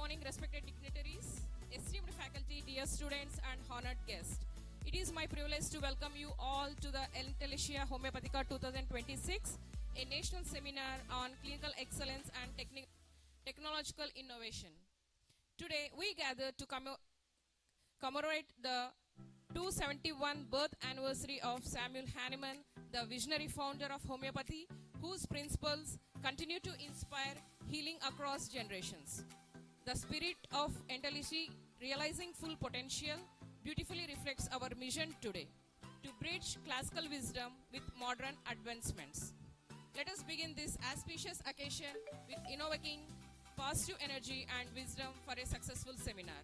morning, respected dignitaries, esteemed faculty, dear students, and honored guests. It is my privilege to welcome you all to the Entelechia Homeopathica 2026, a national seminar on clinical excellence and technological innovation. Today, we gather to commemorate the 271 birth anniversary of Samuel Hahnemann, the visionary founder of homeopathy, whose principles continue to inspire healing across generations. The spirit of Entelechia, realizing full potential, beautifully reflects our mission today, to bridge classical wisdom with modern advancements. Let us begin this auspicious occasion with invoking positive energy and wisdom for a successful seminar.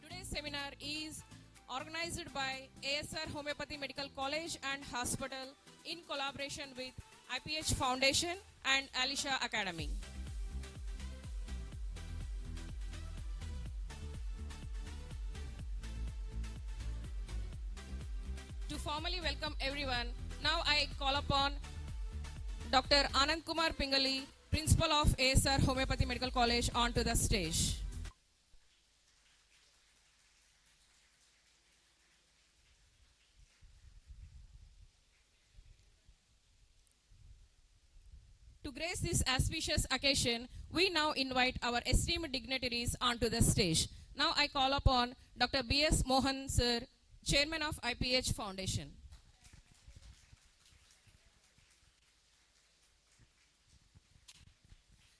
Today's seminar is organized by ASR Homeopathy Medical College and Hospital in collaboration with IPH Foundation and Alisha Academy. To formally welcome everyone, now I call upon Dr. Anand Kumar Pingali, Principal of ASR Homeopathy Medical College, onto the stage. To grace this auspicious occasion, we now invite our esteemed dignitaries onto the stage. Now I call upon Dr. B.S. Mohan Sir, Chairman of IPH Foundation.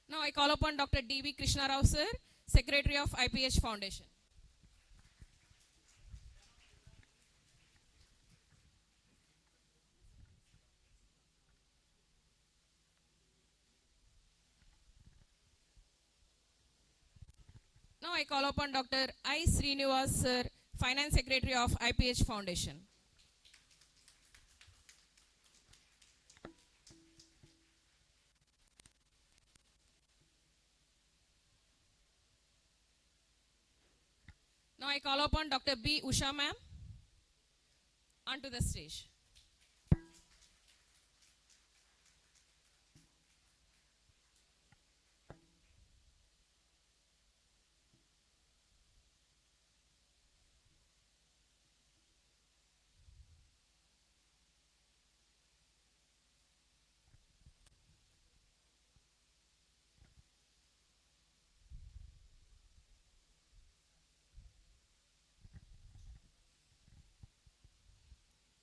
Now I call upon Dr. D.V. Krishna Rao Sir, Secretary of IPH Foundation. Now I call upon Dr. I. Srinivas, sir, Finance Secretary of IPH Foundation. Now I call upon Dr. B. Usha ma'am onto the stage.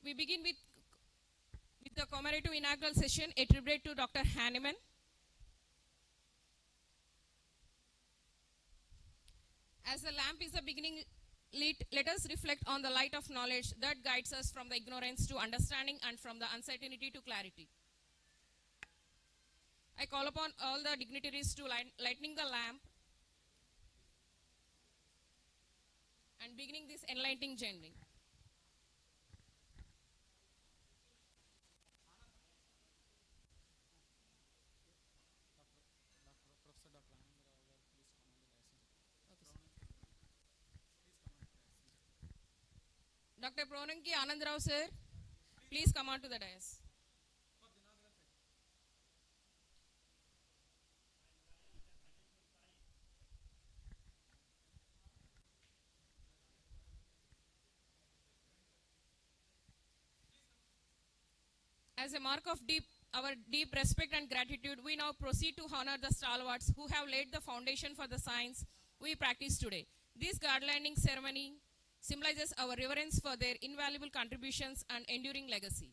We begin with the commemorative inaugural session, a tribute to Dr. Hahnemann. As the lamp is the beginning lit, let us reflect on the light of knowledge that guides us from the ignorance to understanding and from the uncertainty to clarity. I call upon all the dignitaries to lighting the lamp and beginning this enlightening journey. Dr. Pronanki Anandrao sir, please come on to the dais. As a mark of our deep respect and gratitude, we now proceed to honor the stalwarts who have laid the foundation for the science we practice today. This guard-landing ceremony symbolizes our reverence for their invaluable contributions and enduring legacy.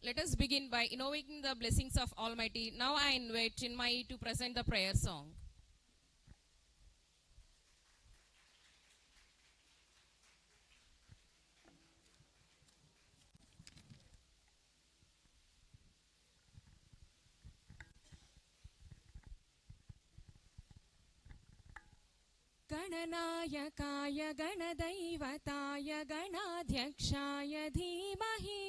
Let us begin by invoking the blessings of Almighty. Now I invite Chinmayi to present the prayer song. गणनायकाय गणदैवताय गणाध्यक्षाय धीमहि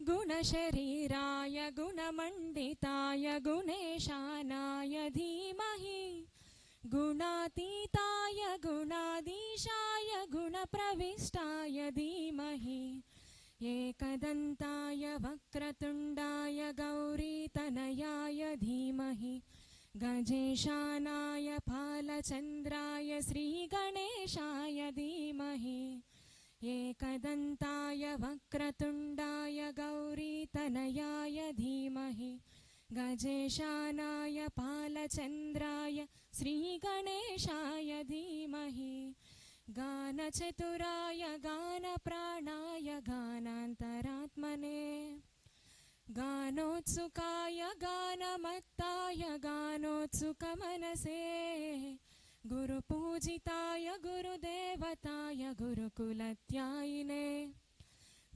गुणशरीराय गुणमण्डिताय गुणेशानाय धीमहि गुणातीताय गुणाधीशाय गुणप्रविष्टाय धीमहि एकदन्ताय वक्रतुण्डाय गौरीतनयाय धीमहि गजेशानाय फालचन्द्राय श्रीगणेशाय धीमहि एकदन्ताय वक्रतुण्डाय गौरीतनयाय धीमहि गजेशानाय फालचन्द्राय श्रीगणेशाय धीमहि गानचतुराय गानप्राणाय गानान्तरात्मने गानोत्सुकाय गानमत्ताय गानोत्सुकमनसे गुरुपूजिताय गुरुदेवताय गुरुकुलत्यायिने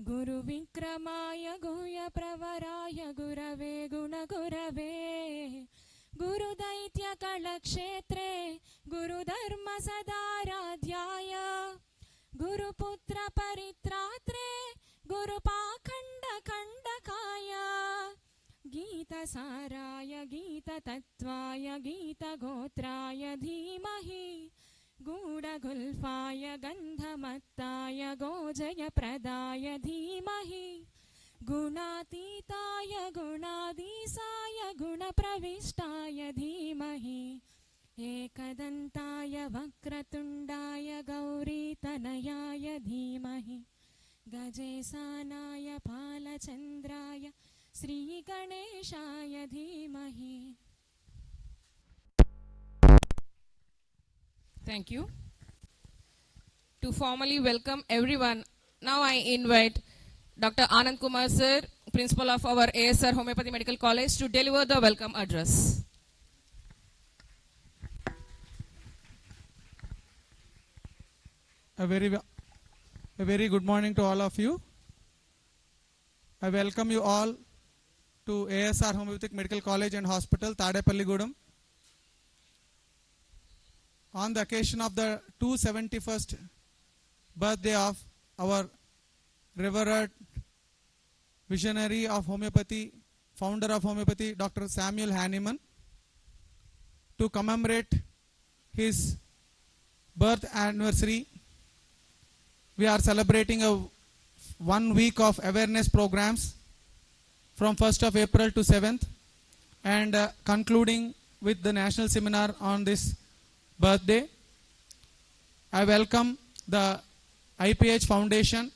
गुरुविक्रमाय गुह्यप्रवराय गुरवे गुणगुरवे गुरुदैत्यकलक्षेत्रे गुरुधर्मसदाराध्याय गुरुपुत्रपरित्रात्रे गुरुपाखण्डकण्डकाय गीतसाराय गीततत्त्वाय गीतगोत्राय धीमहि गूढगुल्फाय गन्धमत्ताय गोजयप्रदाय धीमहि गुणातीताय गुणाधीशाय गुणप्रविष्टाय धीमहि एकदन्ताय वक्रतुण्डाय गौरीतनयाय धीमहि गजेशानाय फालचन्द्राय श्रीगणेशाय धीमहि. Thank you. To formally welcome everyone, now I invite Dr. Anand Kumar sir, principal of our ASR Homeopathy Medical College, to deliver the welcome address. A very good morning to all of you. I welcome you all to ASR Homeopathic Medical College and Hospital, Tadepalligudam. On the occasion of the 271st birthday of our revered visionary of homeopathy, founder of homeopathy, Dr. Samuel Hahnemann, to commemorate his birth anniversary, we are celebrating a 1 week of awareness programs from 1st of April to 7th, and concluding with the national seminar on this birthday. I welcome the IPH Foundation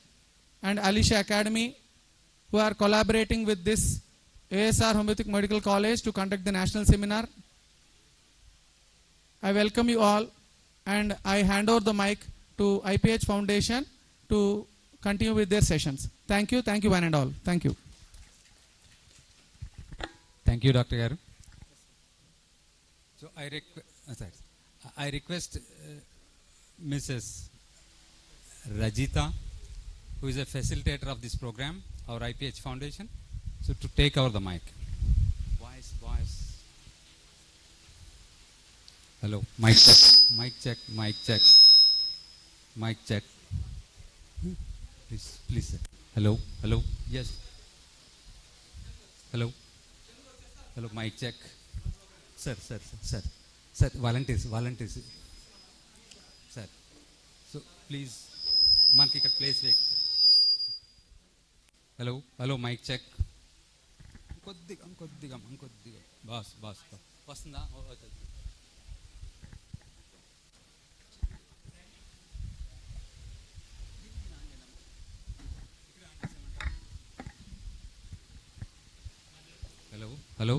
and Alisha Academy, who are collaborating with this ASR Homeopathic Medical College to conduct the national seminar. I welcome you all, and I hand over the mic to IPH Foundation to continue with their sessions. Thank you one and all. Thank you. Thank you, Dr. Garu. So I request Mrs. Rajita, who is a facilitator of this program, our IPH Foundation, so to take over the mic. Voice. Hello, mic check. Please, sir. Hello, yes. Hello, mic check. Sir, volunteers. Sir, so please, మనకి ఇక్కడ place వేక్. Hello mike check. కొద్దిగా bass వస్తుందా? Hello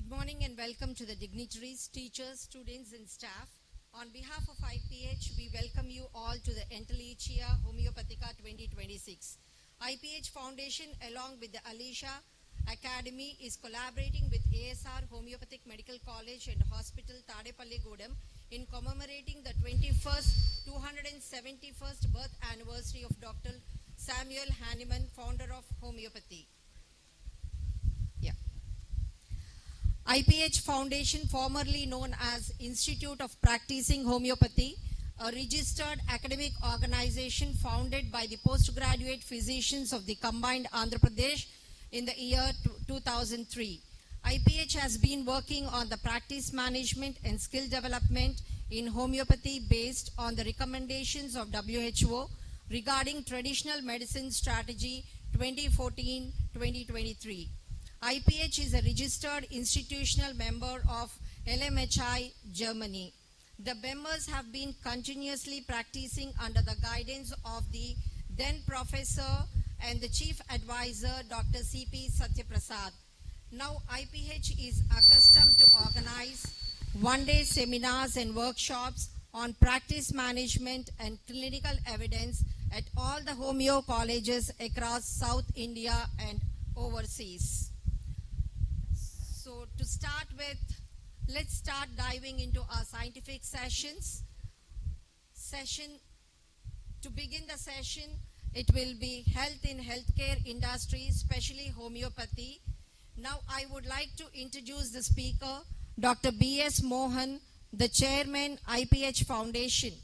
Good morning and welcome to the dignitaries, teachers, students and staff. On behalf of IPH, we welcome you all to the Entelechia Homeopathica 2026. IPH Foundation along with the Alisha Academy is collaborating with ASR Homeopathic Medical College and Hospital Tadepalli Gudam in commemorating the 271st birth anniversary of Dr. Samuel Hahnemann, founder of homeopathy. IPH Foundation, formerly known as Institute of Practicing Homeopathy, a registered academic organization founded by the postgraduate physicians of the combined Andhra Pradesh in the year 2003. IPH has been working on the practice management and skill development in homeopathy based on the recommendations of WHO regarding traditional medicine strategy 2014-2023. IPH is a registered institutional member of LMHI, Germany. The members have been continuously practicing under the guidance of the then professor and the chief advisor, Dr. C.P. Satyaprasad. Now IPH is accustomed to organize one-day seminars and workshops on practice management and clinical evidence at all the homeo colleges across South India and overseas. So to start with, let's start diving into our scientific sessions. To begin the session, it will be health in healthcare industry, especially homeopathy. Now I would like to introduce the speaker, Dr. B.S. Mohan, the chairman, IPH Foundation.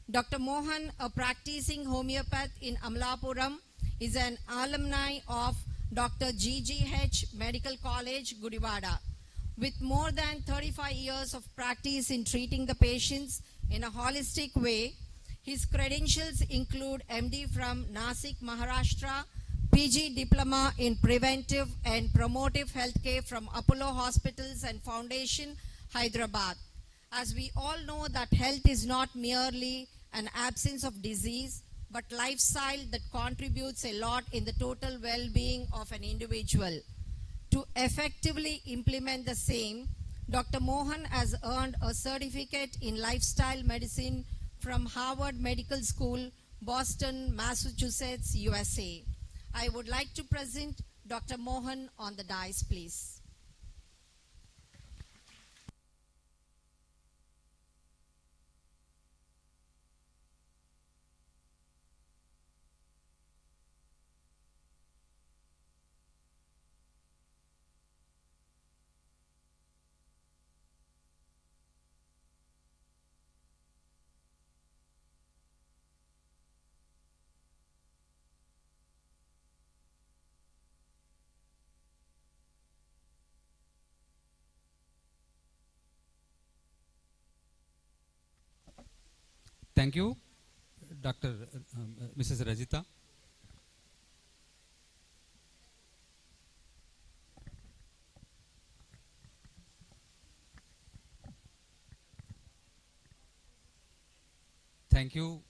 Dr. Mohan, a practicing homeopath in Amlapuram, is an alumni of Dr. G.G.H. Medical College, Gudivada. With more than 35 years of practice in treating the patients in a holistic way, his credentials include MD from Nasik, Maharashtra, PG Diploma in Preventive and Promotive Healthcare from Apollo Hospitals and Foundation, Hyderabad. As we all know that health is not merely an absence of disease, but lifestyle that contributes a lot in the total well-being of an individual. To effectively implement the same, Dr. Mohan has earned a certificate in lifestyle medicine from Harvard Medical School, Boston, Massachusetts, USA. I would like to present Dr. Mohan on the dais, please. Thank you, Dr. Mrs. Rajita. Thank you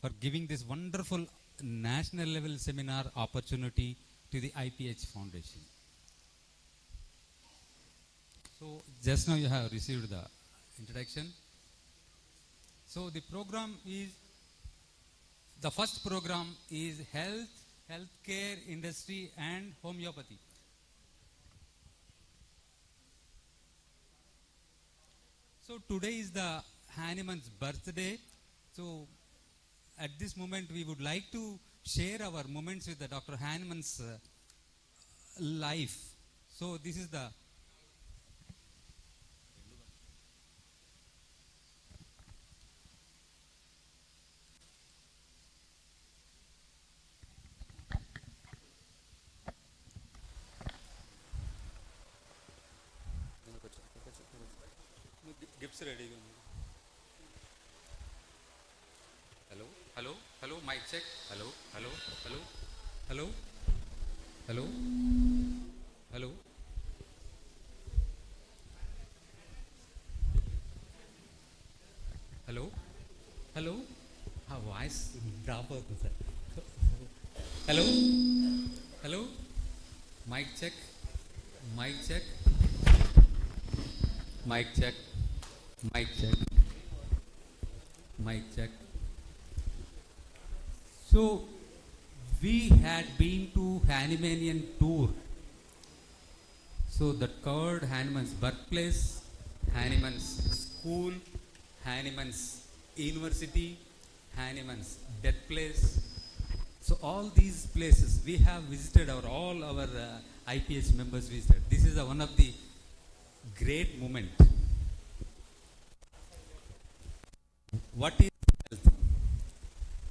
for giving this wonderful national level seminar opportunity to the IPH Foundation. So just now you have received the introduction. So the program is, the first program is healthcare industry and homeopathy. So today is the Hahnemann's birthday. So at this moment we would like to share our moments with the Dr. Hahnemann's life. So this is the gifts ready. Hello, hello, hello, mic check. Hello, hello, hello, hello, hello, hello. Hello, hello. How voice drop out, sir. Hello, hello. Mic check, mic check. Mic check. Mic check. Mic check. So, we had been to Hahnemannian tour. So, that covered Hahnemann's birthplace, Hahnemann's school, Hahnemann's university, Hahnemann's death place. So, all these places we have visited, all our IPH members visited. This is one of the great moment. What is health?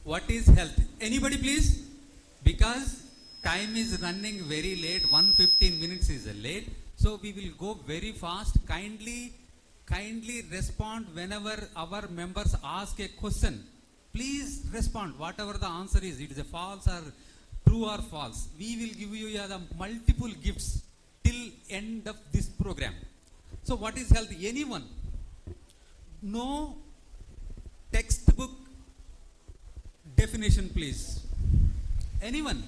What is health? Anybody please? Because time is running very late, 1:15 minutes is late. So we will go very fast. Kindly respond whenever our members ask a question. Please respond, whatever the answer is. It is a false or true or false. We will give you the multiple gifts till end of this program. So what is health? Anyone? No textbook definition, please. Anyone?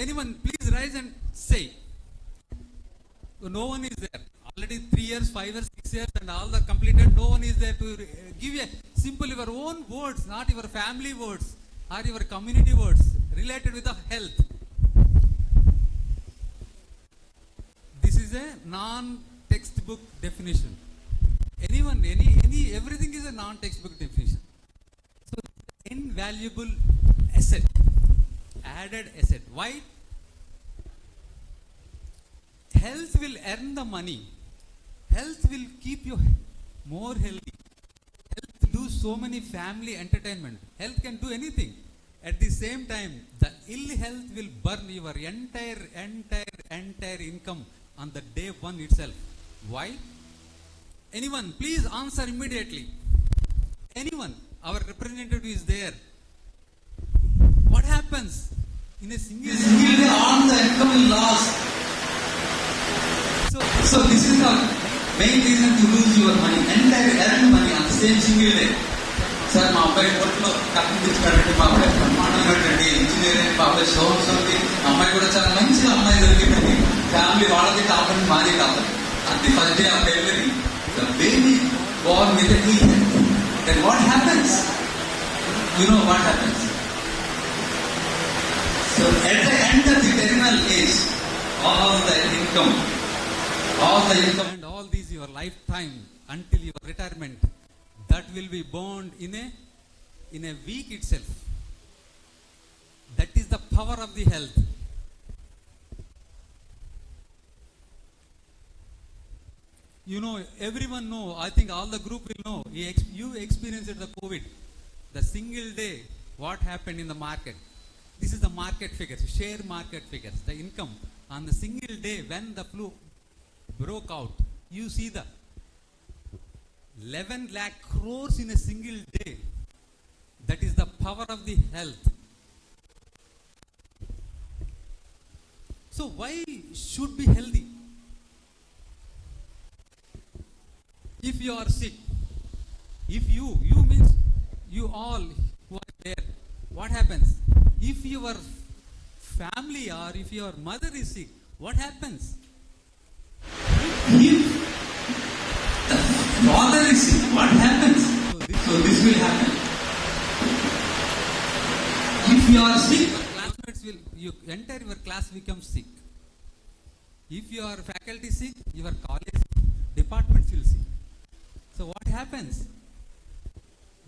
Anyone? Please rise and say. No one is there. Already 3 years, 5 years, 6 years, and all are completed. No one is there to give a simple your own words, not your family words or your community words related with the health. This is a non-textbook definition. Anyone, everything is a non-textbook definition. So, invaluable asset, added asset. Why? Health will earn the money. Health will keep you more healthy. Health do so many family entertainment. Health can do anything. At the same time, the ill health will burn your entire income on the day one itself. Why? Anyone, please answer immediately. Anyone? Our representative is there. What happens? In a single day, all the income will lose. So this is the main reason to lose your money. Entire earned money on the same single day. Sir, మా అబ్బాయి కోర్టులో కట్టం తెచ్చుకోవాలంటే మా అబ్బాయి బ్రహ్మాండంగా engineer అని మా అబ్బాయి సోమసంతి అమ్మాయి కూడా చాలా మంచి అమ్మాయి దొరికిందండి. ఫ్యామిలీ వాళ్ళది కావాలి, మాది కావాలి. At the first day of delivery, the baby born with a ill health. Then what happens? You know what happens? So at the end of the terminal age, all the income and all these your lifetime until your retirement, that will be burned in a week itself. That is the power of the health. You know, everyone know, I think all the group will know, you experienced the COVID. The single day, what happened in the market. This is the market figures, share market figures, the income on the single day when the flu broke out. You see the 11 lakh crores in a single day. That is the power of the health. So why should be healthy? If you are sick, if you means you all who are there, what happens? If your family or if your mother is sick, what happens? If the father is sick, what happens? So this will happen. If you are sick, classmates will, entire your class becomes sick. If your faculty sick, your college departments will sick. So what happens?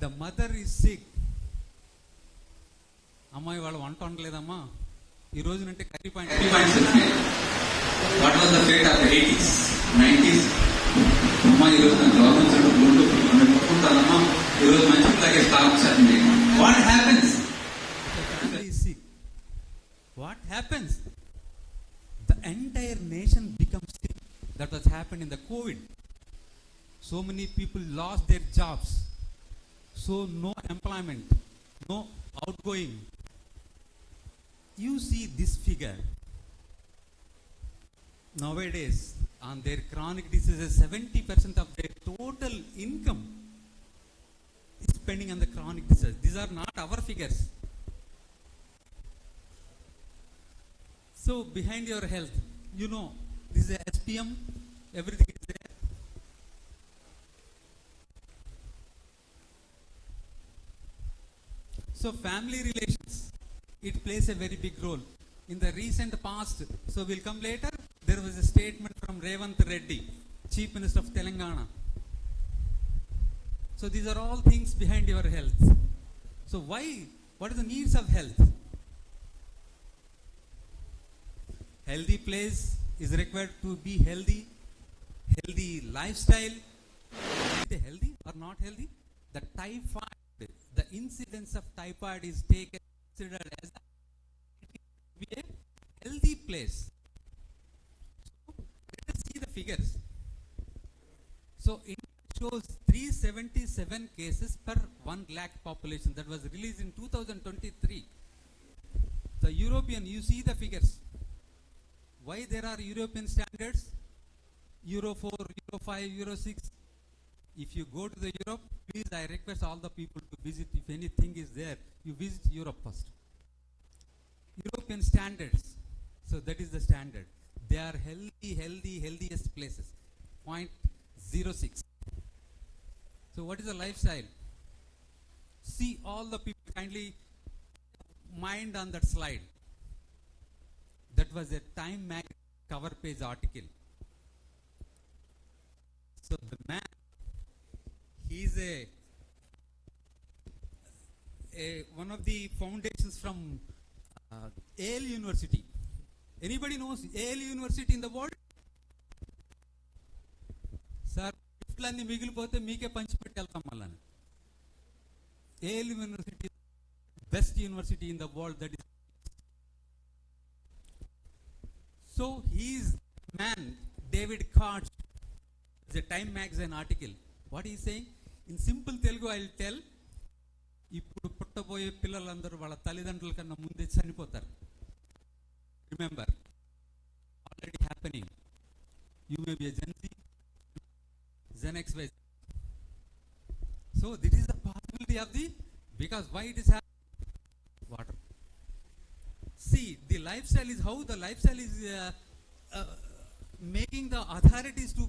The mother is sick. అమ్మాయి వాళ్ళు వంట వండలేదమ్మా ఈ రోజు నుండి curry point. What was the fate of 80s 90s? అమ్మా ఈ రోజు నాకు రోగం చెడు గుండు కొట్టుకుంటానమ్మా ఈ రోజు మంచి లాగే స్టాప్ చేయండి. What happens? What happens? The entire nation becomes sick. That was happened in the COVID. So many people lost their jobs. So no employment, no outgoing. You see this figure. Nowadays, on their chronic diseases, 70% of their total income is spending on the chronic diseases. These are not our figures. So behind your health, you know, this is a SPM. everything is there. So family relations, it plays a very big role. In the recent past, so we'll come later, there was a statement from Revanth Reddy, Chief Minister of Telangana. So these are all things behind your health. So why? What are the needs of health? Healthy place is required to be healthy. Healthy lifestyle. Is it healthy or not healthy? The typhoid, the incidence of typhoid is considered as a healthy place. So let us see the figures. So India shows 377 cases per 1 lakh population. That was released in 2023. The European, you see the figures. Why there are European standards? Euro 4, Euro 5, Euro 6. If you go to the Europe, please I request all the people to visit. If anything is there, you visit Europe first. European standards. So that is the standard. They are healthiest places. 0.06. So what is the lifestyle? See all the people, kindly mind on that slide. That was a Time magazine cover page article. So the man, he is one of the foundations from Yale University. Anybody knows Yale University in the world? Sir, గిఫ్ట్లన్నీ మిగిలిపోతే మీకే పంచిపెట్టి వెళ్తాం మళ్ళీ. Yale University, best university in the world. That is. So he is man, David Koch, is a Time magazine article. What he is saying? In simple Telugu, I will tell. ఇప్పుడు పుట్టబోయే పిల్లలందరూ వాళ్ళ తల్లిదండ్రుల కన్నా ముందే చనిపోతారు. Remember, already happening. You may be a Gen Z, Gen X, Y. So this is the possibility of the, because why it is happening? Water. See, the lifestyle is how the lifestyle is making the authorities to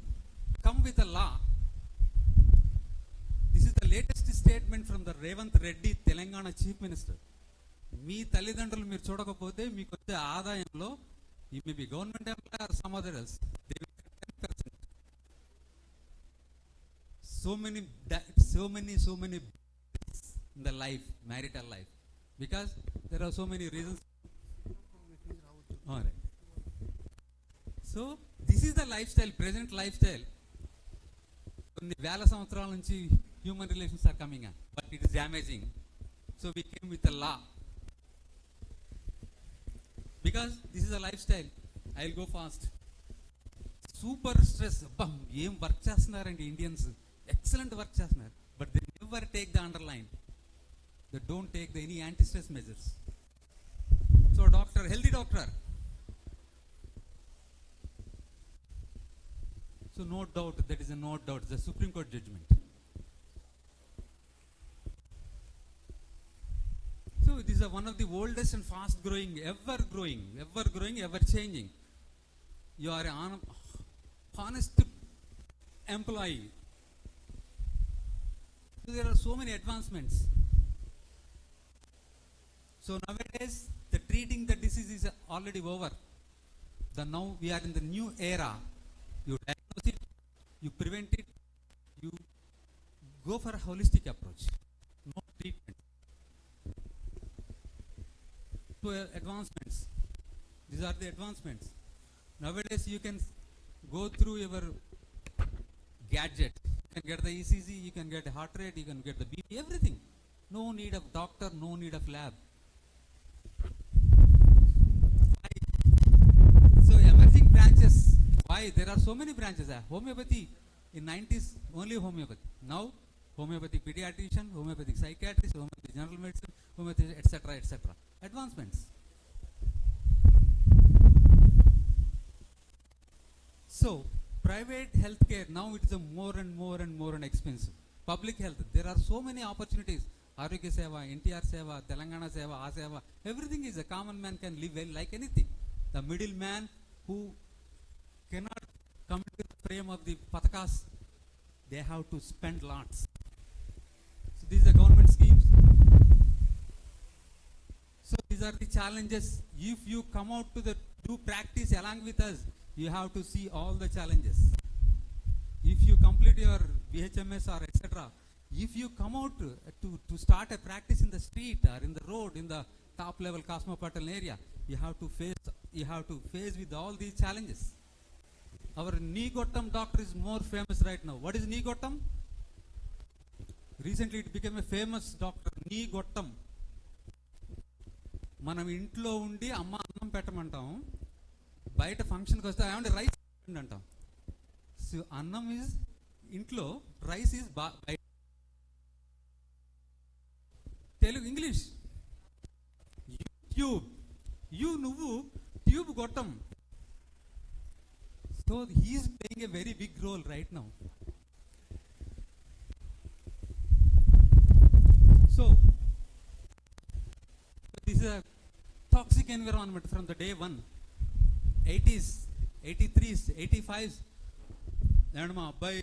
come with a law. This is the latest statement from the Revanth Reddy, Telangana Chief Minister. మీ తల్లిదండ్రులు మీరు చూడకపోతే మీకు వచ్చే ఆదాయంలో you may be government employee or some other else, they will get 10%. So many in the life, marital life, because there are so many reasons. All right. So this is the lifestyle, present lifestyle. కొన్ని వేల సంవత్సరాల నుంచి human relations are coming on, but it is damaging. So we came with a law. Because this is a lifestyle. I will go fast. Super stress. ఏం work చేస్తున్నారండి Indians, excellent work చేస్తున్నారు, but they never take the underline. They don't take the any anti stress measures. So doctor, healthy doctor. So no doubt, that is a no doubt, the Supreme Court judgment. So this is one of the oldest and fast growing, ever changing. You are an honest employee. So there are so many advancements. So nowadays, the treating the disease is already over. Now we are in the new era. You diagnose it, you prevent it, you go for a holistic approach. No treatment. So advancements. These are the advancements. Nowadays you can go through your gadget. You can get the ECG, you can get heart rate, you can get the BP, everything. No need of doctor, no need of lab. So emerging branches. Why? There are so many branches. Homeopathy, in 90s, only homeopathy. Now, homeopathic pediatrician, homeopathic psychiatrist, homeopathic general medicine, homeopathy, etc., etc. Advancements. So, private healthcare, now it is a more and more expensive. Public health, there are so many opportunities. Arogya Seva, NTR Seva, Telangana Seva, A Seva, everything is a common man can live well like anything. The middleman who cannot come to the frame of the patakas, they have to spend lots. So these are government schemes. So these are the challenges. If you come out to do practice along with us, you have to see all the challenges. If you complete your BHMS or etc., if you come out to start a practice in the street or in the road, in the top level cosmopolitan area, you have to face with all these challenges. Our Nigottam doctor is more famous right now. What is Nigottam? Recently it became a famous doctor, Nigottam. మనం ఇంట్లో ఉండి అమ్మ అన్నం పెట్టమంటాం, బయట ఫంక్షన్కి వస్తే ఏమంటే rice అంటాం. సో అన్నం ఈజ్ ఇంట్లో, రైస్ ఈజ్ బయట. తెలుగు ఇంగ్లీష్ ట్యూబ్, నువ్వు ట్యూబ్ కొట్టం. So he's playing a very big role right now. So this is a toxic environment from the day one. 80s, 83s, 85s. నేను మా అబ్బాయి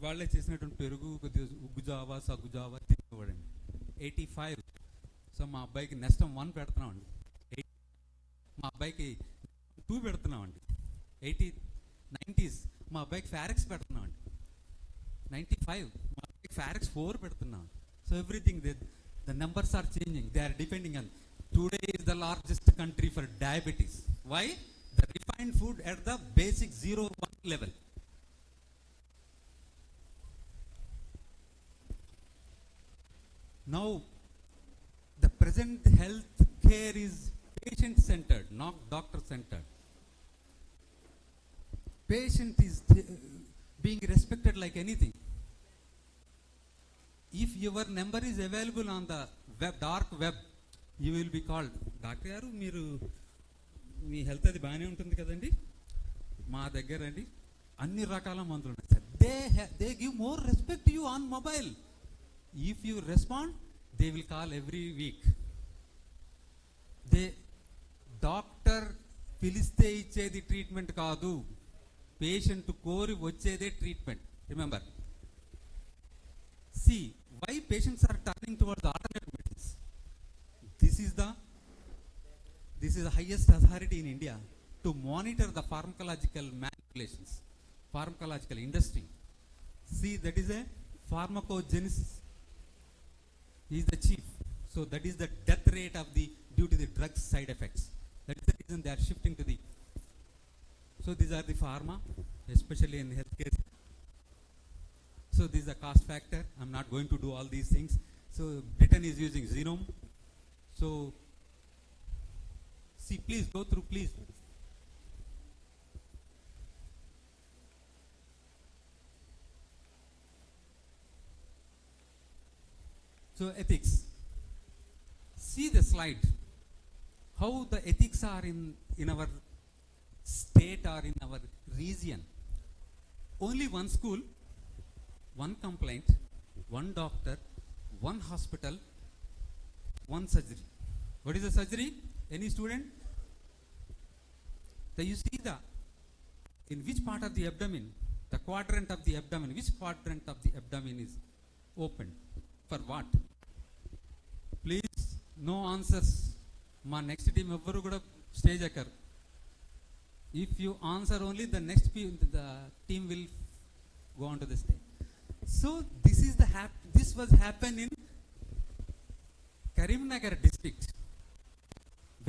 వాళ్ళే చేసినటువంటి పెరుగు కొద్దిగా ఉగ్గుజావా సగ్గుజావా తినేవాడండి. 85. సో మా అబ్బాయికి నెస్టమ్ 1 పెడుతున్నామండి. మా అబ్బాయికి 2 పెడుతున్నామండి. 90s మా అబ్బాయికి ఫారెక్స్ పెడుతున్నామండి. 95 మా అబ్బాయికి ఫారెక్స్ 4 పెడుతున్నాం. So everything the numbers are changing. They are depending on. Today is the largest country for diabetes. Why? The refined food at the basic 0-1 level. Now, the present health care is patient-centered, not doctor-centered. Patient is being respected like anything. If your number is available on the web, dark web, you will be called. Doctor గారు మీరు మీ health అది బాగానే ఉంటుంది కదండి, మా దగ్గర అండి అన్ని రకాల మందులు ఉన్నాయి sir. They give more respect you on mobile. If you respond, they will call every week. Doctor పిలిస్తే ఇచ్చేది ట్రీట్మెంట్ కాదు, పేషెంట్ కోరి వచ్చేదే treatment. Remember. See, why patients are turning towards the alternative medicines? This is the highest authority in India to monitor the pharmacological manipulations, pharmacological industry. See, that is a pharmacogenesis. He is the chief. So that is the death rate of due to the drug side effects. That is the reason they are shifting to the. So these are the pharma, especially in healthcare. So this is a cost factor. I'm not going to do all these things. So Britain is using genome. So see, please go through, please. So ethics. See the slide. How the ethics are in our state or in our region. Only one school, one complaint, one doctor, one hospital, one surgery. What is the surgery? Any student? So you see in which part of the abdomen, the quadrant of the abdomen, which quadrant of the abdomen is open? For what? Please, no answers. My next team evvaru kuda stage ekkar. If you answer only, the next team will go on to the stage. So this was happened in Karimnagar district.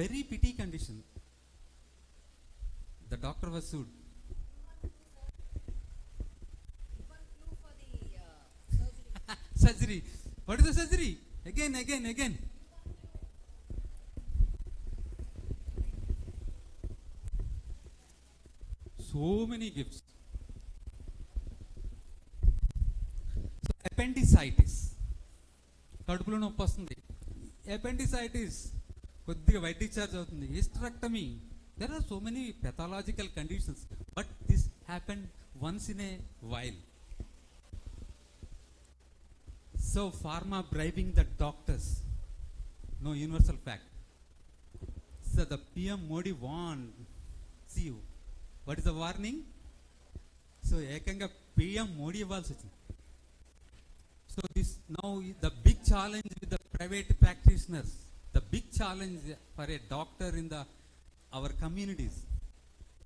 Very pity condition. The doctor was sued. Surgery. What is the surgery? Again. So many gifts. So appendicitis. కడుపులో నొప్పి వస్తుంది. Appendicitis కొద్దిగా white discharge అవుతుంది. Hysterectomy. There are so many pathological conditions, but this happened once in a while. So pharma bribing the doctors. No universal fact. So the PM Modi warned. See you. What is the warning? So ekanga PM Modi ఇవ్వాల్సి వచ్చింది. So this now the big challenge with the private practitioners, the big challenge for a doctor in our communities.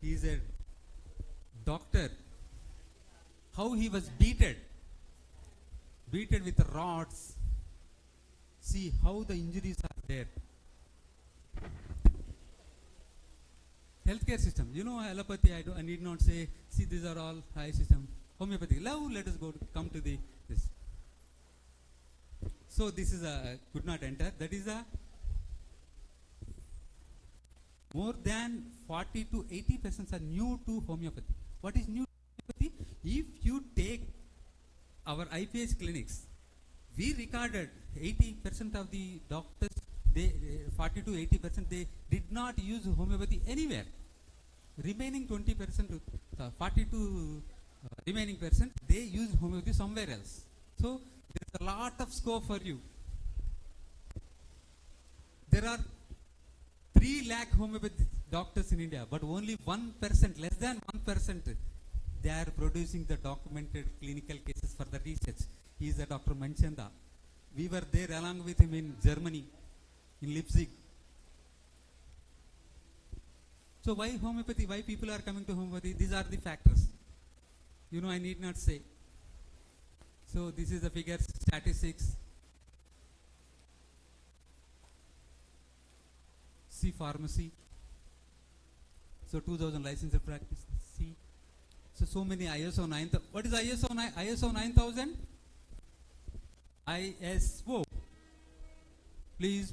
He is a doctor. How he was beaten with rods. See how the injuries are there. Healthcare system, you know, allopathy, I need not say. See, these are all high system. Homeopathy, let us come to this. So this is could not enter. That is more than 40 to 80% are new to homeopathy. What is new to homeopathy? If you take our IPH clinics, we recorded 80% of the doctors, 40 to 80%, they did not use homeopathy anywhere. Remaining 20%, 40 to remaining percent, they use homeopathy somewhere else. So there is a lot of scope for you. There are 3 lakh homeopathy doctors in India, but only 1%, less than 1%, they are producing the documented clinical cases for the research. He is a Dr. Manchanda. We were there along with him in Germany, in Leipzig. So why homeopathy? Why people are coming to homeopathy? These are the factors. You know, I need not say. So this is the figures, statistics. See pharmacy. So 2000 licensed practice. See. So many ISO 9000. What is ISO 9000? ISO. Please.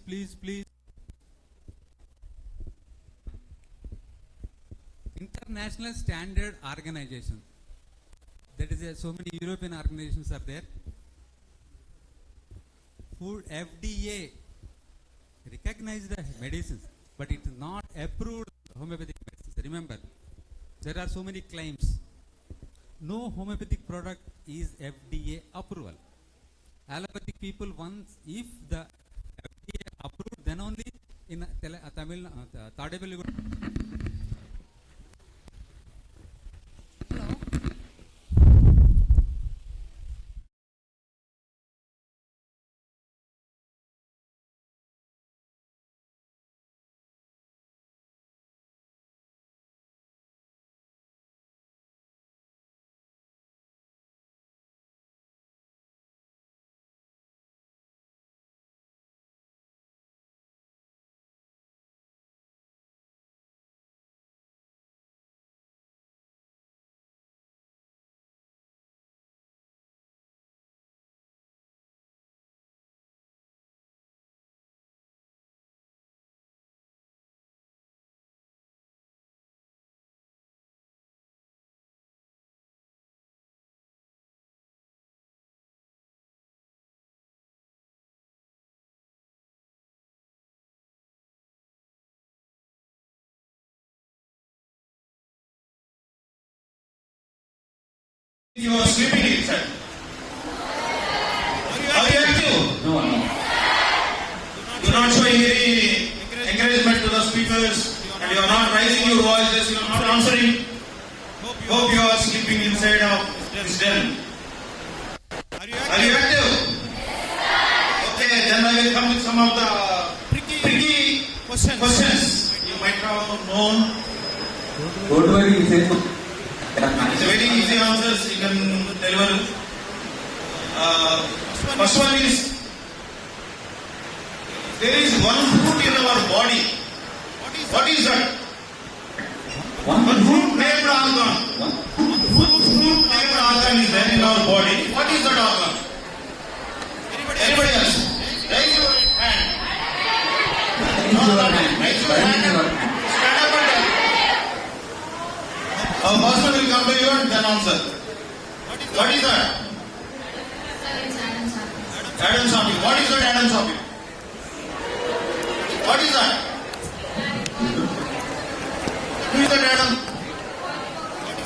International Standard Organization. That is so many European organizations are there. Food FDA recognized the medicines, but it is not approved homeopathic medicines. Remember, there are so many claims. No homeopathic product is FDA approval. Allopathic people, once if the FDA approved, then only in Tamil, Tadepalli. You are sleeping inside. Are you active? No. You are not showing any encouragement to the speakers, and you are not raising your voices, you are not answering. Hope you are sleeping inside of this den. Are you active? Okay, then I will come with some of the tricky questions. You might have known. Don't worry, It's a very easy answers you can deliver. First one is, there is one fruit in our body. What is that? One fruit named organ. Fruit named organ is there in our body. What is that organ? Anybody else? Raise your hand. Raise your hand. Stand up and tell. A person will come to you and then answer. What is that? Adam's apple. What is that Adam's apple? What is that? Who is that Adam?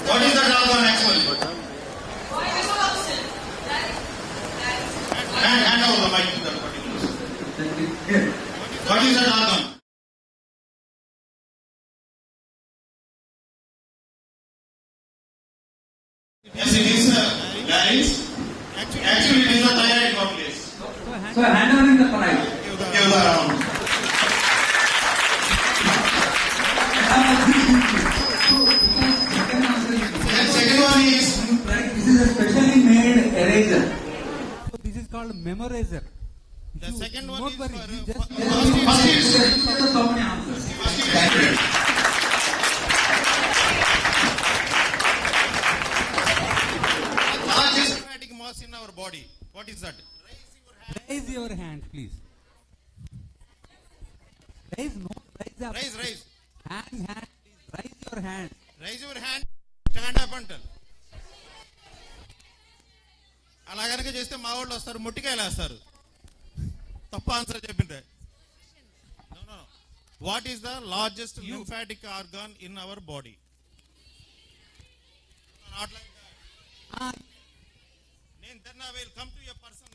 What is that organ actually? Hand over the mic to that particular. What is that organ? So hand over the prize. Give the round. And second one is, This is a specially made eraser. So this is called memorizer. the second one is Not for, worry, you just first is So many answers. largest lymphatic mass in our body. What is that? raise your hand, please. Raise, no, raise up. Raise. Hand, please. Raise your hand. Raise your hand. Stand up and tell. అలా కనుక చేస్తే మా వాళ్ళు వస్తారు, ముట్టికాయలు వేస్తారు. తప్ప answer చెప్పింటే. No. What is the largest lymphatic organ in our body? Not like that. Then I will come to a person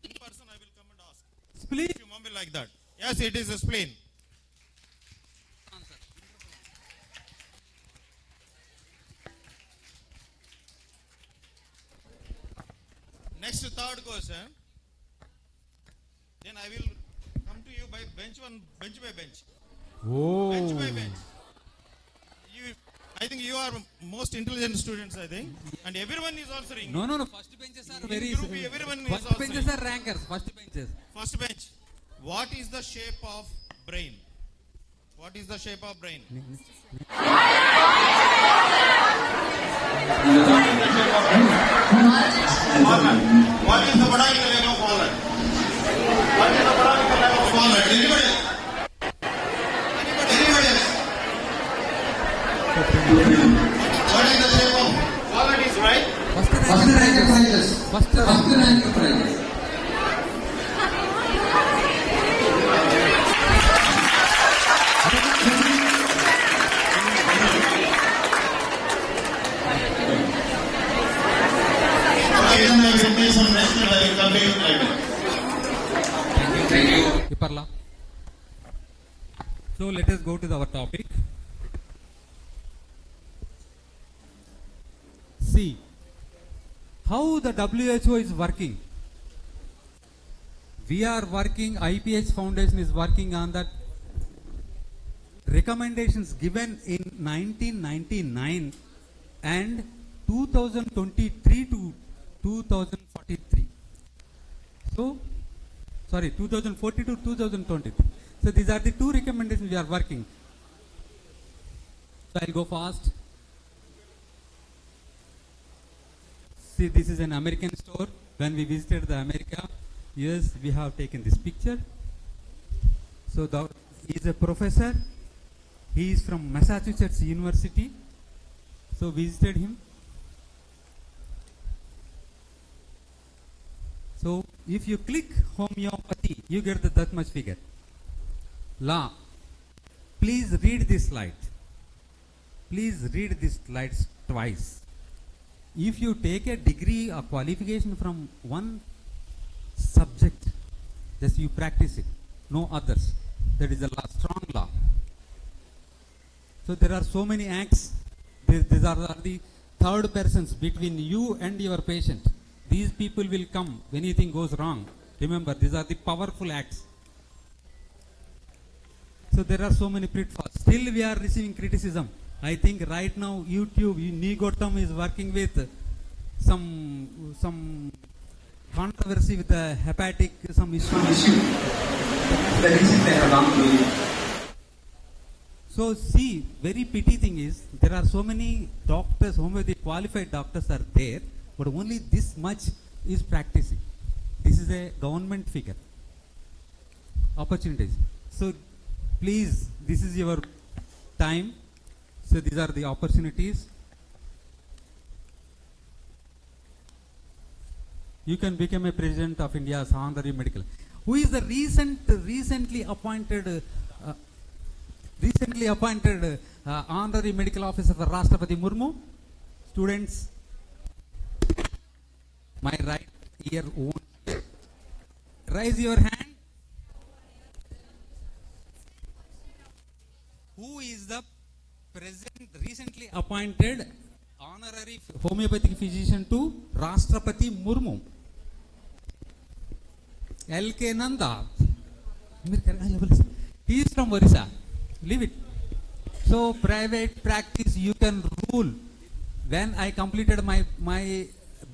in person. I will come and ask. Spleen. If you mumble like that. Yes, it is a spleen. Next, third question. Then I will come to you by bench by bench. Oh. Bench by bench. I think you are most intelligent students, I think. And everyone is answering. No. First benches are very. group, everyone is First answering. benches are rankers. First benches. First bench. What is the shape of brain? What is the shape of brain? What is the botanical name of walnut? What is the botanical name of walnut? Anybody? What is the shape of walnut is right? First rank prizes. First rank prizes. Thank you. Iparla. So let us go to our topic. See how the WHO is working. We are working, IPH Foundation is working on that recommendations given in 1999 and 2023 to 2043. So, sorry, 2040 to 2023. So these are the two recommendations we are working. So I'll go fast. See, this is an American store. When we visited the America, yes, we have taken this picture. So he is a professor. He is from Massachusetts University. So visited him. So if you click homeopathy, you get that much figure. Law. Please read this slide. Please read this slide twice. If you take a degree or qualification from one subject, just you practice it, no others. That is a law, strong law. So there are so many acts. These are the third persons between you and your patient. These people will come when anything goes wrong. Remember, these are the powerful acts. So there are so many pitfalls. Still we are receiving criticism. I think right now YouTube, Nigotam is working with some controversy with the hepatic, some issue. The reason they have gone through it. So see, very pity thing is, there are so many doctors, homeopathy qualified doctors are there, but only this much is practicing. This is a government figure. Opportunities. So please, this is your time. So these are the opportunities. You can become a president of India's honorary medical. Who is the recently appointed honorary medical officer for Rashtrapati Murmu? Students, my right ear won't hear. Raise your hand. Who is the recently appointed honorary homeopathic physician to Rashtrapati Murmu? LK Nanda. He is from Orissa. Leave it. So private practice you can rule. When I completed my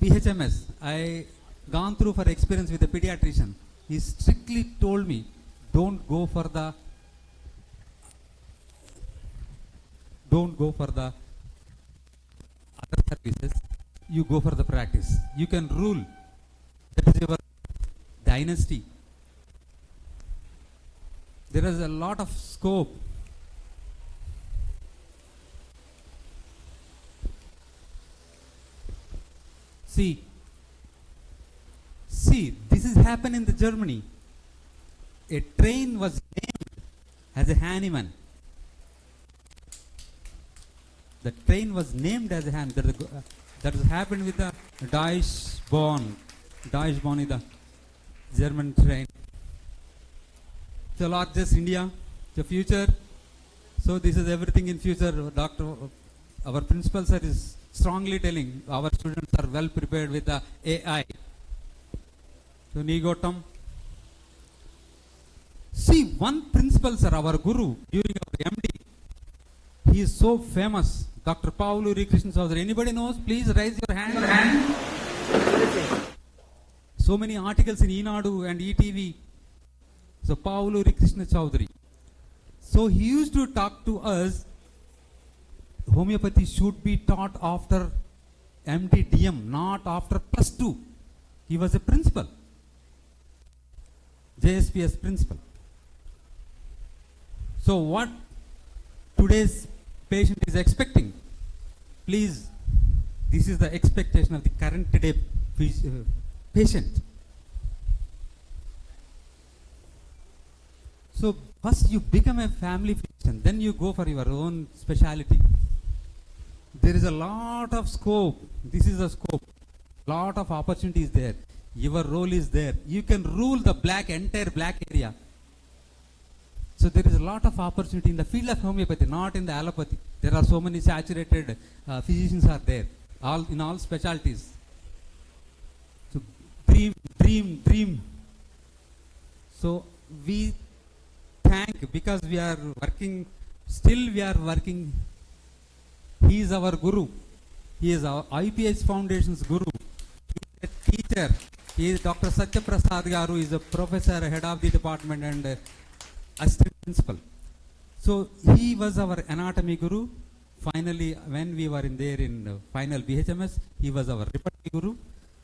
BHMS, I gone through for experience with a pediatrician. He strictly told me, don't go for the other services. You go for the practice. You can rule. That is your dynasty. There is a lot of scope. See, this is happened in the Germany. A train was named as a Hahnemann. The train was named as a Hahnemann. That has happened with the Deutsche Bahn. Deutsche Bahn is the German train. The largest India, the future. So this is everything in future. Our principal sir is strongly telling our students are well prepared with the AI. So Nigotam. See, one principal sir, our guru during our MD, he is so famous. Dr. Pauluri Krishna Chaudhary. Anybody knows? Please raise your hand. So many articles in Inaugural and ETV. So Pauluri Krishna Chaudhary. So he used to talk to us. Homeopathy should be taught after MD-DM, not after +2. He was a principal. JSPS principal. So what today's patient is expecting, please, this is the expectation of the current day patient. So first you become a family physician, then you go for your own specialty. There is a lot of scope. This is the scope. Lot of opportunities there. Your role is there. You can rule the entire black area. So there is a lot of opportunity in the field of homeopathy, not in the allopathy. There are so many saturated physicians are there, in all specialties. So dream. So we thank, because we are working, still we are working. He is our guru. He is our IPH Foundation's guru. He is a teacher. He is Dr. Satya Prasad Garu, is a professor, head of the department and assistant principal. So he was our anatomy guru. Finally, when we were in final BHMS, he was our repertory guru.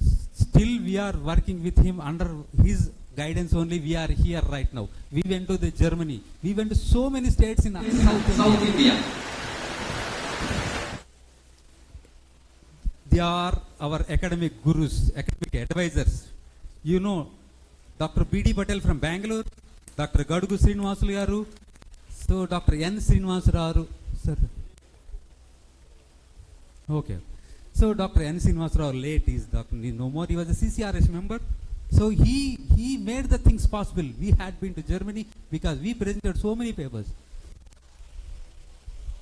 Still we are working with him under his guidance only. We are here right now. We went to the Germany. We went to so many states in South India. They are our academic gurus, academic advisors. You know, Dr. B.D. Patel from Bangalore, Dr. Gadugu Srinivasalu garu, so Dr. N. Srinivasalu, sir. Okay. So Dr. N. Srinivasalu late is Dr. No more. He was a CCRS member. So he made the things possible. We had been to Germany because we presented so many papers.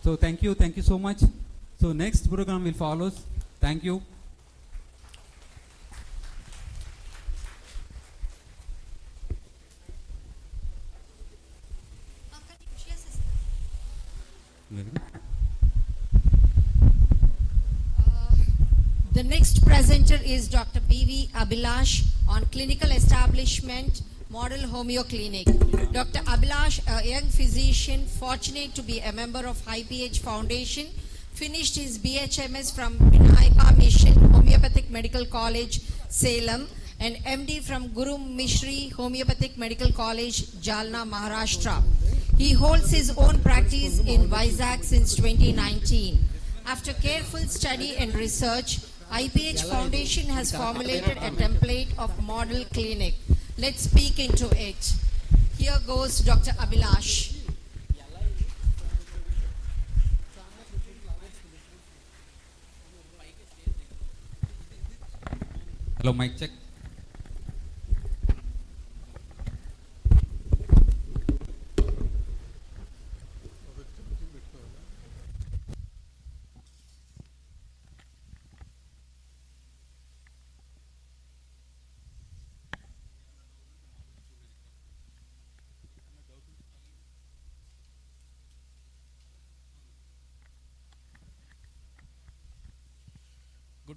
So thank you so much. So next program will follow. Thank you. The next presenter is Dr. B.V. Abhilash on clinical establishment, Model Homeo Clinic. Dr. Abhilash, a young physician, fortunate to be a member of IPH Foundation, finished his BHMS from Vinayaka Mission Homeopathic Medical College, Salem, and MD from Guru Mishri Homeopathic Medical College, Jalna, Maharashtra. He holds his own practice in Vizag since 2019. After careful study and research, IPH Foundation has formulated a template of model clinic. Let's speak into it. Here goes Dr. Abhilash. Hello, mic check.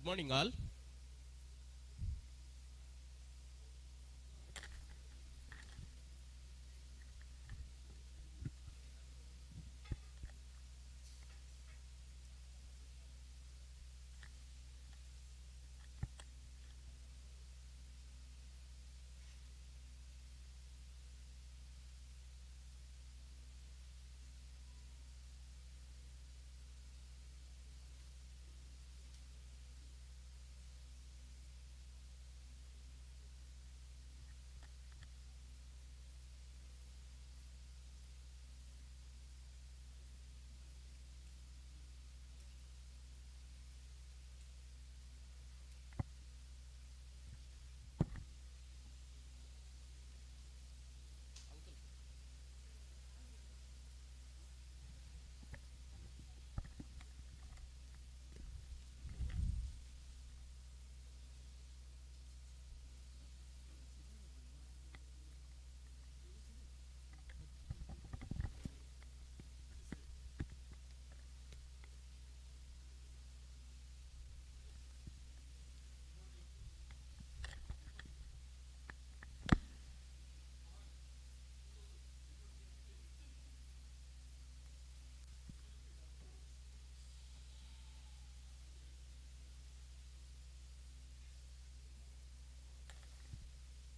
Good morning all.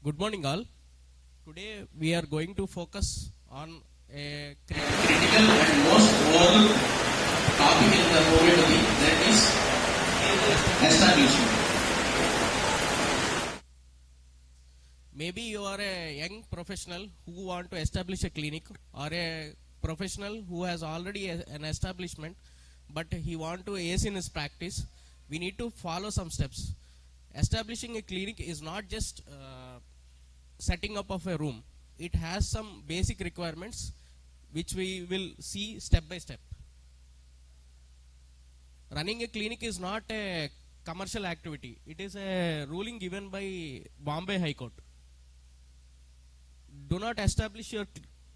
Good morning all. Today we are going to focus on a Critical and most overlooked topic in the homeopathy, that is establishment. Maybe you are a young professional who want to establish a clinic, or a professional who has already an establishment but he want to ace in his practice. We need to follow some steps. Establishing a clinic is not just setting up of a room. It has some basic requirements which we will see step by step. Running a clinic is not a commercial activity. It is a ruling given by Bombay High Court. Do not establish your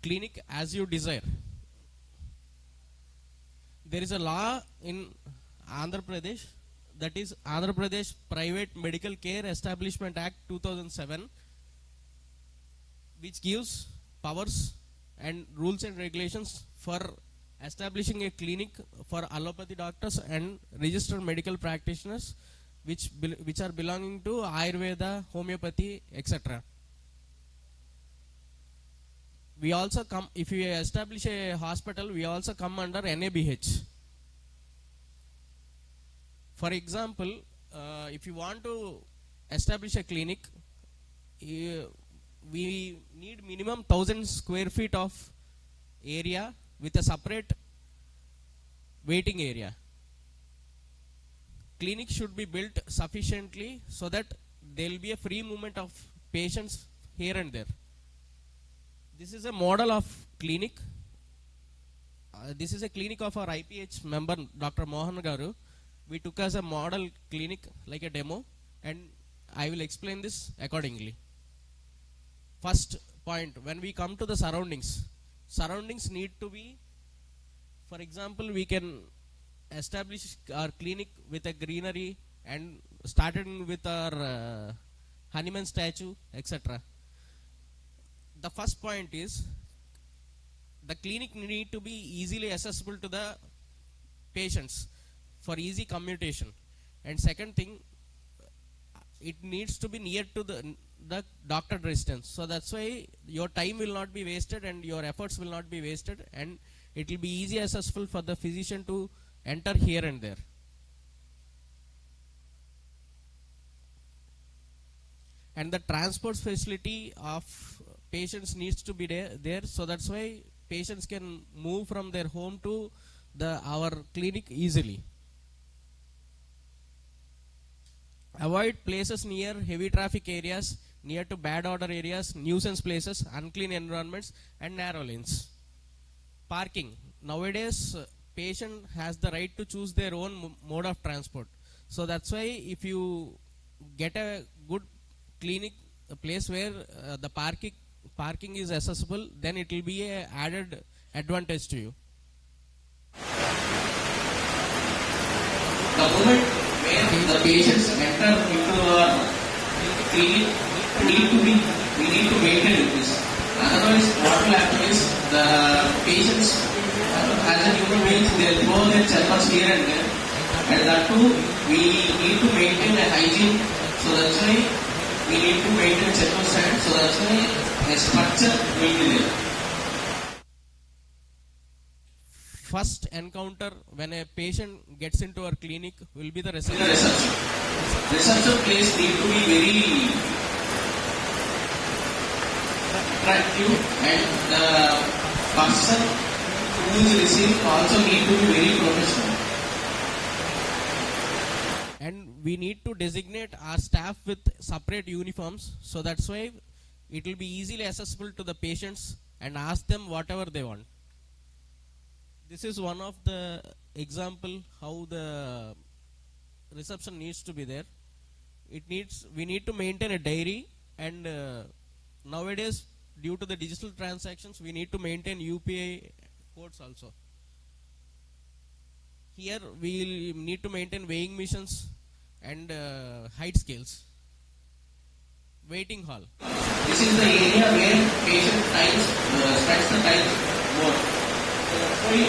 clinic as you desire. There is a law in Andhra Pradesh, that is Andhra Pradesh Private Medical Care Establishment Act 2007, which gives powers and rules and regulations for establishing a clinic for allopathy doctors and registered medical practitioners which are belonging to Ayurveda, Homeopathy, etc. We also come, if we establish a hospital, we also come under NABH. For example, if you want to establish a clinic, we need minimum 1000 square feet of area with a separate waiting area. Clinic should be built sufficiently so that there will be a free movement of patients here and there. This is a model of clinic. This is a clinic of our IPH member, Dr. Mohan Garu. We took as a model clinic, like a demo, and I will explain this accordingly. First point, when we come to the surroundings need to be, for example, we can establish our clinic with a greenery and starting with our Hahnemann statue, etc. The first point is, the clinic need to be easily accessible to the patients for easy commutation. And second thing, it needs to be near to the doctor residence. So that's why your time will not be wasted and your efforts will not be wasted, and it will be easy accessible for the physician to enter here and there. And the transport facility of patients needs to be there. So that's why patients can move from their home to our clinic easily. Avoid places near heavy traffic areas, near to bad odor areas, nuisance places, unclean environments, and narrow lanes. Parking. Nowadays, patient has the right to choose their own mode of transport. So that's why if you get a good clinic, a place where the parking is accessible, then it will be a added advantage to you. The moment where the patients enter into our clinic, we need to maintain this. Otherwise, what will happen is the patients, as a human beings, they throw their chambers here and there, and that too, we need to maintain a hygiene. So that's why we need to maintain chamber stand. So that's why a structure will be there. First encounter when a patient gets into our clinic will be the reception. Reception place need to be very attractive, and the person who is receiving also need to be very professional. And we need to designate our staff with separate uniforms, so that's why it will be easily accessible to the patients and ask them whatever they want. This is one of the example how the reception needs to be there. We need to maintain a diary, and nowadays due to the digital transactions we need to maintain UPI codes also. Here we will need to maintain weighing machines and height scales. Waiting hall. This is the area where patient spends the time more. We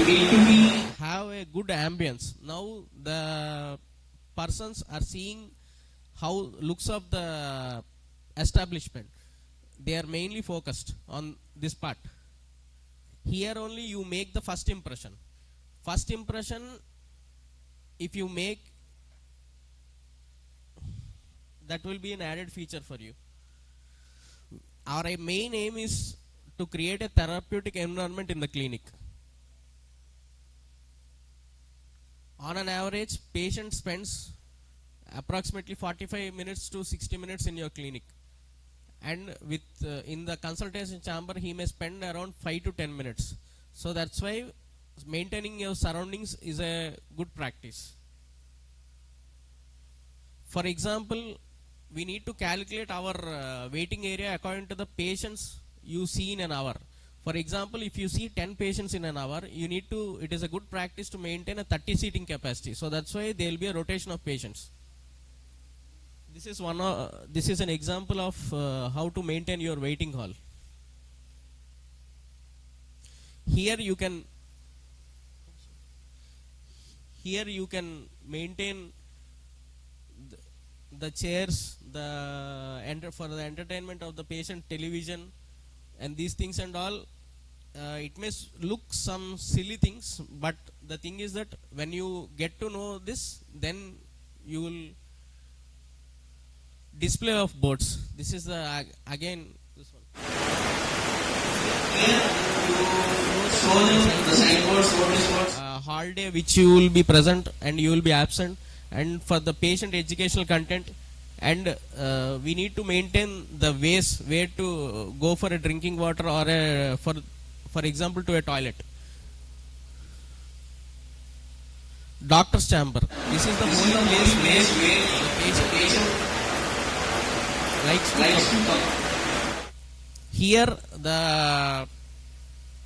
need to have a good ambience. Now the persons are seeing how looks of the establishment. They are mainly focused on this part. Here only you make the first impression. First impression, if you make, that will be an added feature for you. Our main aim is to create a therapeutic environment in the clinic. On an average, patient spends approximately 45 minutes to 60 minutes in your clinic, and with in the consultation chamber he may spend around 5 to 10 minutes. So that's why maintaining your surroundings is a good practice. For example, we need to calculate our waiting area according to the patients you see in an hour. For example, if you see 10 patients in an hour, it is a good practice to maintain a 30 seating capacity. So that's why there will be a rotation of patients. This is an example of how to maintain your waiting hall. Here you can maintain the chairs, for the entertainment of the patient, television, and these things and all. It may look some silly things, but the thing is that when you get to know this, then you will display of boards. This is again this one. Here you show them the signboards, notice boards. Holiday which you will be present and you will be absent, and for the patient educational content, and we need to maintain the ways where to go for a drinking water or for example to a toilet. Doctor's chamber. This is the only place where the patient likes to come. Here the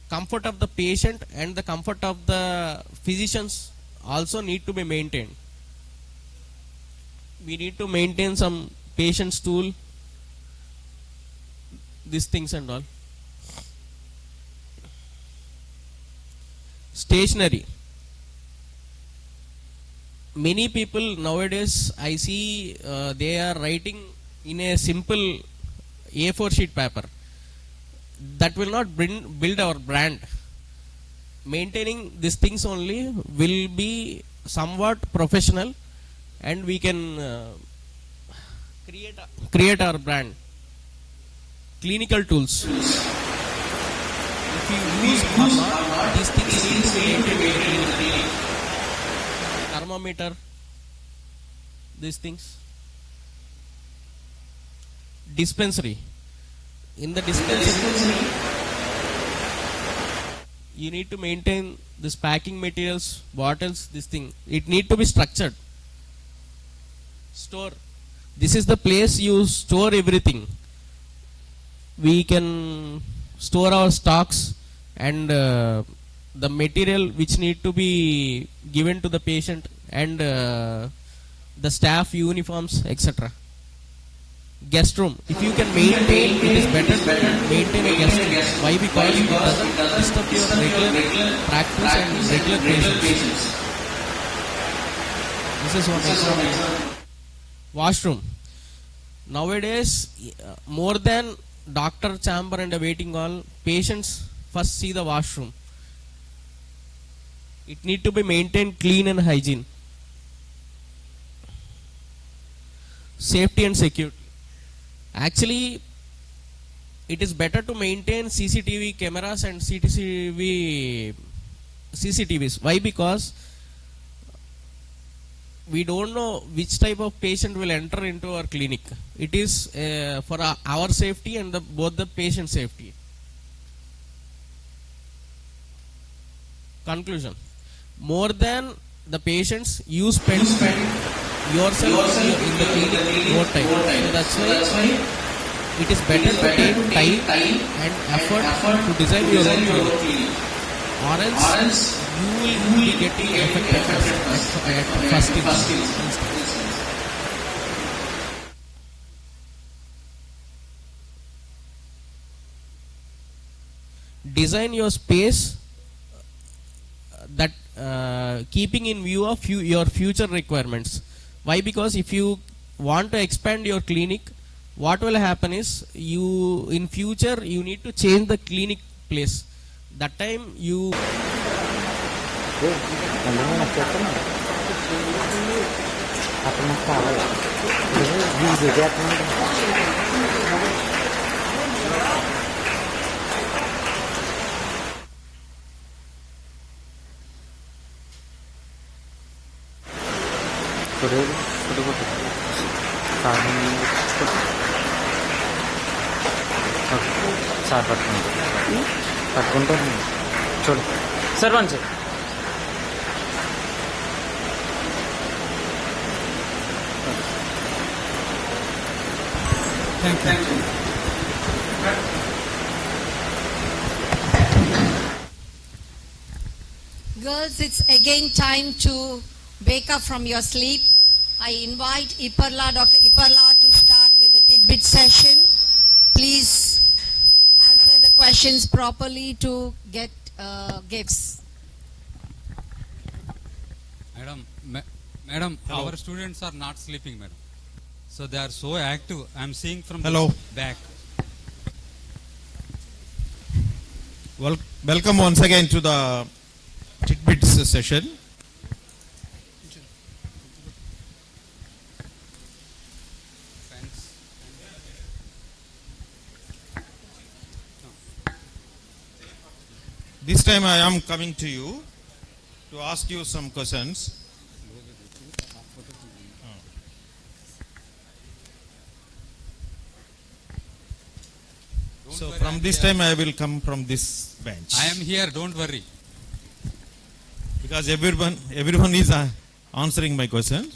comfort of the patient and the comfort of the physicians also need to be maintained. We need to maintain some patient stool, these things and all. Stationery. Many people nowadays I see they are writing in a simple A4 sheet paper. That will not build our brand. Maintaining these things only will be somewhat professional, and we can create our brand. Clinical tools. If you use these things need to be maintained. Thermometer, these things. Dispensary. In the dispensary, you need to maintain this packing materials, bottles, this thing. It need to be structured. Store. This is the place you store everything. We can store our stocks and the material which need to be given to the patient, and the staff uniforms, etc. Guest room. If you can maintain, it is better to maintain a guest room. Why? Because it doesn't disturb your regular practice and regular patients. This is one example. Washroom. Nowadays, more than doctor chamber and a waiting hall, patients first see the washroom. It need to be maintained clean and hygiene. Safety and security. Actually, it is better to maintain CCTV cameras and CCTVs. Why? Because we don't know which type of patient will enter into our clinic. It is for our safety and both the patient safety. Conclusion. More than the patients, you spend yourself in the clinic more time. So that's why it is better to take time and effort to design your own clinic. Or else you will be getting affected at first instance. Design your space that keeping in view of your future requirements. Why? Because if you want to expand your clinic, what will happen is in future you need to change the clinic place. That time you Sir, one sir. Thank you. Girls, it's again time to wake up from your sleep. I invite Dr. Iparla to start with the tidbit session. Please answer the questions properly to get gifts. Madam, our students are not sleeping, madam. So they are so active. I am seeing from Hello. the back. Welcome once again to the tidbits session. This time I am coming to you to ask you some questions. So from this time I will come from this bench. I am here, don't worry. Because everyone is answering my question.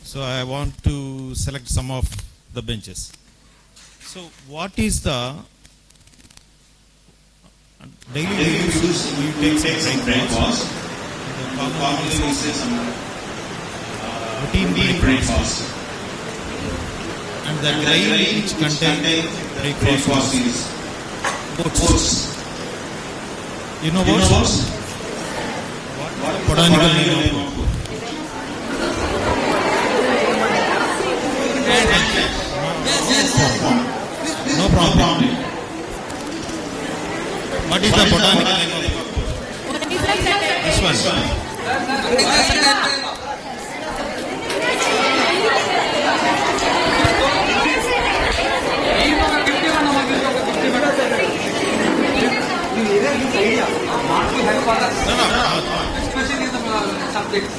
So I want to select some of the benches. So what is the daily use? You take some breakfast. Commonly we say some routine breakfast. And the grain which contain breakfast is oats. You know oats? What botanical name of oats? No problem. What is the botanical name of oats? This one. Especially the subjects.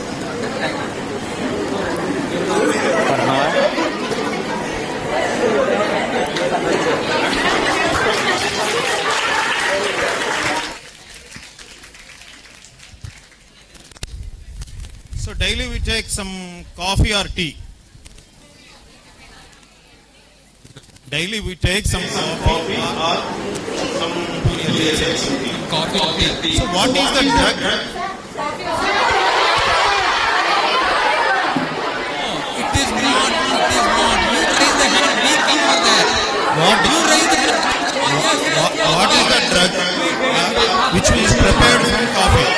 So daily we take some coffee or tea. Daily we take some coffee or some coffee. So what is the drug? What is the drug which is prepared from coffee?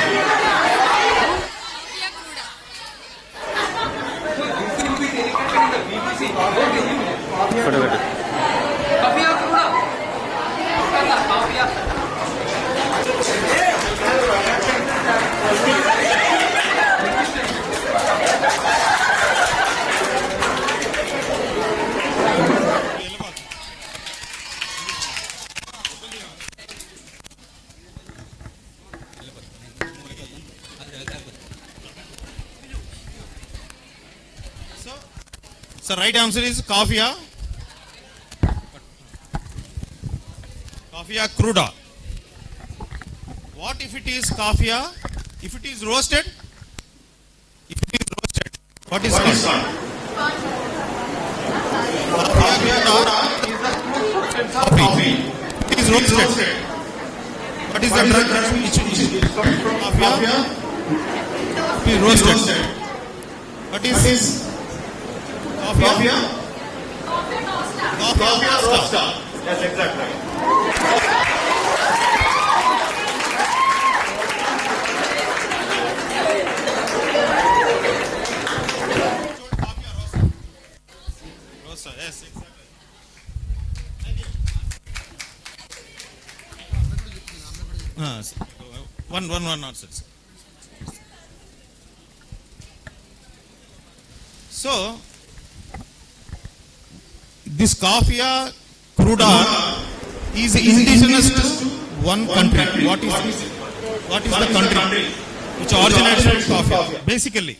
So right answer is coffea. Coffea cruda. What if it is coffea? If it is roasted? If it is roasted, what is called? Coffea cruda is the coffee. It is roasted. What is the drug which is coffea? It is roasted. What is coffea? Coffea roaster. Yes, exactly. Roaster, yes, exactly. One answer. So, this coffea cruda is indigenous to one country. What is the country which originates from coffee? Basically,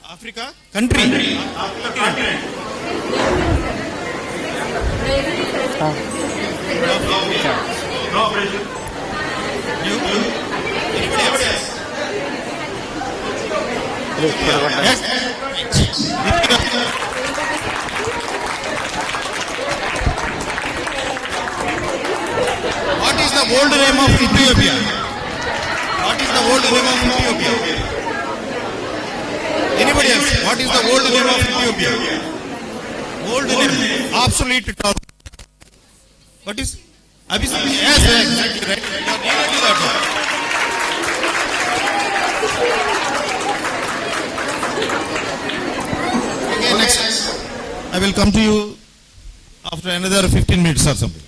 Africa country. No pressure. Anybody else? Yes. What is the old name of Ethiopia? What is the old name of Ethiopia? Anybody else? What is the old name of Ethiopia? Old name. Obsolete term. What is? Abyssinia. Yes, exactly right. You are needed to that one. Okay, next. I will come to you after another 15 minutes or something.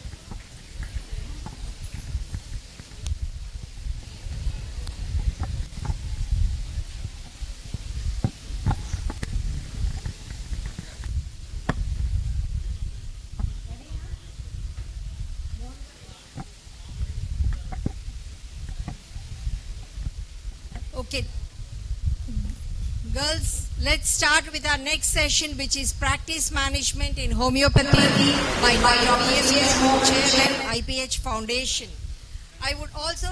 Okay. Girls, let's start with our next session, which is Practice Management in Homeopathy by Dr. B.S. Mohan, Chairman, IPH Foundation. I would also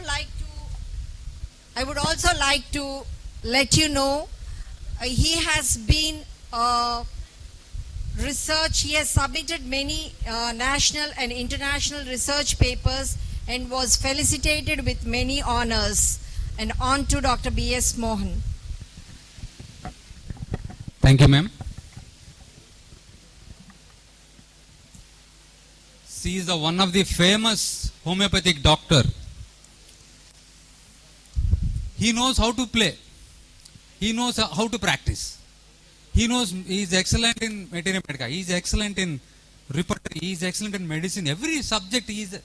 like to let you know he has been he has submitted many national and international research papers and was felicitated with many honors. And on to Dr. B.S. Mohan. Thank you, ma'am. She is one of the famous homeopathic doctor. He knows how to play. He knows how to practice. He is excellent in Materia, medica. He is excellent in Repertory. He is excellent in medicine. Every subject he is.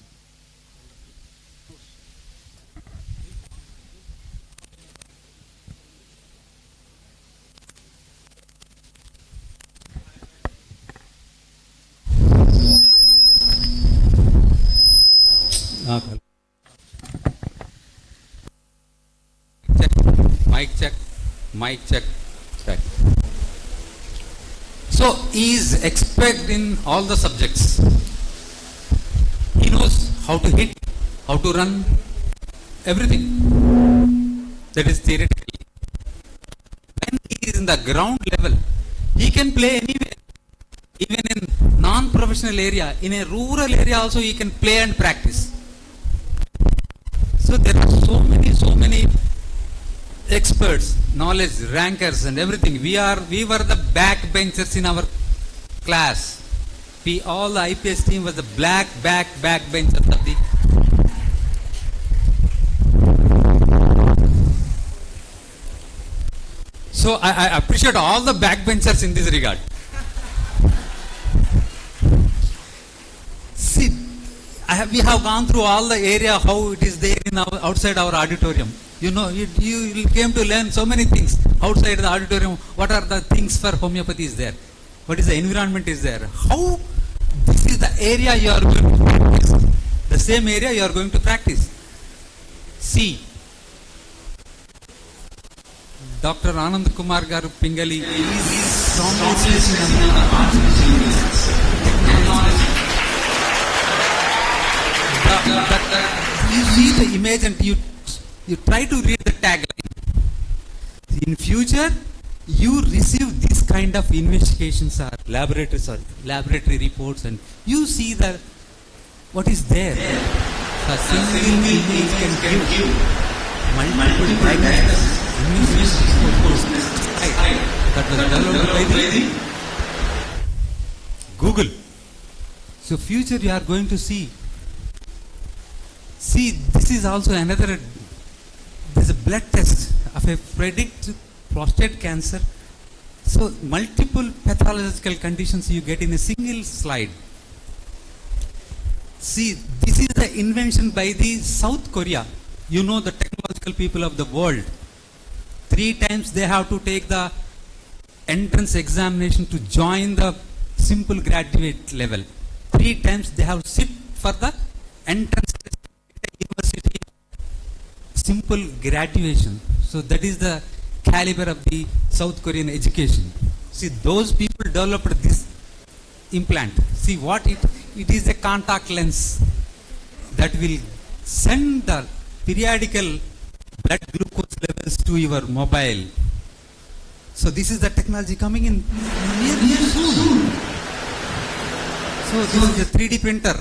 Mic check. Right. So he is expert in all the subjects. He knows how to hit, how to run, everything. That is theoretically. When he is in the ground level, he can play anywhere. Even in non-professional area, in a rural area also he can play and practice. So there are so many experts, knowledge, rankers and everything. We were the backbenchers in our class. All the IPH team was the backbenchers of the. So I appreciate all the backbenchers in this regard. See, we have gone through all the area how it is there in outside our auditorium. You know, you came to learn so many things outside the auditorium. What are the things for homeopathy is there? What is the environment is there? How this is the area you are going to practice. The same area you are going to practice. See, Dr. Anand Kumar Garu Pingali is strongly you see the image and you try to read the tagline. In future, you receive this kind of investigations or laboratory reports, and you see that what is there. A single image can give multiple diagnosis. That was developed by the Google. So future you are going to see. See, this is also another. There's a blood test of a predict prostate cancer. So multiple pathological conditions you get in a single slide. See, this is the invention by the South Korea. You know, the technological people of the world. 3 times they have to take the entrance examination to join the simple graduate level. 3 times they have to sit for the entrance university simple graduation. So that is the caliber of the South Korean education. See, those people developed this implant. See what it is, a contact lens that will send the periodical blood glucose levels to your mobile. So this is the technology coming in near soon. So this is a 3D printer.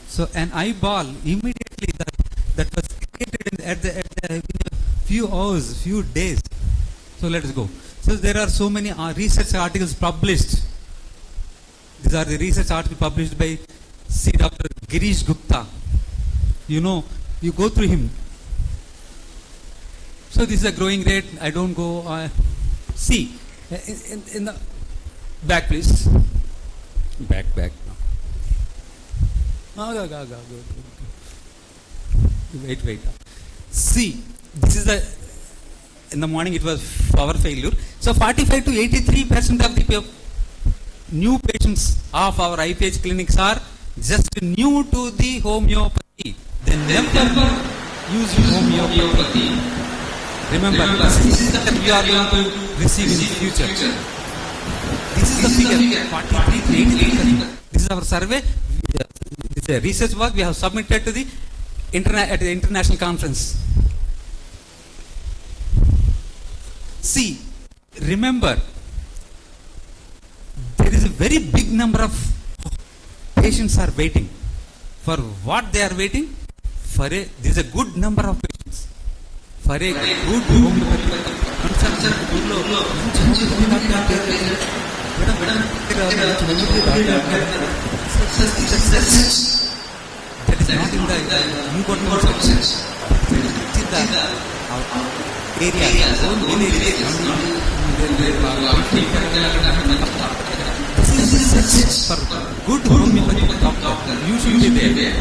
So an eyeball immediately that was created at a few hours, few days. So let us go. So there are so many research articles published. These are the research articles published by Dr. Girish Gupta. You know, you go through him. So this is a growing rate. I don't go. See, in the back, please. Back. No. Wait. See, this is the. In the morning it was power failure. So 45 to 83% of the new patients of our IPH clinics are just new to the homeopathy. They never use homeopathy. Remember, this is the we are going to receive in the future. This is the figure, 43 to 83%. This is our survey. This is a research work we have submitted to the at the international conference. See, remember, there is a very big number of patients are waiting. For what they are waiting? For this is a good number of patients. For a good homeopathy. That is not in the you got no sense. It is the area. This is for good homeopathy doctor. You should be there.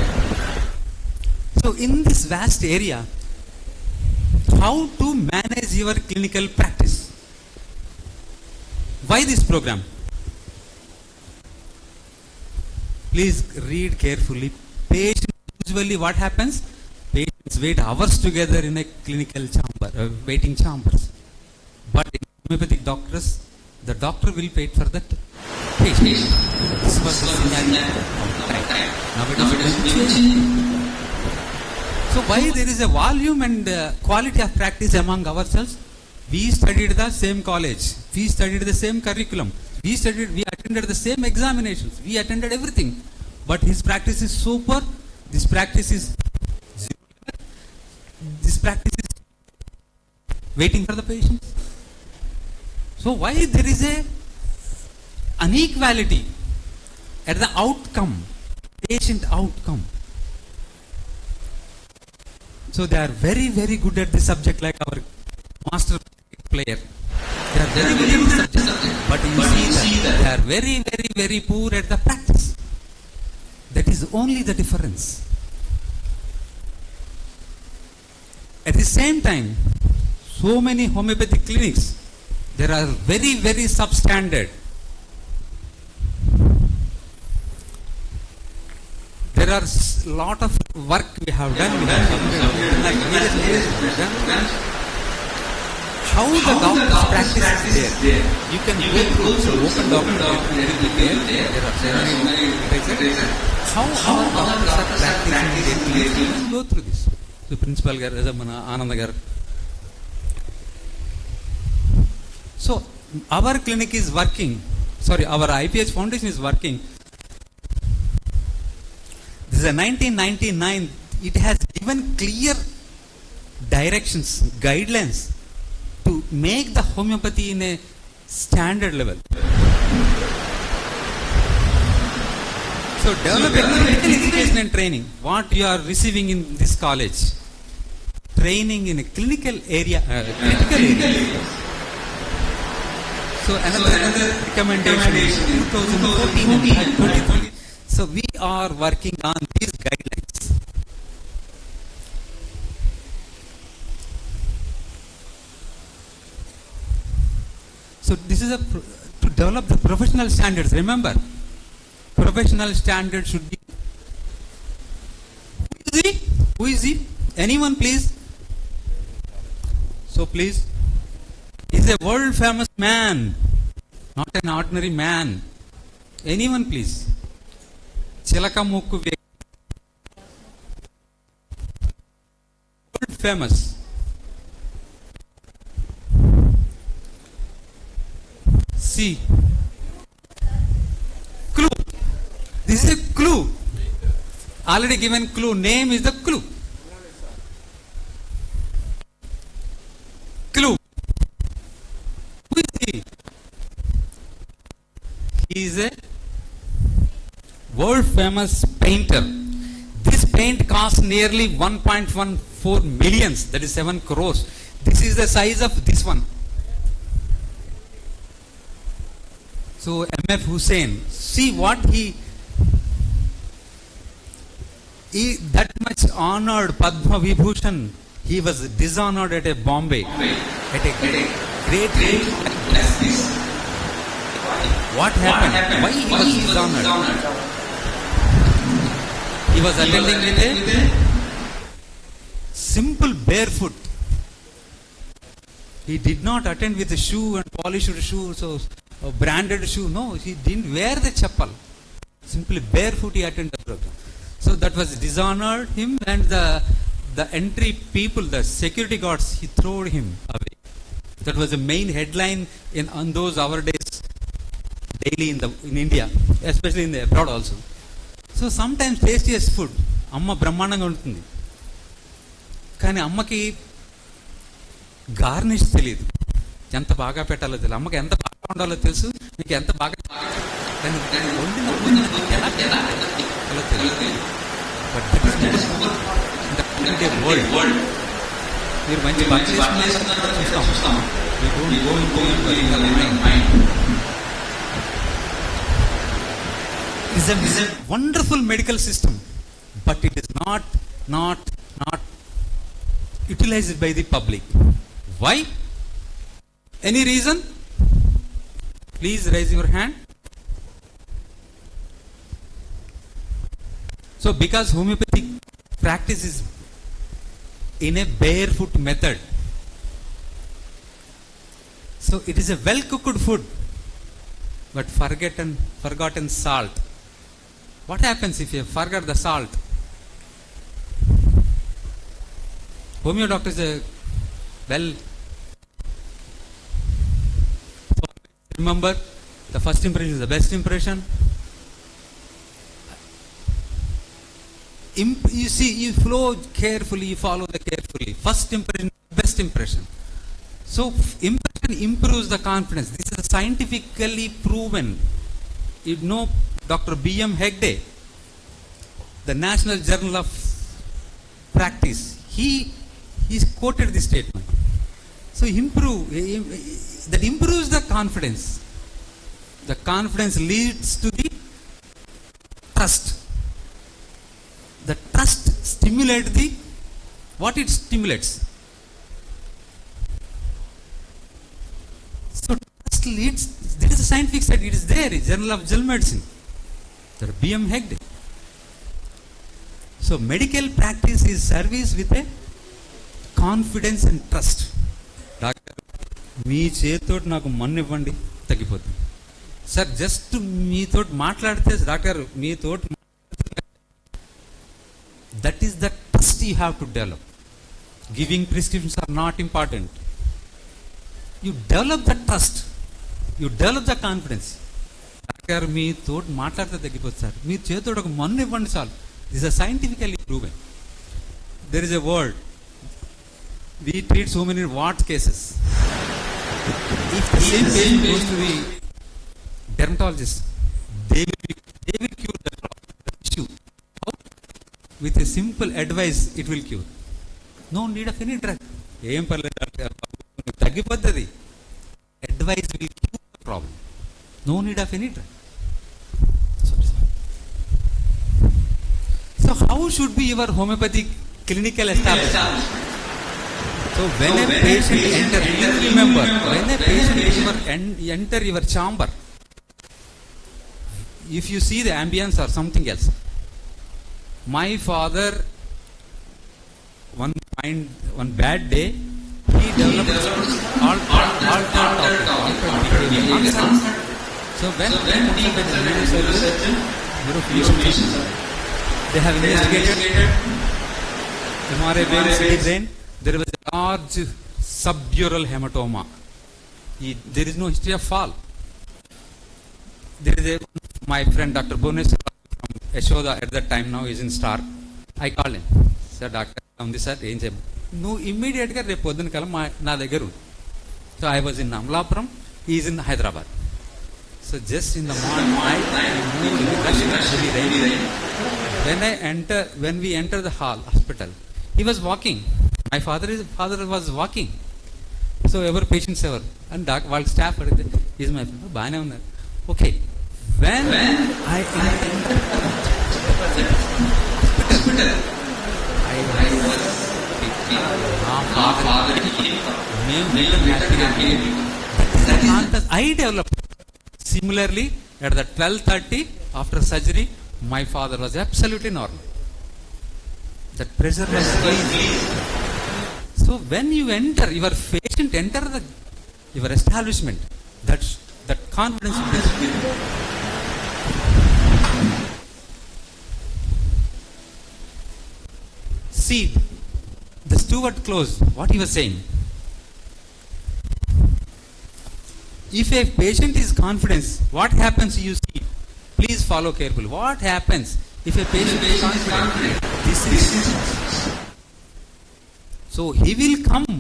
So in this vast area, how to manage your clinical practice? Why this program? Please read carefully. Patients, usually what happens? Patients wait hours together in a clinical chamber, waiting chambers. But in homeopathic doctors, the doctor will wait for that patient. This was the scenario of the time. Now it is so why there is a volume and quality of practice among ourselves? We studied the same college. We studied the same curriculum. We attended the same examinations. We attended everything. But his practice is super. This practice is zero. This practice is waiting for the patients. So why there is a inequality at the outcome, patient outcome? So they are very, very good at this subject, like our master player. They are very good at the subject, but you see that they are very, very, very poor at the practice. That is only the difference. At the same time, so many homeopathic clinics, there are very, very substandard. There are a lot of work we have done. How the doctors practice is there. You can go through open document. There are ceremony. How doctors are practicing their go through this. So Principal Gar, Ananda Gar. So our clinic is working. Sorry, our IPH Foundation is working. This is a 1999. It has given clear directions, guidelines to make the homeopathy in a standard level. So develop a clinical education and training. What you are receiving in this college, training in a clinical area, critical area. So another recommendation is 2014 and 2020. So we are working on these guidelines. So this is to develop the professional standards. Remember, professional standards should be. Who is he? Who is he? Anyone, please? So please, he's a world famous man, not an ordinary man. Anyone, please? Chilakamuku, world famous. See, clue. This is a clue. Already given clue. Name is the clue. Clue. Who is he? He is a world famous painter. This paint costs nearly 1.14 millions. That is 7 crores. This is the size of this one. So M.F. Hussain, see what he that much honored Padma Vibhushan, he was dishonored at a Bombay, at a great What happened? Why he was dishonored? He was attending with a simple barefoot. He did not attend with a shoe and polished shoe, so a branded shoe. No, he didn't wear the chappal. Simply barefoot he attended the program. So that was dishonored him, and the entry people, the security guards, he threw him away. That was the main headline on those our days, daily in India, especially in the abroad also. So sometimes tastiest food, amma brahmananga untundi. Kani ammaki garnish తెలియదు, ఎంత బాగా పెట్టాలో తెలియదు. అమ్మకి ఎంత బాగా ఉండాలో తెలుసు, మీకు ఎంత బాగా మీరు మంచి చూస్తాం. It is a wonderful medical system, but it is not utilized by the public. Why? Any reason? Please raise your hand. So because homeopathic practice is in a barefoot method, so it is a well cooked food, but forgotten salt. What happens if you forget the salt? Homeo doctor is a well. Remember, the first impression is the best impression. You see, you flow carefully, you follow the carefully. First impression, best impression. So impression improves the confidence. This is scientifically proven. You know Dr. B.M. Hegde, the National Journal of Practice, he quoted this statement. So that improves the confidence. The confidence leads to the trust. The trust stimulates what it stimulates. So trust leads, there is a scientific study, it is there in Journal of General Medicine. There are B.M. Hegde. So medical practice is service with a confidence and trust. Doctor మీ చేతితో నాకు మన్ను ఇవ్వండి తగ్గిపోతుంది. Sir just మీతో మాట్లాడితే doctor మీతో that is the trust you have to develop. Giving prescriptions are not important. You develop the trust, you develop the confidence. Doctor మీతో మాట్లాడితే తగ్గిపోతుంది సార్, మీ చేతితో ఒక మన్ను ఇవ్వండి చాలు. This is scientifically proven. There is a word. We treat so many wart cases. If the same patient goes to the dermatologist, they will cure the issue. How? With a simple advice, it will cure. No need of any drug. Em parle doctor taggipoddadi. Advice will cure the problem. No need of any drug. So how should be your homeopathic clinical establishment? So when a patient enters, remember, when a patient enter your chamber, if you see the ambience or something else. My father, one bad day, he developed altered behavior. So when they have investigated MRI brain, there was a large subdural hematoma. There is no history of fall. There is my friend Dr. Bones from Yashoda at that time, now he is in Star. I called him. Sir, doctor, sir, no immediate ga repu podduna kala na daggaru. So I was in Amlapuram, he is in Hyderabad. So just in the morning, when we enter the hospital, he was walking. My father was walking. So every patient ever and while staff is my friend. Bane unnaru. Okay. When I entered hospital, I was father I developed. Similarly, at the 12:30 after surgery, my father was absolutely normal. That pressure was released. So when you enter, your patient enter your establishment, that confidence will be. See, the steward close, what he was saying. If a patient is confident, what happens you see? Please follow carefully. What happens if a patient is confident? This is. So he will come.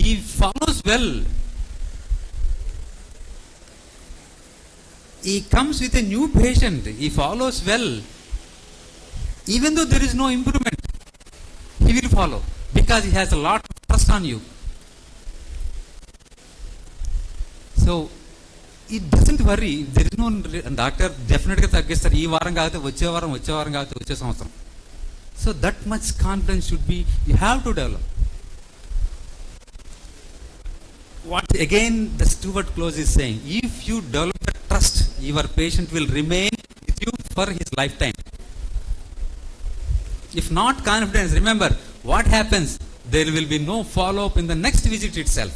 He follows well. He comes with a new patient. He follows well. Even though there is no improvement, he will follow because he has a lot of trust on you. So it doesn't worry. There is no doctor definitely taggistar ee varam gaathe vache varam gaathe vache samvatsaram. So that much confidence should be, you have to develop. What again the steward close is saying, if you develop the trust, your patient will remain with you for his lifetime. If not confidence, remember what happens, there will be no follow up in the next visit itself.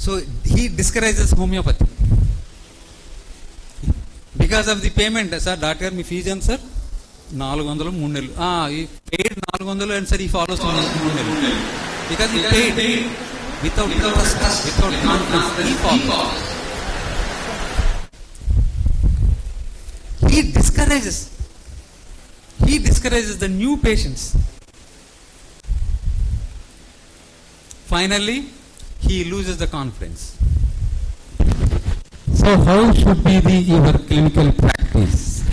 So he discourages homeopathy because of the payment. Sir, doctor, me fees and sir 400 3 నెలలు he paid 400 and sir he follows 3 నెలలు because he paid without trust, without confidence. He follows. He discourages the new patients. Finally, he loses the confidence. So how should be your clinical practice?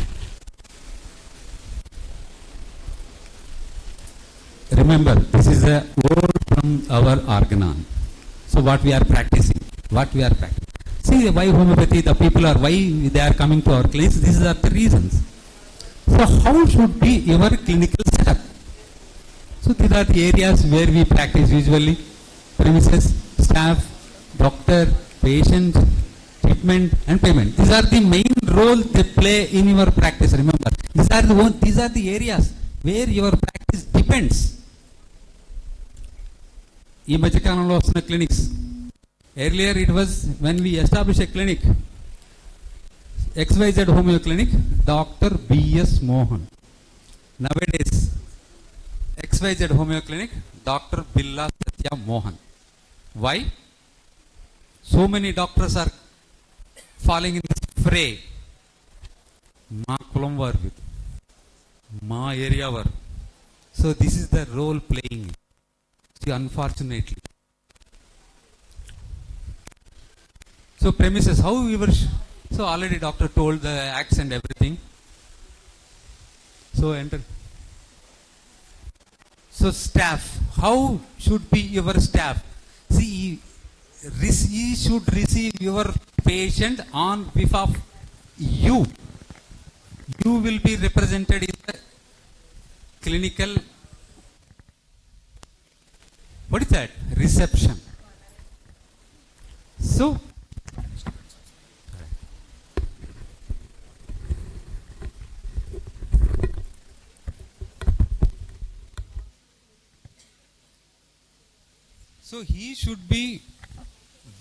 Remember, this is a word from our organon. So what we are practicing? See why homeopathy, the people are, why they are coming to our clinics, these are the reasons. So how should be your clinical setup? So these are the areas where we practice usually: premises, staff, doctor, patient, treatment and payment. These are the main role they play in your practice. Remember, these are the areas where your practice depends. ఈ మధ్యకాలంలో వస్తున్న clinics. Earlier it was when we established a clinic, XYZ Homeo Clinic, Dr. B.S. Mohan. Nowadays, XYZ Homeo Clinic, Dr. Billa Satya Mohan. Why? So many doctors are falling in this fray. Ma kulam varu, ma area varu. So this is the role playing. See, unfortunately. So premises, how we were. So already doctor told the acts and everything. So enter. So staff, how should be your staff? See, you should receive your patient on behalf of you. You will be represented in the clinical, what is that? Reception. So, he should be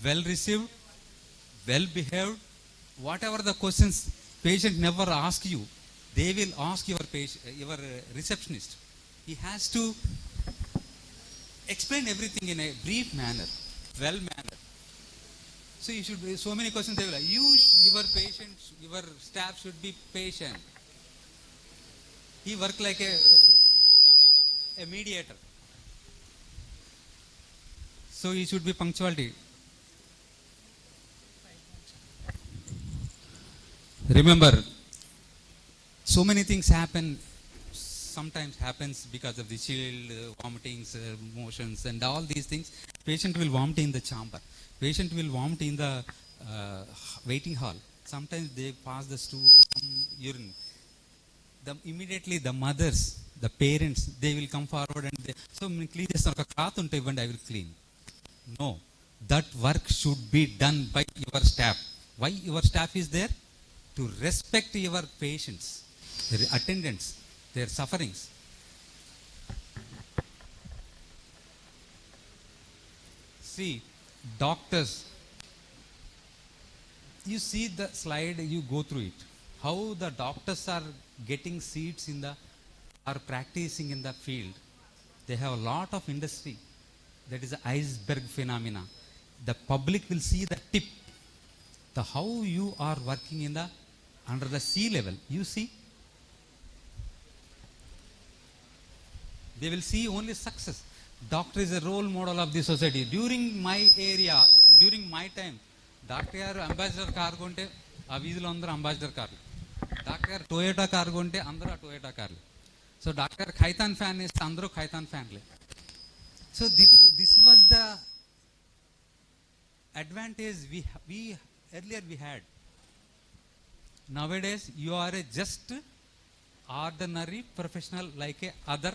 well received, well behaved. Whatever the questions patient never ask you, they will ask your receptionist. He has to explain everything in a brief manner, well manner. So you should be, so many questions they will ask. Your patient, your staff should be patient. He work like a mediator. So he should be punctuality. Remember, so many things happen. Sometimes happens because of the chill, vomitings, motions, and all these things. Patient will vomit in the chamber. Patient will vomit in the waiting hall. Sometimes they pass the stool, some urine. Immediately the mothers, the parents, they will come forward and they, so clean this cloth unte ivandi, I will clean. No, that work should be done by your staff. Why your staff is there? To respect your patients, their attendants, their sufferings. See, doctors, you see the slide, you go through it. How the doctors are getting seats in the, are practicing in the field. They have a lot of industry. That is the iceberg phenomena. The public will see the tip. The how you are working in the under the sea level. You see, they will see only success. Doctor is a role model of the society. During my area, during my time, doctor garu ambassador car konte aa veedilo andaru ambassador car. Doctor garu Toyota car konte andaru Toyota car. So doctor Khaitan fan is andaru Khaitan fan le. So this was the advantage we earlier we had. Nowadays you are a just ordinary professional like a other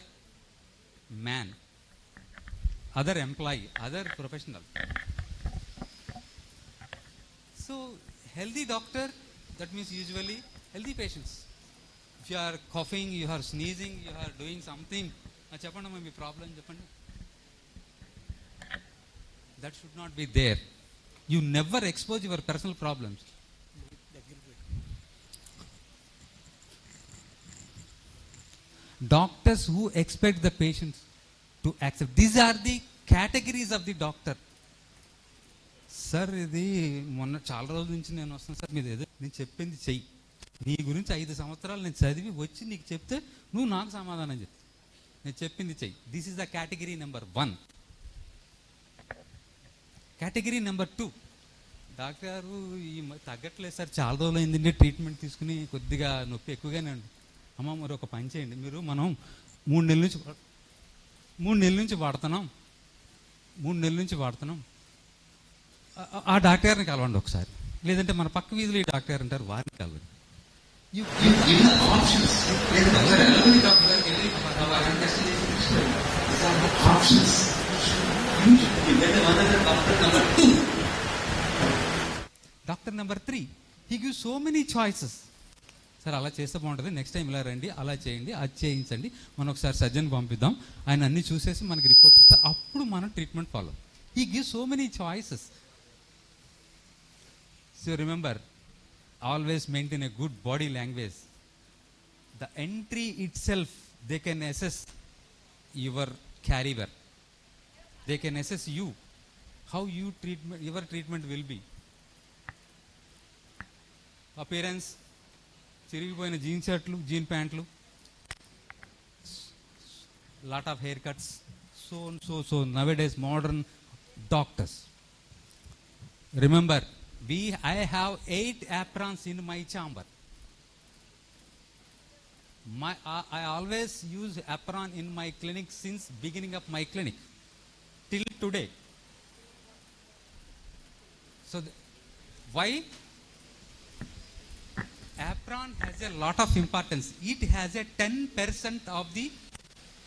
man, other employee, other professional. So healthy doctor, that means usually healthy patients. If you are coughing, you are sneezing, you are doing something, cheppandi my problem cheppandi. That should not be there. You never expose your personal problems. Doctors who expect the patients to accept. These are the categories of the doctor. Sir, ఇది మొన్న చాలా రోజుల నుంచి నేను వస్తాను sir, మీరు ఏదో నేను చెప్పింది చెయ్యి, నీ గురించి 5 సంవత్సరాలు నేను చదివి వచ్చి నీకు చెప్తే నువ్వు నాకు సమాధానం చెప్పు, నేను చెప్పింది చెయ్యి. This is the category number 1. Category number 2, doctor గారు తగ్గట్లేదు సార్, చాలా రోజులు అయిందండి ట్రీట్మెంట్ తీసుకుని, కొద్దిగా నొప్పి ఎక్కువగానే ఉంది. అమ్మ మరి ఒక పని చేయండి, మనం 3 నెలల నుంచి వాడుతున్నాం, ఆ డాక్టర్ గారిని కలవండి ఒకసారి, లేదంటే మన పక్క వీధిలో ఈ డాక్టర్ గారు అంటారు, వారిని కలవండి. Doctor number 3, he gives so many choices. Sir అలా చేస్తే బాగుంటుంది, నెక్స్ట్ టైం ఇలా రండి, అలా చేయండి, అది చేయించండి, మనం ఒకసారి సర్జన్ పంపిద్దాం, ఆయన అన్ని చూసేసి మనకి రిపోర్ట్స్ ఇస్తారు, అప్పుడు మనం treatment follow. He gives so many choices. So remember, always maintain a good body language. The entry itself, they can assess your carrier. They can assess you, how your treatment will be. Appearance, చిరిగిపోయిన gene షర్ట్లు, gene ప్యాంట్లు, lot of haircuts, so nowadays modern doctors. Remember, I have 8 aprons in my chamber. I always use apron in my clinic since beginning of my clinic till today. So why? Apron has a lot of importance. It has a 10% of the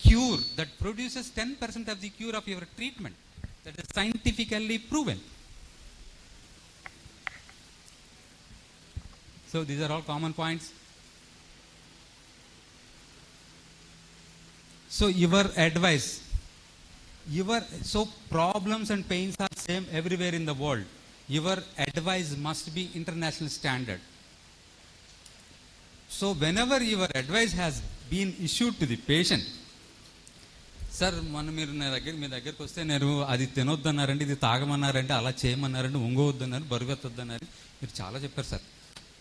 cure, that produces 10% of the cure of your treatment. That is scientifically proven. So these are all common points. So your advice, so problems and pains are same everywhere in the world. Your advice must be international standard. So whenever your advice has been issued to the patient, sir మీరు మీ దగ్గరికి వస్తే నేను అది తినొద్దన్నారండి, ఇది తాగమన్నారంటే, అలా చేయమన్నారండి, ఒంగవద్దన్నారు, బరువెత్తొద్దన్నారు, మీరు చాలా చెప్పారు సార్,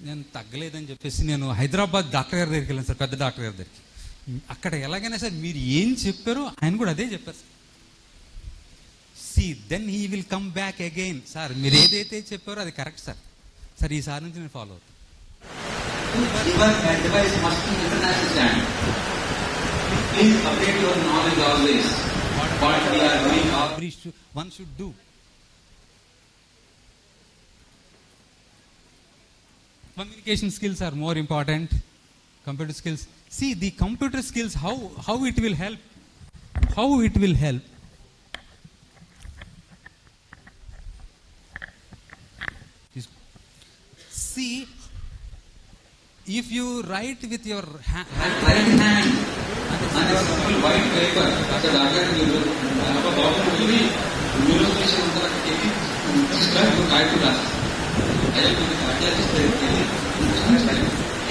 నేను తగ్గలేదని చెప్పేసి నేను హైదరాబాద్ డాక్టర్ గారి దగ్గరికి వెళ్ళాను సార్, పెద్ద డాక్టర్ గారి దగ్గరికి. అక్కడ ఎలాగైనా సార్ మీరు ఏం చెప్పారో ఆయన కూడా అదే చెప్పారు sir. Then he will come back again, sir మీరు ఏదైతే చెప్పారో అది కరెక్ట్ సార్, సార్ ఈసారి నుంచి నేను ఫాలో అవుతాను. Please update your knowledge always. What we are doing, one should do. Communication skills are more important. Computer skills. See the computer skills, how it will help. How it will help. See, if you write with your right hand and a simple white paper, the doctor will have a problem to be neurosurgeon describe to guide to us. I will be the cardiologist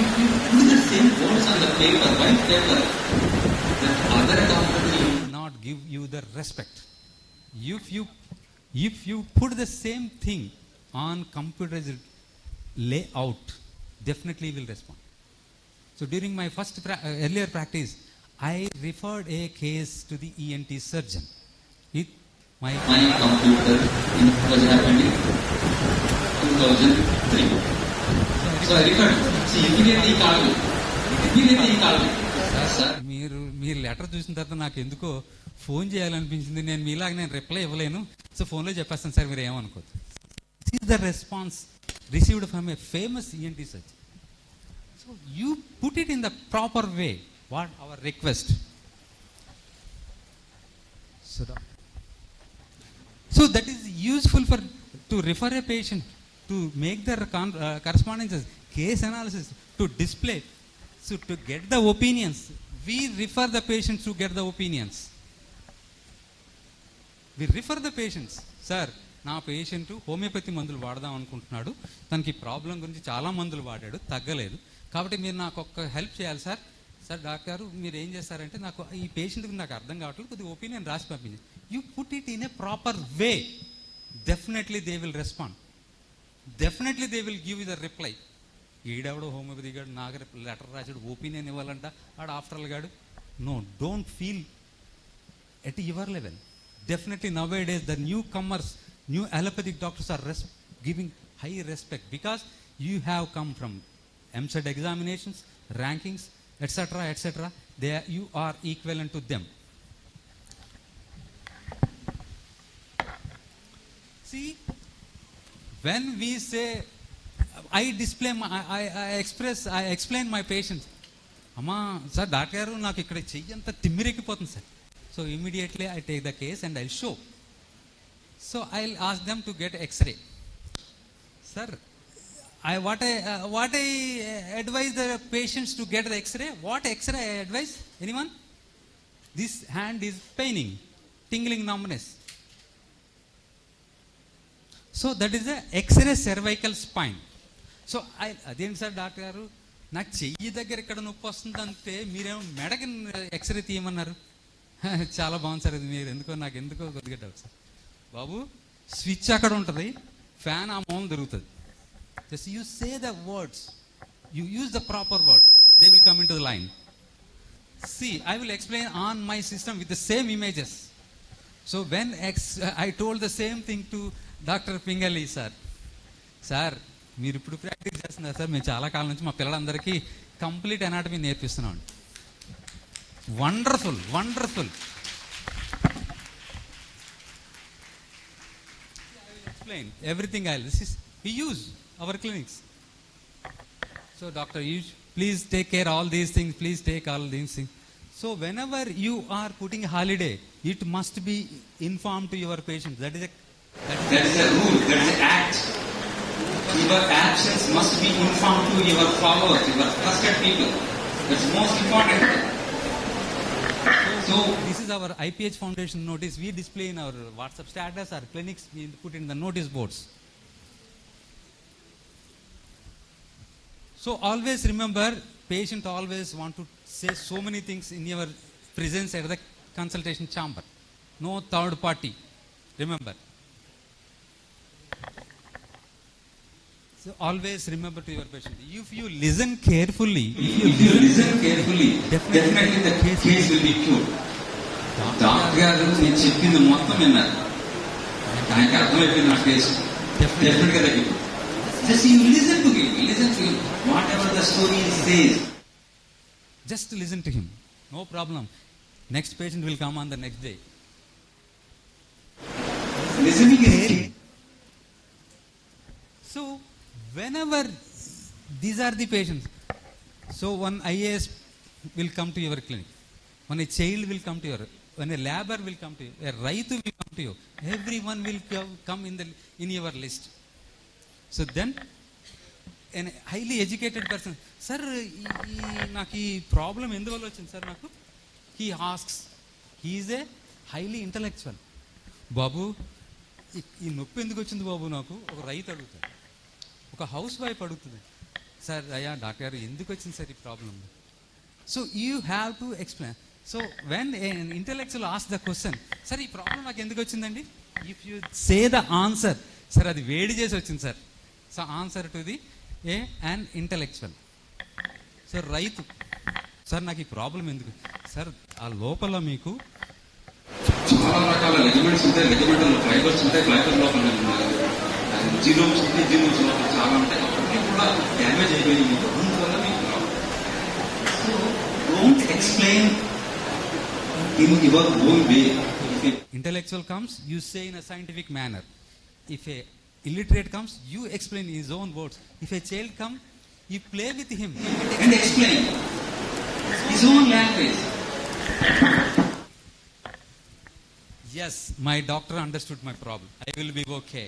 if you put the same words on the paper, white paper, the other doctor will not give you the respect. If you put the same thing on computerized layout, definitely will respond. So during my earlier practice, I referred a case to the ENT surgeon. My computer was happened in 2003. So I referred. See, immediately he called me. Sir మీరు letter చూసిన తర్వాత నాకు ఎందుకో phone చేయాలనిపించింది, నేను మీలాగా reply ఇవ్వలేను, so ఫోన్లో చెప్పేస్తాను సార్, మీరు ఏమనుకోదు. This is the response received from a famous ENT surgeon. So you put it in the proper way, what our request. So that is useful to refer a patient, to make their correspondences, case analysis, to display, so to get the opinions. We refer the patients to get the opinions. We refer the patients. Sir, నా patient homeopathy మందులు వాడదాం అనుకుంటున్నాడు, తనకి problem గురించి చాలా మందులు వాడాడు, తగ్గలేదు, కాబట్టి మీరు నాకు ఒక్క హెల్ప్ చేయాలి సార్. సార్ డాక్టర్ గారు మీరు ఏం చేస్తారంటే, నాకు ఈ పేషెంట్కి నాకు అర్థం కావట్లేదు, కొద్దిగా ఒపీనియన్ రాసి పంపించి. You put it in a proper way, definitely they will respond, definitely they will give you the reply. ఈడెవడో హోమియోపతి గాడు నాకు లెటర్ రాసాడు, ఒపీనియన్ ఇవ్వాలంట, ఆడు ఆఫ్టర్ల్ గాడు. No, don't feel at your level. Definitely nowadays the newcomers, new allopathic doctors are giving high respect because you have come from MSET examinations, rankings, etc., etc. You are equivalent to them. See, when we say, I explain my patients, Amma, sir, doctor garu naaku ikkada cheyyanta timmirekipotundi sir. So immediately I take the case and I'll show. So I'll ask them to get X-ray. Sir, what I advise the patients to get the X-ray? What X-ray I advise? Anyone? This hand is paining, tingling numbness. So that is the X-ray cervical spine. So అదేంటి sir doctor గారు నాకు చెయ్యి దగ్గర ఇక్కడ నొప్పి వస్తుంది అంటే మీరేమో మెడకి ఎక్స్రే తీయమన్నారు. చాలా బాగుంది సార్, ఇది మీరు నాకు ఎందుకో కొద్దిగా డౌట్ సార్. బాబు స్విచ్ అక్కడ ఉంటుంది, ఫ్యాన్ ఆ మూలం తిరుగుతుంది. Just you say the words, you use the proper word, they will come in to the line. See, I will explain on my system with the same images. So when I told the same thing to Dr. Pingali sir. Sir మీరు ఇప్పుడు practice చేస్తున్నారు sir, మేము చాలా కాలం నుంచి మా పిల్లలందరికీ complete anatomy నేర్పిస్తున్నాం. Wonderful, wonderful. Explain everything. This is we use our clinics. So doctor, you please take care all these things. Please take all these things. So whenever you are putting a holiday, it must be informed to your patients. That is a rule. That is an act. Your actions must be informed to your followers, your trusted people. That's most important. So this is our IPH Foundation notice. We display in our WhatsApp status, our clinics, we put in the notice boards. So always remember, patient always want to say so many things in your presence at the consultation chamber. No third party. Remember. So always remember to your patient. If you listen carefully, definitely the case will be cured. Doctor garu నేను చెప్పింది మొత్తం విన్నారు, ఆయనకి అర్థమైపోయింది నా case, డెఫినెట్గా తగ్గిపోయింది. Just you listen to him, whatever the story says. Just listen to him, no problem. Next patient will come on the next day. Listening is key. So whenever these are the patients, so one IAS will come to your clinic, when a child will come to your, when a labor will come to you, a raitu will come to you, everyone will come in your list. So then a highly educated person, sir, నాకు ఈ problem ఎందువల్ల వచ్చింది sir నాకు, he asks, he is a highly intellectual. బాబు ఈ నొప్పి ఎందుకు వచ్చింది బాబు నాకు, ఒక రైతు అడుగుతాడు, ఒక హౌస్ వైఫ్ అడుగుతుంది, సార్ అయ్యా డాక్టర్ గారు ఎందుకు వచ్చింది సార్ ఈ problem. So you have to explain. So when an intellectual asks the question, sir ఈ ప్రాబ్లం నాకు ఎందుకు వచ్చిందండి, if you say the answer, sir అది వేడి చేసి వచ్చింది sir. So answer to the an intellectual. So రైతు, సార్ నాకు ఈ ప్రాబ్లం ఎందుకు, సార్ ఆ లోపల మీకు చాలా రకాల లిగమెంట్స్ ఉంటాయి, లిగమెంటల్ ఫైబర్స్ ఉంటాయి, ఫైబర్ లోపల జీనోమ్స్ ఉంటాయి, జీనోమ్స్ లోపల చాలా ఉంటాయి, అప్పటికీ కూడా డ్యామేజ్ అయిపోయింది మీకు, అందువల్ల మీకు so don't explain in your own way. If an intellectual comes, you say in a scientific manner. If a illiterate comes, you explain in his own words. If a child comes, you play with him and explain his own language. Yes, my doctor understood my problem. I will be okay.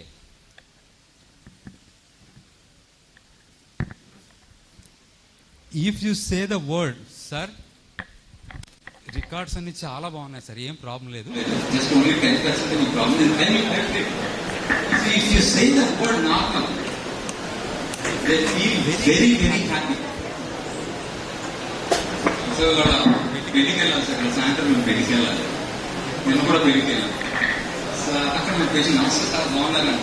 If you say the word, sir, records అన్ని చాలా బాగున్నాయి sir, ఏం problem లేదు, just only 10% of the problem is when you have it. So if you say the word normal, they feel very, very happy. So పెళ్లికి వెళ్ళాలి sir, సాయంత్రం మేము పెళ్లికి వెళ్ళాలి, నేను కూడా పెళ్లికి వెళ్ళాను సార్, అక్కడ నా పేషెంట్ నమస్తే చాలా బాగున్నారండి,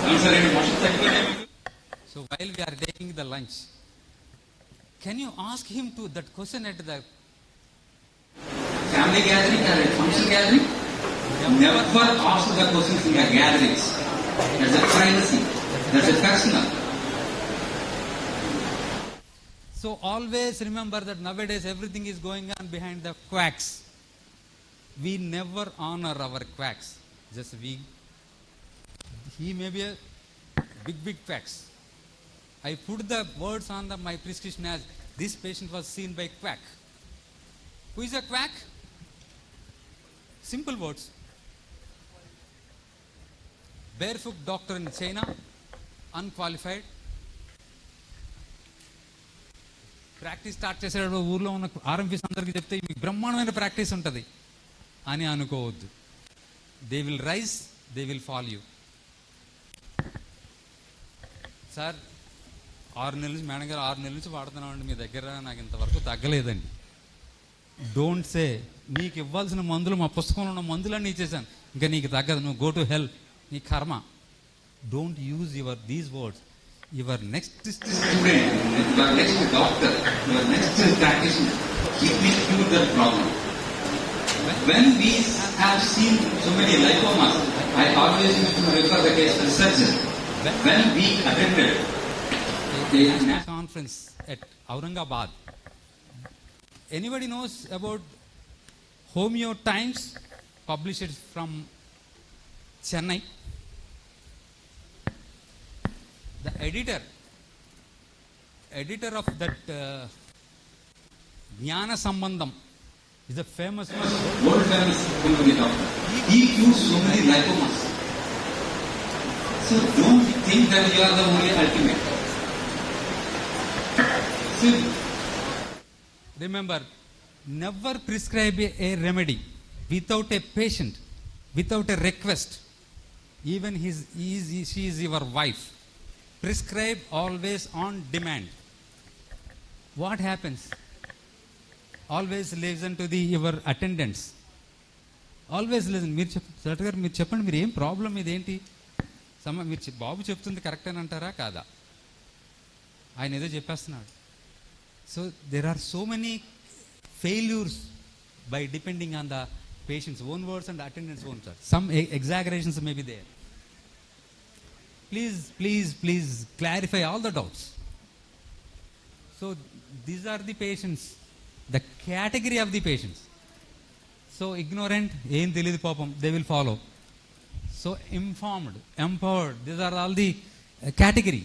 అవును సార్ ఏంటి మోషన్ తగ్గిపోయినాయి మీకు. So while we're taking the lunch, can you ask him to that question at the family gathering or a function gathering? Never ask the questions in the gatherings. That's a privacy. That's a personal. So always remember that nowadays everything is going on behind the quacks. We never honor our quacks. He may be a big quacks. I put the words on my prescription as this patient was seen by quack. Who is a quack? Simple words. Barefoot doctor in China, unqualified. Practice start చేసేటప్పుడు ఊర్లో ఉన్న RMPs అందరికీ చెప్తే మీకు బ్రహ్మాండమైన practice ఉంటుంది అని అనుకోవద్దు. They will rise, they will fall you. Sir 6 నెలల నుంచి మేడం గారు 6 నెలల నుంచి వాడుతున్నామండి మీ దగ్గర, నాకు ఇంతవరకు తగ్గలేదండి. డోంట్ సే నీకు ఇవ్వాల్సిన మందులు మా పుస్తకంలో ఉన్న మందులన్నీ ఇచ్చేసాను, ఇంకా నీకు తగ్గదు, నువ్వు గో టు హెల్, నీ కర్మ. Don't use these words. Your next student, your next doctor, your next practitioner, he will cure that problem. When we have seen so many lipomas, I always used to refer the case to the surgeon. When we attended a national conference at Aurangabad, anybody knows about Homeo Times, published from Chennai? The editor of that Jnana Sambandham is a famous one. World famous Homeopathy doctor. He cured so many lipomas. So don't think that you are the only ultimate. So remember, never prescribe a remedy without a patient, without a request. Even she is your wife. Prescribe always on demand. What happens? Always listen to your attendants. Always listen. మీరు చెప్పండి, మీరు ఏం problem ఇదేంటి, మీరు బాబు చెప్తుంది correct అని అంటారా కాదా, ఆయన ఏదో చెప్పేస్తున్నాడు. So there are so many failures by depending on the patient's own words and attendant's own words. Some exaggerations may be there. Please clarify all the doubts. So these are the patients, the category of the patients. So ignorant, em teliyadu papam, they will follow. So informed, empowered, these are all the category.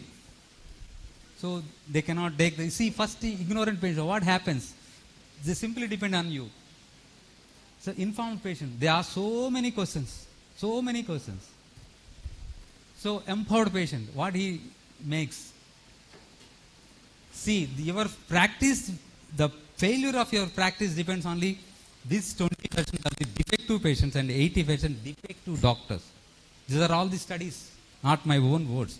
So they cannot take see first the ignorant patient, what happens? They simply depend on you. So informed patient, there are so many questions. So empowered patient, what he makes. See, your practice, the failure of your practice depends only this 20% of the defective patients and 80% defective doctors. These are all the studies, not my own words.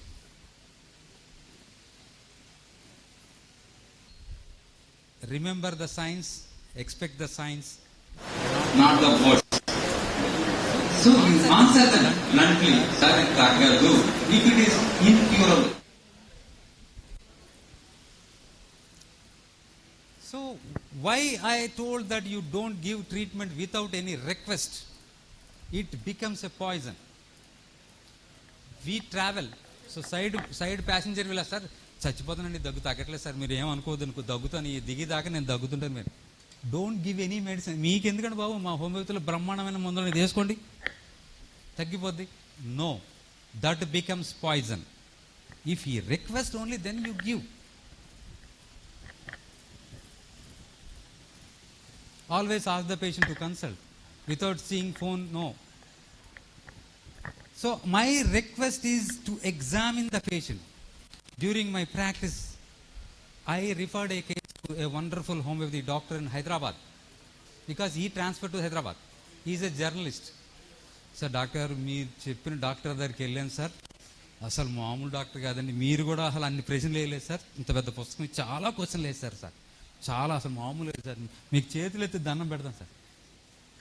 Remember the science, expect the science, not the words. So you answer them bluntly, sir, if it is incurable. So why I told that you don't give treatment without any request? It becomes a poison. We travel, so side passenger will sir, చచ్చిపోతానండి, దగ్గు తగ్గట్లేదు sir, మీరు ఏమనుకోవద్దు, దగ్గుతాను, దిగిదాకా నేను దగ్గుతుంటాను. మీరు don't give any medicine. మీకు ఎందుకంటే బాబు మా హోమియోపతిలో బ్రహ్మాండమైన మందులు ఇది వేసుకోండి తగ్గిపోద్ది. No, that becomes poison. If he request only then you give. Always ask the patient to consult without seeing phone. No. So my request is to examine the patient. During my practice, I referred a case to a wonderful homeopathy doctor in Hyderabad because he transferred to Hyderabad. He is a journalist. Sir, doctor, మీరు చెప్పిన doctor దగ్గరికి వెళ్ళాను sir, అసలు మామూలు doctor కాదండి, మీరు కూడా అసలు అన్ని ప్రశ్నలు వేయలేదు సార్, ఇంత పెద్ద పుస్తకం చాలా క్వశ్చన్లు వేస్తారు సార్, చాలా అసలు మామూలు లేదు సార్, మీకు చేతులు ఎత్తి దండం పెడతాను సార్,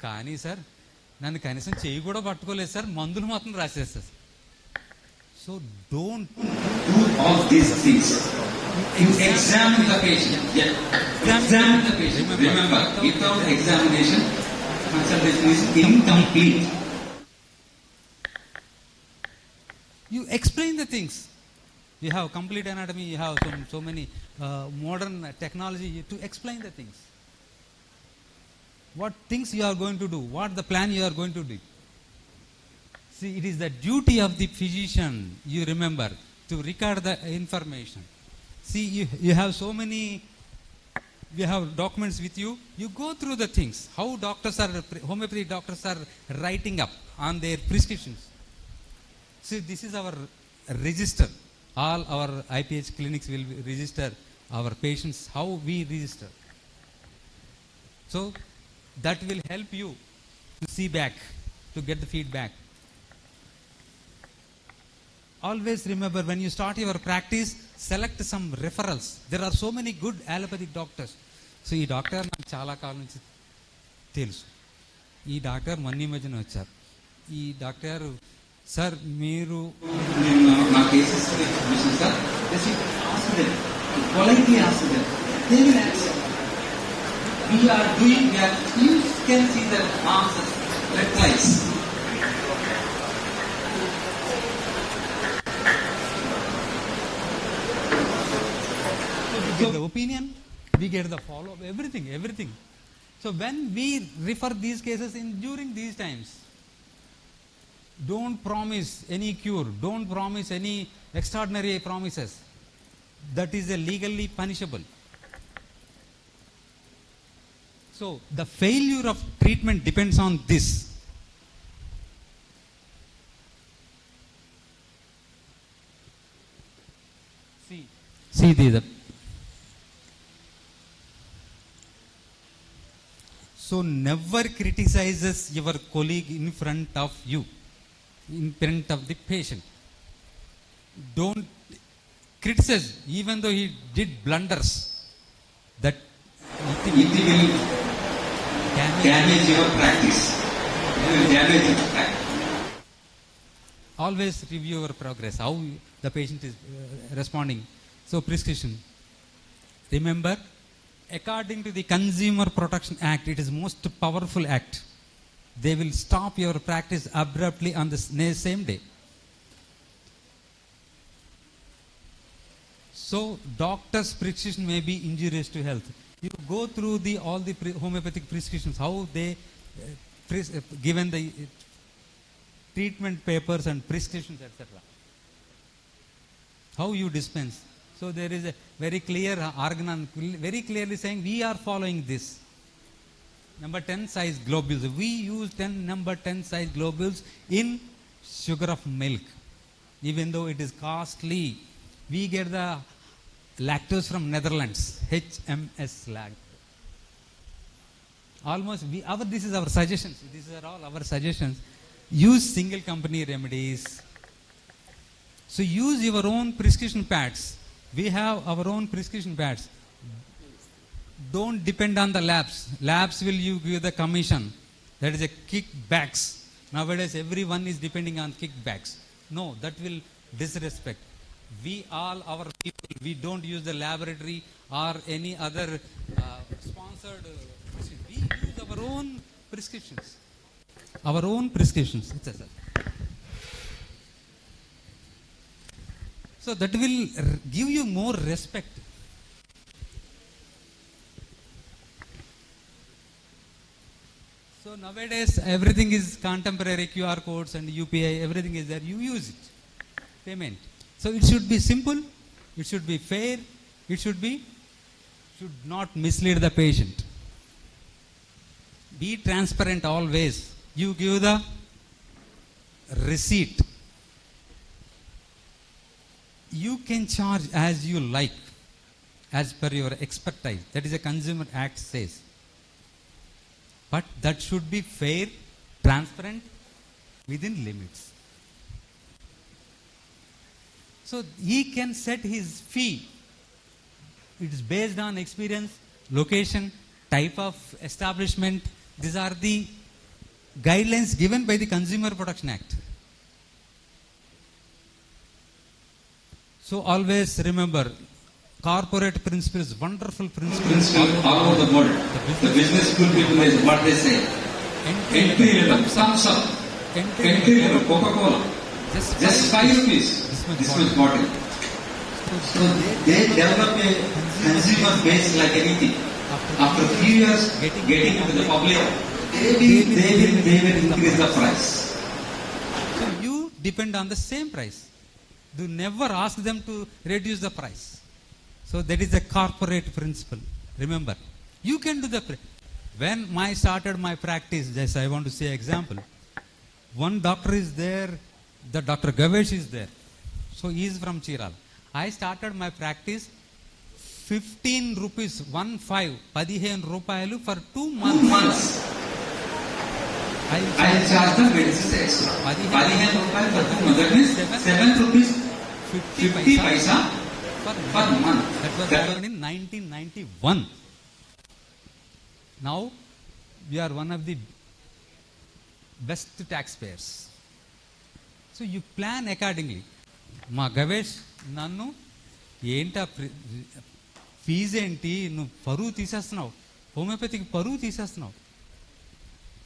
కానీ సార్ నన్ను కనీసం చేయి కూడా పట్టుకోలేదు సార్, మందులు మాత్రం రాసేస్తారు. So don't do all these things. Examine the patient. Examine the patient. Remember, without examination, consultation is incomplete. You explain the things. You have complete anatomy, you have so many modern technology to explain the things. What things you are going to do, what the plan you are going to do. See, it is the duty of the physician, you remember, to record the information. See, you have so many, you have documents with you, you go through the things, how homeopathy doctors are writing up on their prescriptions. See, this is our register. All our IPH clinics will register our patients, how we register. So, that will help you to see back, to get the feedback. Always remember, when you start your practice, select some referrals. There are so many good allopathic doctors. So, ఈ doctor నాకు చాలా కాలం నుంచి తెలుసు. ఈ doctor మొన్న మధ్యన వచ్చారు. ఈ డాక్టర్ సార్ మీరు నా cases sir politely ask them. They will answer. We are doing that. You can see the answers, replies. We get the opinion, we get the follow-up, everything. So when we refer these cases during these times, don't promise any cure, don't promise any extraordinary promises. That is legally punishable. So the failure of treatment depends on this. See the so never criticizes your colleague in front of you, in front of the patient. Don't criticize, even though he did blunders. That it will damage your practice. It will damage your practice. Always review your progress, how the patient is responding. So prescription. Remember, according to the Consumer Protection Act, it is most powerful act. They will stop your practice abruptly on the same day. So, doctor's prescription may be injurious to health. You go through all the homeopathic prescriptions, how they given the treatment papers and prescriptions, etc. How you dispense. So, there is a very clear organon, very clearly saying we are following this. Number 10 size globules. We use number 10 size globules in sugar of milk. Even though it is costly, we get the lactose from Netherlands, HMS lag. Almost, this is our suggestions. These are all our suggestions. Use single company remedies. So use your own prescription pads. We have our own prescription pads. Don't depend on the labs. Labs will give the commission. That is a kickbacks. Nowadays everyone is depending on kickbacks. No, that will disrespect. We all, our people, we don't use the laboratory or any other sponsored prescription. We use our own prescriptions. Our own prescriptions. So that will give you more respect. So nowadays everything is contemporary, QR codes and UPI, everything is there. You use it. Payment. So it should be simple, it should be fair, it should not mislead the patient. Be transparent always. You give the receipt. You can charge as you like, as per your expertise. That is a Consumer Act says. But that should be fair, transparent, within limits. So he can set his fee. It is based on experience, location, type of establishment. These are the guidelines given by the Consumer Protection Act. So always remember, corporate principles, wonderful principles. All over the world. The business school people is what they say. Entry level, Samsung. Entry level, Coca-Cola. Just 5 rupees. This much bottle. So they develop a consumer base like anything. After a few years, getting into the public, they will increase the price. So you depend on the same price. Do never ask them to reduce the price. So that is the corporate principle. Remember, you can do the. When I started my practice, just I want to say example. One doctor is there, the Dr. Gavesh is there. So he is from Chiral. I started my practice 15 rupees, 15 rupayalu for 2 months. I charge the medicines extra. 15 rupees for 2 months. That means 7 rupees 50 paisa per month. That was done in 1991. Now we are one of the best taxpayers. So you plan accordingly. Ma Gavesh nannu enta fees enti nu paru తీసేస్తున్నావు, homeopathic paru తీసేస్తున్నావు.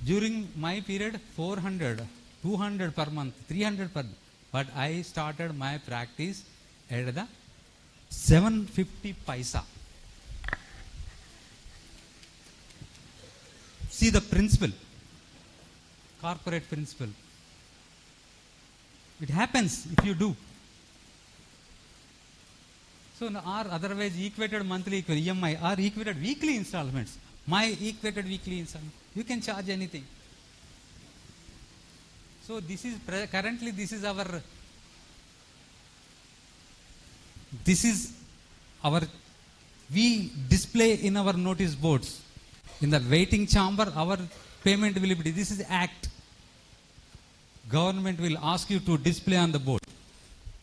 During my period 400, 200 per month, 300 per month. But I started my practice at the 750 paisa. See the principle, corporate principle. It happens if you do. So or otherwise equated monthly EMI or equated weekly installments. My equated weekly installment. You can charge anything. So this is currently this is our we display in our notice boards. In the waiting chamber, our payment will be, this is act. Government will ask you to display on the board.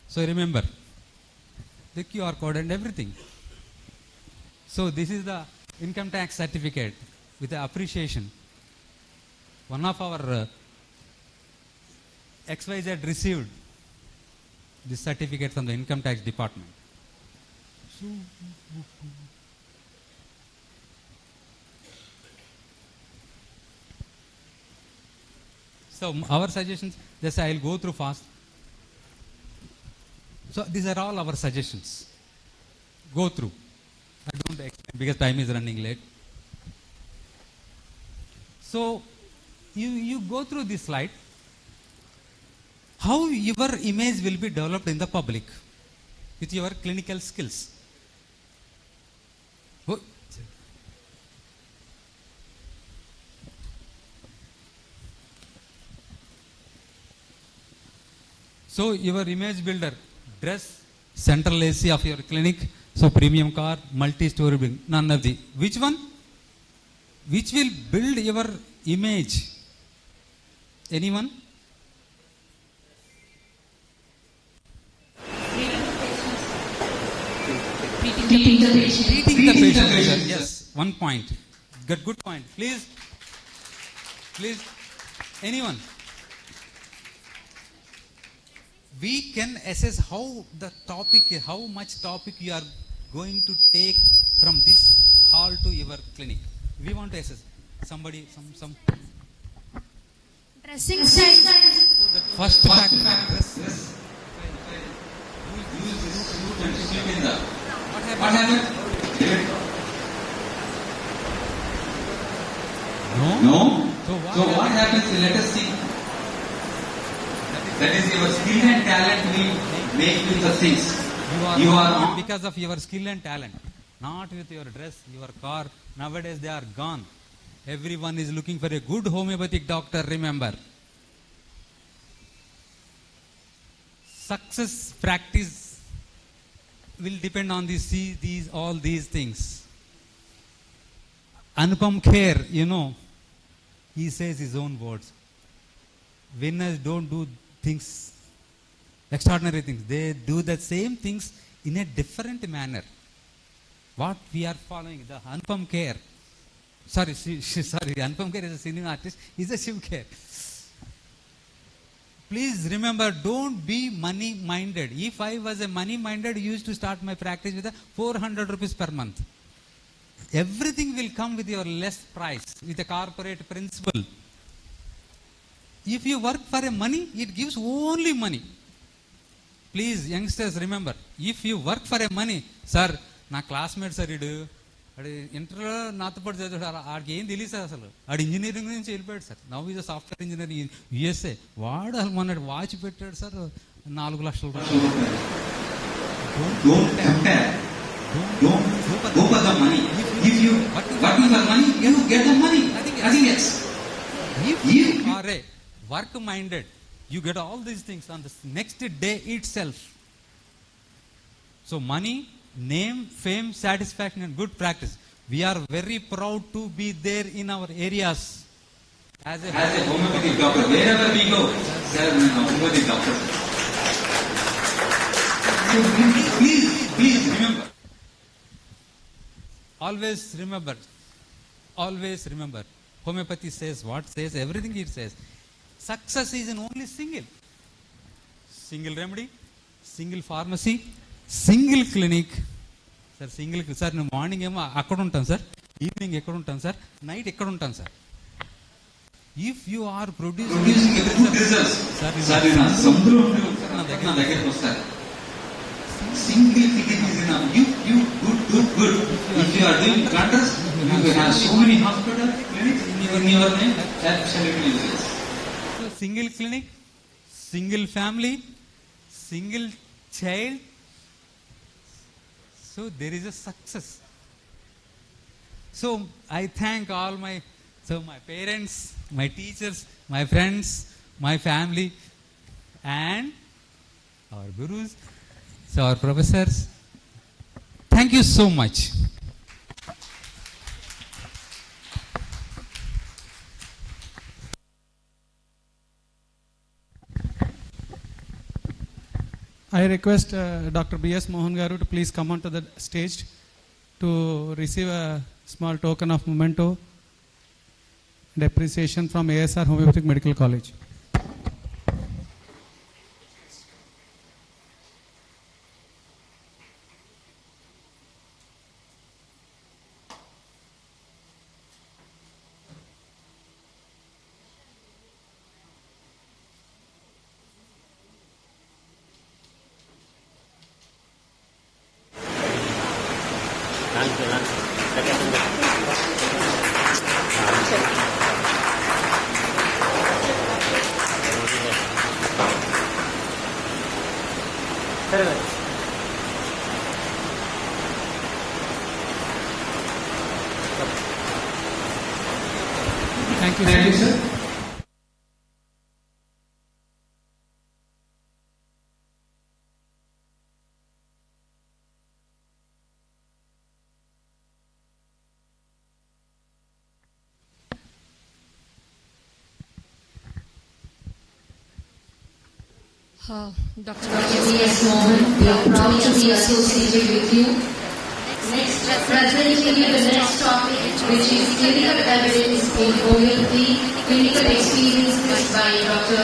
So remember, the QR code and everything. So this is the income tax certificate with the appreciation. One of our XYZ received this certificate from the income tax department. So our suggestions, just I will go through fast. So these are all our suggestions. Go through. I don't explain because time is running late. So you go through this slide. How your image will be developed in the public with your clinical skills. So your image builder, dress, central AC of your clinic, so premium car, multi-story building, none of the. Which one? Which will build your image? Anyone? Treating the patient. Treating the patient. Yes, one point. Good point. Please, anyone? We can assess how much topic you are going to take from this hall to your clinic. We want to assess. Somebody, some. Dressing style. So the first factor. What happened? No. So what happens? Let us see. That is your skill and talent will make you the things. You are on. Because of your skill and talent. Not with your dress, your car. Nowadays they are gone. Everyone is looking for a good homeopathic doctor, remember. Success practice will depend on all these things. Anupam Kher, he says his own words. Winners don't do things, extraordinary things. They do the same things in a different manner. What we are following, the Anupam Kher. Sorry, Anupam Kher is a cinema artist. He's a Shiv Kher. Please remember, don't be money-minded. If I was a money-minded, I used to start my practice with 400 rupees per month. Everything will come with your less price, with a corporate principle. If you work for a money, it gives only money. Please, youngsters, remember, if you work for a money, sir, నా classmate sir ఇడు ఆడు ఇంటర్లో నాతో పాటు చదివాడు, ఆడికి ఏం తెలియదు సార్ అసలు, ఆడు ఇంజనీరింగ్ నుంచి వెళ్ళిపోయాడు sir, now is software engineer USA, వాడు అసలు మొన్న వాచ్ పెట్టాడు సార్ 4 లక్షల రూపాయలు. Don't compare. Don't go for the money. If you working for money, you get the money. Nothing else. If you are a work-minded, you get all these things on the next day itself. So money, name, fame, satisfaction and good practice. We are very proud to be there in our areas. As a homeopathic doctor, wherever we go, there are homeopathic doctors. So please remember. Always remember. Homeopathy says what says, everything it says. Success is in only single remedy, single pharmacy, single clinic. Sir, no morning emo akkada untam sir, evening ekkada untam sir, night ekkada untam sir. If you are producing good results, sir, na samudram na దగ్గరికి వస్తారు. Single clinic is enough. You good. If you are doing wonders, you have so many hospital clinics in your name. Absolutely useless. So single clinic, single family, single child. So there is a success. So I thank all my parents, my teachers, my friends, my family, and our gurus, so our professors. Thank you so much. I request Dr. B.S. Mohan Garu to please come onto the stage to receive a small token of memento and appreciation from ASR Homeopathic Medical College. Thank you, sir. Dr. B.S. Mohan, we are proud to be associated with you. Next, presenting the next topic, which is clinical evidence in homeopathy, clinical experiences by Dr.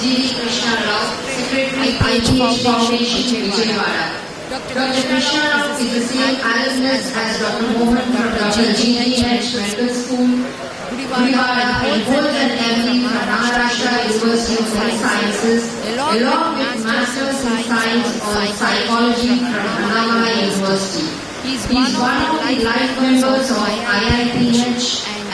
G. Krishna Rao, Secretary IPH Foundation, Vijayawada. Dr. Krishna Rao is the same alumnus as Dr. Mohan from Dr. GGH Medical School, Gurivada, and holds an MD from Maharashtra University of Health Sciences, along with Masters in Science on Psychology from Hahnemann University. He is one of the life members of IPH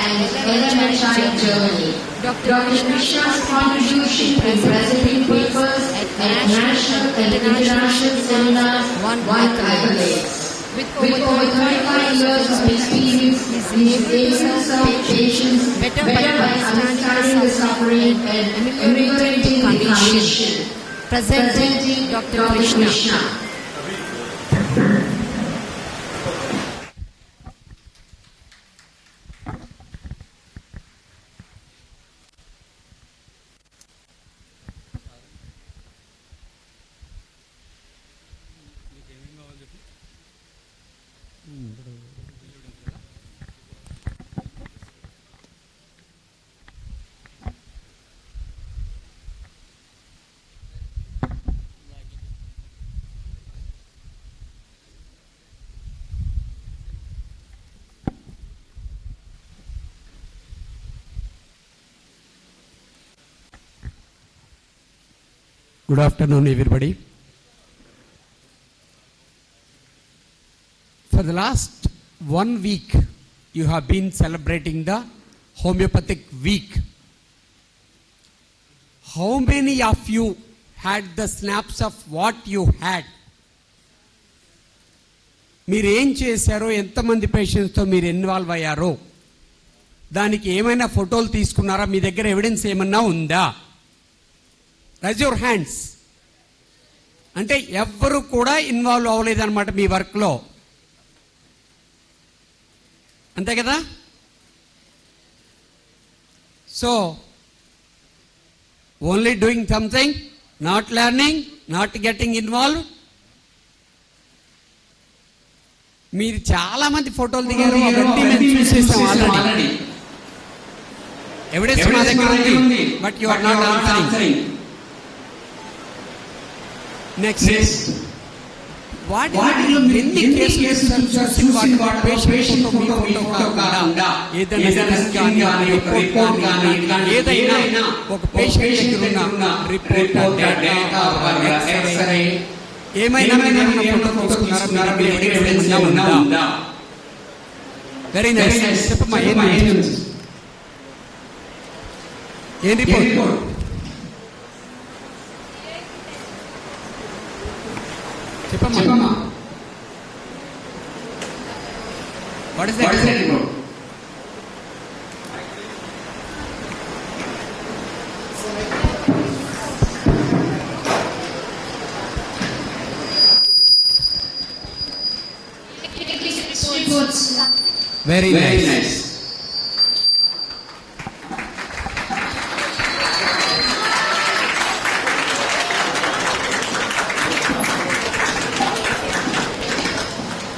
and Entelechia in Germany. Dr. Krishna's contribution in presenting papers at national and international seminars won accolades. With over 35 years of experience, he is able to serve patients better by understanding the suffering and ameliorating the condition. Presenting Dr. Krishna. Good afternoon, everybody. For the last 1 week, you have been celebrating the Homeopathic Week. How many of you had the snaps of what you had? మీరు ఏం చేశారో, ఎంతమంది పేషెంట్స్తో మీరు involve అయ్యారో, దానికి ఏమైనా ఫోటోలు తీసుకున్నారా? మీ దగ్గర ఎవిడెన్స్ ఏమన్నా ఉందా? Rise your hands. అంటే ఎవ్వరు కూడా ఇన్వాల్వ్ అవ్వలేదన్నమాట మీ వర్క్లో, అంతే కదా? So only doing something, not learning, not getting involve. మీరు చాలా మంది ఫోటోలు దిగారు, అవన్నీ మేము చూసేసాం ఆల్రెడీ. ఎవిడెన్స్ మా దగ్గర ఉంది, but you are not answering. Next, వాటిలో ఎన్ని కేసులు చూసి వాటి పేషెంట్ ఫోటో కాకుండా ఏదైనా రిపోర్ట్ కానీ ఏదైనా ఒక పేషెంట్ దగ్గర ఉన్న రిపోర్ట్, ఎక్స్రే ఏమైనా ఫోటో తీసుకున్నారా? Very nice. చెప్పమ్మా, ఏం రిపోర్ట్? చెప్పమ్మా. What is that report? Very nice.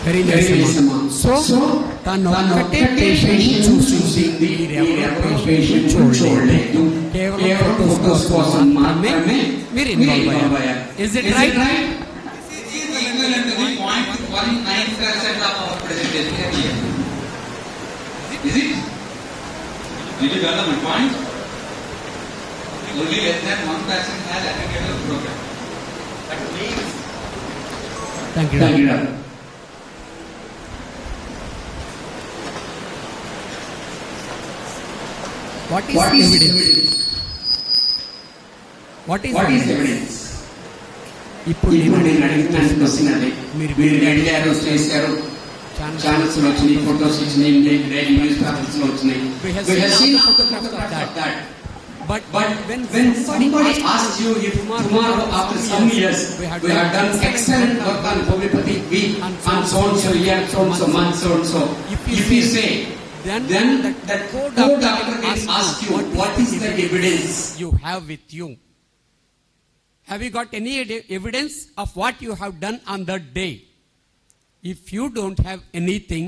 Very nice. So tanu okkate patient చూసింది, ఎవరో పేషెంట్ చూడలేదు, కేవలం ఫోటోస్ కోసం మాత్రమే మీరు ఇన్వాల్వ్ అయ్యారు. Is it right? This is equivalent to the 0.19% of our presentation here. Is it? Did you gather my point? Only less than 1% has attended the program. That means. Thank you. What is evidence? What is evidence? ఇప్పుడు నేను అడిగిన question అది. మీరు అడిగారు, చేశారు, channels లో వచ్చినాయి, photos వచ్చినాయి, న్యూస్ పేపర్స్ లో వచ్చినాయి. We have seen photographs of that. But when somebody asks you if tomorrow after some years we have done excellent work on homeopathy week on so and so year, so and so month, so and so, if you say, then that co-doctor can ask you what is the evidence you have with you. Have you got any evidence of what you have done on that day? If you don't have anything,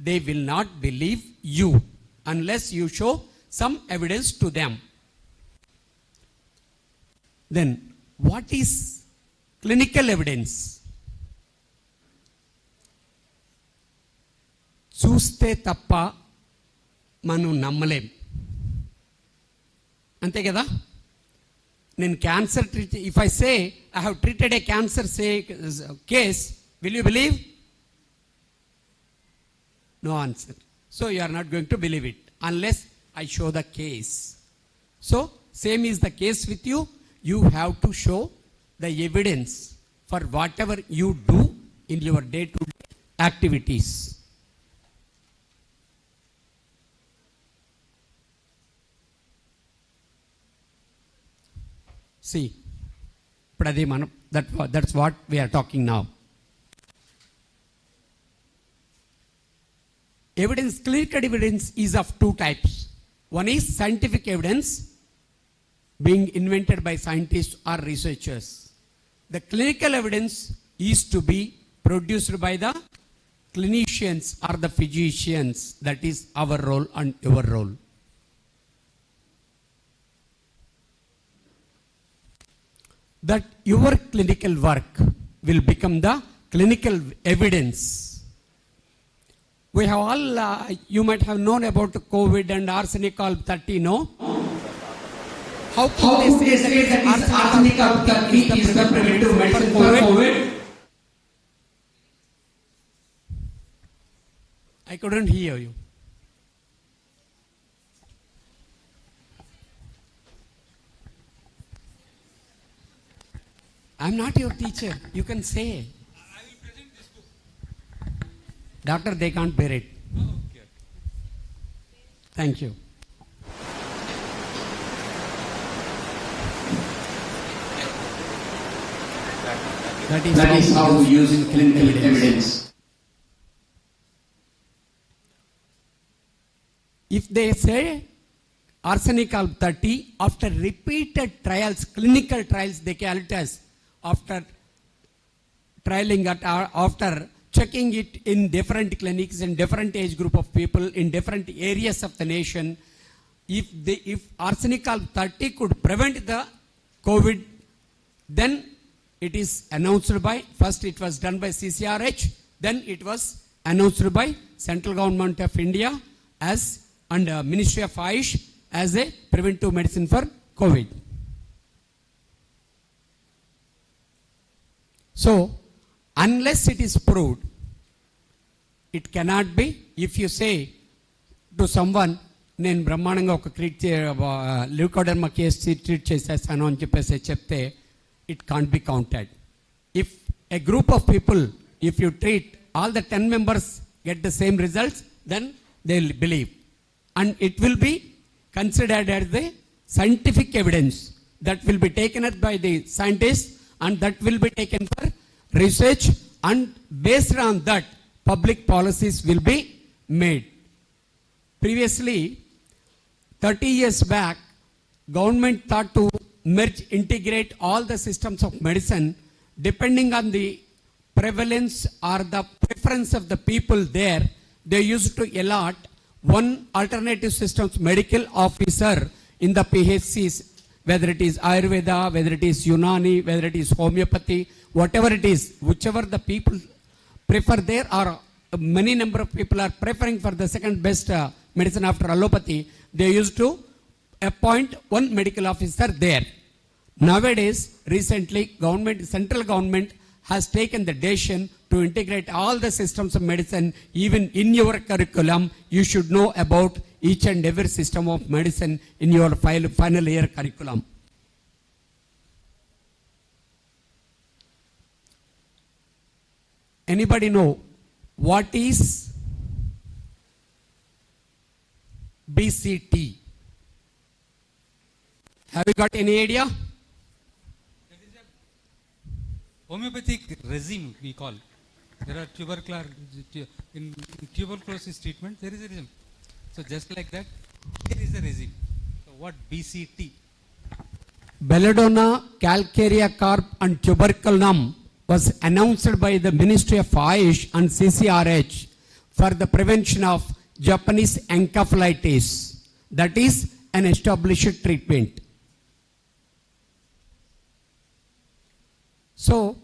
they will not believe you unless you show some evidence to them. Then, what is clinical evidence? చూస్తే తప్ప మనం నమ్మలేం, అంతే కదా? నేను cancer treat, if I say I have treated A cancer case, will you believe? No answer. So you are not going to believe it unless I show the case. So same is the case with you. You have to show the evidence for whatever you do in your day-to-day activities. See, that's what we are talking now. Evidence, clinical evidence is of two types. One is scientific evidence being invented by scientists or researchers. The clinical evidence is to be produced by the clinicians or the physicians. That is our role and your role. That your clinical work will become the clinical evidence. We have all, you might have known about COVID and arsenic 30, no? How could they say that arsenic of Turkey is the preventive medicine for COVID? I couldn't hear you. I'm not your teacher. You can say. I will present this book. Doctor, they can't bear it. Oh, okay. Thank you. That is how we use clinical evidence. If they say arsenic of 30, after repeated trials, clinical trials, they call it as after trialing it, after checking it in different clinics in different age group of people in different areas of the nation, if arsenic of 30 could prevent the COVID, then it is announced by, first it was done by CCRH, then it was announced by Central Government of India as under Ministry of IPH as a preventive medicine for COVID. So, unless it is proved, it cannot be. If you say to someone, నేను బ్రహ్మాండంగా ఒక leucoderma case treat చేసేస్తాను అని చెప్పేసి చెప్తే it can't be counted. If a group of people, if you treat all the 10 members get the same results, then they will believe. And it will be considered as the scientific evidence that will be taken up by the scientists and that will be taken for research, and based on that public policies will be made. Previously, 30 years back, government thought to merge, integrate all the systems of medicine depending on the prevalence or the preference of the people there. They used to allot one alternative systems medical officer in the PHCs, whether it is Ayurveda, whether it is Unani, whether it is Homeopathy, whatever it is, whichever the people prefer there, or many number of people are preferring for the second best medicine after allopathy, they used to appoint one medical officer there. Nowadays, recently, central government has taken the decision to integrate all the systems of medicine. Even in your curriculum, you should know about each and every system of medicine in your final year curriculum. Anybody know what is BCT? Have you got any idea? That is a homeopathic regime, we call. There are in tuberculosis treatment, there is a regime. So just like that, there is a regime. So what BCT? Belladonna, calcarea carp and tuberculum was announced by the Ministry of IPH and CCRH for the prevention of Japanese encephalitis. That is an established treatment. So,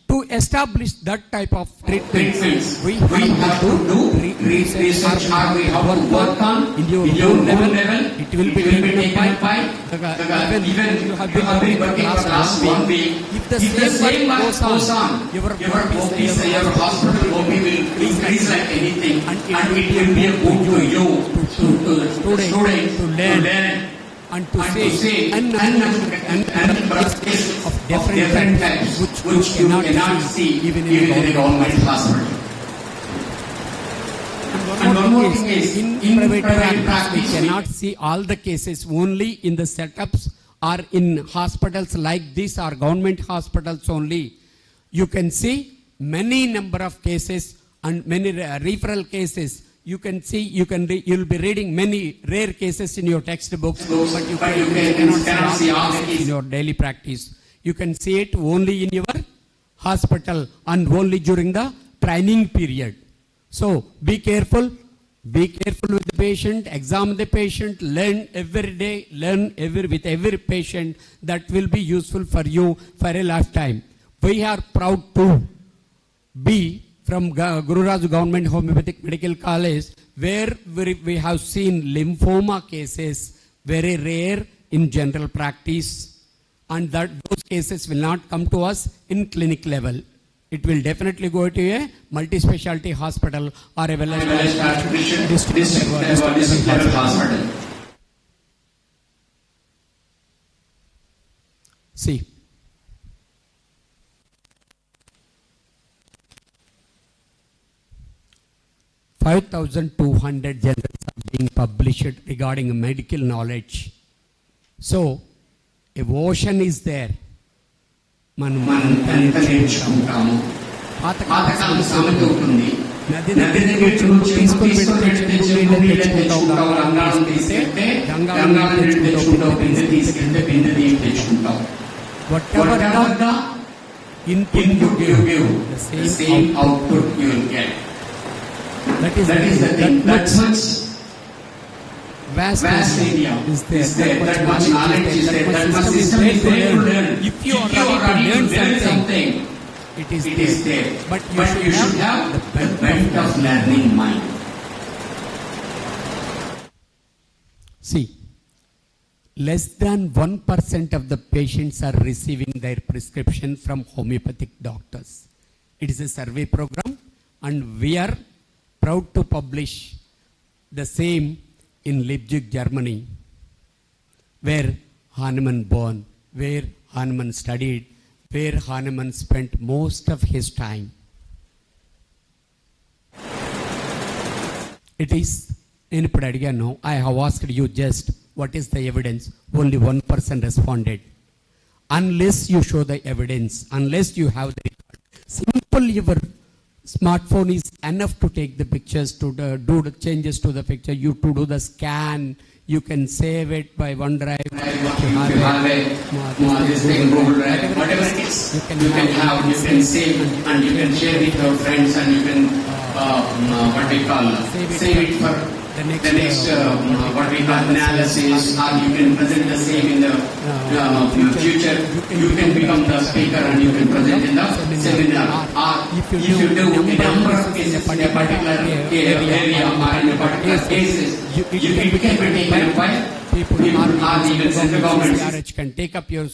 to establish that type of treatments, we have to do research, or we have to work on in your level. It will be taken up by even you have been working for last 1 week. If the same work goes on, your hospital will increase like anything, and it will be a boon to you, to the student, to learn. And to say of different types which you cannot see even in a government hospital. And one more thing is, in private practice, we cannot see all the cases. Only in the setups or in hospitals like this or government hospitals only, you can see many number of cases and many referral cases. You can see, you'll be reading many rare cases in your textbooks, but you cannot see all the cases in your daily practice. You can see it only in your hospital and only during the training period. So be careful with the patient, examine the patient, learn every day, with every patient. That will be useful for you for a lifetime. We are proud to be from Guru Raj Government Homeopathic Medical College, where we have seen lymphoma cases, very rare, in general practice, and that those cases will not come to us in clinic level. It will definitely go to a multi-specialty hospital or a district level hospital. See, $5,200 journals are being published regarding medical knowledge. So, a ocean is there. మనం ఎంత నేర్చుకుంటాము. పాతకాలం సామెత ఉంటుంది, నది తీసుకొని తెచ్చుకుంటావు, గంగాళం తీసుకెళ్తే గంగాళం తెచ్చుకుంటావు, బిందె తీసుకెళ్తే బిందె తెచ్చుకుంటావు. Whatever the input you give, the same output you will get. That is the thing. That much vast area is there. That much knowledge is there. That much system is there to learn. If you are ready to learn something, it is there. But you should have the bent of learning mind. See, less than 1% of the patients are receiving their prescription from homeopathic doctors. It is a survey program, and we are proud to publish the same in Leipzig, Germany, where Hahnemann born, where Hahnemann studied, where Hahnemann spent most of his time. It is in Pradagano. I have asked you just what is the evidence. Only 1% responded. Unless you show the evidence, unless you have the record, simple your smartphone is enough to take the pictures, to do the changes to the picture, you to do the scan, you can save it by OneDrive, whatever it is, you can save, and you can share with your friends, and you can save it for the next what we call analysis, or you can present the same in the future. You can become the speaker and you can present in the seminar. Or if you do a number of cases in a particular area or in a particular cases, you can be taken by people or even central government can take up your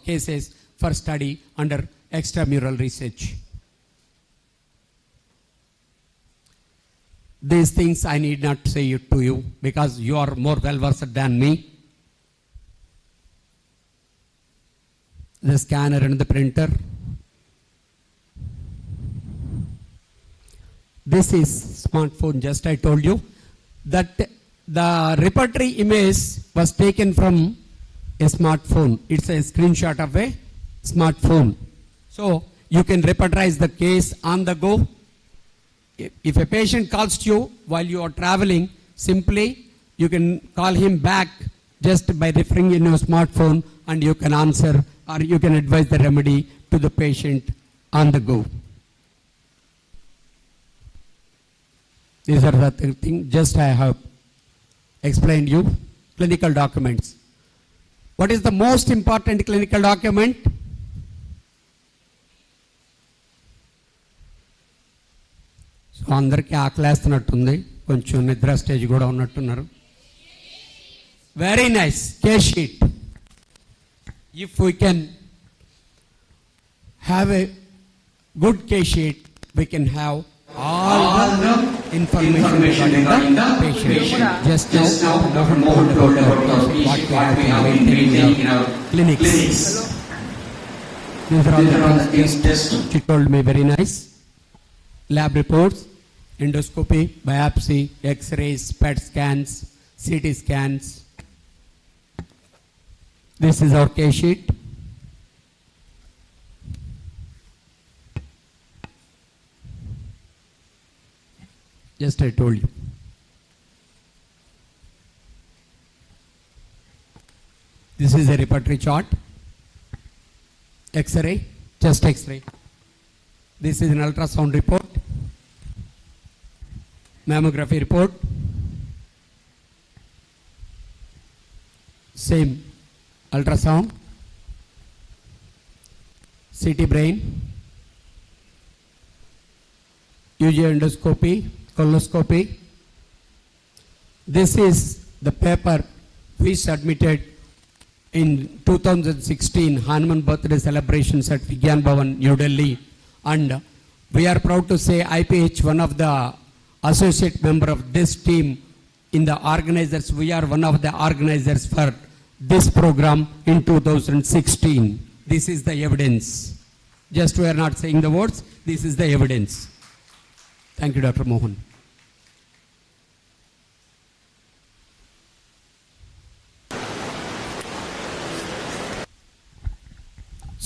cases for study under extramural research. These things I need not say it to you because you are more well versed than me. The scanner and the printer. This is smartphone. Just I told you that the repertory image was taken from a smartphone. It's a screenshot of a smartphone. So you can repertorize the case on the go. If a patient calls to you while you are traveling, simply you can call him back just by referring in your smartphone, and you can answer or you can advise the remedy to the patient on the go. These are the things just I have explained you. Clinical documents. What is the most important clinical document? So అందరికీ ఆకలేస్తున్నట్టుంది, కొంచెం నిద్ర stage కూడా ఉన్నట్టున్నారు. Very nice. Case sheet. If we can have a good case sheet, we can have all the information regarding the patient. Just now, Dr. Mohan told about what we have been maintaining in our clinics. These are all the tests. She told me very nice. Lab reports, endoscopy, biopsy, X-rays, PET scans, CT scans. This is our case sheet. Just I told you. This is a repertory chart. X-ray, chest X-ray. This is an ultrasound report. Mammography report. Same ultrasound. CT brain. UG endoscopy. Coloscopy. This is the paper we submitted in 2016 Hahnemann birthday celebrations at Vigyan Bhavan, New Delhi, and we are proud to say IPH, one of the associate member of this team in the organizers. We are one of the organizers for this program in 2016. This is the evidence. Just we are not saying the words, this is the evidence. Thank you, Dr. Mohan.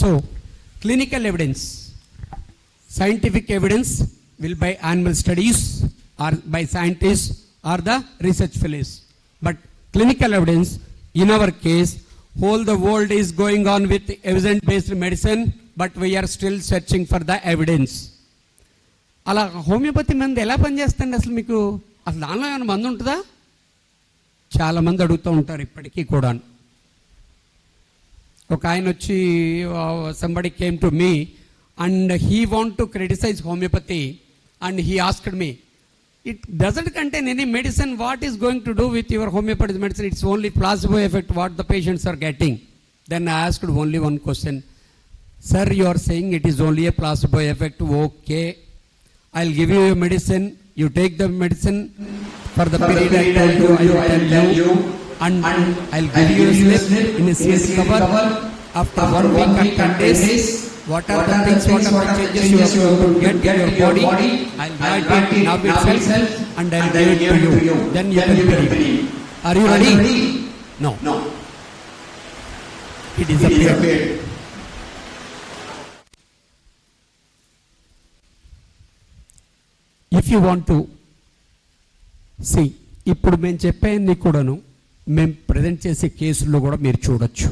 So, clinical evidence. Scientific evidence will by animal studies or by scientists or the research fellows. But clinical evidence, in our case, whole the world is going on with evidence-based medicine, but we are still searching for the evidence. అలా homeopathy మంది ఎలా పనిచేస్తుంది అసలు మీకు అసలు దానిలో ఏమైనా మందు ఉంటుందా? చాలామంది అడుగుతూ ఉంటారు ఇప్పటికీ కూడా. ఒక ఆయన వచ్చి somebody came to me and he want to criticize homeopathy and he asked me, it doesn't contain any medicine, what is going to do with your homeopathic medicine? It's only placebo effect what the patients are getting. Then I asked only one question, sir, you are saying it is only a placebo effect. Okay, I'll give you a medicine, you take the medicine for the period I told you, I will tell you, and I'll give you a slip in a seal cover. After 1 week or 10 days, what are the things, what are the changes you have to get in your body? I'll write it now itself and I'll give it to you. Then you can believe. Are you ready? No. It disappeared. If you want to see, ఇప్పుడు మేము చెప్పేది కూడాను మేము present చేసే కేసుల్లో కూడా మీరు చూడొచ్చు.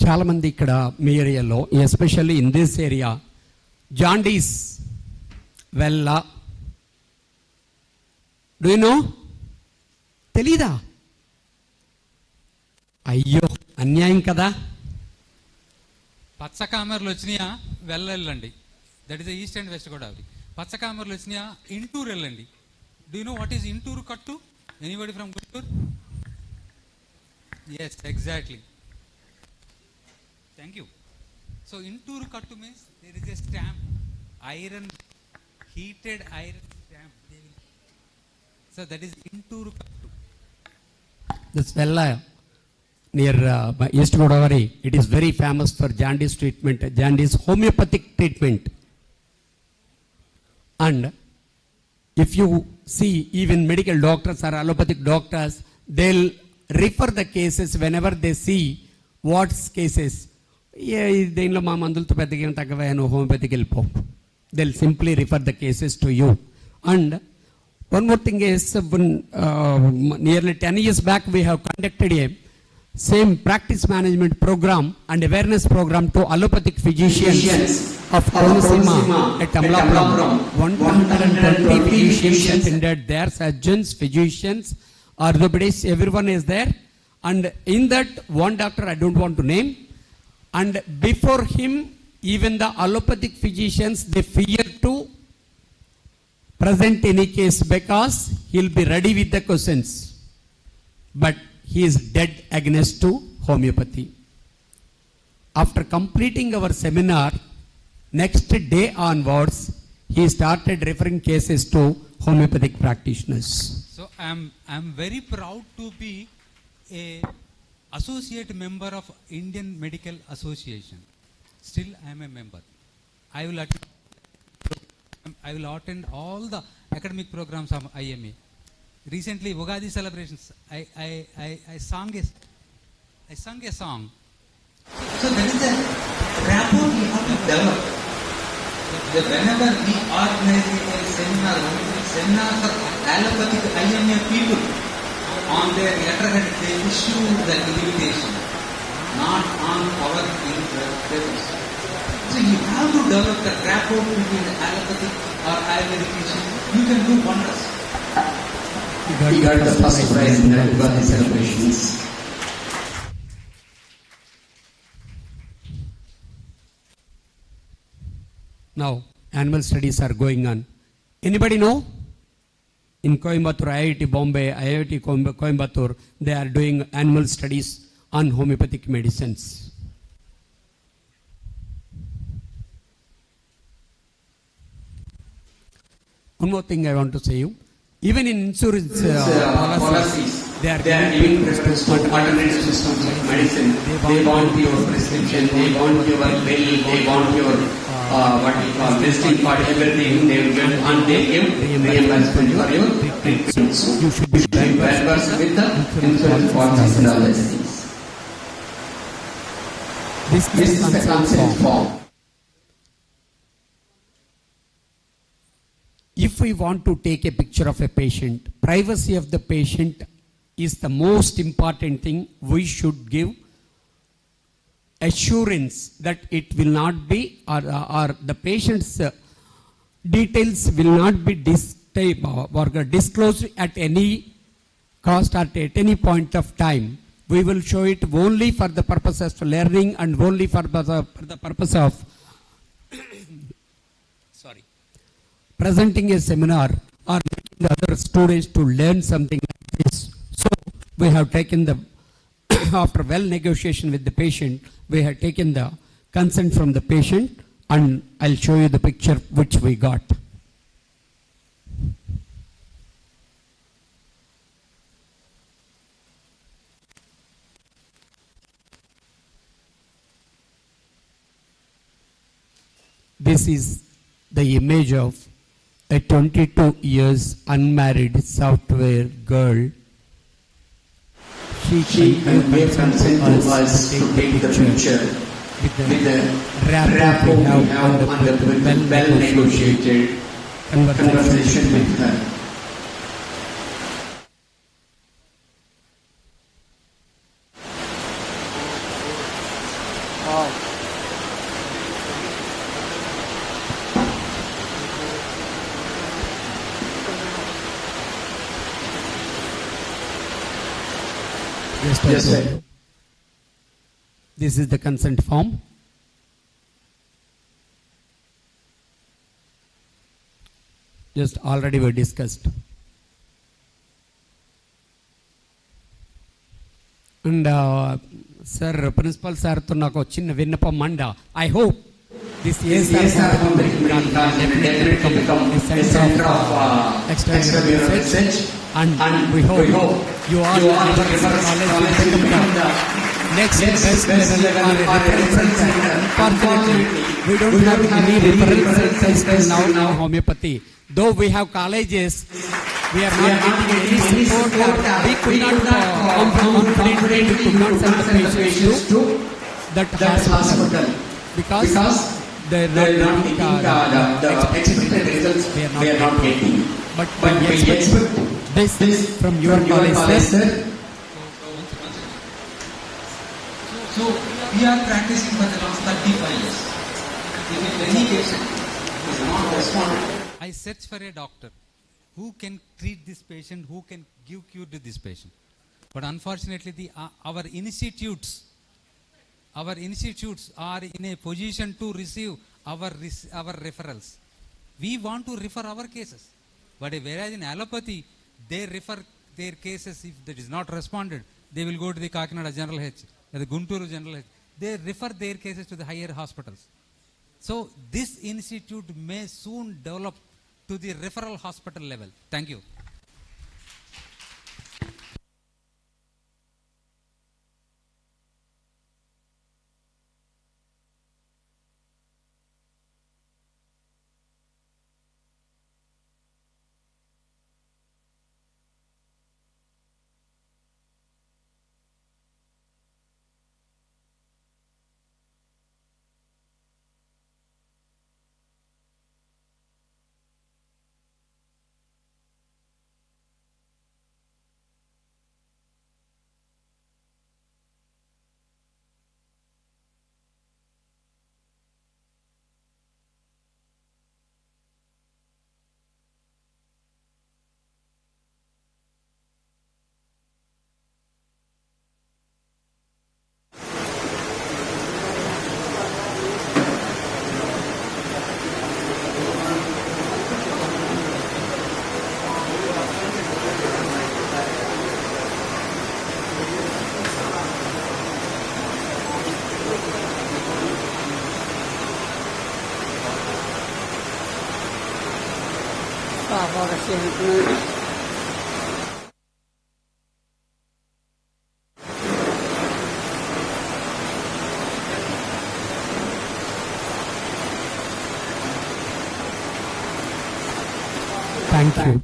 చాలామంది ఇక్కడ మీ ఏరియాలో, especially in this area, jaundice వెళ్ళ డూ యు నో? తెలీదా? అయ్యో అన్యాయం కదా. పచ్చకామెర్లు వచ్చినాయా వెళ్ళండి, that is the east and west Godavari. పచ్చకామెర్లు వచ్చినాయా ఇంటూరు వెళ్ళండి. Do you know what is Inturu కట్టు? Anybody from Guntur? Yes, exactly. Thank you. So Inturu Kattu means there is a stamp, iron, heated iron stamp. So that is Inturu Kattu. This Vella near East Godavari, it is very famous for jaundice treatment, jaundice homeopathic treatment. And if you see even medical doctors or allopathic doctors, they'll refer the cases whenever they see what's cases. దీనిలో మా మందులతో పెద్దగా ఏం తగ్గవా, నువ్వు హోమియోపతికి వెళ్ళిపో. They'll simply refer the cases to you. And one more thing is, nearly 10 years back we have conducted a same practice management program and awareness program to allopathic physicians of Konosima at Amlapuram. 120 physicians attended there, surgeons, physicians, orthopedists, everyone is there. And in that one doctor I don't want to name, and before him even the allopathic physicians, they fear to present any case because he'll be ready with the questions, but he is dead against to homeopathy. After completing our seminar, next day onwards he started referring cases to homeopathic practitioners. So I'm very proud to be a associate member of Indian Medical Association. Still I am a member. I will attend all the academic programs of IMA. Recently Ugadi celebrations, I sung a song. So that is the rapport we have to develop. Whenever we organize a seminar, seminars for allopathic IMA people, on their letterhead they issue the invitation, not on our papers. So you have to develop the rapport between the allopathic or Ayurvedic patient. You can do wonders. He got the first prize in the Ugadi celebrations. Now animal studies are going on. Anybody know in Coimbatore, IIT Bombay, IIT Coimbatore, they are doing animal studies on homeopathic medicines. One more thing I want to say you, even in insurance policies, they are giving preference to alternative systems of medicine. They want your prescription, they want your bill, they want your what we call listing for everything. They will give and they give reimbursement for your treatment. So you should be well versed with the insurance policies and all these things. This is the consent form. If we want to take a picture of a patient, privacy of the patient is the most important thing. We should give assurance that it will not be, or the patient's details will not be disclosed at any cost or at any point of time. We will show it only for the purpose of learning and only for the purpose of presenting a seminar or making the other students to learn something like this. So we have taken the, after well negotiation with the patient, we have taken the consent from the patient, and I'll show you the picture which we got. This is the image of a 22 years unmarried software girl. She gave consent to us to take the picture with the rapport we have on the well negotiated conversation with her. Yes, sir. This is the consent form. Just already we discussed. And sir, principal sir to nako chinna vinnapam manda. I hope this ESR definitely become a center of external research. And we hope you all in our college will become the next best level referral center. Unfortunately, we don't have any referral centers now homeopathy. Though we have colleges, we are not getting any support. We could not confidently we could not send the patients to that hospital because they are not getting the expected results we are not getting. But we expect this from your college, sir. So we are practicing for the last 35 years. If any patient is not responding, I search for a doctor who can treat this patient, who can give cure to this patient. But unfortunately, our institutes are in a position to receive our referrals. We want to refer our cases. But whereas in allopathy, they refer their cases. If that is not responded, they will go to the Kakinada General H, the Gunturu General H. They refer their cases to the higher hospitals. So this institute may soon develop to the referral hospital level. Thank you. Thank you.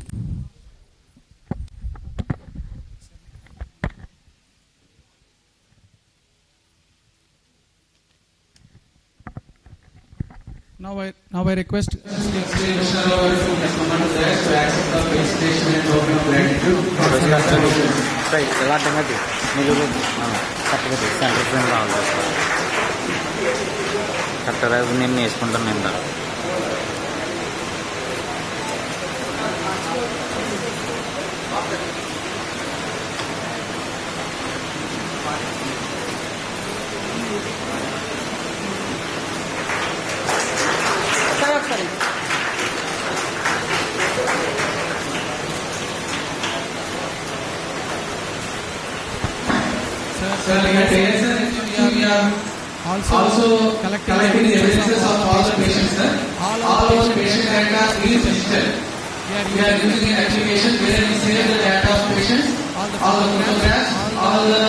Now I request to accept the felicitation and token of gratitude. Sir, we are also collecting the evidences of all the patients, sir. All our patient data is digital. We are using an application where we save the data of patients, all the photographs, all the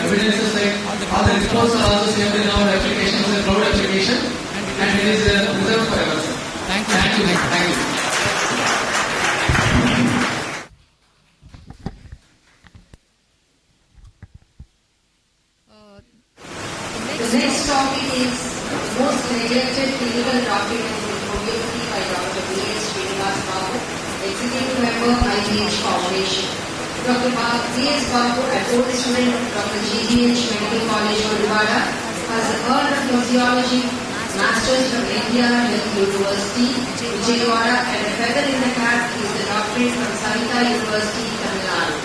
evidences, like all the reports are also saved in our application, it's a cloud application, and it is reserved forever, sir. Thank you. The next topic is most neglected clinical documents in homeopathy by Dr. B.S. Executive Member, IPH Foundation. Dr. B.S. Babu, an old student of Dr. GGH Medical College, Odivada, has earned a physiology Masters from India Health University, Vijayawada, and a feather in the cap is the doctorate from Savita University, Tamil Nadu.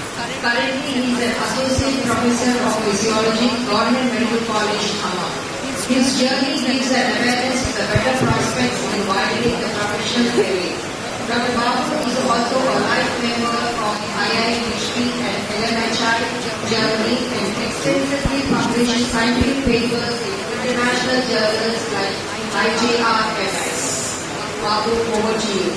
Currently, he is an associate professor of physiology, Government Medical College, Hahnemann. His journey gives an awareness of the better prospects in widening the professional career. Dr. Babu is also a life member of IIHP and LMHI, Germany, and extensively published scientific papers in international journals like IJRMS. Babu, over to you.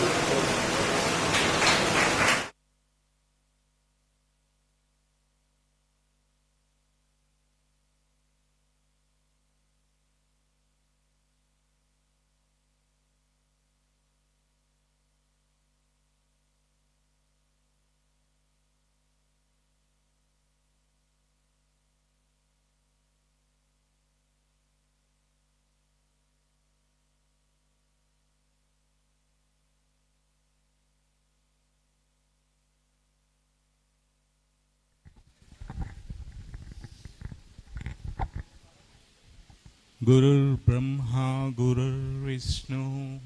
Gurur Brahma, Gurur Vishnu,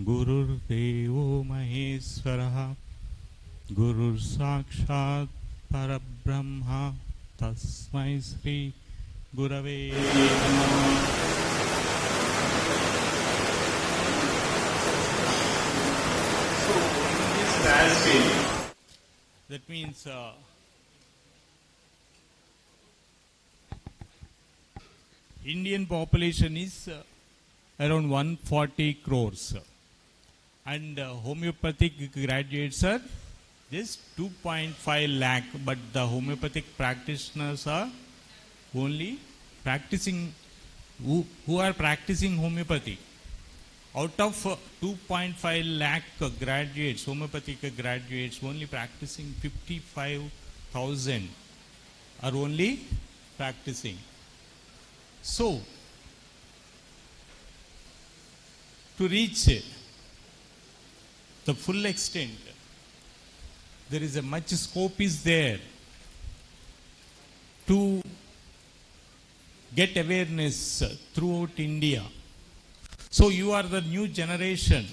Gurur Devo Maheswara, Gurur Sakshat Parabrahma, Tasmai Sri Gurave Namaha. So, in this passage, that means Indian population is around 140 crores and homeopathic graduates are just 2.5 lakh, but the homeopathic practitioners are only practicing who are practicing homeopathy. Out of 2.5 lakh graduates, homeopathic graduates, only practicing 55,000 are only practicing. So, to reach the full extent, there is a much scope is there to get awareness throughout India. So, you are the new generation.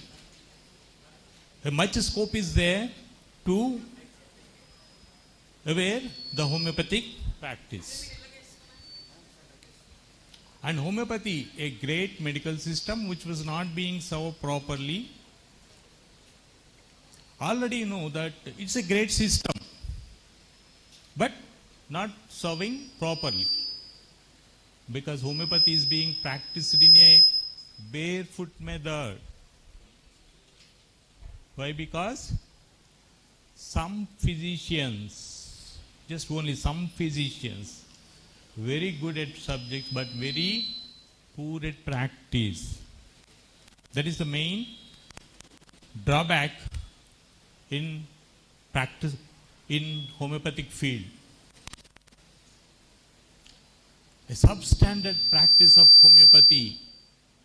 A much scope is there to aware the homeopathic practice. And homeopathy, a great medical system which was not being served properly. Already you know that it's a great system, but not serving properly. Because homeopathy is being practiced in a barefoot method. Why? Because some physicians, just only some physicians, very good at subjects but very poor at practice. That is the main drawback in practice in homeopathic field. A substandard practice of homeopathy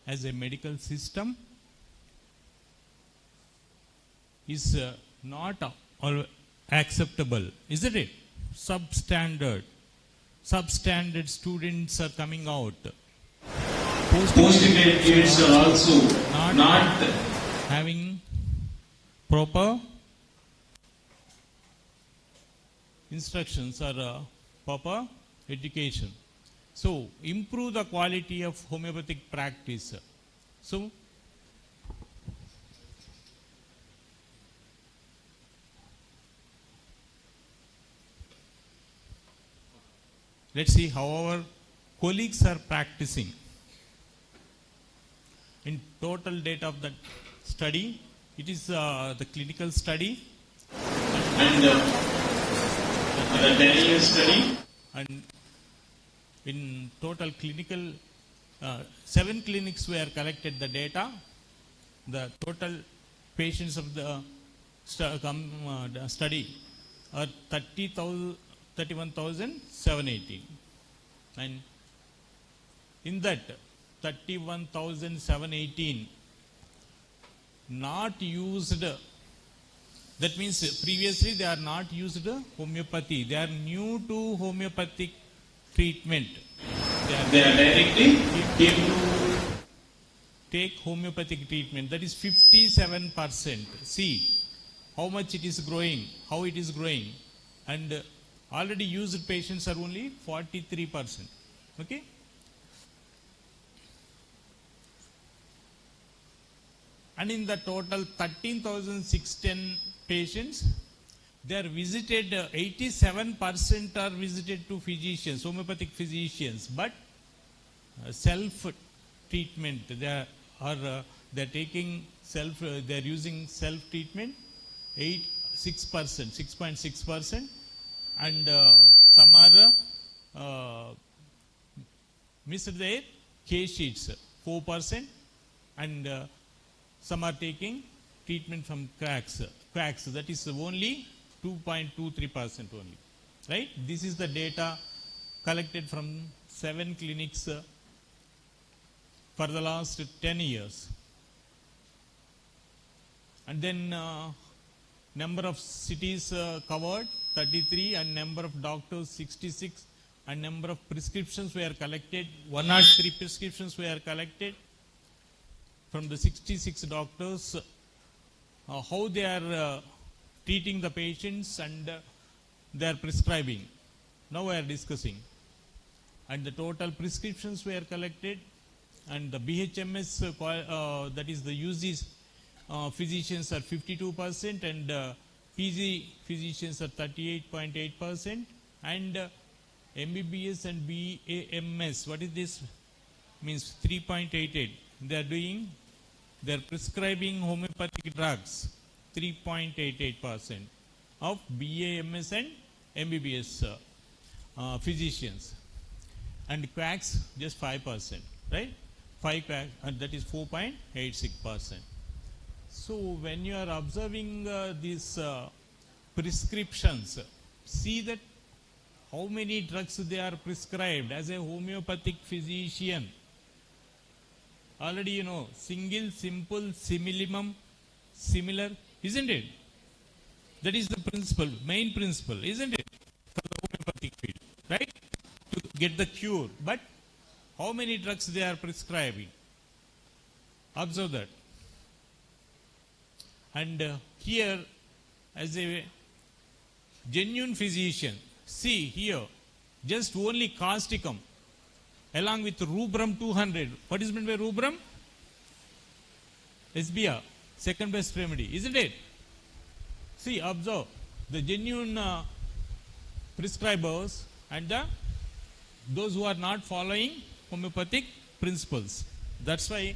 as a medical system is not acceptable, isn't it? Substandard students are coming out. Postgraduates are also not having proper instructions or proper education. So, improve the quality of homeopathic practice. So, let's see how our colleagues are practicing. In total data of that study, it is the clinical study and the 10-year study. And in total clinical, 7 clinics were collected the data. The total patients of the study are 31,718. And in that 31,718 not used, that means previously they are not used homeopathy. They are new to homeopathic treatment. They are directly came to take homeopathic treatment. That is 57%. See how much it is growing, how it is growing. And already used patients are only 43%. Okay? And in the total 13,610 patients, they are visited, 87% are visited to physicians, homeopathic physicians, but self-treatment, they are taking they are using self-treatment, 6.6%, and some are missed their case sheets, 4%, and some are taking treatment from quacks, that is only 2.23% only, right? This is the data collected from 7 clinics for the last 10 years. And then number of cities covered, 33, and number of doctors, 66, and number of prescriptions were collected, 103 prescriptions were collected from the 66 doctors, how they are treating the patients and they are prescribing. Now we are discussing. And the total prescriptions were collected, and the BHMS, that is the UGs physicians are 52%, and PG physicians are 38.8%, and MBBS and BAMS, what is this? Means 3.88. They are prescribing homeopathic drugs, 3.88% of BAMS and MBBS physicians, and quacks just 5%, right? 5 quacks, and that is 4.86%. So when you are observing these prescriptions, see that how many drugs they are prescribed as a homeopathic physician. Already you know, single, simple, similimum, similar, isn't it? That is the principle, main principle, isn't it? For the homeopathic field, right? To get the cure. But how many drugs they are prescribing? Observe that. And here, as a genuine physician, see here, just only causticum along with rubrum 200. What is meant by rubrum? SBR, second best remedy, isn't it? See, observe the genuine prescribers and those who are not following homeopathic principles. That's why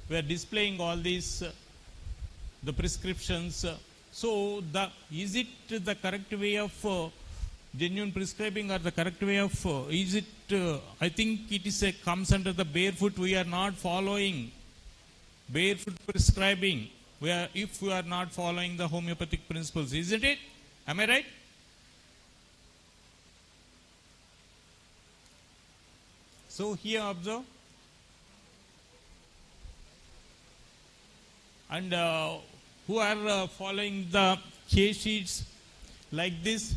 we are displaying all these the prescriptions. So is it the correct way of genuine prescribing or the correct way of, is it, I think it is comes under the barefoot. We are not following barefoot prescribing. If we are not following the homeopathic principles, isn't it? Am I right? So here observe. And who are following the case sheets like this,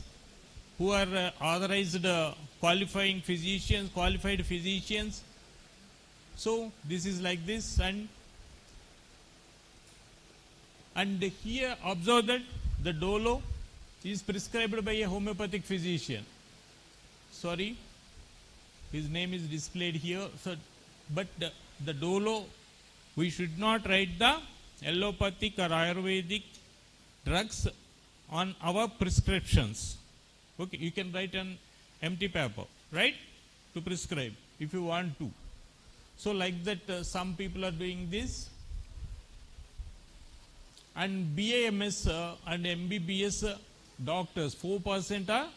who are authorized qualified physicians. So this is like this, and here observe that the dolo is prescribed by a homeopathic physician. Sorry, his name is displayed here. So, but the dolo, we should not write the allopathic or Ayurvedic drugs on our prescriptions. Okay, you can write an empty paper, right, to prescribe if you want to. So like that, some people are doing this. And BAMS and MBBS doctors, 4% are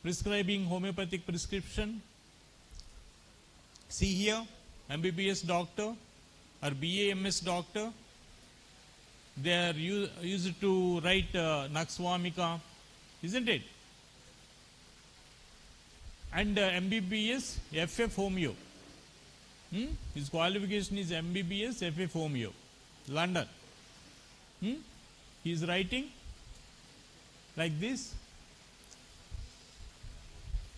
prescribing homeopathic prescription. See here, MBBS doctor or BAMS doctor, they are used to write Naxwamika, isn't it? And MBBS, FF Homeo. His qualification is MBBS, FF Homeo, London. He is writing like this.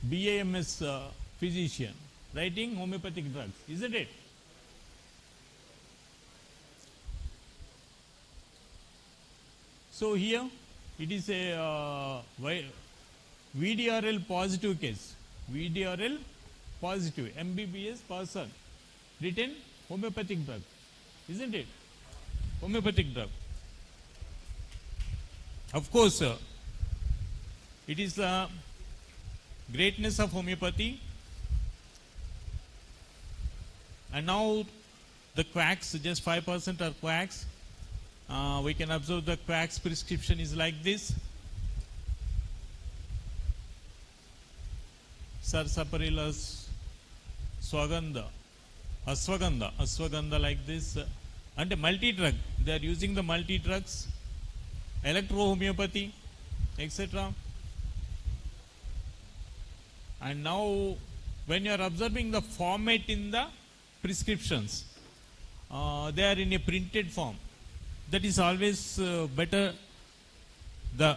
BAMS physician writing homeopathic drugs, isn't it? So here it is a VDRL positive case. VDRL positive, MBBS person written homeopathic drug, isn't it? Homeopathic drug. Of course, it is the greatness of homeopathy. And now the quacks, just 5% are quacks. We can observe the quacks prescription is like this. Sarsaparilas, Swagandha, Aswagandha like this. And a multi-drug, they are using the multi-drugs, electro-homeopathy, etc. And now when you are observing the format in the prescriptions, they are in a printed form. That is always better.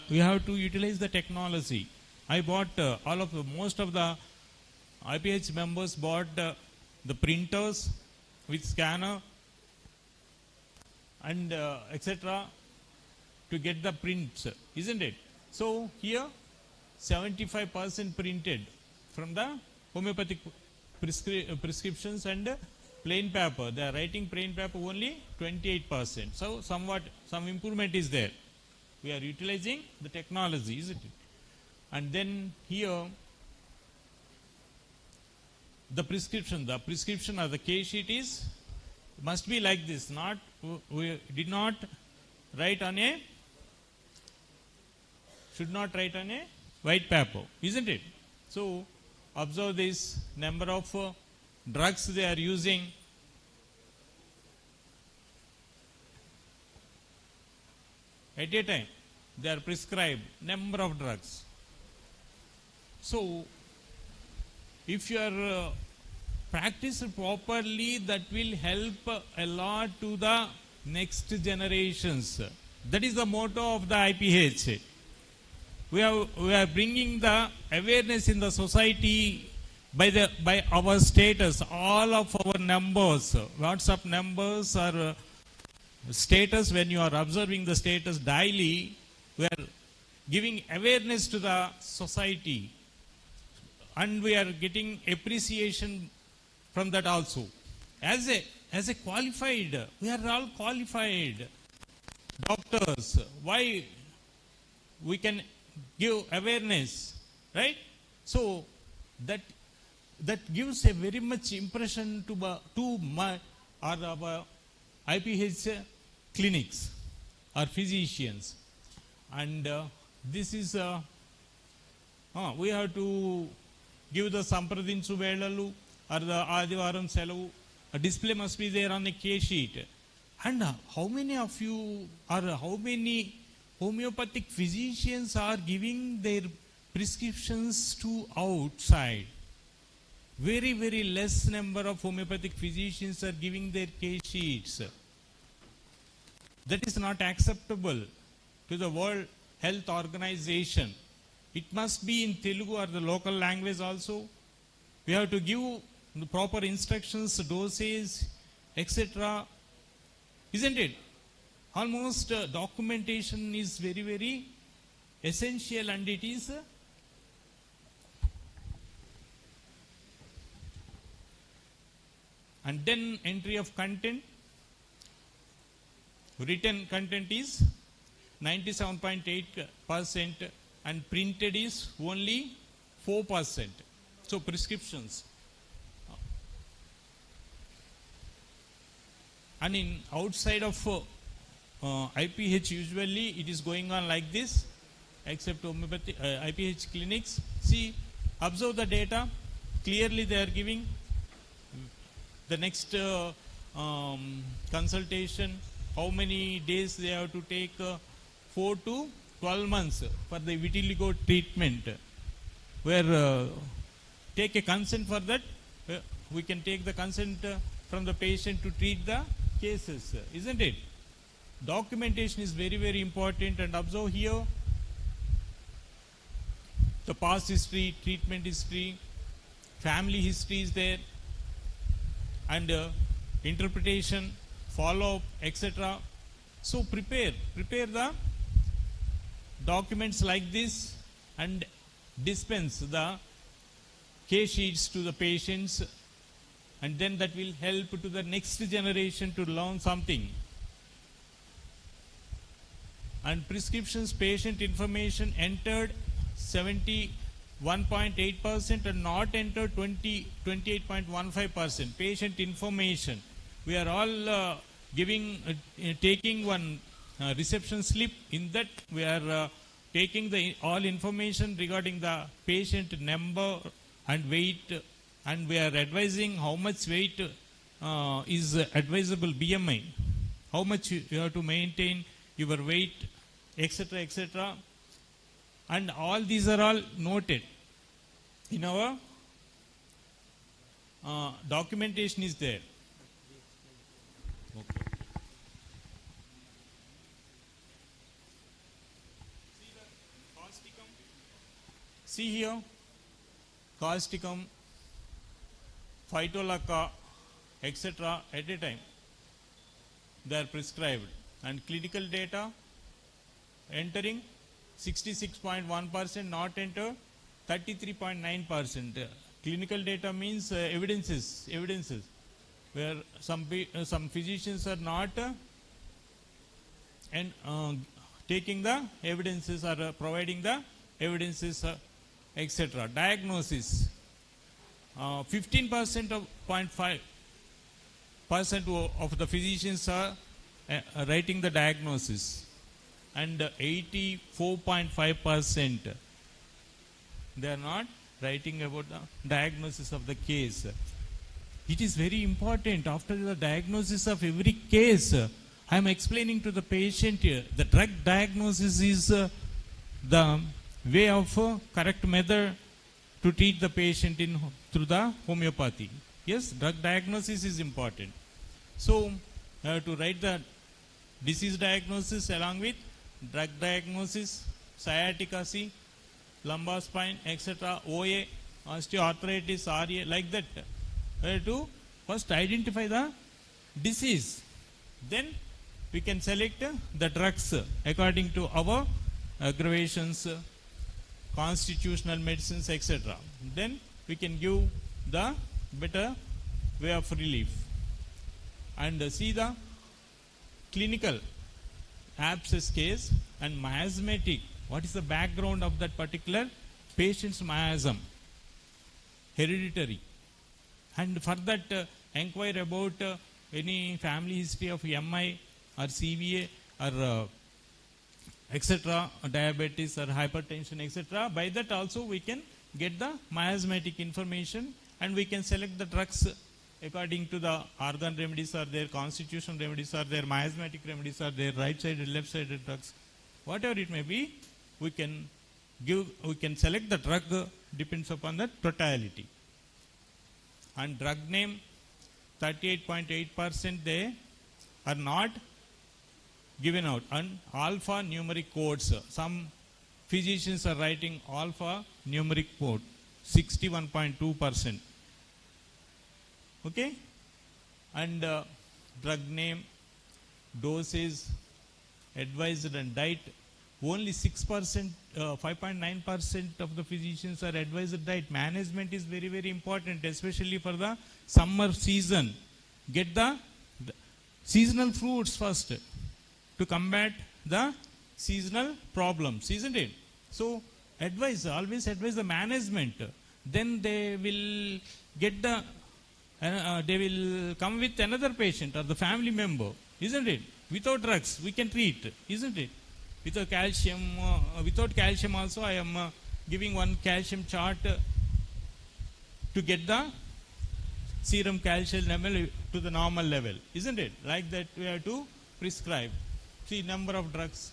We have to utilize the technology. I bought most of the IPH members bought the printers with scanner and etc. to get the prints, isn't it? So here 75% printed from the homeopathic prescriptions and plain paper. They are writing plain paper only 28%. So somewhat some improvement is there. We are utilizing the technology, isn't it? And then here the prescription or the case sheet must be like this. We did not write on a, should not write on a white paper, isn't it? So observe this number of drugs they are using. At a time, they are prescribed number of drugs. So if you are practiced properly, that will help a lot to the next generations. That is the motto of the IPH. We are bringing the awareness in the society by our status, all of our numbers, WhatsApp numbers or status. When you are observing the status daily, we are giving awareness to the society, and we are getting appreciation from that also. As a qualified, we are all qualified doctors. Why we can give awareness, right? So that gives a very much impression to our IPH clinics. are physicians. And this is, we have to give the Sampradinchu Velalu or the Adivaram Selavu. A display must be there on the case sheet. And how many of you or how many homeopathic physicians are giving their prescriptions to outside? Very, very less number of homeopathic physicians are giving their case sheets. That is not acceptable to the World Health Organization. It must be in Telugu or the local language also. We have to give the proper instructions, dosage, etc. Isn't it? Almost documentation is very, very essential, and it is and then entry of content. Written content is 97.8% and printed is only 4%. So prescriptions. And in outside of IPH usually it is going on like this, except homeopathy, IPH clinics. See, observe the data. Clearly they are giving the next consultation, how many days they have to take, 4 to 12 months for the vitiligo treatment. Where take a consent for that, we can take the consent from the patient to treat the cases, isn't it? Documentation is very, very important, and observe here the past history, treatment history, family history is there, and interpretation, follow-up, etc. So prepare the documents like this and dispense the case sheets to the patients, and then that will help to the next generation to learn something. And prescriptions, patient information entered 71.8% and not entered 28.15%. Patient information. We are all taking one reception slip. In that we are taking the all information regarding the patient number and weight, and we are advising how much weight is advisable, BMI, how much you have to maintain your weight, etc., etc. And all these are all noted in our documentation is there. Okay. See here, causticum, phytolacca, etc. at a time. They are prescribed. And clinical data entering 66.1%, not enter 33.9%. Clinical data means evidences, where some physicians are not taking the evidences or providing the evidences, etc. Diagnosis, 15% of 0.5% of the physicians are writing the diagnosis, and 84.5% they are not writing about the diagnosis of the case. It is very important. After the diagnosis of every case, I am explaining to the patient here, the drug diagnosis is the way of correct method to treat the patient through the homeopathy. Yes, drug diagnosis is important. So, I have to write the disease diagnosis along with drug diagnosis, sciatica, lumbar spine, etc., OA, osteoarthritis, RA, like that. We have to first identify the disease. Then we can select the drugs according to our aggravations, constitutional medicines, etc. Then we can give the better way of relief. And see the clinical abscess case and miasmatic. What is the background of that particular patient's miasm? Hereditary. And for that, inquire about any family history of MI or CVA or etc., diabetes or hypertension, etc. By that also we can get the miasmatic information, and we can select the drugs according to the organ remedies or their constitutional remedies or their miasmatic remedies or their right-sided, left-sided drugs. Whatever it may be, we can select the drug depends upon the totality. And drug name, 38.8% they are not given out. And alpha numeric codes, some physicians are writing alpha numeric code, 61.2%. Okay? And drug name, dosage, advised and diet, only 6%, 5.9% of the physicians are advised diet. Management is very, very important, especially for the summer season. Get the seasonal fruits first to combat the seasonal problems, isn't it? So always advise the management. Then they will get the, they will come with another patient or the family member, isn't it? Without drugs, we can treat, isn't it? Without calcium also, I am giving one calcium chart to get the serum calcium level to the normal level, isn't it? Like that we have to prescribe. See, number of drugs.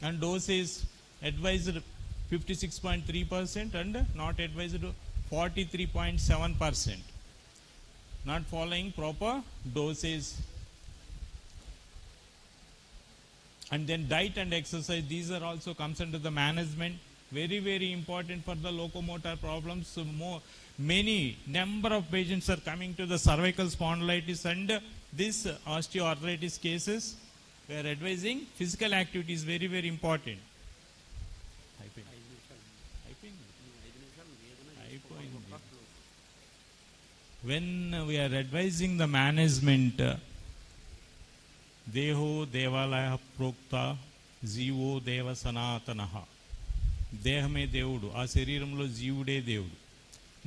And dosage advised 56.3% and not advised 43.7%. Not following proper dosage. And then diet and exercise, these are also comes under the management. Very, very important for the locomotor problems. So many number of patients are coming to the cervical spondylitis and this osteoarthritis cases. We are advising physical activity is very, very important. When we are advising the management, Deho Devalaya Prokta Jivo Deva Sanatanaha. Dehame Devudu, ఆ శరీరంలో జీవుడే దేవుడు.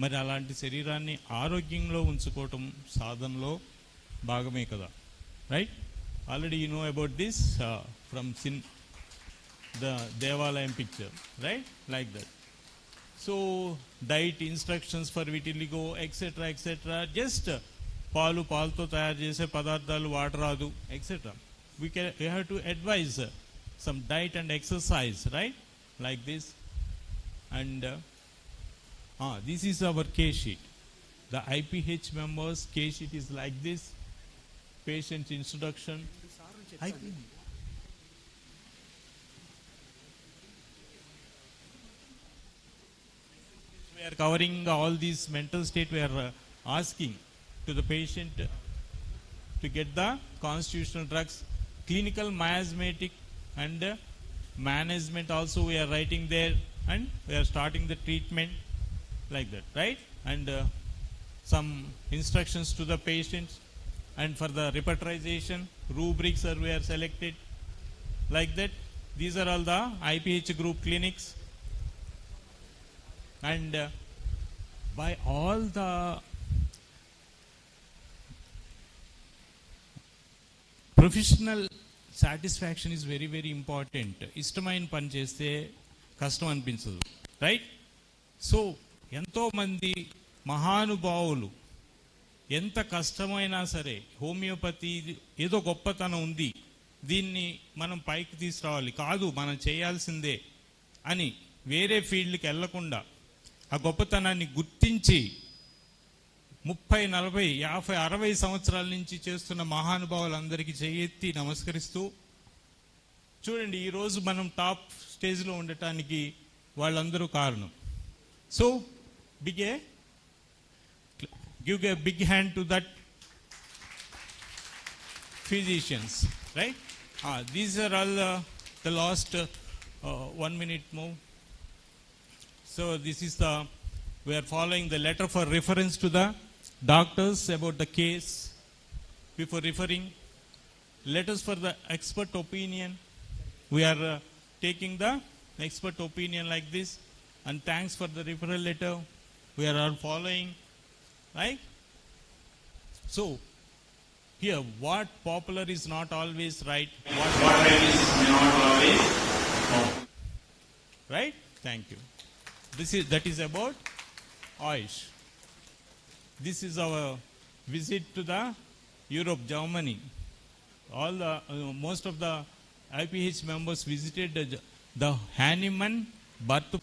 మరి అలాంటి శరీరాన్ని ఆరోగ్యంలో ఉంచుకోవటం సాధనలో భాగమే కదా. Right? Already you know about this from the Devalayam picture. Right? Like that. So, diet instructions for vitiligo, etc., etc. Just పాలుతో తయారు చేసే పదార్థాలు వాడరాదు, etc. We have to advise some diet and exercise, right? Like this. And this is our case sheet. The IPH members case sheet is like this. Patient introduction. We are covering all these mental state. We are asking to the patient to get the constitutional drugs, clinical, miasmatic, and management also we are writing there, and we are starting the treatment like that, right? And some instructions to the patients, and for the repertorization, rubrics are we are selected like that. These are all the IPH group clinics. And by all the professional satisfaction is very, very important. ఇష్టమైన పని చేస్తే కష్టం అనిపించదు, right? So ఎంతోమంది మహానుభావులు ఎంత కష్టమైనా సరే హోమియోపతి ఏదో గొప్పతనం ఉంది, దీన్ని మనం పైకి తీసుకురావాలి, కాదు మనం చేయాల్సిందే అని వేరే ఫీల్డ్కి వెళ్లకుండా ఆ గొప్పతనాన్ని గుర్తించి 30, 40, 50, 60 సంవత్సరాల నుంచి చేస్తున్న మహానుభావులందరికీ చేయెత్తి నమస్కరిస్తూ, చూడండి ఈరోజు మనం టాప్ స్టేజ్లో ఉండటానికి వాళ్ళందరూ కారణం. So give a big hand to that physicians, right? These are all the last 1 minute more. So this is we are following the letter for reference to the doctors about the case before referring. Letters for the expert opinion. We are taking the expert opinion like this, and thanks for the referral letter. We are all following, right? So, here, what popular is not always right. What right is may not always wrong. Right? Thank you. That is about Ayush. This is our visit to the Europe, Germany. Most of the IPH members visited the Hahnemann birth.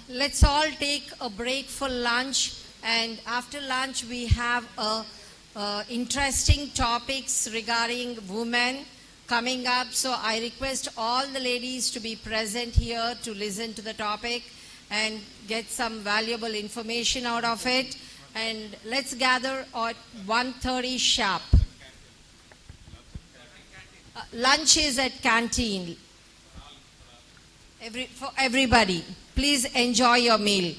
Let's all take a break for lunch, and after lunch we have interesting topics regarding women coming up. So I request all the ladies to be present here to listen to the topic and get some valuable information out of it. And let's gather at 1:30 sharp. Lunch is at canteen. For everybody, please enjoy your meal.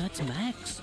That's Max.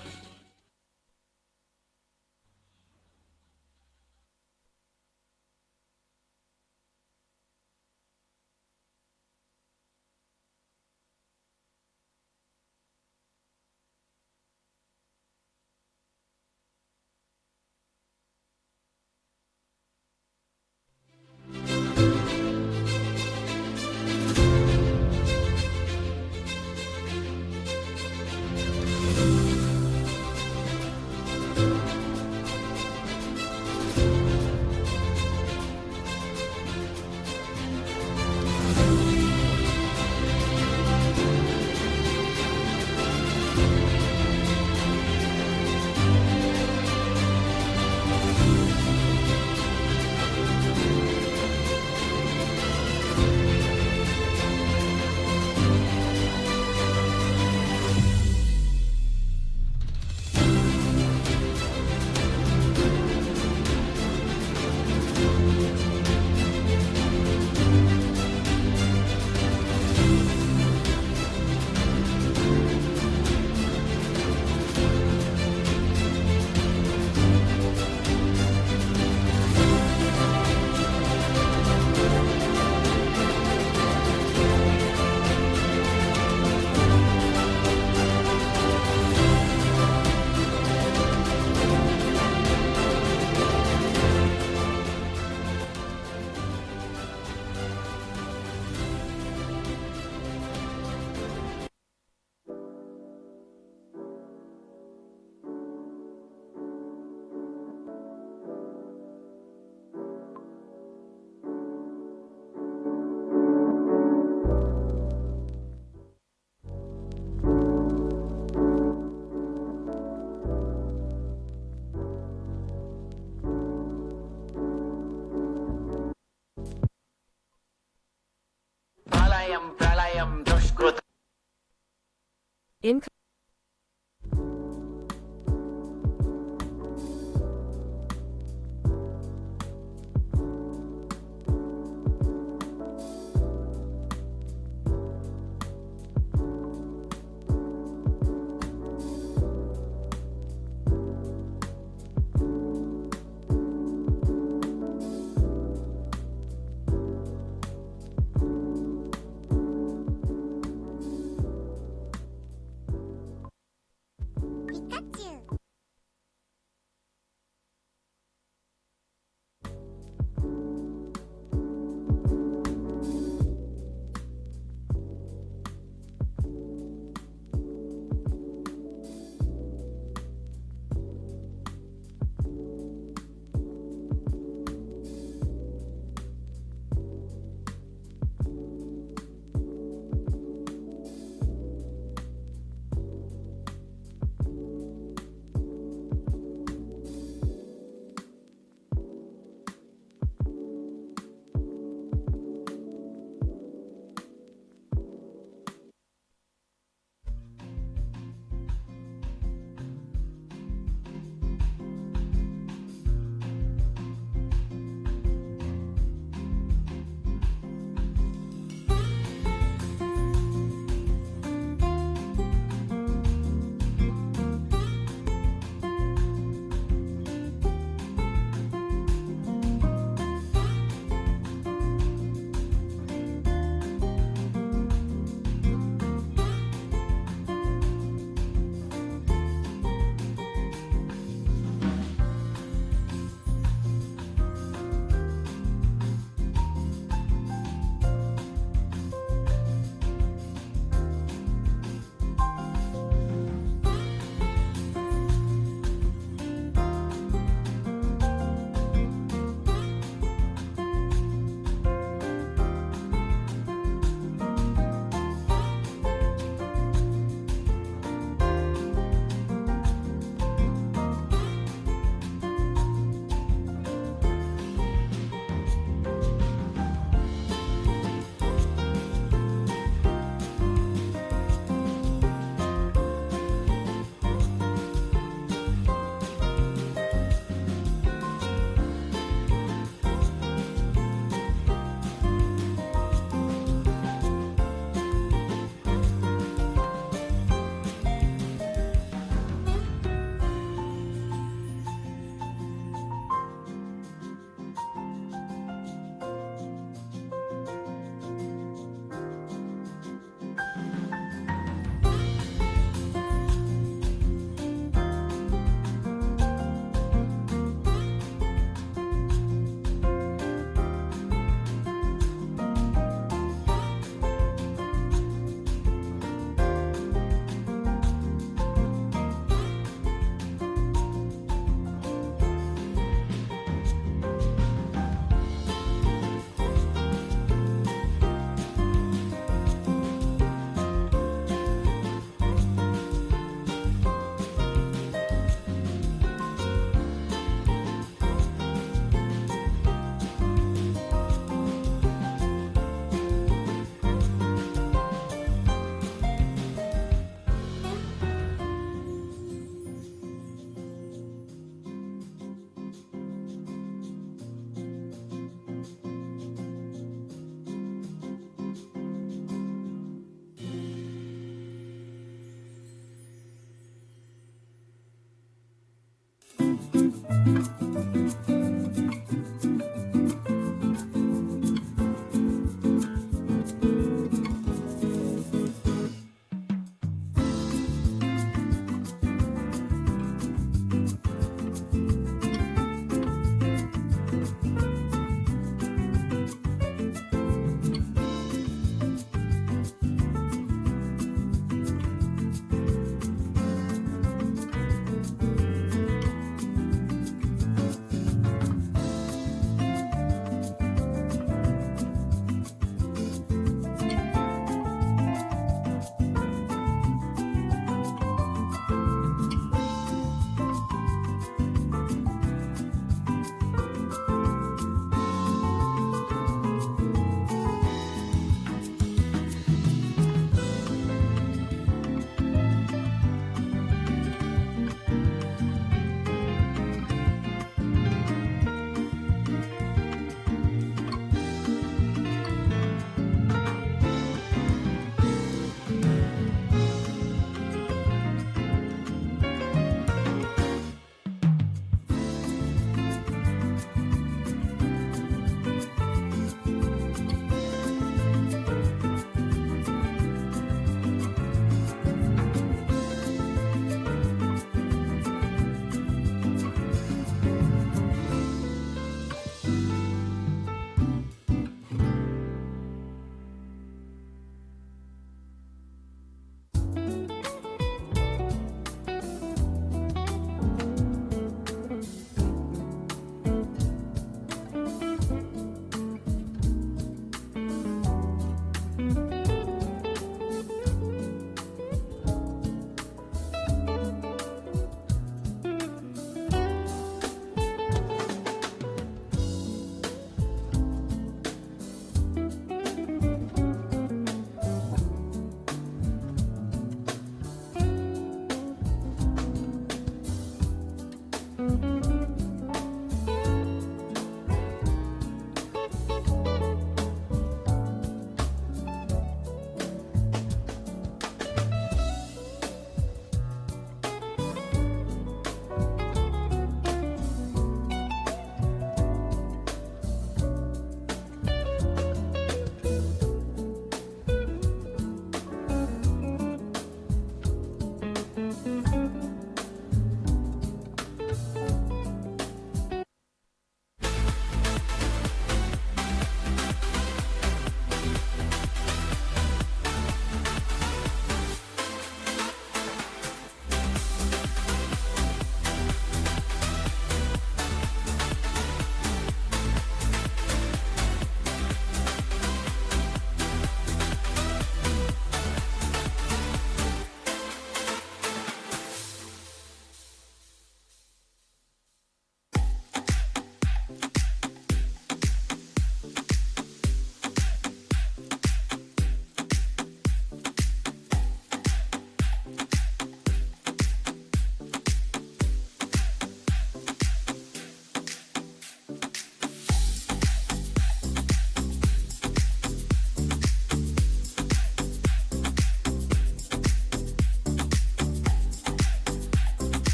In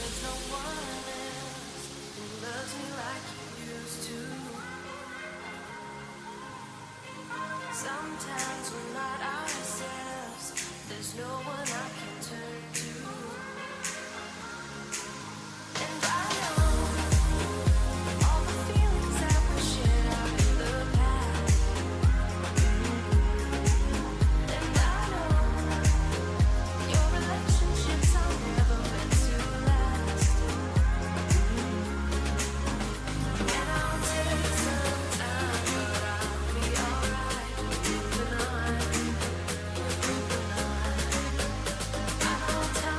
there's no one else who loves me like you used to. Sometimes we're not ourselves, there's no one I can turn to. And I know all the feelings that we shared out in the past. And I know your relationships are never meant to last. And I'll take some time, but I'll be alright moving on, moving on. I know time.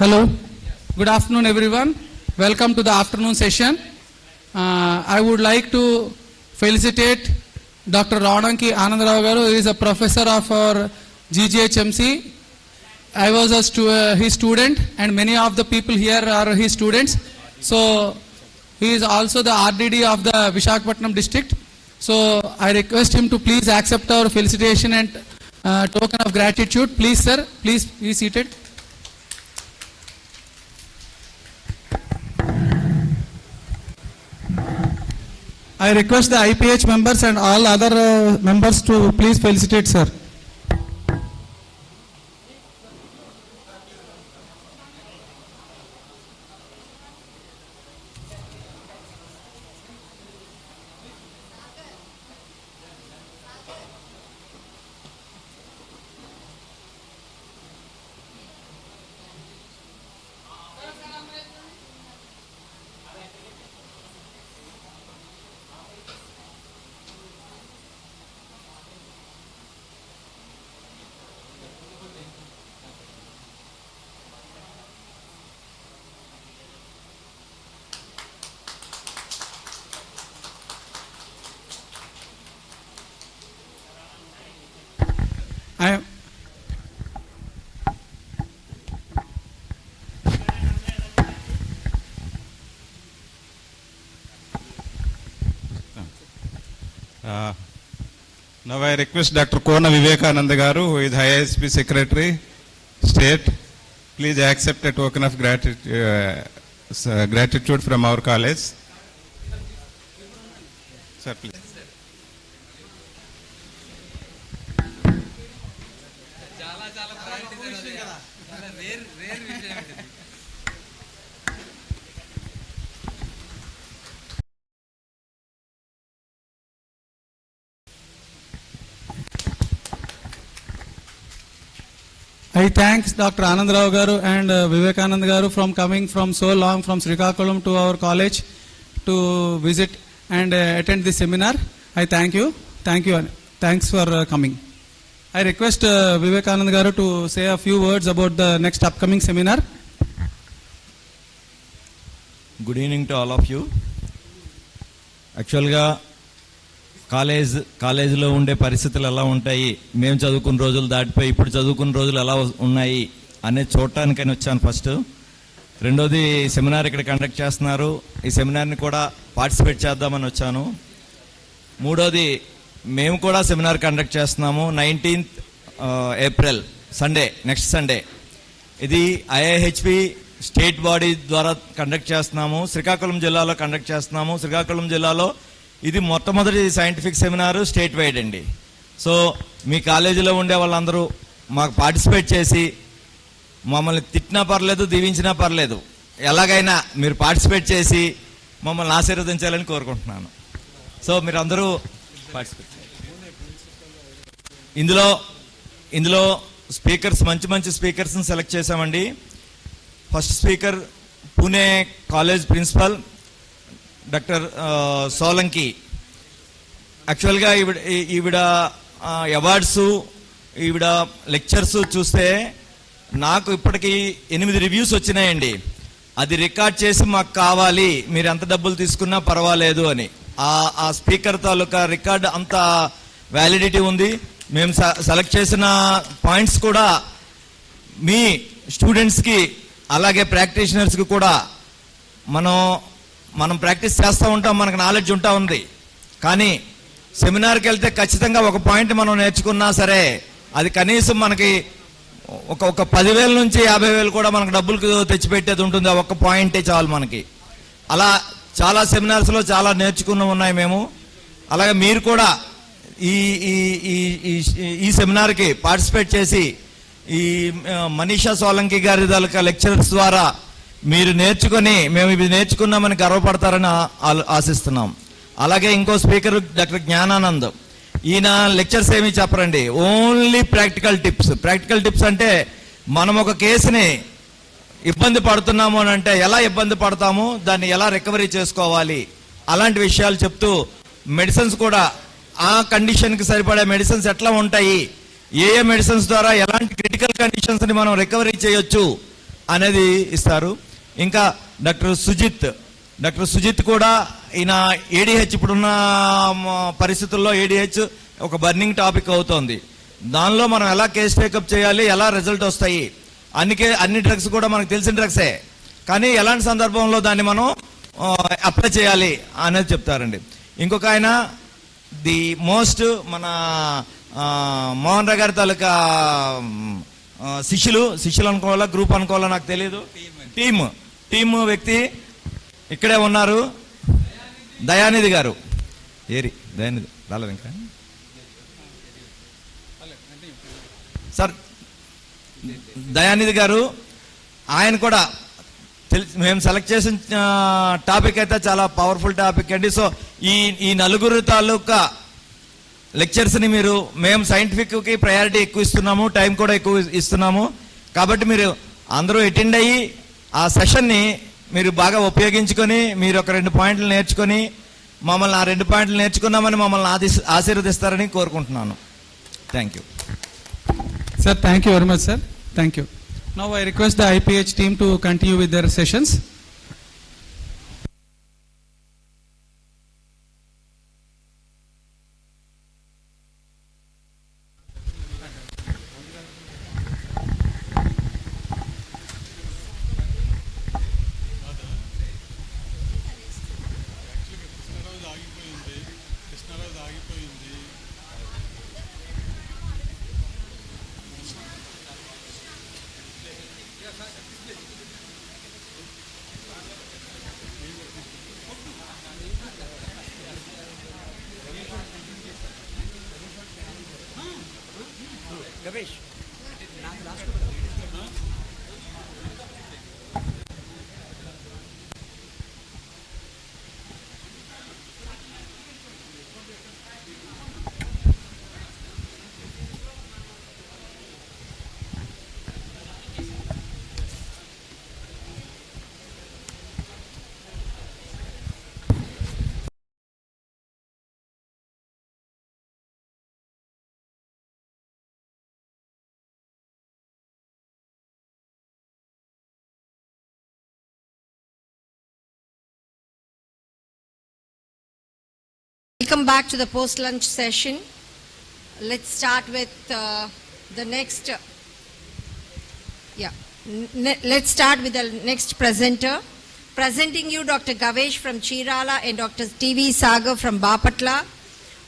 Hello, good afternoon everyone. Welcome to the afternoon session. I would like to felicitate Dr. Raunanki Anandarao garu. He is a professor of our GGHMC. I was his student and many of the people here are his students. So he is also the RDD of the Visakhapatnam district. So I request him to please accept our felicitation and token of gratitude. Please sir, please be seated. I request the IPH members and all other members to please felicitate sir. Now I request Dr. Kona Vivekananda garu, who is ISP Secretary, State. Please accept a token of gratitude from our college. Sir, please. I thanks Dr. Anandarao garu and Vivekananda garu from coming from so long from Srikakulam to our college to visit and attend this seminar. I thank you. Thank you. Thanks for coming. I request Vivekananda garu to say a few words about the next upcoming seminar. Good evening to all of you. యాక్చువల్గా కాలేజీలో ఉండే పరిస్థితులు ఎలా ఉంటాయి, మేము చదువుకున్న రోజులు దాటిపోయి ఇప్పుడు చదువుకున్న రోజులు ఎలా ఉన్నాయి అనేది చూడటానికని వచ్చాను ఫస్ట్. రెండోది సెమినార్ ఇక్కడ కండక్ట్ చేస్తున్నారు, ఈ సెమినార్ని కూడా పార్టిసిపేట్ చేద్దామని వచ్చాను. మూడోది మేము కూడా సెమినార్ కండక్ట్ చేస్తున్నాము 19th April Sunday, next Sunday. ఇది IIHP స్టేట్ బాడీ ద్వారా కండక్ట్ చేస్తున్నాము, శ్రీకాకుళం జిల్లాలో కండక్ట్ చేస్తున్నాము. శ్రీకాకుళం జిల్లాలో ఇది మొట్టమొదటి సైంటిఫిక్ సెమినార్ స్టేట్ వైడ్ అండి. సో మీ కాలేజీలో ఉండే వాళ్ళందరూ మాకు పార్టిసిపేట్ చేసి మమ్మల్ని తిట్టినా పర్లేదు, దీవించినా పర్లేదు, ఎలాగైనా మీరు పార్టిసిపేట్ చేసి మమ్మల్ని ఆశీర్వదించాలని కోరుకుంటున్నాను. సో మీరు అందరూ పార్టిసిపేట్ ఇందులో స్పీకర్స్ మంచి స్పీకర్స్ని సెలెక్ట్ చేశామండి. First speaker Pune college principal doctor Solanki. యాక్చువల్గా ఈవిడ అవార్డ్స్, ఈవిడ లెక్చర్స్ చూస్తే నాకు ఇప్పటికీ 8 రివ్యూస్ వచ్చినాయండి. అది రికార్డ్ చేసి మాకు కావాలి, మీరు ఎంత డబ్బులు తీసుకున్నా పర్వాలేదు అని. ఆ స్పీకర్ తాలూకా రికార్డ్ అంత వ్యాలిడిటీ ఉంది. మేము సెలెక్ట్ చేసిన పాయింట్స్ కూడా మీ స్టూడెంట్స్కి అలాగే ప్రాక్టీషనర్స్కి కూడా మనం ప్రాక్టీస్ చేస్తూ ఉంటాం, మనకు నాలెడ్జ్ ఉంటా ఉంది. కానీ సెమినార్కి వెళ్తే ఖచ్చితంగా ఒక పాయింట్ మనం నేర్చుకున్నా సరే అది కనీసం మనకి ఒక 10,000 నుంచి 50,000 కూడా మనకు డబ్బులకు తెచ్చిపెట్టేది ఉంటుంది. ఆ ఒక్క పాయింటే చాలు మనకి. అలా చాలా సెమినార్స్లో చాలా నేర్చుకుని ఉన్నాయి మేము. అలాగే మీరు కూడా ఈ సెమినార్కి పార్టిసిపేట్ చేసి ఈ మనీషా సోలంకి గారి తాలూకా లెక్చరర్స్ ద్వారా మీరు నేర్చుకొని మేము ఇవి నేర్చుకున్నామని గర్వపడతారని ఆశిస్తున్నాం. అలాగే ఇంకో స్పీకర్ డాక్టర్ జ్ఞానానంద్. ఈయన లెక్చర్స్ ఏమీ చెప్పరండి, only practical tips. Practical tips అంటే మనం ఒక కేసుని ఇబ్బంది పడుతున్నాము అని అంటే ఎలా ఇబ్బంది పడతాము, దాన్ని ఎలా రికవరీ చేసుకోవాలి, అలాంటి విషయాలు చెప్తూ మెడిసిన్స్ కూడా ఆ కండిషన్కి సరిపడే మెడిసిన్స్ ఎట్లా ఉంటాయి, ఏ మెడిసిన్స్ ద్వారా ఎలాంటి క్రిటికల్ కండిషన్స్ని మనం రికవరీ చేయొచ్చు అనేది ఇస్తారు. ఇంకా డాక్టర్ సుజిత్ కూడా ఈయన ఏడిహెచ్, ఇప్పుడున్న పరిస్థితుల్లో ఏడిహెచ్ ఒక బర్నింగ్ టాపిక్ అవుతోంది. దానిలో మనం ఎలా కేస్ టేకప్ చేయాలి, ఎలా రిజల్ట్ వస్తాయి, అన్ని డ్రగ్స్ కూడా మనకు తెలిసిన డ్రగ్సే, కానీ ఎలాంటి సందర్భంలో దాన్ని మనం అప్లై చేయాలి అనేది చెప్తారండి. ఇంకొక ఆయన ది మోస్ట్ మన మోహన్ రావు గారి తాలూకా శిష్యులు అనుకోవాలా, గ్రూప్ అనుకోవాలా నాకు తెలియదు, టీమ్ వ్యక్తి ఇక్కడే ఉన్నారు, దయానిధి గారు. దయానిధి రాలేదు ఇంకా సార్. దయానిధి గారు ఆయన కూడా మేము సెలెక్ట్ చేసిన టాపిక్ అయితే చాలా పవర్ఫుల్ టాపిక్ అండి. సో ఈ నలుగురు తాలూకా లెక్చర్స్ని మేము సైంటిఫిక్కి ప్రయారిటీ ఎక్కువ ఇస్తున్నాము, టైం కూడా ఎక్కువ ఇస్తున్నాము. కాబట్టి మీరు అందరూ అటెండ్ అయ్యి ఆ సెషన్ని మీరు బాగా ఉపయోగించుకొని మీరు ఒక 2 పాయింట్లు నేర్చుకొని మమ్మల్ని ఆ 2 పాయింట్లు నేర్చుకున్నామని మమ్మల్ని ఆశీర్వదిస్తారని కోరుకుంటున్నాను. Thank you. Sir, thank you very much, sir. Thank you. Now I request the IPH team to continue with their sessions. Welcome back to the post-lunch session. Let's start with the next. Let's start with the next presenter. Presenting you Dr. Gavesh from Chirala and Dr. TV Sagar from Bapatla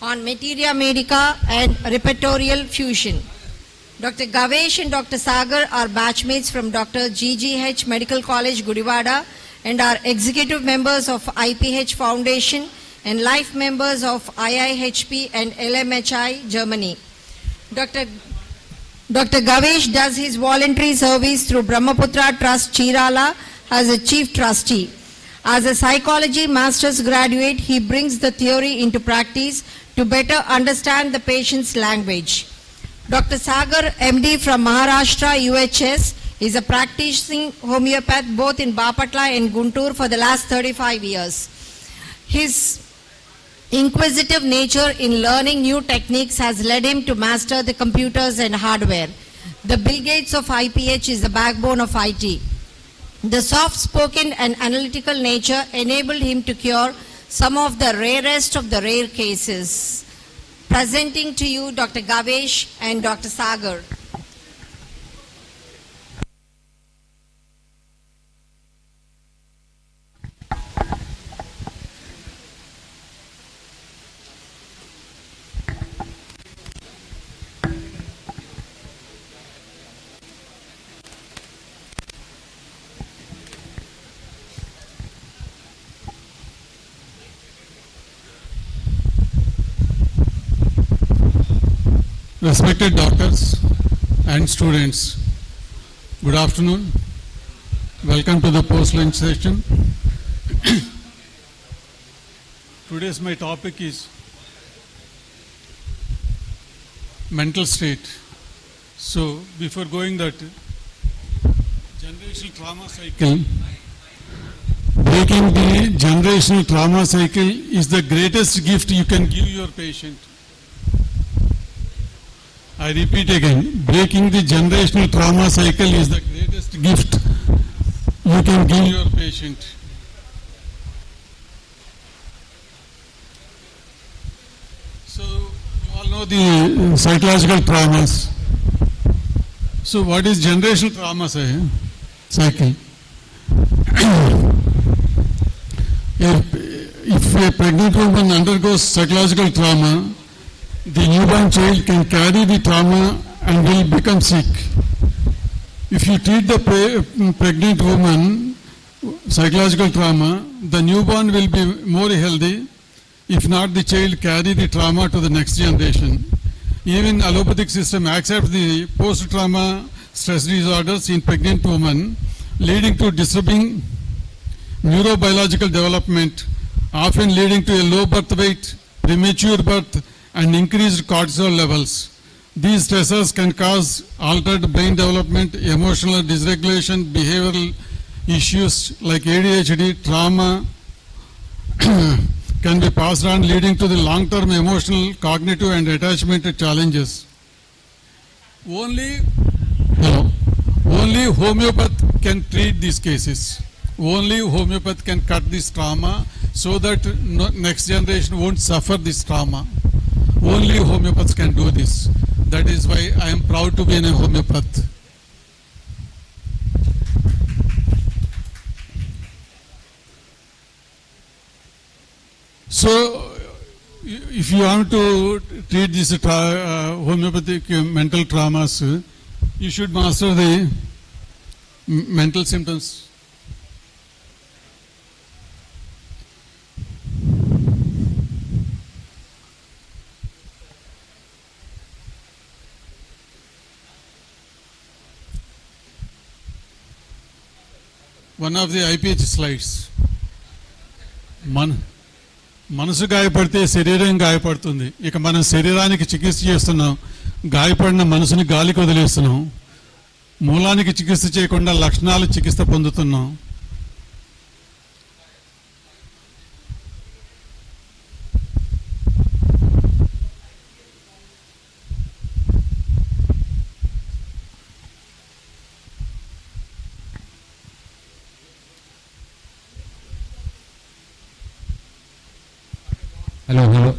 on Materia, Medica and Repertorial Fusion. Dr. Gavesh and Dr. Sagar are batchmates from Dr. GGH Medical College, Gudivada, and are executive members of IPH Foundation and life members of IIHP and LMHI, Germany. Dr. Gavesh does his voluntary service through Brahmaputra Trust, Chirala, as a chief trustee. As a psychology master's graduate, he brings the theory into practice to better understand the patient's language. Dr. Sagar, MD from Maharashtra, UHS, is a practicing homeopath both in Bapatla and Guntur for the last 35 years. His inquisitive nature in learning new techniques has led him to master the computers and hardware. The Bill Gates of IPH is the backbone of IT. The soft-spoken and analytical nature enabled him to cure some of the rarest of the rare cases. Presenting to you Dr. Gavesh and Dr. Sagar. Respected doctors and students, good afternoon. Welcome to the post-lunch session. Today's my topic is mental state. So before going that, generational trauma cycle, breaking the generational trauma cycle is the greatest gift you can give your patient. I repeat again, breaking the generational trauma cycle is the greatest gift you can give your patient. So you all know the psychological traumas. So what is generational trauma cycle? If a pregnant woman undergoes psychological trauma, the newborn child can carry the trauma and will become sick. If you treat the pregnant woman psychological trauma, the newborn will be more healthy. If not, the child carry the trauma to the next generation. Even allopathic system accepts the post-trauma stress disorders in pregnant women, leading to disturbing neurobiological development, often leading to a low birth weight, premature birth, and increased cortisol levels. These stressors can cause altered brain development, emotional dysregulation, behavioral issues like ADHD, trauma can be passed on, leading to the long-term emotional, cognitive, and attachment challenges. Only homeopath can treat these cases. Only homeopath can cut this trauma so that next generation won't suffer this trauma. Only homeopaths can do this. That is why I am proud to be a homeopath. So, if you want to treat this homeopathic mental traumas, you should master the mental symptoms. One of the IPH slides. మనసు గాయపడితే శరీరం గాయపడుతుంది. ఇక మనం శరీరానికి చికిత్స చేస్తున్నాం, గాయపడిన మనసుని గాలికి వదిలేస్తున్నాం. మూలానికి చికిత్స చేయకుండా లక్షణాలు చికిత్స పొందుతున్నాం. Hello.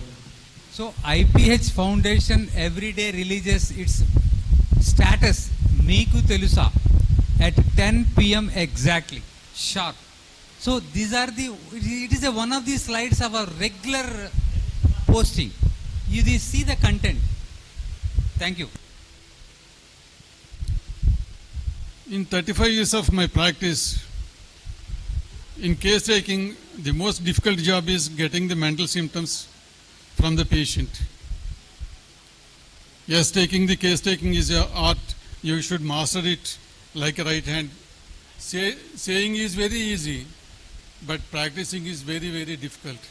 So IPH Foundation every day releases its status Meeku Telusa at 10 p.m. exactly, sharp. So these are it is one of the slides of our regular posting. You see the content. Thank you. In 35 years of my practice, in case taking, the most difficult job is getting the mental symptoms from the patient. Yes, the case taking is an art. You should master it like a right hand. Saying is very easy, but practicing is very, very difficult.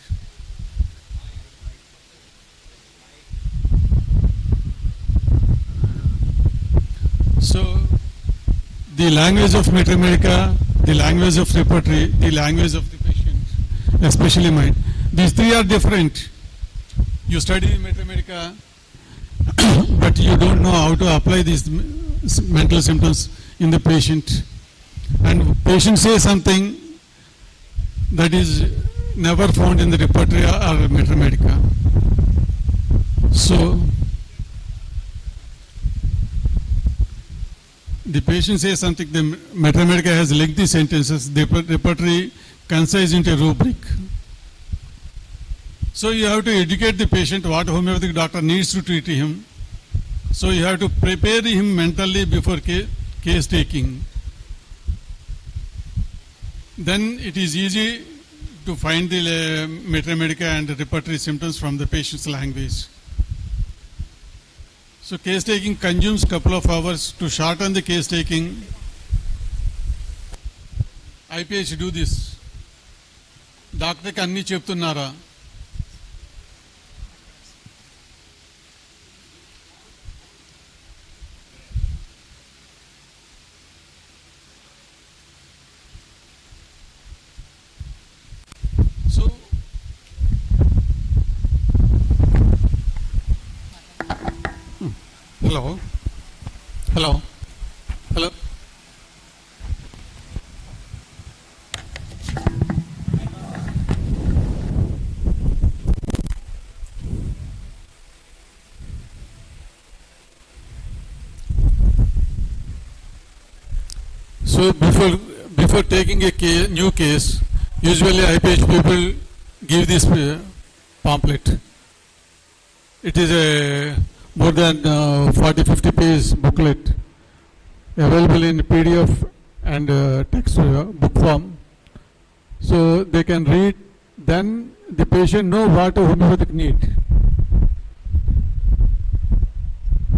So, the language of Materia, the language of Repertory, the language of the patient, especially mine. These three are different. You study Materia, but you don't know how to apply these mental symptoms in the patient. And patient says something that is never found in the Repertory or Materia. So, the patient says something, the Materia has lengthy sentences, the Repertory concise into a rubric. So you have to educate the patient what homeopathic doctor needs to treat him. So you have to prepare him mentally before case taking. Then it is easy to find the Materia and the Repertory symptoms from the patient's language. So case taking consumes couple of hours. To shorten the case taking, IPH do this. Doctor ki anni cheptunnara. So hello. So before taking a new case, usually IPH people give this pamphlet. It is a more than 40-50 page booklet available in PDF and text book form. So they can read, then the patient know what a homeopathic need.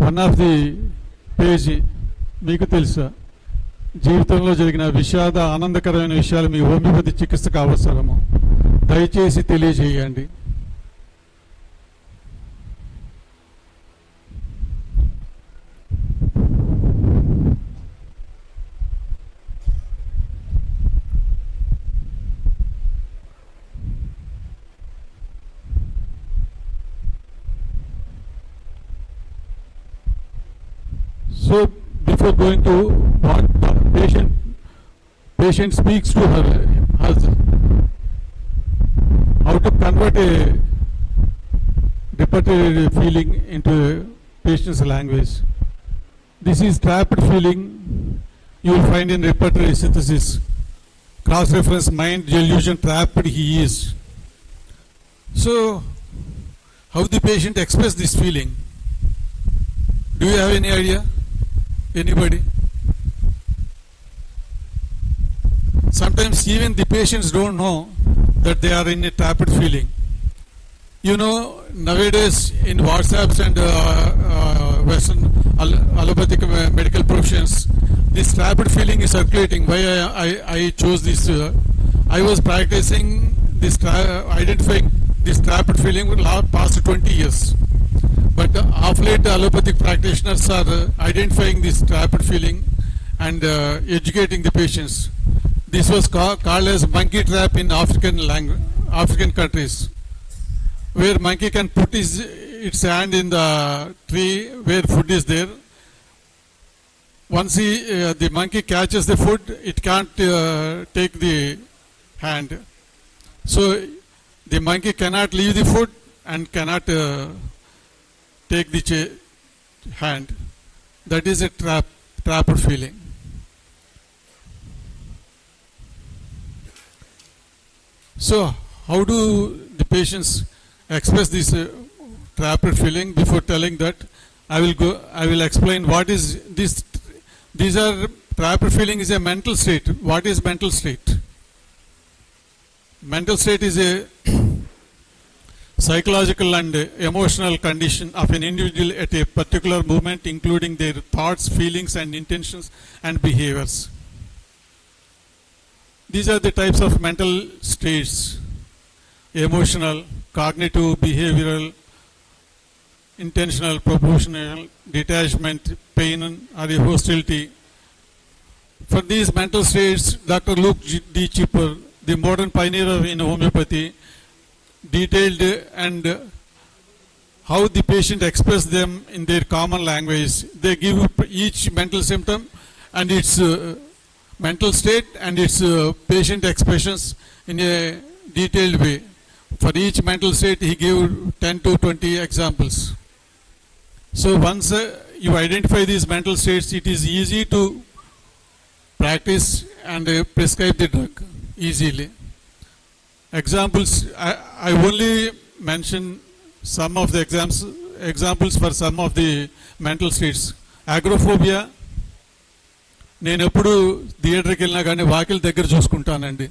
One of the page మీకు తెలుసా, జీవితంలో జరిగిన విషాద ఆనందకరమైన విషయాలు మీ homeopathy చికిత్సకు అవసరము, దయచేసి తెలియజేయండి. So before going to what the patient speaks to her husband, how to convert a repertory feeling into a patient's language. This is trapped feeling you will find in repertory synthesis. Cross-reference mind delusion trapped he is. So how the patient express this feeling? Do you have any idea? Anybody? Sometimes even the patients don't know that they are in a trapped feeling. You know, nowadays in WhatsApps and Western allopathic medical professions, this trapped feeling is circulating. Why I chose this? I was practicing this, identifying this trapped feeling for the past 20 years. But of late, allopathic practitioners are identifying this trapped feeling and educating the patients. This was called as monkey trap in African countries, where monkey can put its hand in the tree where food is there. Once the monkey catches the food, it can't take the hand. So the monkey cannot leave the food and cannot take the hand. That is a trapper feeling. So how do the patients express this trapper feeling? Before telling that, I will explain what is this. These are trapper feeling is a mental state. What is mental state? Mental state is a psychological and emotional condition of an individual at a particular moment, including their thoughts, feelings and intentions and behaviors. These are the types of mental states: emotional, cognitive, behavioral, intentional, proportional, detachment, pain or hostility. For these mental states, Dr. Luke D. Chipper, the modern pioneer in homeopathy, detailed and how the patient express them in their common language. They give each mental symptom and its mental state and its patient expressions in a detailed way. For each mental state, he gave 10 to 20 examples. So once you identify these mental states, it is easy to practice and prescribe the drug easily. Examples, I only mention some of the examples for some of the mental states. Agoraphobia, నేను ఎప్పుడు థియేటర్కి వెళ్ళినా కానీ వాకిలి దగ్గర చూసుకుంటానండి.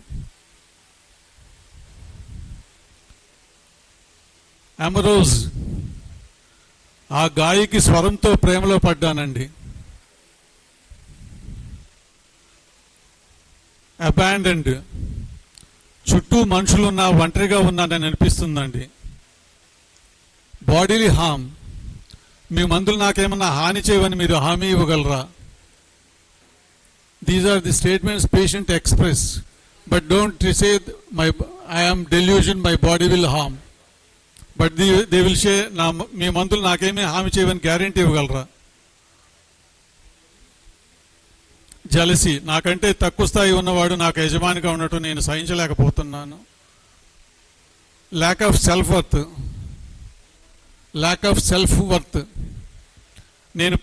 అమరోజ్, ఆ గాయకి స్వరంతో ప్రేమలో పడ్డానండి. అబాండెండ్, చుట్టూ మనుషులున్నా ఒంటరిగా ఉన్నానని అనిపిస్తుందండి. బాడీలీ హామ్, మీ మందులు నాకేమన్నా హాని చేయవని మీరు హామీ ఇవ్వగలరా? These are the statements patient express, but don't say I am delusion, my body will harm. But they will say, మీ మందులు నాకేమీ హామీ చేయవని గ్యారెంటీ ఇవ్వగలరా? జలసీ, నాకంటే తక్కువ స్థాయి ఉన్నవాడు నాకు యజమానిగా ఉన్నట్టు నేను సహించలేకపోతున్నాను. ల్యాక్ ఆఫ్ సెల్ఫ్ వర్త్, నేను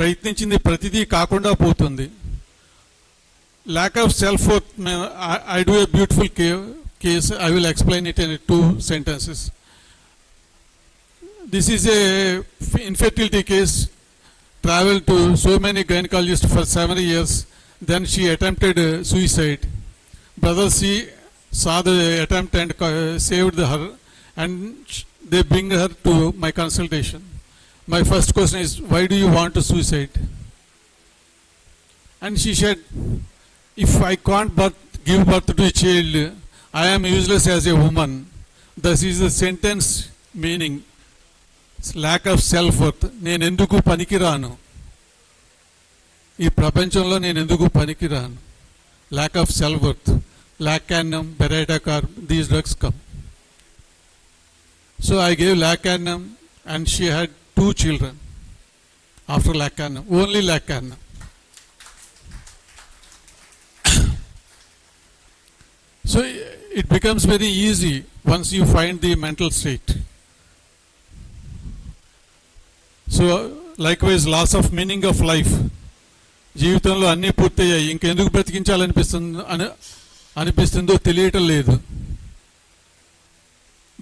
ప్రయత్నించింది ప్రతిదీ కాకుండా పోతుంది. lack of self-worth, I do a beautiful case. I will explain it in 2 sentences. This is a infertility case. Traveled to so many gynecologists for 7 years. Then she attempted suicide. Brother C saw the attempt and saved her, and they bring her to my consultation. My first question is, why do you want to suicide? And she said, if I can't give birth to a child, I am useless as a woman. This is the sentence meaning. Lack of self-worth. నేను ఎందుకు పనికిరాను, ఈ ప్రపంచంలో నేను ఎందుకు పనికిరాను. Lack of self-worth. Lacanum, Beretacor, these drugs come. So I gave Lacanum, and she had 2 children after Lacanum, only Lacanum. So it becomes very easy once you find the mental state. So likewise, loss of meaning of life. జీవితంలో అన్నీ పూర్తయ్యాయి, ఇంకెందుకు అనిపిస్తుందో తెలియటం లేదు.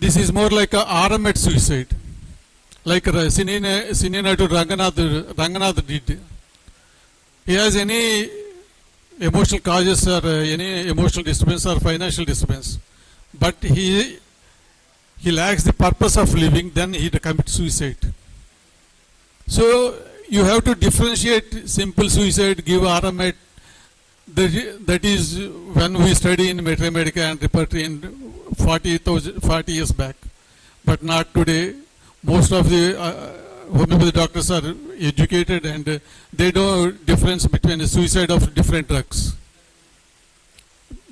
This is more like a arrowhead suicide, like సినీ నటుడు Ranganath did. He has any emotional causes or any emotional disturbance or financial disturbance, but he lacks the purpose of living, then he commits suicide. So you have to differentiate simple suicide, give arrowhead. That is when we study in Materia, medica and Repertory in 40 years back, but not today. Most of the homeopathy doctors are educated, and they know difference between the suicide of different drugs.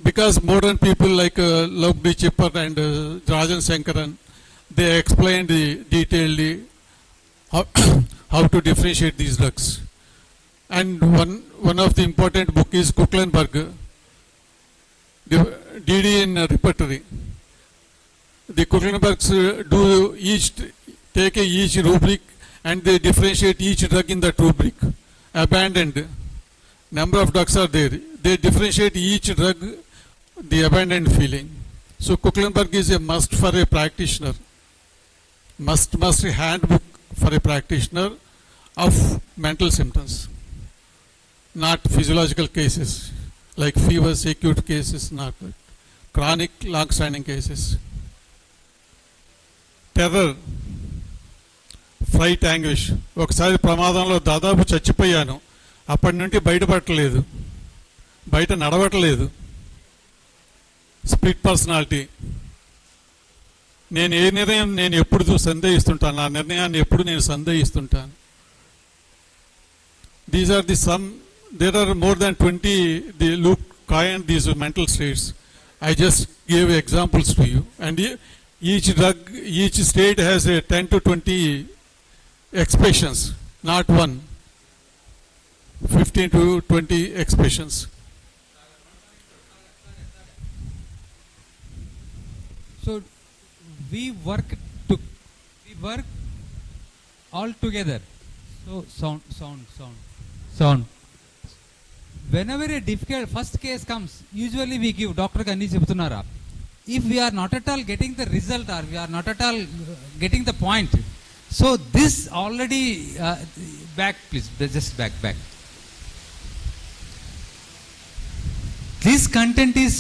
Because modern people like Lok D. Chipper and Rajan Shankaran, they explained detailed how to differentiate these drugs. And one of the important book is Kucklenberg, DD in Repertory. The Kucklenbergs take each rubric, and they differentiate each drug in that rubric. Abandoned, number of drugs are there. They differentiate each drug, the abandoned feeling. So Kucklenberg is a must for a practitioner. Must handbook for a practitioner of mental symptoms, not physiological cases like fevers, acute cases, not chronic, long-standing cases. Terror, flight anguish. ఒకసారి ప్రమాదంలో దాదాపు చచ్చిపోయాను. అప్పటి నుండి బయటపడలేదు, బయట నడవట్లేదు. Split personality. నేను ఏ నిర్ణయం నేను ఎప్పుడు సందేహిస్తుంటాను, ఆ నిర్ణయాన్ని ఎప్పుడు నేను సందేహిస్తుంటాను. These are the some, there are more than 20, they look coined these mental states. I just gave examples to you. And each drug, each state has a 10 to 20 expressions, not one. 15 to 20 expressions. So we work all together. So sound. Whenever a difficult first case comes, usually we give doctor Kanni చెప్తున్నారా. If we are not at all getting the result, or we are not at all getting the point, so this already back please, just back. This content is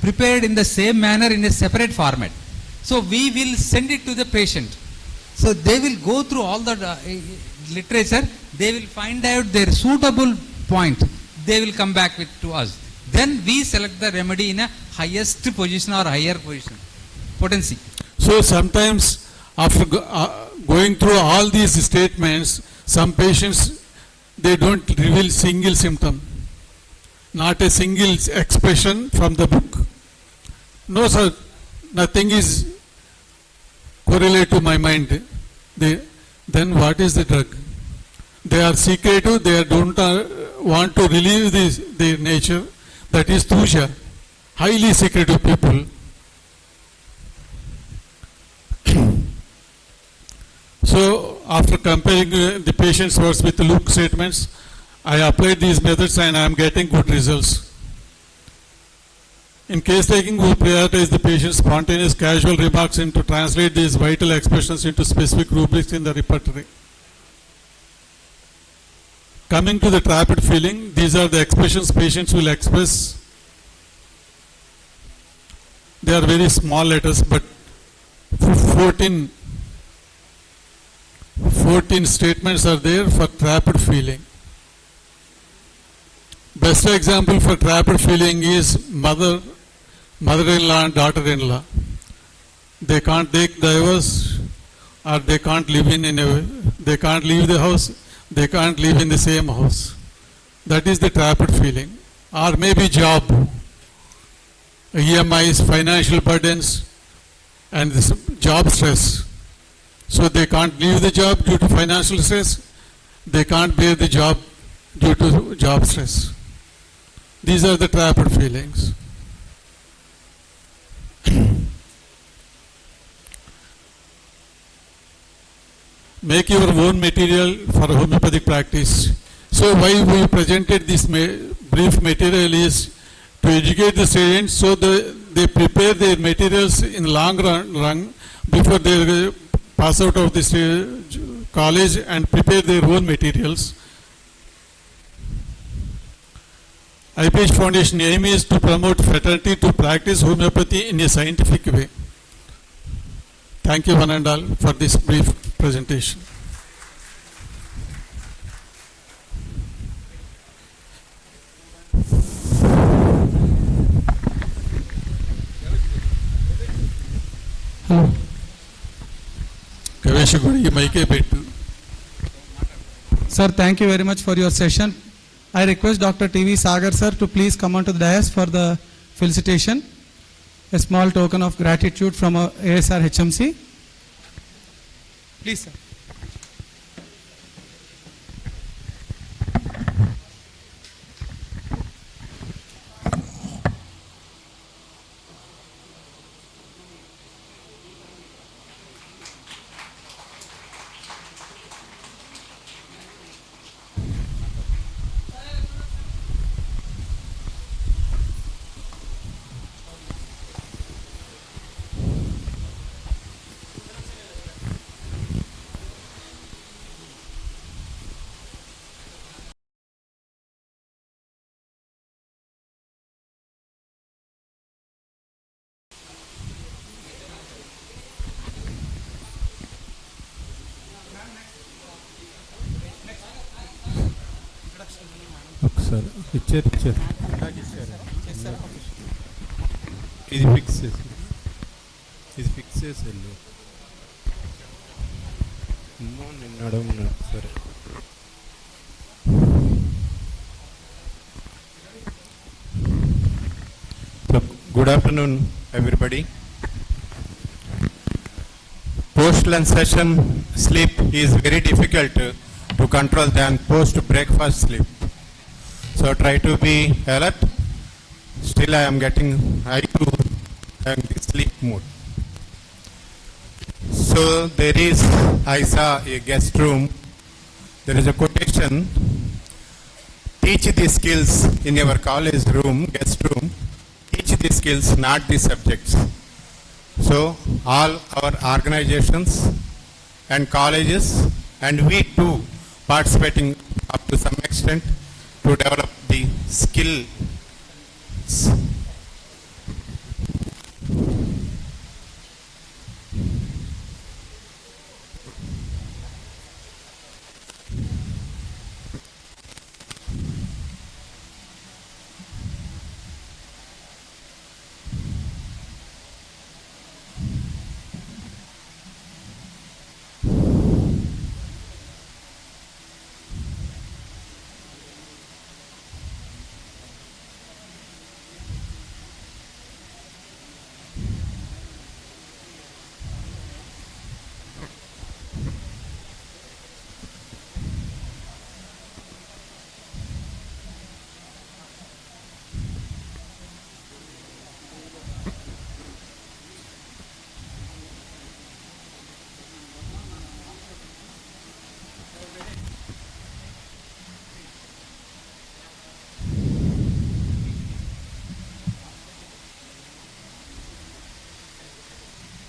prepared in the same manner in a separate format. So we will send it to the patient. So they will go through all the literature. They will find out their suitable point. They will come back to us. Then we select the remedy in a highest position or higher position, potency. So sometimes after going through all these statements, some patients, they don't reveal single symptom, not a single expression from the book. No sir, nothing is correlate to my mind. Then what is the drug? They are secretive, they don't want to relieve their nature. That is Tusha, highly secretive people. So after comparing the patient's words with the Luke statements, I applied these methods and I am getting good results. In case taking, we prioritize the patient's spontaneous casual remarks and to translate these vital expressions into specific rubrics in the repertory. Coming to the trapped feeling, these are the expressions patients will express. They are very small letters, but 14 statements are there for trapped feeling. Best example for trapped feeling is mother-in-law and daughter-in-law. They can't take divorce, or they can't live they can't leave the house, they can't live in the same house. That is the trapped feeling. Or maybe job, EMIs, financial burdens, and this job stress. So they can't leave the job due to financial stress, they can't bear the job due to job stress. These are the trapped feelings. Make your own material for homeopathic practice. So why we presented this brief material is to educate the students so they prepare their materials in long run before they pass out of this college and prepare their own materials. IPH Foundation aim is to promote fraternity to practice homeopathy in a scientific way. Thank you one and all for this brief presentation. Sir, thank you very much for your session. I request Dr. T.V. Sagar sir to please come onto the dais for the felicitation. A small token of gratitude from ASR HMC. Please, sir. ఇచ్చారు ఇది fix చేసి వెళ్ళు నిన్ను అడగమన్నాడు సరే. Good afternoon everybody. Post-lunch session sleep is very difficult to control than post-breakfast sleep. So try to be alert. Still I am getting in sleep mode. So I saw a guest room. There is a quotation. Teach the skills in your college room, guest room. Teach the skills, not the subjects. So all our organizations and colleges and we too participating up to some extent to develop the skills.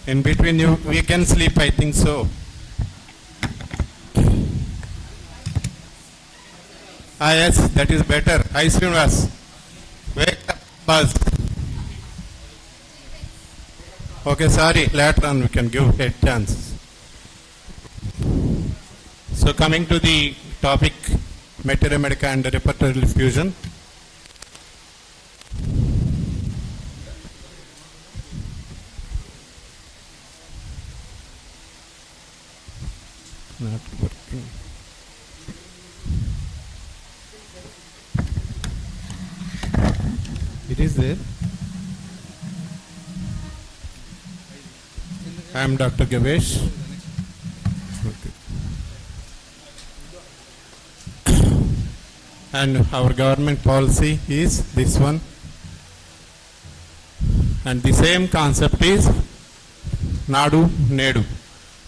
In between you, we can sleep, I think so. Ah, yes, that is better. Hi, Srinivas. Wake up, buzz. Okay, sorry, later on we can give a chance. So coming to the topic, Materia, medica and Repertory fusion. Not working. It is there. I am Dr. Gavesh. Okay. And our government policy is this one. And the same concept is Nadu, Nedu,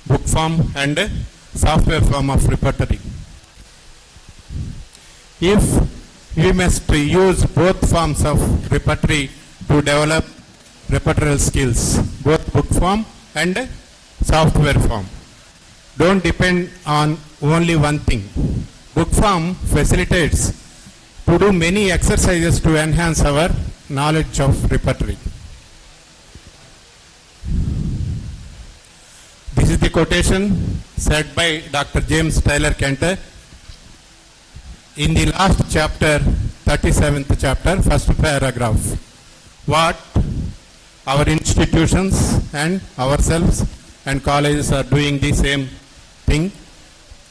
book form and software form of repertory. If we must use both forms of repertory to develop repertorial skills, both book form and software form. Don't depend on only one thing. Book form facilitates to do many exercises to enhance our knowledge of repertory. This is the quotation said by Dr. James Taylor Kenter in the last chapter, 37th chapter, first paragraph. What our institutions and ourselves and colleges are doing the same thing.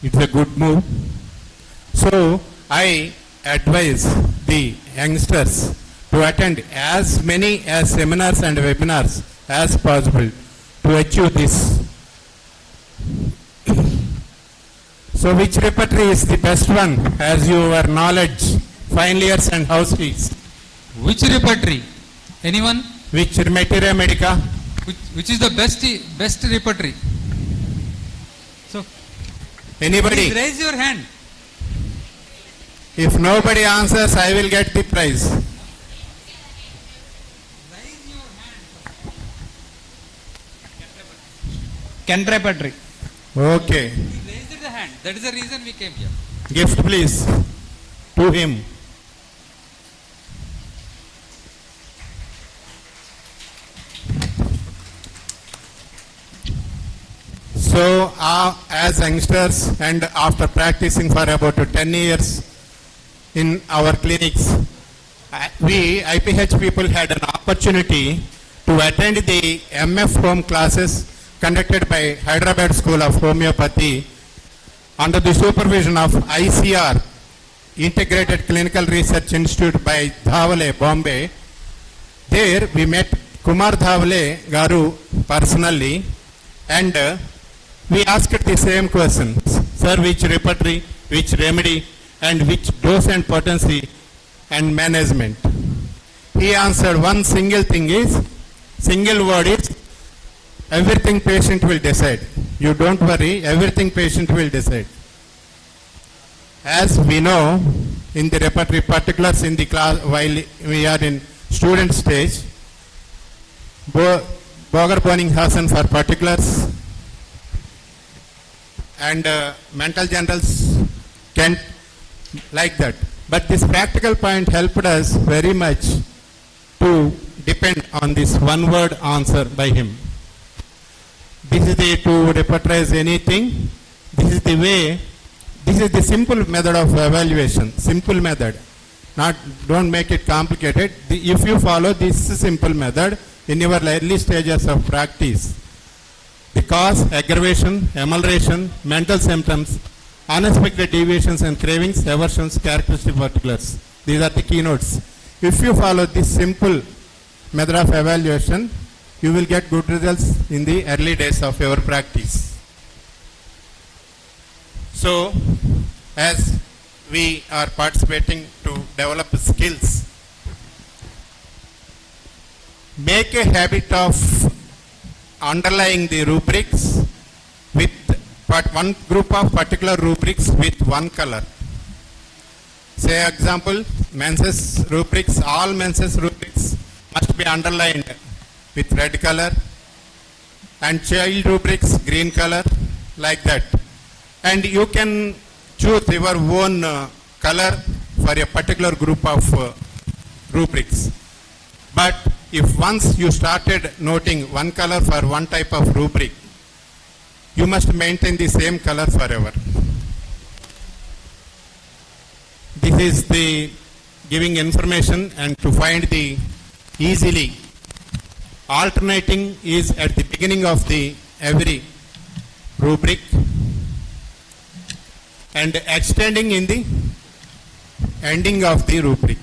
It's a good move. So I advise the youngsters to attend as many as seminars and webinars as possible to achieve this. So which repertory is the best one as your knowledge, final years and house fees? Which repertory? Anyone? Which Materia, medica? Which is the best repertory? So, anybody? Please raise your hand. If nobody answers, I will get the prize. Kent repertory. Okay. He raised the hand. That is the reason we came here. Gift please to him. So as youngsters and after practicing for about 10 years in our clinics, we IPH people had an opportunity to attend the MF home classes conducted by Hyderabad School of Homeopathy under the supervision of ICR, Integrated Clinical Research Institute by Dhawale, Bombay. There we met Kumar Dhawale Garu personally, and we asked the same questions. Sir, which repertory, which remedy, and which dose and potency and management? He answered one single thing is, single word is, everything patient will decide. You don't worry, everything patient will decide. As we know, in the repertory particulars in the class, while we are in student stage, Boger Boning Hassan for particulars, and mental generals can like that. But this practical point helped us very much to depend on this one word answer by him. This is the to repertorize anything. This is the way, this is the simple method of evaluation, simple method. Don't make it complicated. If you follow this simple method in your early stages of practice, the cause, aggravation, emulation, mental symptoms, unexpected deviations and cravings, aversions, characteristic particulars. These are the keynotes. If you follow this simple method of evaluation, you will get good results in the early days of your practice. So, as we are participating to develop skills, make a habit of underlying the rubrics with one group of particular rubrics with one color. Say example, menses rubrics, all menses rubrics must be underlined with red color, and child rubrics green color, like that. And you can choose your own color for a particular group of rubrics. But if once you started noting one color for one type of rubric, you must maintain the same color forever. This is the giving information, and to find the easily alternating is at the beginning of the every rubric and extending in the ending of the rubric.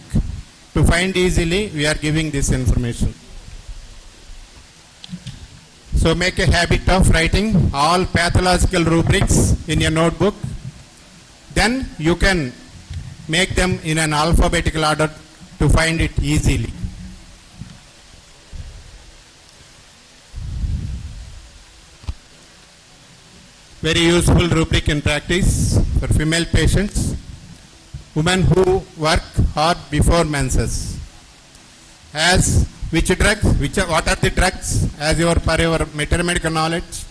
To find easily, we are giving this information. So make a habit of writing all pathological rubrics in your notebook. Then you can make them in an alphabetical order to find it easily. Very useful rubric in practice for female patients, women who work hard before menses. As which drugs, what are the drugs as your for your medical knowledge?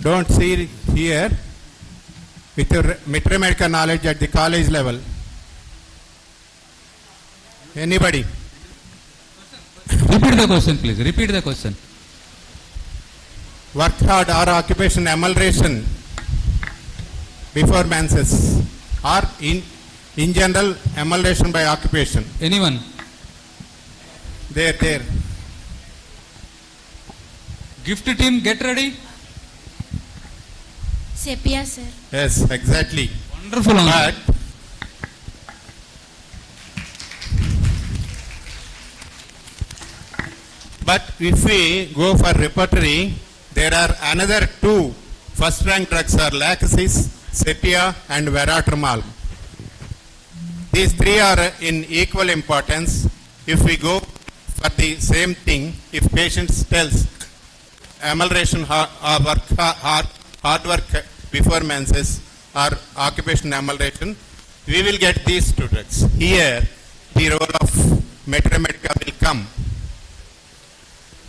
Don't see here with your medical knowledge at the college level. Anybody? Repeat the question, please. Repeat the question. Work hard or occupation emulation before menses, or in general emulation by occupation. Anyone? There. Gift team, get ready. Sepia, sir. Yes, exactly. Wonderful answer. But if we go for repertory, there are another two first rank drugs are laxasis, sepia and veratramal. These three are in equal importance. If we go for the same thing, if patient tells emulation hard work before menses or occupation emulation, we will get these two drugs. Here the role of Materia will come.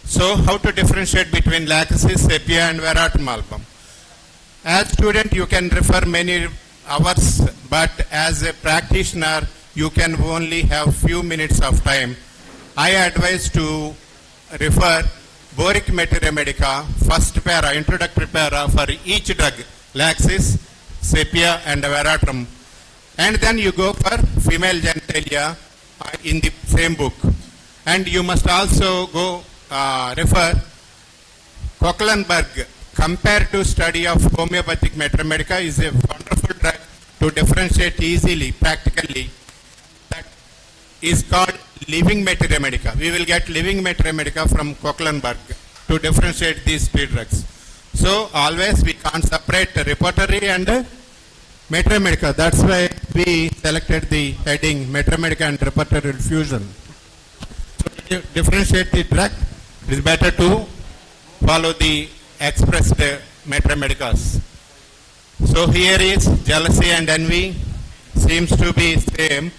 So how to differentiate between laxasis, sepia and veratramal? As student you can refer many hours, but as a practitioner you can only have few minutes of time. I advise to refer boric materia medica, first para, introductory para for each drug, laxasis, sepia and veratrum. And then you go for female genitalia in the same book. And you must also go refer Kochlenberg comparative study of homeopathic Materia medica is a wonderful drug to differentiate easily, practically. That is called living Materia medica. We will get living Materia medica from Kochlenberg to differentiate these three drugs. So always we can't separate Repertory and Materia medica. That's why we selected the heading Materia medica and Repertory fusion. So to differentiate the drug, it is better to follow the expressed Materia medicas. So here is jealousy and envy, seems to be same,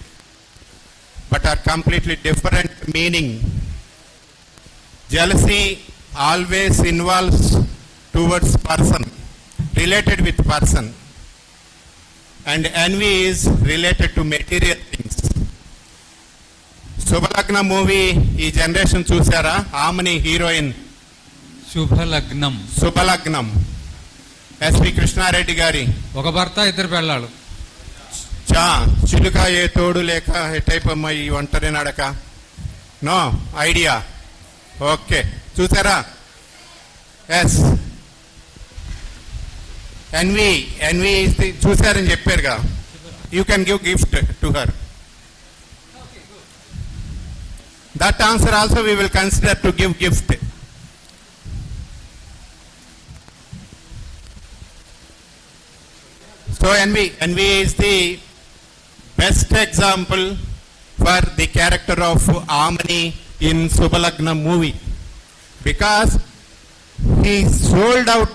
but are completely different meaning. Jealousy always involves towards person, related with person, and envy is related to material things. Shubhalagna movie ఈ generation చూసారా? ఆమెని heroine Subhalagnam SP Krishna Reddy గారి ఒక భర్త ఇద్దరు పెళ్ళాలు. చిలుక ఏ తోడు లేక ఏ టైప్ అమ్మాయి ఒంటరి నడక. No idea. ఓకే చూసారా? ఎస్ ఎన్వి చూసారని చెప్పారుగా. You can give gift to her. That answer also we will consider to give gift. So envy is the best example for the character of Amani in Shubhalagna movie, because he sold out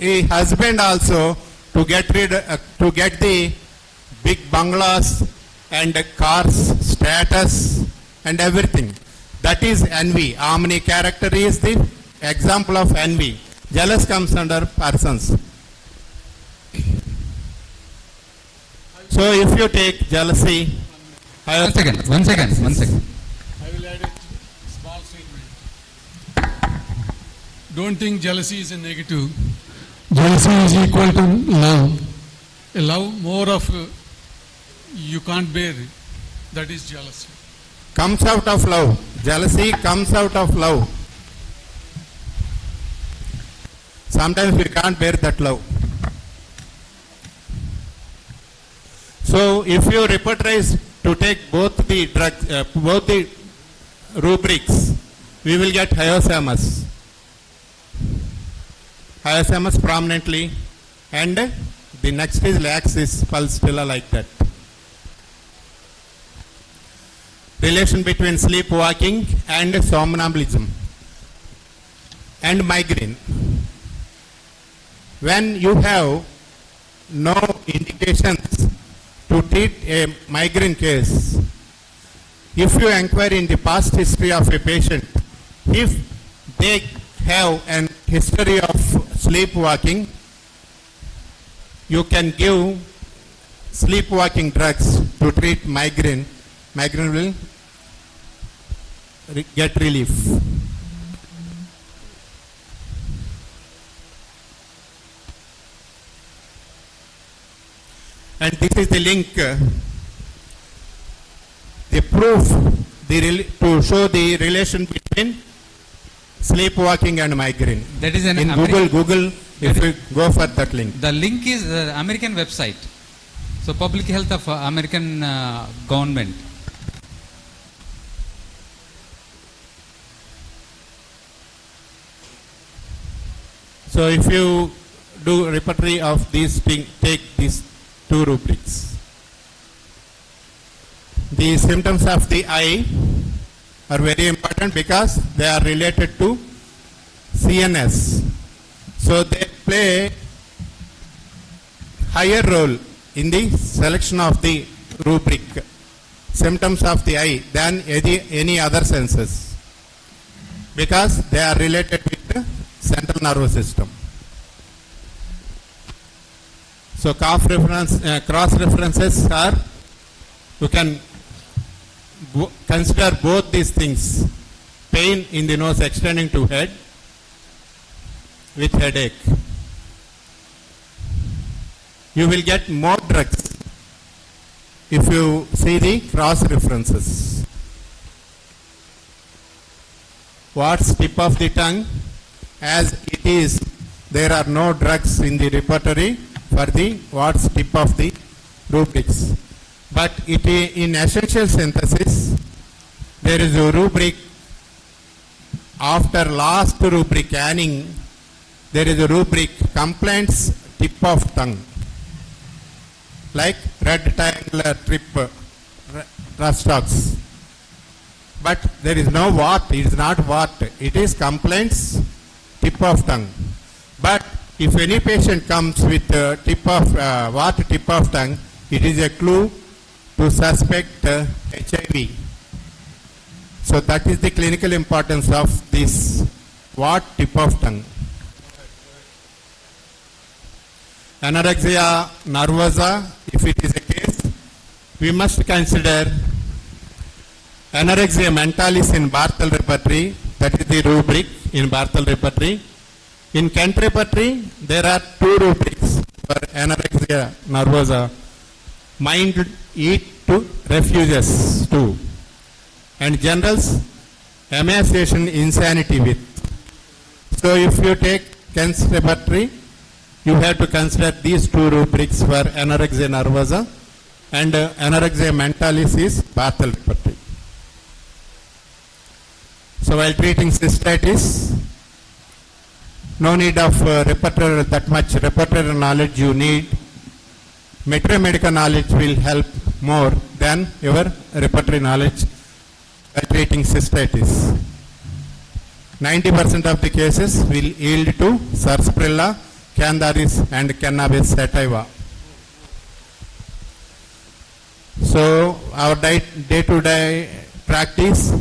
his husband also to get the big bungalows and cars, status and everything. That is envy. Omni character is the example of envy. Jealous comes under persons. So if you take jealousy, One second. I will add a small statement. Don't think jealousy is a negative. Jealousy is equal to love. A love more of you can't bear it. That is jealousy. comes out of love. Jealousy comes out of love. Sometimes we can't bear that love. So if you repertorize to take both the drugs, both the rubrics, we will get hyoscyamus. Hyoscyamus prominently, and the next is laxis pulsatilla, like that. Relation between sleepwalking and somnambulism and migraine. When you have no indications to treat a migraine case, if you inquire in the past history of a patient, if they have an history of sleepwalking, you can give sleepwalking drugs to treat migraine. Migraine will get relief. And this is the link, the proof, to show the relation between sleepwalking and migraine. That is an in Google, if you go for that link. The link is the American website. So Public Health of American government. So if you do repertory of these things, take these two rubrics. The symptoms of the eye are very important because they are related to CNS. So they play higher role in the selection of the rubric, symptoms of the eye, than any other senses, because they are related with the central nervous system. So cross references are, you can consider both these things. Pain in the nose extending to head with headache. You will get more drugs if you see the cross references. What's tip of the tongue? As it is, there are no drugs in the repertory for the what's tip of the rubrics. But in essential synthesis, there is a rubric. After last rubric Anning, there is a rubric complaints tip of tongue, like red triangular trip, Rustox. But there is no what, it is not what, it is complaints tip of tongue. But if any patient comes with tip of tongue, it is a clue to suspect HIV. So that is the clinical importance of this what tip of tongue. Anorexia nervosa, if it is a case, we must consider anorexia mentalis in Barthel repertory, that is the rubric in Barthel repertory. In Kent repertory, there are two rubrics for anorexia nervosa. Mind eat to refuses to, and generals emaciation insanity with. So if you take Kent's repertory, you have to consider these two rubrics for anorexia nervosa, and anorexia mentalis is Barthel repertory. So while treating cystitis, no need of repertory, that much repertory knowledge you need. Materia medica knowledge will help more than your repertory knowledge by treating cystitis. 90% of the cases will yield to sarsaparilla, Cantharis and cannabis sativa. So our day-to-day practice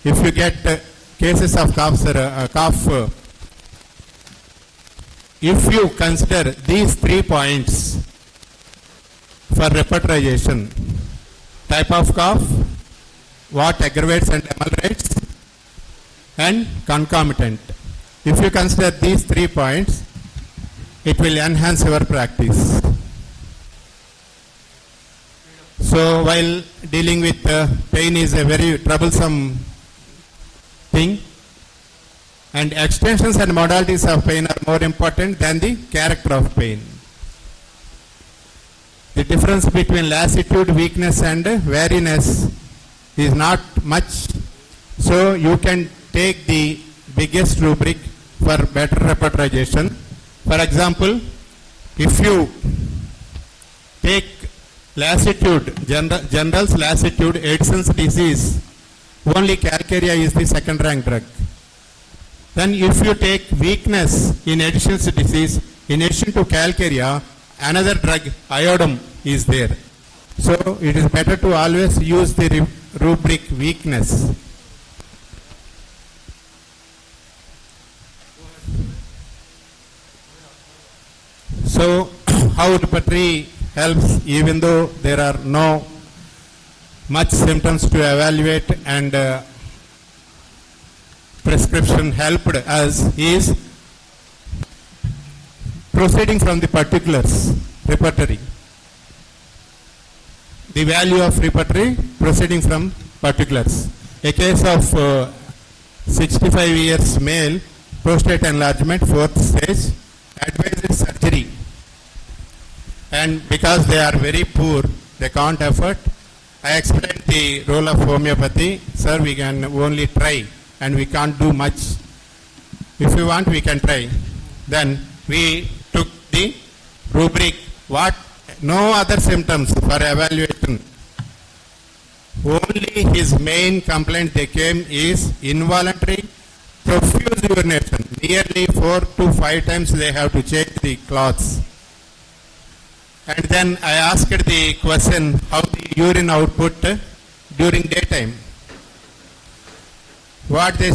if you get cases of cough, if you consider these 3 points for repertorization, type of cough, what aggravates and ameliorates, and concomitant. If you consider these 3 points, it will enhance your practice. So while dealing with pain is a very troublesome thing, and extensions and modalities of pain are more important than the character of pain. The difference between lassitude, weakness and weariness is not much, so you can take the biggest rubric for better repertorization. For example, if you take lassitude, general's lassitude, Addison's disease, only calcarea is the second rank drug. Then if you take weakness in Addison's disease, in addition to calcarea, another drug, iodine, is there. So it is better to always use the rubric weakness. So how repertory helps, even though there are no much symptoms to evaluate and prescription helped us, is proceeding from the particulars, repertory. The value of repertory proceeding from particulars. A case of 65 years male, prostate enlargement, 4th stage, advises surgery. And because they are very poor, they can't afford. I explained the role of homeopathy. Sir, we can only try and we can't do much. If you want, we can try. Then we took the rubric, what no other symptoms for evaluation. Only his main complaint they came is involuntary profuse urination. Nearly 4 to 5 times they have to change the cloths. And then I asked the question, how the urine output during daytime. What they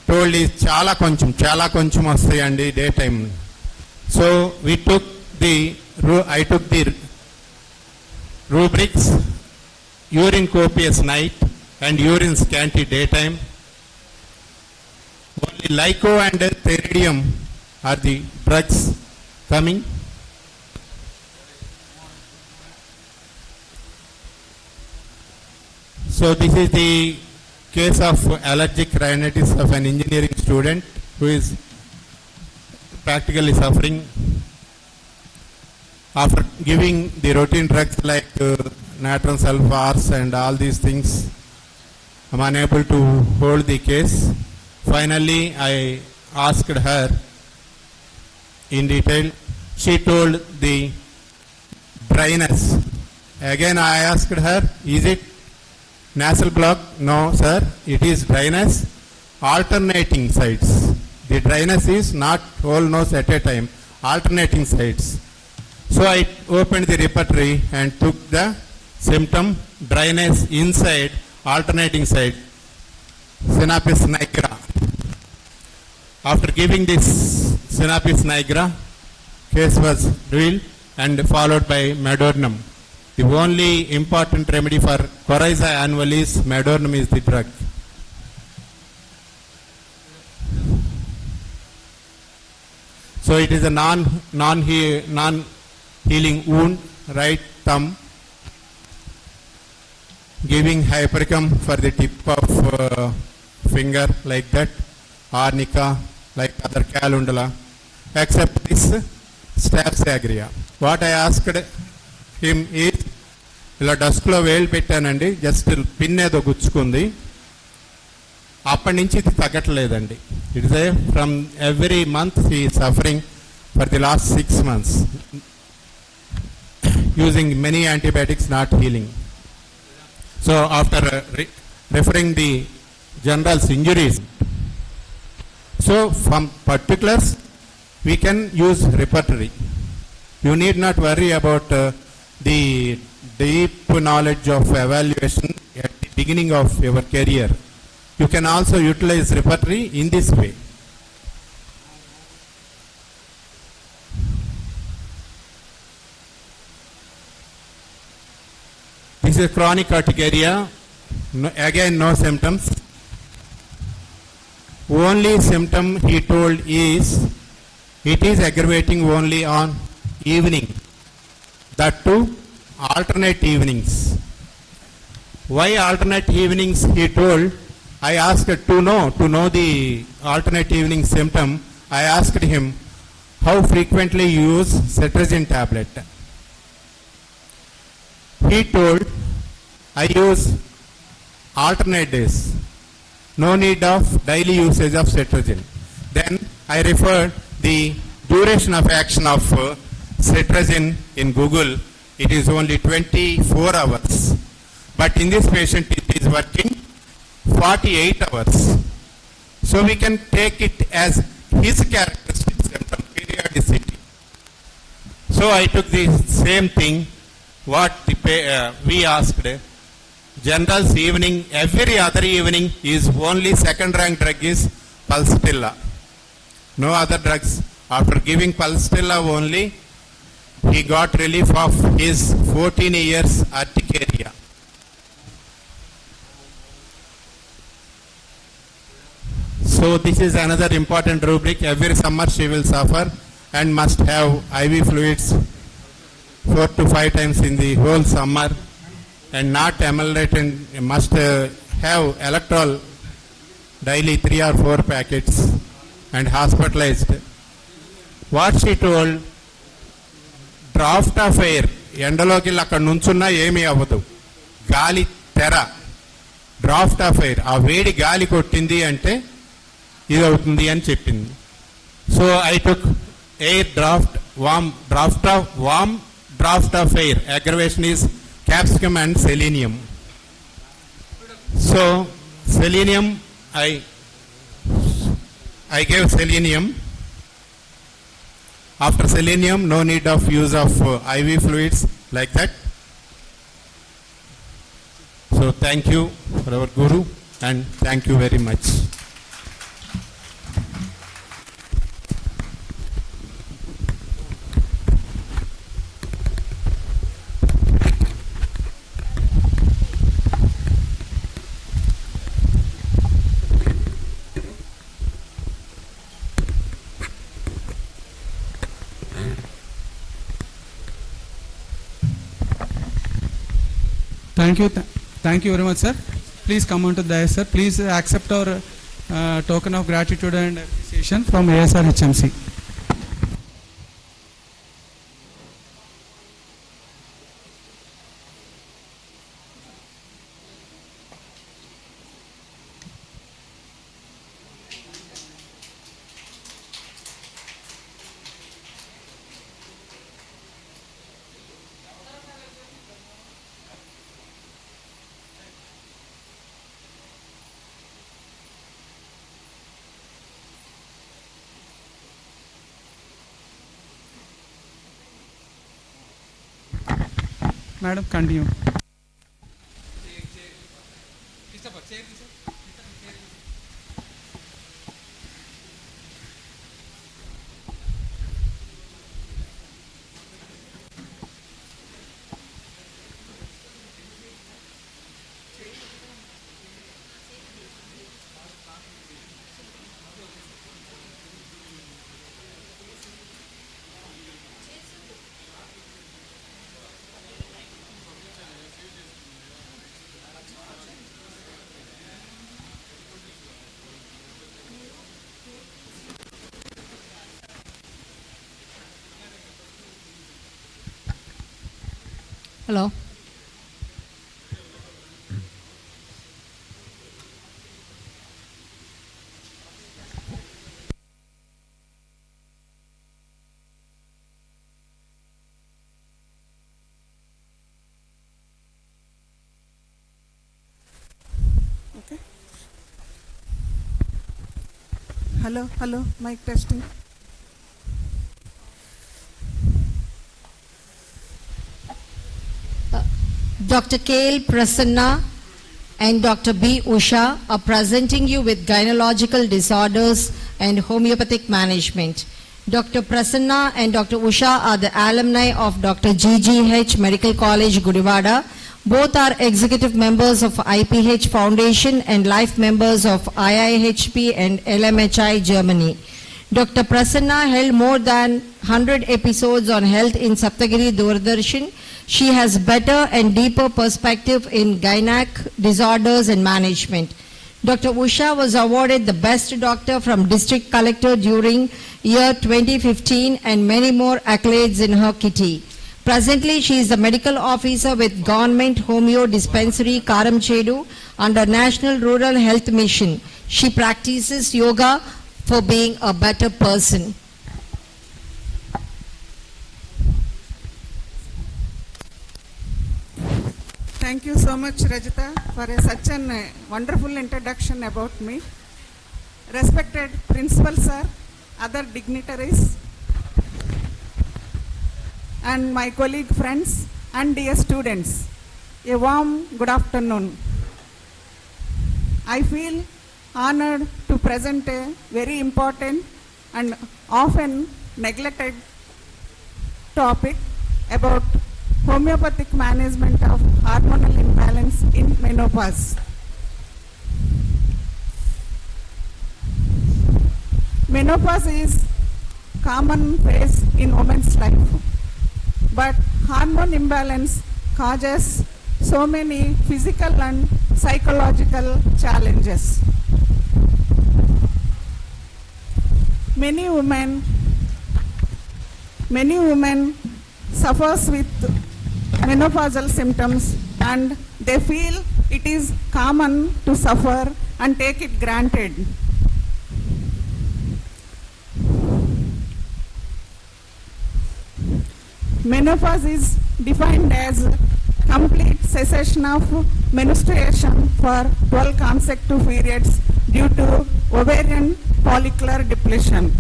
told is chala koncham vastayandi daytime. So we took I took the rubrics, urine copious night and urine scanty daytime. Only lyco and theridium are the drugs coming. So this is the case of allergic rhinitis of an engineering student who is practically suffering. After giving the routine drugs like natron sulfars and all these things, I am unable to hold the case. Finally, I asked her in detail. She told the dryness. Again, I asked her, is it nasal block? No, sir. It is dryness alternating sides. The dryness is not whole nose at a time, alternating sides. So I opened the repertory and took the symptom dryness inside alternating side, synapse nigra. After giving this synapse nigra, case was revealed and followed by medornum. The only important remedy for coryza annualis, medornum is the drug. So it is a non-healing wound, right thumb, giving hypericum for the tip of finger like that, arnica like other calendula, except this staph agria. What I asked him is, ఇలా డస్క్లో వేలు పెట్టానండి, just pin ఏదో గుచ్చుకుంది, అప్పటి నుంచి ఇది తగ్గట్లేదండి. It is from every month he suffering for the last 6 months using many antibiotics, not healing. So after referring the general's injuries, so from particulars we can use repertory. You need not worry about the deep knowledge of evaluation at the beginning of your career. you can also utilize Repertory in this way. This is chronic urticaria. No, again, no symptoms. Only symptom he told is it is aggravating only on evening. That too, alternate evenings. Why alternate evenings? He told. I asked to know the alternate evening symptom. I asked him how frequently you use cetirizine tablet. He told, I use alternate days. No need of daily usage of cetirizine. Then I referred the duration of action of cetirizine in Google. It is only 24 hours. But in this patient it is working 48 hours. So we can take it as his characteristic symptom, periodicity. So I took the same thing, what we asked. General's evening, every other evening is only second rank drug is Pulsatilla. No other drugs. After giving Pulsatilla only, he got relief of his 14 years urticaria. So this is another important rubric. Every summer she will suffer and must have IV fluids 4 to 5 times in the whole summer, and not amylate, and must have electrol daily 3 or 4 packets and hospitalized. What she told, draft of air, ఎండలోకి అక్కడ నుంచున్నా ఏమీ అవ్వదు, గాలి తెర, draft of air, ఆ వేడి గాలి కొట్టింది అంటే ఇది అవుతుంది అని చెప్పింది. So I took air draft, warm draft of air, aggravation is capsicum and selenium. So selenium, I gave selenium. After selenium, no need of use of IV fluids like that. So thank you for our guru, and thank you very much. Thank you very much, sir. Please come on to the dais, sir. Please accept our token of gratitude and appreciation from ASR HMC. Madam, continue. Hello. Okay. Hello, mic testing. Dr. K.L. Prasanna, and Dr. B. Usha are presenting you with gynecological disorders and homeopathic management. Dr. Prasanna and Dr. Usha are the alumni of Dr. GGH Medical College, Gudivada. Both are executive members of IPH Foundation and life members of IIHP and LMHI, Germany. Dr. Prasanna held more than 100 episodes on health in Saptagiri Doordarshan. She has better and deeper perspective in gynec disorders and management. Dr. Usha was awarded the best doctor from district collector during year 2015 and many more accolades in her kitty. Presently, she is the medical officer with Government Homeo Dispensary Karamchedu under National Rural Health Mission. She practices yoga for being a better person. Thank you so much, Rajita, for such a wonderful introduction about me. Respected principal sir, other dignitaries, and my colleague friends and dear students, a warm good afternoon. I feel honored to present a very important and often neglected topic about homeopathic management of hormonal imbalance in menopause. Menopause is common phase in women's life, but hormone imbalance causes so many physical and psychological challenges. Many women suffers with menopausal symptoms and they feel it is common to suffer and take it granted. Menopause is defined as complete cessation of menstruation for 12 consecutive periods due to ovarian follicular depletion.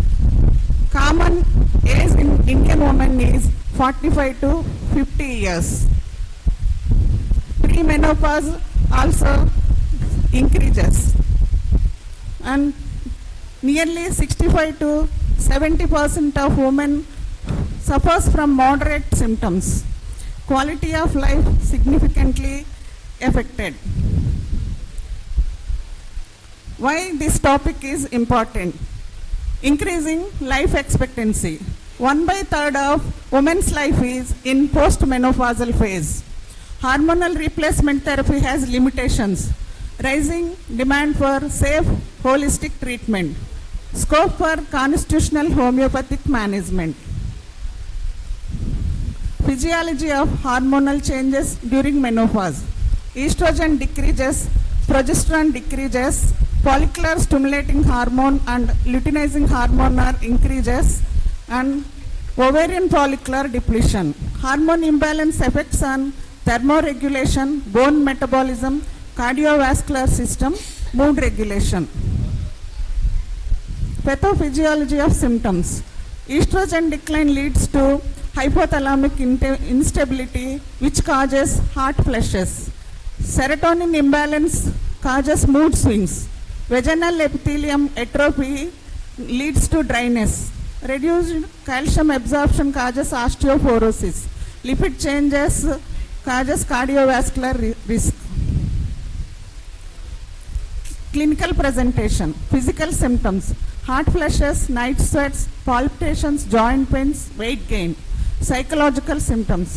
Common age in Indian women is 45 to 50 years. Premenopause also increases, and nearly 65 to 70% of women suffers from moderate symptoms. Quality of life significantly affected. Why this topic is important? Increasing life expectancy. 1/3 of women's life is in postmenopausal phase. Hormonal replacement therapy has limitations. Rising demand for safe holistic treatment. Scope for constitutional homeopathic management. Physiology of hormonal changes during menopause. Estrogen decreases, progesterone decreases, follicular stimulating hormone and luteinizing hormone are increases, and ovarian follicular depletion. Hormone imbalance effects on thermoregulation, bone metabolism, cardiovascular system, mood regulation. Pathophysiology of symptoms. Estrogen decline leads to hypothalamic instability, which causes hot flushes. Serotonin imbalance causes mood swings. Vaginal epithelium atrophy leads to dryness. Reduced calcium absorption causes osteoporosis. Lipid changes causes cardiovascular risk. Clinical presentation. Physical symptoms. Hot flushes, night sweats, palpitations, joint pains, weight gain. Psychological symptoms.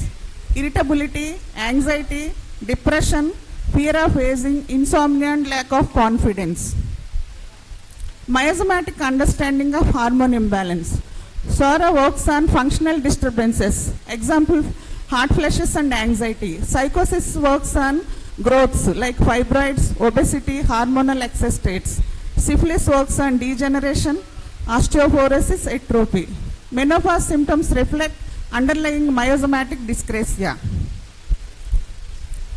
Irritability, anxiety, depression, fear of aging, insomnia and lack of confidence. Miasmatic understanding of hormone imbalance. Sora works on functional disturbances. Example, hot flushes and anxiety. Psychosis works on growths like fibroids, obesity, hormonal excess states. Syphilis works on degeneration, osteoporosis, atrophy. Menopause symptoms reflect underlying miasmatic dyscrasia.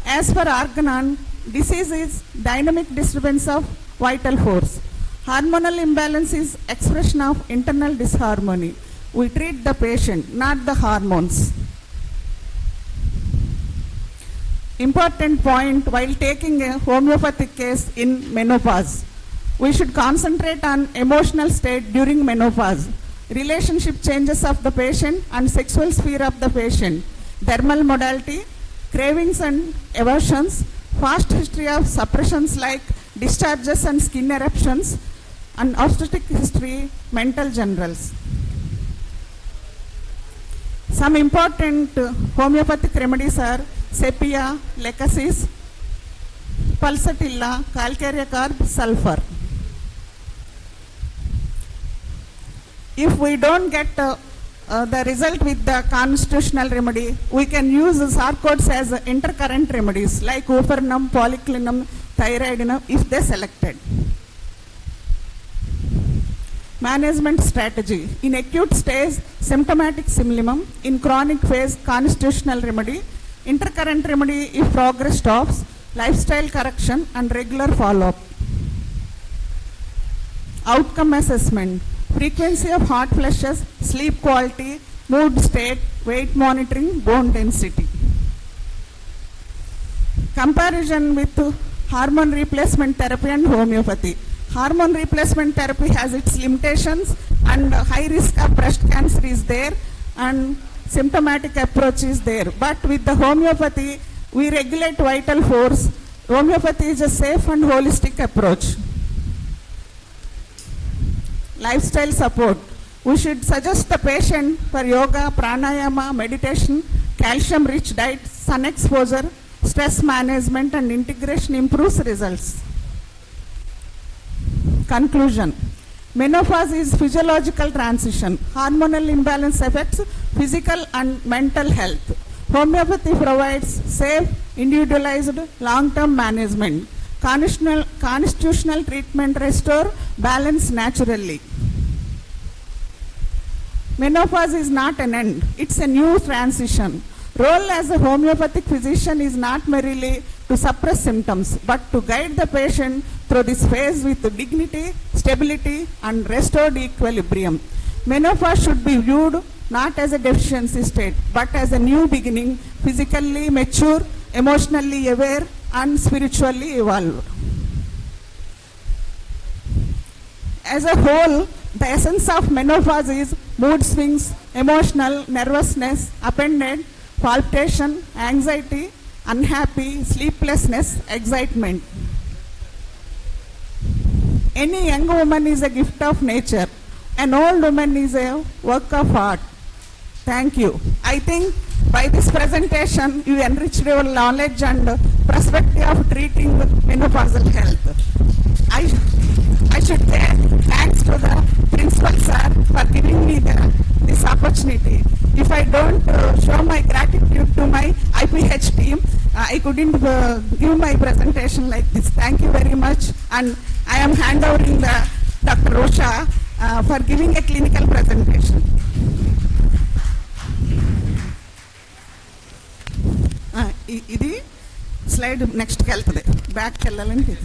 As for organon, disease is dynamic disturbance of vital force. Hormonal imbalance is expression of internal disharmony. We treat the patient, not the hormones. Important point while taking a homeopathic case in menopause. We should concentrate on emotional state during menopause, relationship changes of the patient and sexual sphere of the patient, dermal modality, cravings and aversions, past history of suppressions like discharges and skin eruptions, and obstetric history, mental generals. Some important homeopathic remedies are sepia, lecasis, pulsatilla, calcarea carb, sulfur. If we don't get the result with the constitutional remedy, we can use the sarcodes as intercurrent remedies like ufernum, polyclinum, thyroidinum if they selected. Management strategy. In acute stage, symptomatic simlimum. In chronic phase, constitutional remedy. Intercurrent remedy if progress stops. Lifestyle correction and regular follow-up. Outcome assessment. Frequency of hot flushes, sleep quality, mood state, weight monitoring, bone density. Comparison with hormone replacement therapy and homeopathy. Hormone replacement therapy has its limitations and high risk of breast cancer is there and symptomatic approach is there. But with the homeopathy, we regulate vital force. Homeopathy is a safe and holistic approach. Lifestyle support. We should suggest the patient for yoga, pranayama, meditation, calcium-rich diet, sun exposure, stress management and integration improves results. Conclusion. Menopause is physiological transition. Hormonal imbalance affects physical and mental health. Homeopathy provides safe, individualized, long-term management. Constitutional treatment restore balance naturally. Menopause is not an end, it's a new transition. Role as a homeopathic physician is not merely to suppress symptoms, but to guide the patient through this phase with dignity, stability, and restored equilibrium. Menopause should be viewed not as a deficiency state, but as a new beginning, physically mature, emotionally aware, and spiritually evolved. As a whole, the essence of menopause is mood swings, emotional, nervousness, appended, palpitation, anxiety, unhappy, sleeplessness, excitement. Any young woman is a gift of nature. An old woman is a work of art. Thank you. I think by this presentation, you enriched your knowledge and perspective of treating menopausal health. I should say thanks to the principal sir for giving me this opportunity. If I don't show my gratitude to my IPH team, I couldn't give my presentation like this. Thank you very much. And I am handovering the Dr. Rosha for giving a clinical presentation. ఇది slide నెక్స్ట్కి వెళ్తుంది, బ్యాక్కి వెళ్ళాలంటే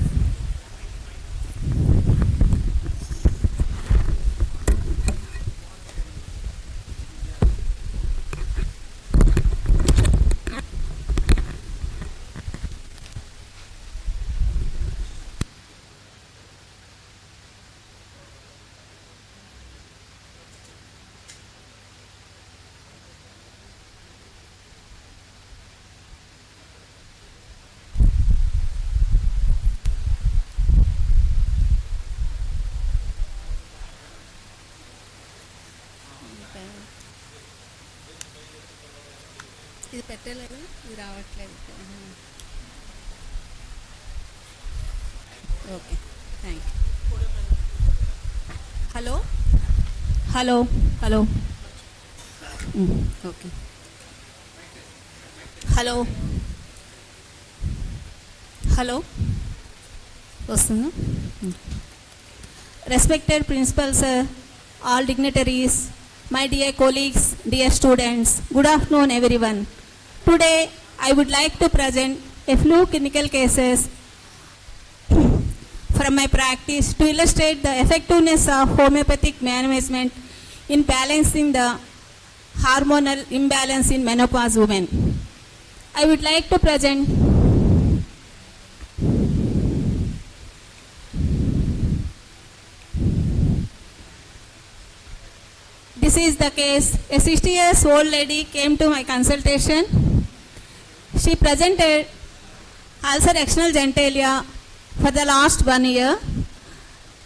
ఇది పెట్టలేదు, ఇది రావట్లేదు. Okay, thank you. Hello hello hello okay. Hello hello వస్తుందా? Respected principal sir, all dignitaries, my dear colleagues, dear students, good afternoon everyone. Today I would like to present a few clinical cases from my practice to illustrate the effectiveness of homeopathic management in balancing the hormonal imbalance in menopause women. I would like to present this is the case. A 60 years old lady came to my consultation. She presented ulcer external genitalia for the last 1 year.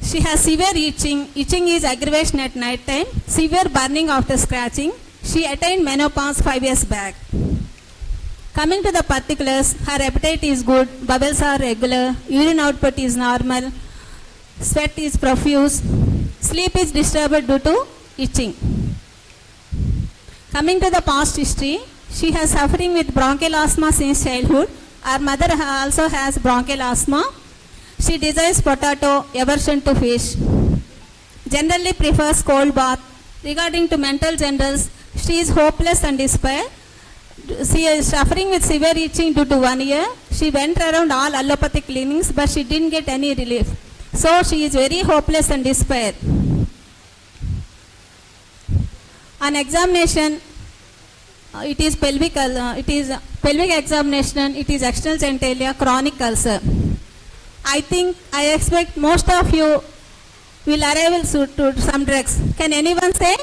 She has severe itching. Itching is aggravation at night time. Severe burning after scratching. She attained menopause 5 years back. Coming to the particulars, her appetite is good, bowels are regular, urine output is normal, sweat is profuse, sleep is disturbed due to itching. Coming to the past history, she has suffering with bronchial asthma since childhood. Her mother also has bronchial asthma. She desires potato, aversion to fish. Generally prefers cold bath. Regarding to mental generals, she is hopeless and despair. She is suffering with severe itching due to 1 year. She went around all allopathic clinics, but she didn't get any relief. So she is very hopeless and despair. On examination, it is pelvic examination. It is external genitalia, chronic ulcer. I expect most of you will arrive to some drugs. Can anyone say?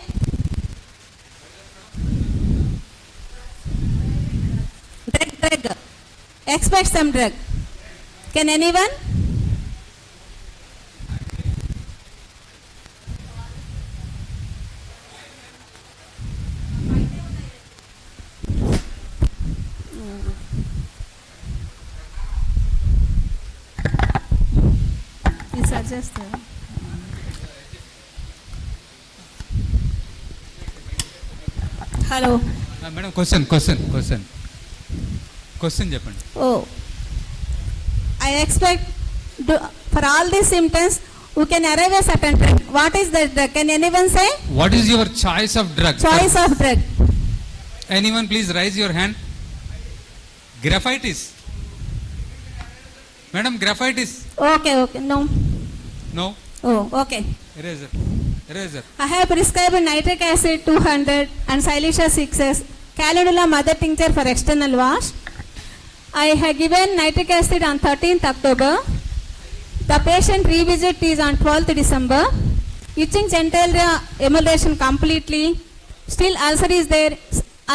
Drug. Expect some drug. Can anyone? You suggest. Hello. Madam, question. Question చెప్పండి. Oh, I expect for all these symptoms, who can arrive a certain drug. What is the drug? Can anyone say? What is your choice of drug? Choice of drug. Anyone please raise your hand. Graphitis. Madam, graphitis. Okay, no. No. Oh, okay. Eraser. I have prescribed nitric acid 200 and Alisha 6s, calendula mother tincture for external wash. I have given nitric acid on 13th October. The patient revisit is on 12th December. Itching genitalia emulation completely. Still ulcer is there.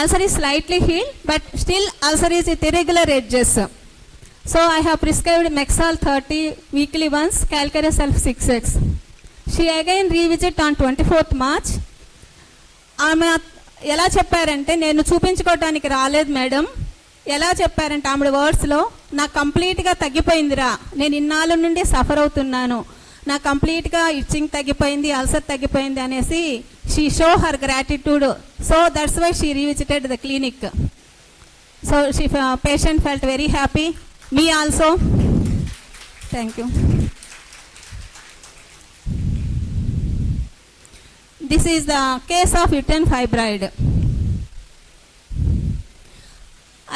Ulcer is slightly healed, but still ulcer is with irregular edges. So I have prescribed Mexal 30 weekly once, Calcare Self 6x. She again revisit on 24th March. ఆమె ఎలా చెప్పారంటే, నేను చూపించుకోవడానికి రాలేదు madam. ఎలా చెప్పారంటే ఆమె వర్డ్స్లో, నాకు కంప్లీట్గా తగ్గిపోయిందిరా, నేను ఇన్నాళ్ళ నుండి సఫర్ అవుతున్నాను, నాకు కంప్లీట్గా ఇచ్చింగ్ తగ్గిపోయింది, అల్సర్ తగ్గిపోయింది అనేసి she show her gratitude. So that's why she revisited the clinic. So she patient felt very happy. Me also. Thank you. This is the case of uterine fibroid.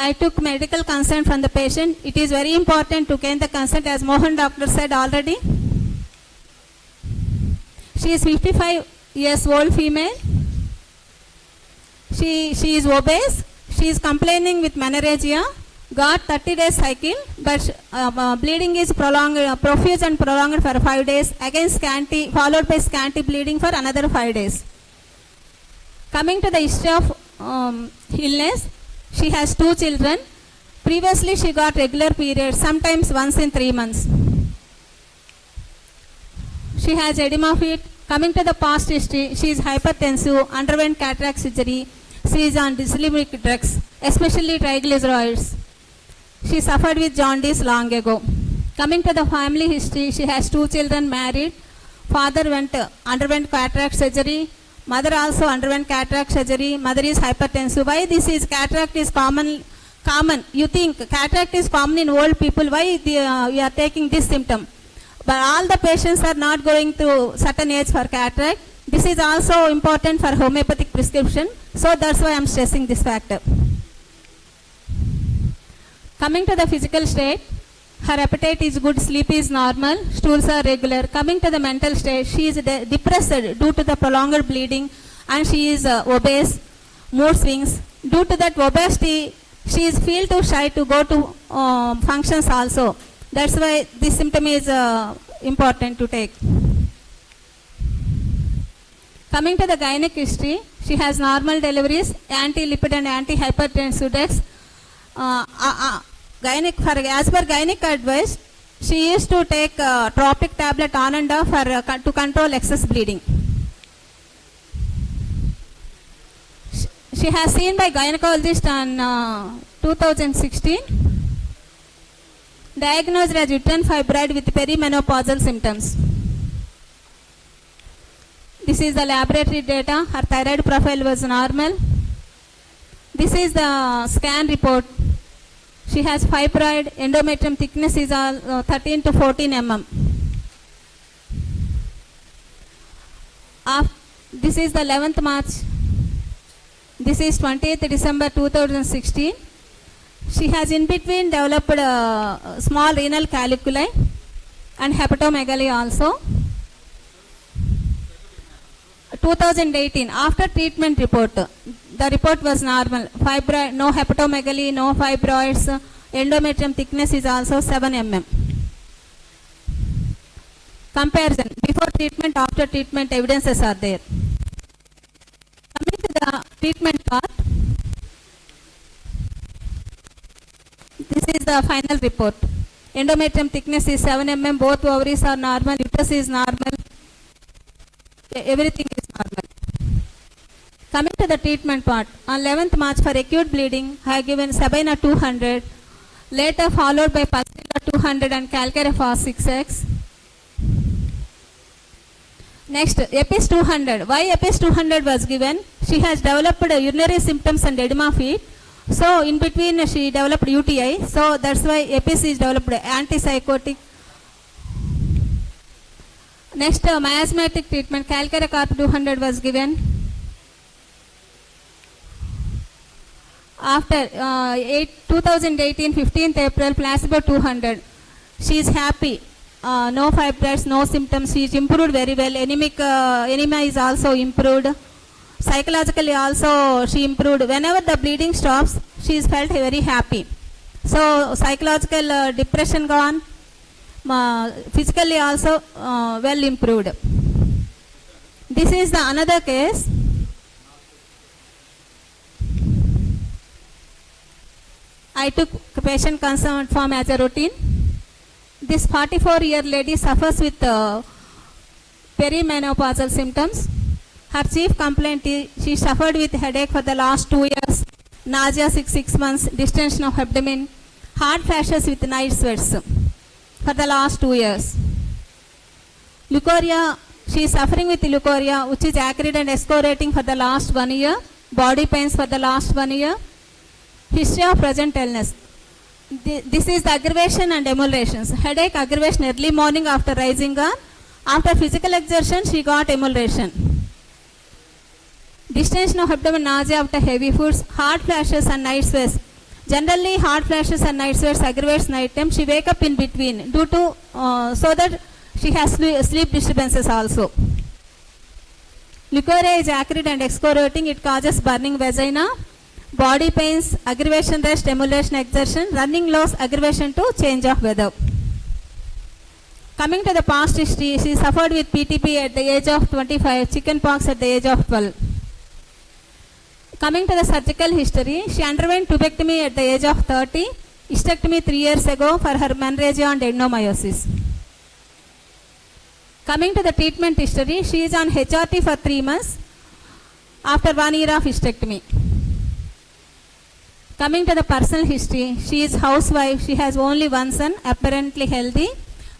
I took medical consent from the patient. It is very important to gain the consent, as Mohan doctor said already. She is 55 years old female. She is obese. She is complaining with menorrhagia. Got 30 days cycle, but bleeding is prolonged, profuse and prolonged for 5 days. Again scanty, followed by scanty bleeding for another 5 days. Coming to the history of illness, she has 2 children. Previously she got regular periods, sometimes once in 3 months. She has edema feet. Coming to the past history, she is hypertensive, underwent cataract surgery. She is on dyslipidemic drugs, especially triglycerides. She suffered with jaundice long ago. Coming to the family history, she has 2 children married. Father underwent cataract surgery. Mother also underwent cataract surgery. Mother is hypertensive. Why this is cataract is common? You think cataract is common in old people. Why you are taking this symptom? But all the patients are not going to certain age for cataract. This is also important for homeopathic prescription. So that's why I am stressing this factor. Coming to the physical state, her appetite is good, sleep is normal, stools are regular. Coming to the mental state, she is depressed due to the prolonged bleeding, and she is obese, mood swings. Due to that obesity, She is feel too shy to go to functions also. That's why this symptom is important to take. Coming to the gynec history, she has normal deliveries, anti-lipid and anti-hypertensive drugs. As per gynec advice, she used to take tropic tablet on and off to control excess bleeding. She has seen by gynecologist on 2016. Diagnosed as uterine fibroid with perimenopausal symptoms. This is the laboratory data. Her thyroid profile was normal. This is the scan report. She has fibroid. Endometrium thickness is 13 to 14 mm. This is the 11th March. This is 20th December 2016. She has in between developed small renal caliculi and hepatomegaly also. 2018, after treatment report, the report was normal. Fibroid, no hepatomegaly, no fibroids. Endometrium thickness is also 7 mm. Comparison, before treatment, after treatment evidences are there. Coming to the treatment part, this is the final report. Endometrium thickness is 7 mm, both ovaries are normal, uterus is normal, everything is normal. Coming to the treatment part, on 11th March for acute bleeding, I have given Sabina 200, later followed by Pastilla 200 and Calcareph 6x. Next, Epis 200. Why Epis 200 was given? She has developed urinary symptoms and edema feet. So, in between she developed UTI. So, that's why Epis is developed antipsychotic. Next, miasmatic treatment, Calcareph 200 was given. After 2018, 15th April, placebo 200. She is happy. No fibroids, no symptoms. She is improved very well. Anemia is also improved. Psychologically also she improved. Whenever the bleeding stops, she is felt very happy. So psychological depression gone. Physically also well improved. This is the another case. I took patient consent form as a routine. This 44-year lady suffers with perimenopausal symptoms. Her chief complaint is she suffered with headache for the last 2 years, nausea 6 months, distension of abdomen, hard flashes with night sweats for the last 2 years. Leukorrhea, she is suffering with leukorrhea which is acrid and excoriating for the last 1 year, body pains for the last 1 year, history of present illness. This is the aggravation and emulations. Headache, aggravation early morning after rising up. After physical exertion, she got emulation. Distension of abdomen, nausea after heavy foods, hard flashes and night sweats. Generally, hard flashes and night sweats aggravates night time. She wake up in between due to so that she has sleep disturbances also. Leukorrhea is acrid and excoriating. It causes burning vagina. Body pains, aggravation, rest, emulation, exertion, running loss, aggravation to change of weather. Coming to the past history, she suffered with PTP at the age of 25, chickenpox at the age of 12. Coming to the surgical history, she underwent tubectomy at the age of 30, hysterectomy 3 years ago for her menorrhagia and adenomyosis. Coming to the treatment history, she is on HRT for 3 months after 1 year of hysterectomy. Coming to the personal history, she is housewife, she has only one son, apparently healthy,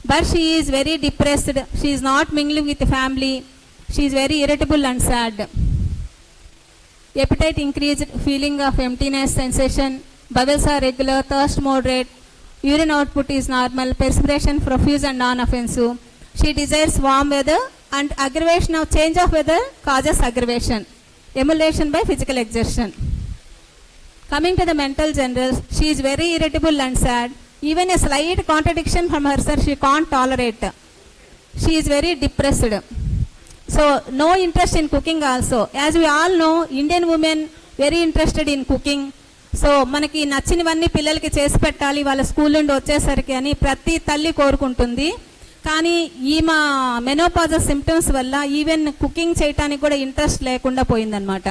but she is very depressed, she is not mingling with the family, she is very irritable and sad. Appetite increased, feeling of emptiness, sensation, bowels are regular, thirst moderate, urine output is normal, perspiration profuse and non-offensive. She desires warm weather and aggravation of change of weather causes aggravation. Emulation by physical exertion. Coming to the mental generals, she is very irritable and sad. Even a slight contradiction from herself she can't tolerate. She is very depressed. So no interest in cooking also. As we all know, Indian women very interested in cooking. So మనకి నచ్చినవన్నీ పిల్లలకి చేసి పెట్టాలి వాళ్ళ school నుండి వచ్చేసరికి అని ప్రతి తల్లి కోరుకుంటుంది. కానీ ఈ మా మెనోపాజల్ సిమ్టమ్స్ వల్ల ఈవెన్ కుకింగ్ చేయడానికి కూడా ఇంట్రెస్ట్ లేకుండా పోయిందనమాట.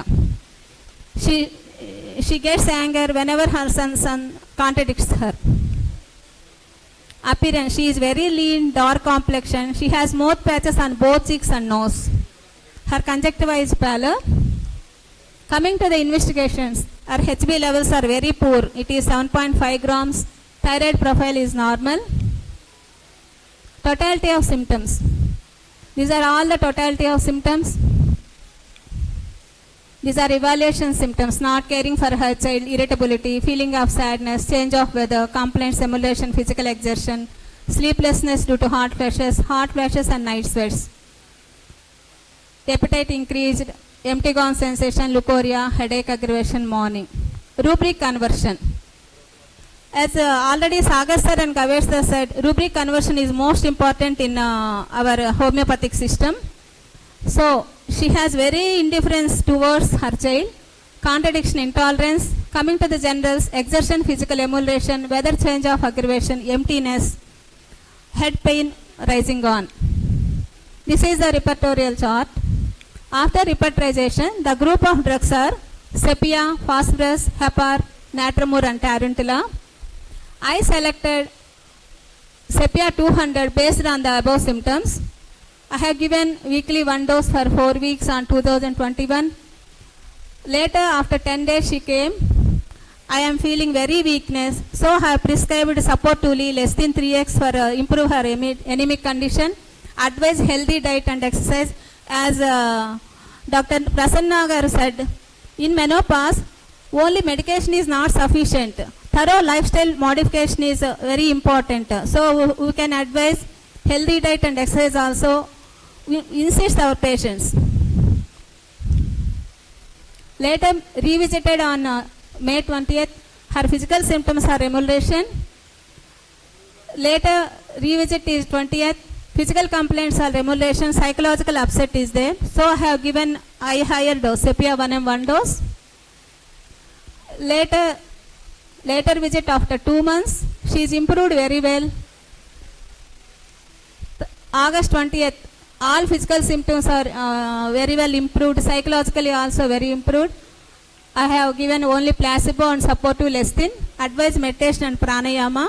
She gets anger whenever her son contradicts her. Appearance, she is very lean, dark complexion. She has mouth patches on both cheeks and nose. Her conjunctiva is pallor. Coming to the investigations, her HB levels are very poor. It is 7.5 grams. Thyroid profile is normal. Totality of symptoms. These are all the totality of symptoms. These are evaluation symptoms: not caring for her child, irritability, feeling of sadness, change of weather, complaints, emulation, physical exertion, sleeplessness due to hot flashes and night sweats. Appetite increased, empty gone sensation, leukorrhea, headache, aggravation, morning. Rubric conversion. As already Sagar sir and Kavesh sir said, rubric conversion is most important in our homeopathic system. So she has very indifference towards her child, contradiction, intolerance. Coming to the generals, exertion, physical emulation, weather change of aggravation, emptiness, head pain rising on. This is the repertorial chart. After repertorization, the group of drugs are sepia, phosphorus, hepar, natramur and tarantula. I selected sepia 200 based on the above symptoms. I have given weekly 1 dose for 4 weeks on 2021. Later, after 10 days, she came. I am feeling very weakness, so I have prescribed support tuli less than 3x for improve her anemic condition. Advise healthy diet and exercise. As Dr. Prasanna garu said, in menopause, only medication is not sufficient. Thorough lifestyle modification is very important. So we can advise healthy diet and exercise also. We insist our patients. Later revisited on May 20th. Her physical symptoms are emulation. Later revisit is 20th. Physical complaints are emulation. Psychological upset is there. So I have given higher dose, sepia 1 and 1 dose. Later visit after 2 months. She is improved very well. August 20th, all physical symptoms are very well improved, psychologically also very improved. I have given only placebo and supportive lecithin, advised meditation and pranayama.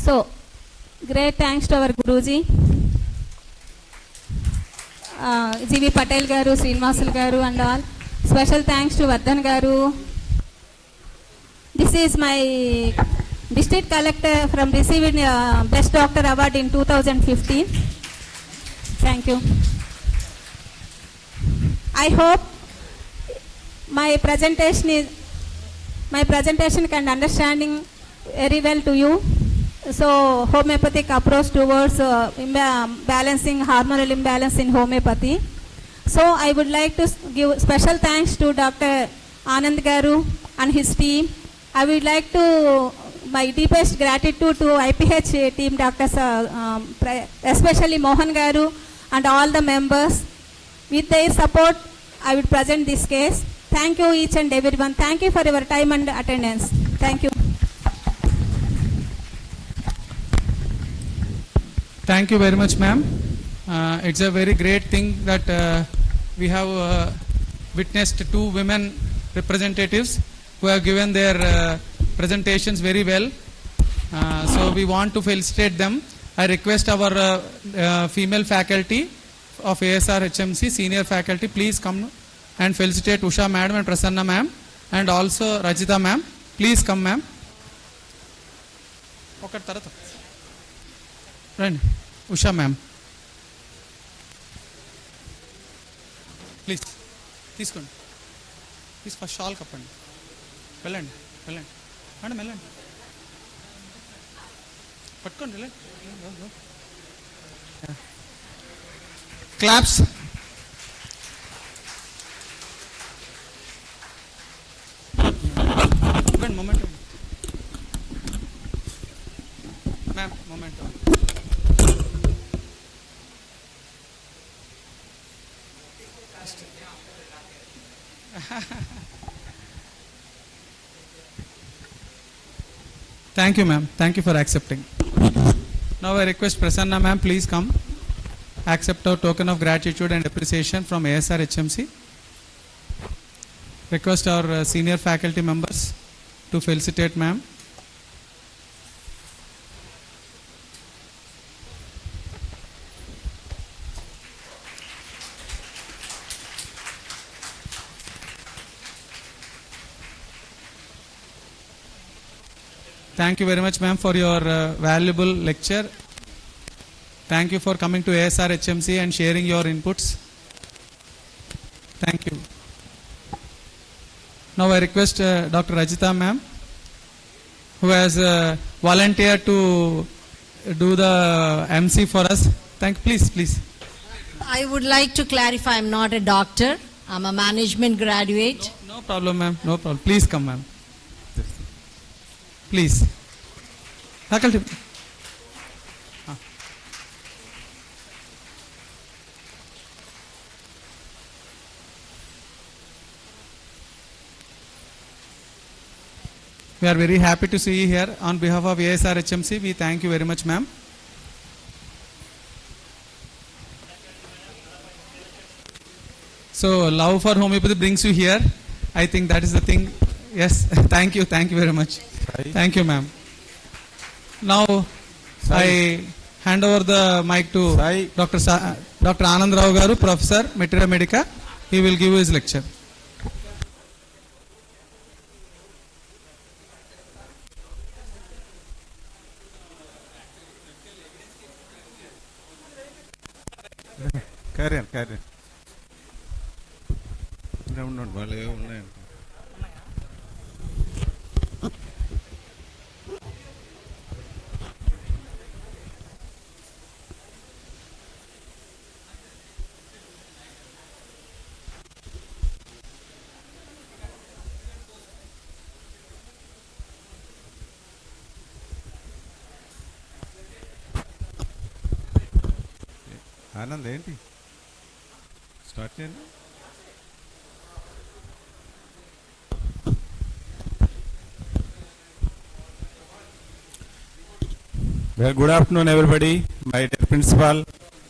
So, great thanks to our Guruji, G.V. Patel garu, Srinivasal garu and all. Special thanks to Vardhan garu. This is my district collector from receiving Best Doctor Award in 2015. Thank you. I hope my presentation can understanding very well to you. So homeopathic approach towards balancing hormonal imbalance in homeopathy. So I would like to give special thanks to Dr. Anand garu and his team. I would like to my deepest gratitude to IPH team, doctors, especially Mohan garu and all the members. With their support, I would present this case. Thank you each and everyone. Thank you for your time and attendance. Thank you. Thank you very much, ma'am. It's a very great thing that we have witnessed 2 women representatives who have given their presentations very well. So we want to felicitate them. I request our female faculty of ASR HMC, senior faculty, please come and felicitate Usha madam and Prasanna ma'am and also Rajita ma'am. Please come, ma'am. Usha ma'am. Please. తీసుకోండి. Please first shawl కప్పండి. వెళ్ళండి madam వెళ్ళండి. పట్టుకోండి వెళ్ళండి. Claps. Moment ma'am moment. Thank you, ma'am. Thank you for accepting. Now I request Prasanna ma'am, please come. Accept our token of gratitude and appreciation from ASR HMC. Request our senior faculty members to felicitate ma'am. Thank you very much, ma'am, for your valuable lecture. Thank you for coming to ASR HMC and sharing your inputs. Thank you. Now I request Dr. Rajita ma'am, who has volunteered to do the MC for us. Please. I would like to clarify, I'm not a doctor. I'm a management graduate. No problem, ma'am. No problem. Please come, ma'am. Please. Faculty. We are very happy to see you here. On behalf of ASR HMC, we thank you very much, ma'am. So, love for homeopathy brings you here. I think that is the thing. Yes, thank you very much. Thank you, ma'am. Now, I hand over the mic to Dr. Anand Rao Garu, Professor, Materia Medica. He will give his lecture. Carry on. No. Anand ఏంటి start చేయండి. Well, good afternoon, everybody. My dear principal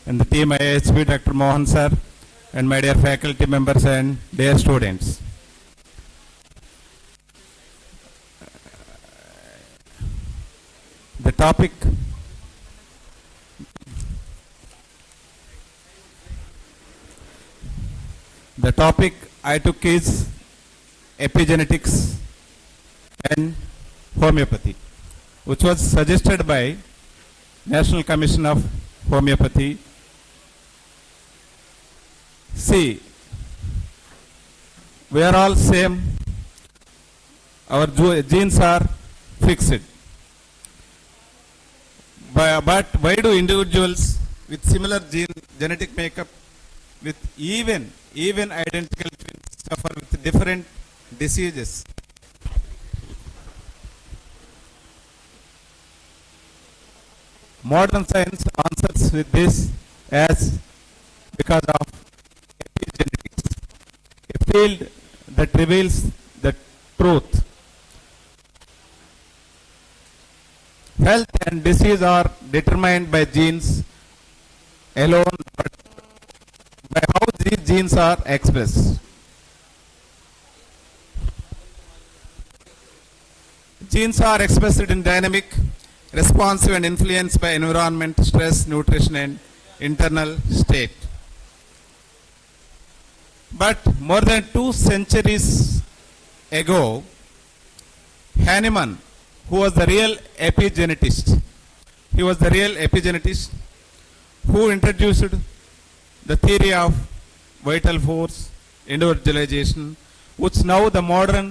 and the team IHB, Dr. Mohan sir, and my dear faculty members and dear students. The topic I took is epigenetics and homeopathy, which was suggested by National Commission of Homeopathy. See, we are all same. Our genes are fixed. But why do individuals with similar genetic makeup with even identical twins suffer with different diseases? Modern science answers with this as because of epigenetics, a field that reveals the truth. Health and disease are determined by genes alone, but by how these genes are expressed. Genes are expressed in dynamic, responsive and influenced by environment, stress, nutrition and internal state. But more than 2 centuries ago, Hahnemann, who was the real epigenetist, who introduced the theory of vital force, individualization, which now the modern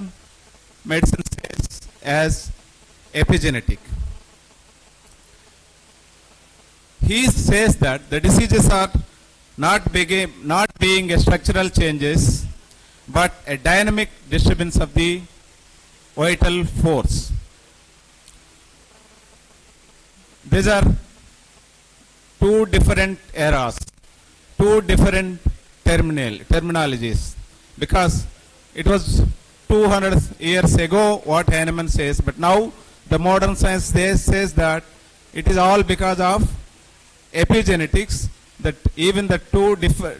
medicine says as epigenetic. He says that the diseases are not being a structural changes, but a dynamic disturbance of the vital force. These are 2 different eras, 2 different terminologies, because it was 200 years ago what Hahnemann says, but now the modern science says that it is all because of epigenetics, that even the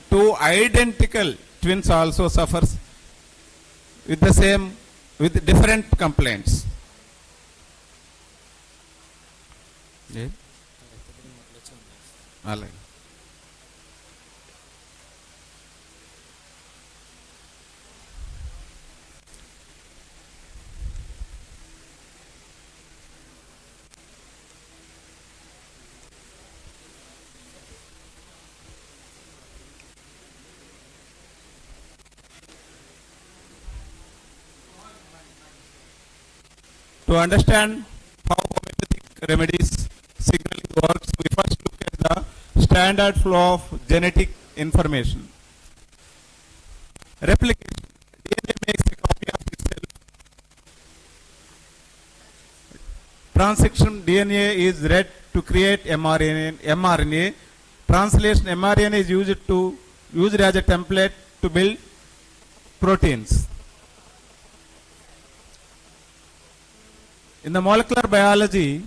two identical twins also suffers with different complaints. అలాగే. To understand how homeopathic remedies signaling works, we first look at the standard flow of genetic information. Replication. DNA makes a copy of itself. Transcription DNA is read to create mRNA. Translation mRNA is used as a template to build proteins. In the molecular biology,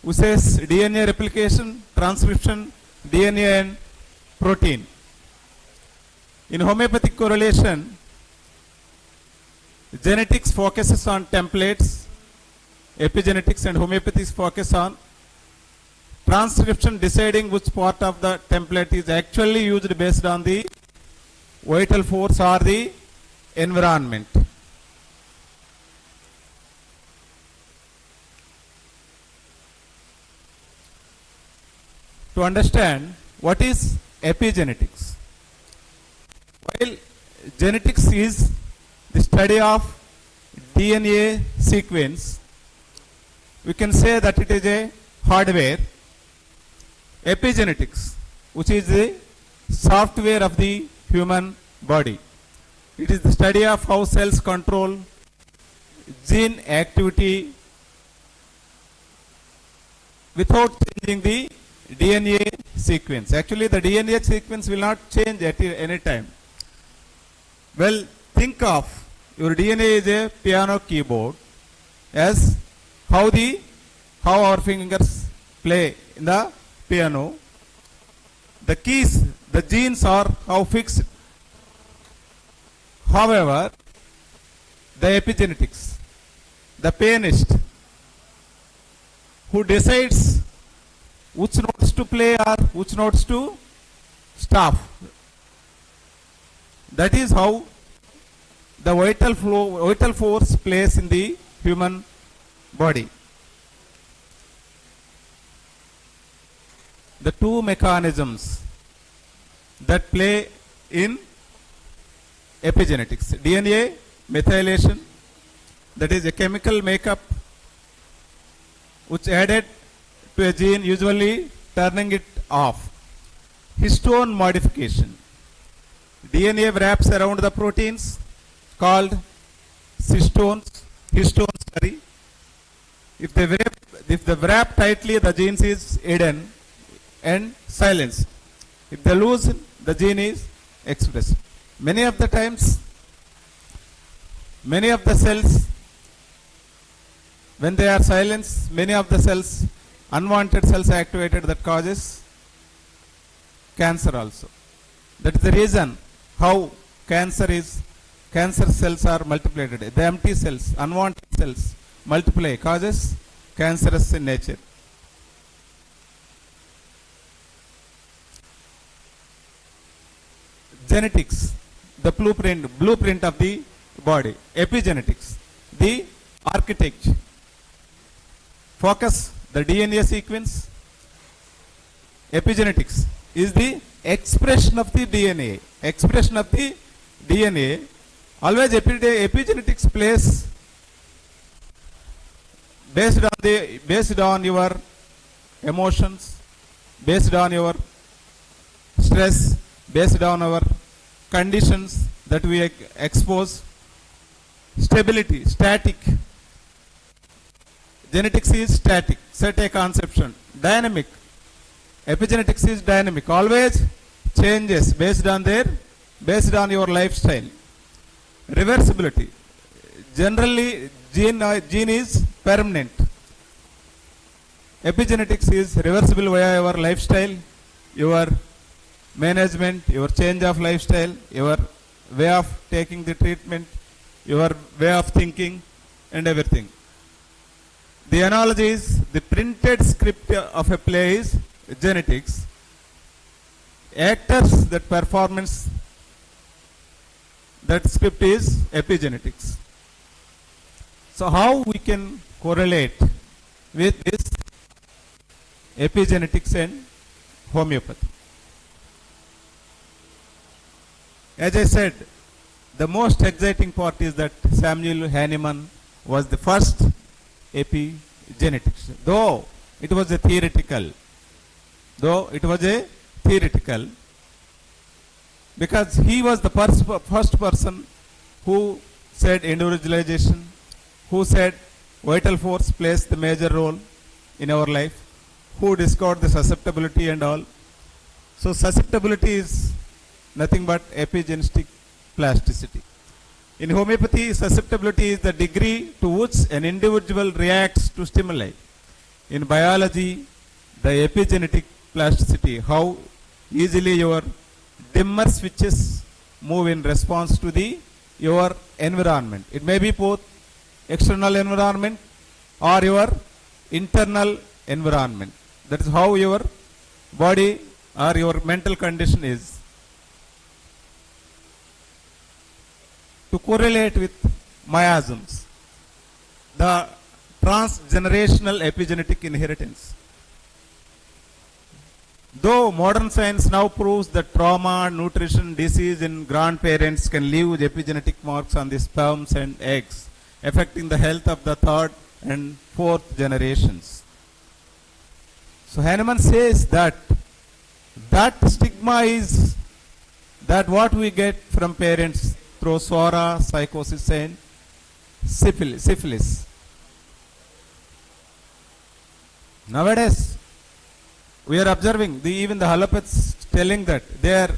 we say DNA replication, transcription, DNA and protein. In homeopathic correlation, genetics focuses on templates, epigenetics and homeopathy focus on transcription, deciding which part of the template is actually used based on the vital force or the environment. To understand what is epigenetics. While genetics is the study of DNA sequence, we can say that it is a hardware. Epigenetics, which is the software of the human body. It is the study of how cells control gene activity without changing the DNA sequence. Actually, the DNA sequence will not change at any time. Well, think of your DNA is a piano keyboard, as how our fingers play in the piano. The keys, the genes are how fixed. However, the epigenetics, the pianist who decides which notes to play or which notes to stop. That is how the vital force plays in the human body. The two mechanisms that play in epigenetics: DNA methylation, that is a chemical makeup which added to a gene, usually turning it off. Histone modification. DNA wraps around the proteins called histones. If they wrap tightly, the gene is hidden and silenced. If they loosen, the gene is expressed. Many of the times, many of the cells, when they are silenced, many of the cells, unwanted cells activated, that causes cancer also. That is the reason how cancer cells are multiplied. The empty cells, unwanted cells multiply, causes cancerous in nature. Genetics, the blueprint of the body. Epigenetics, the architecture. Focus the DNA sequence. Epigenetics is the expression of the DNA. Expression of the DNA. Always epigenetics plays based on your emotions, based on your stress, based on our conditions that we expose. Stability, static. Genetics is static, set a conception. Dynamic. Epigenetics is dynamic, always changes based on their based on your lifestyle. Reversibility. Generally, gene is permanent. Epigenetics is reversible via your lifestyle, your management, your change of lifestyle, your way of taking the treatment, your way of thinking, and everything. The analogy is the printed script of a play is genetics. Actors that performance that script is epigenetics. So how we can correlate with this epigenetics and homeopathy? As I said, the most exciting part is that Samuel Hahnemann was the first epigenetics, though it was a theoretical, because he was the first person who said individualization, who said vital force plays the major role in our life, who discovered the susceptibility and all. So susceptibility is nothing but epigenetic plasticity. In homeopathy, susceptibility is the degree to which an individual reacts to stimuli. In biology, the epigenetic plasticity, how easily your dimmer switches move in response to your environment. It may be both external environment or your internal environment. That is how your body or your mental condition is. To correlate with miasms, the transgenerational epigenetic inheritance. Though modern science now proves that trauma, nutrition, disease in grandparents can leave epigenetic marks on the sperms and eggs, affecting the health of the third and fourth generations. So Hahnemann says that stigma is that what we get from parents through swara, psychosis and syphilis. Nowadays, we are observing even the allopaths telling that they are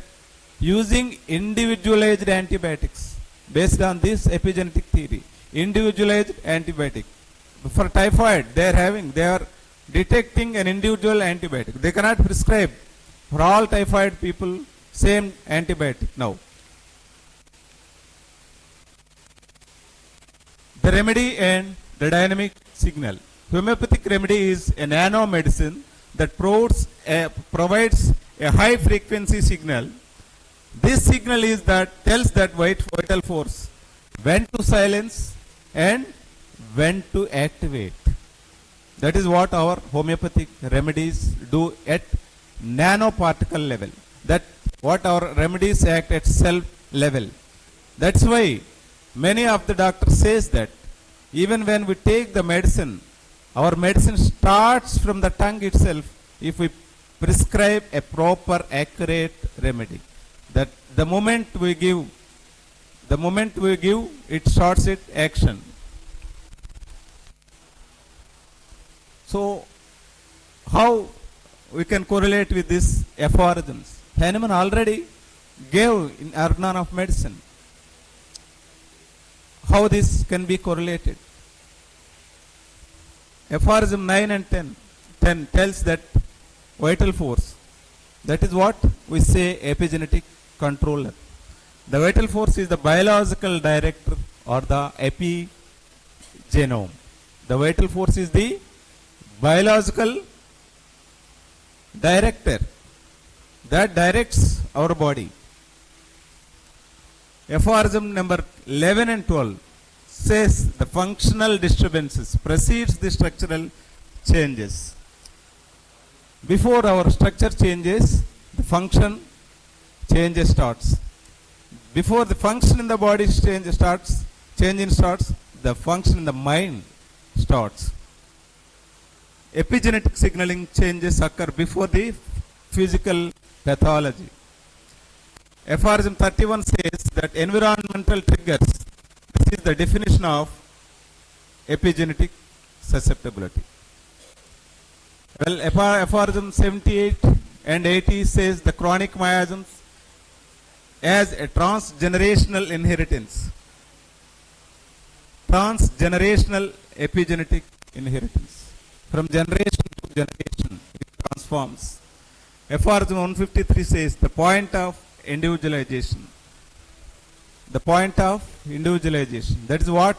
using individualized antibiotics based on this epigenetic theory. Individualized antibiotic. For typhoid, they are detecting an individual antibiotic. They cannot prescribe for all typhoid people same antibiotic now. The remedy and the dynamic signal. Homeopathic remedy is a nano medicine that provides a high frequency signal. This signal is tells that vital force when to silence and when to activate. That is what our homeopathic remedies do at nanoparticle level. That what our remedies act at cell level. That's why many of the doctors says that even when we take the medicine, our medicine starts from the tongue itself if we prescribe a proper, accurate remedy. That the moment we give, it starts its action. So, how we can correlate with these aphorisms? Hahnemann already gave in Organon of Medicine how this can be correlated. Aphorism 9 and 10 tells that vital force, that is what we say epigenetic controller. The vital force is the biological director or the epigenome. The vital force is the biological director that directs our body. Aphorism number 11 and 12 says the functional disturbances precedes the structural changes. Before our structure changes, the function changes starts. Before the function in the body change starts, the function in the mind starts. Epigenetic signaling changes occur before the physical pathology. Aphorism 31 says that environmental triggers, this is the definition of epigenetic susceptibility. Well, aphorism 78 and 80 says the chronic miasms as a transgenerational inheritance. Transgenerational epigenetic inheritance. From generation to generation, it transforms. Aphorism 153 says the point of individualization. The point of individualization. That is what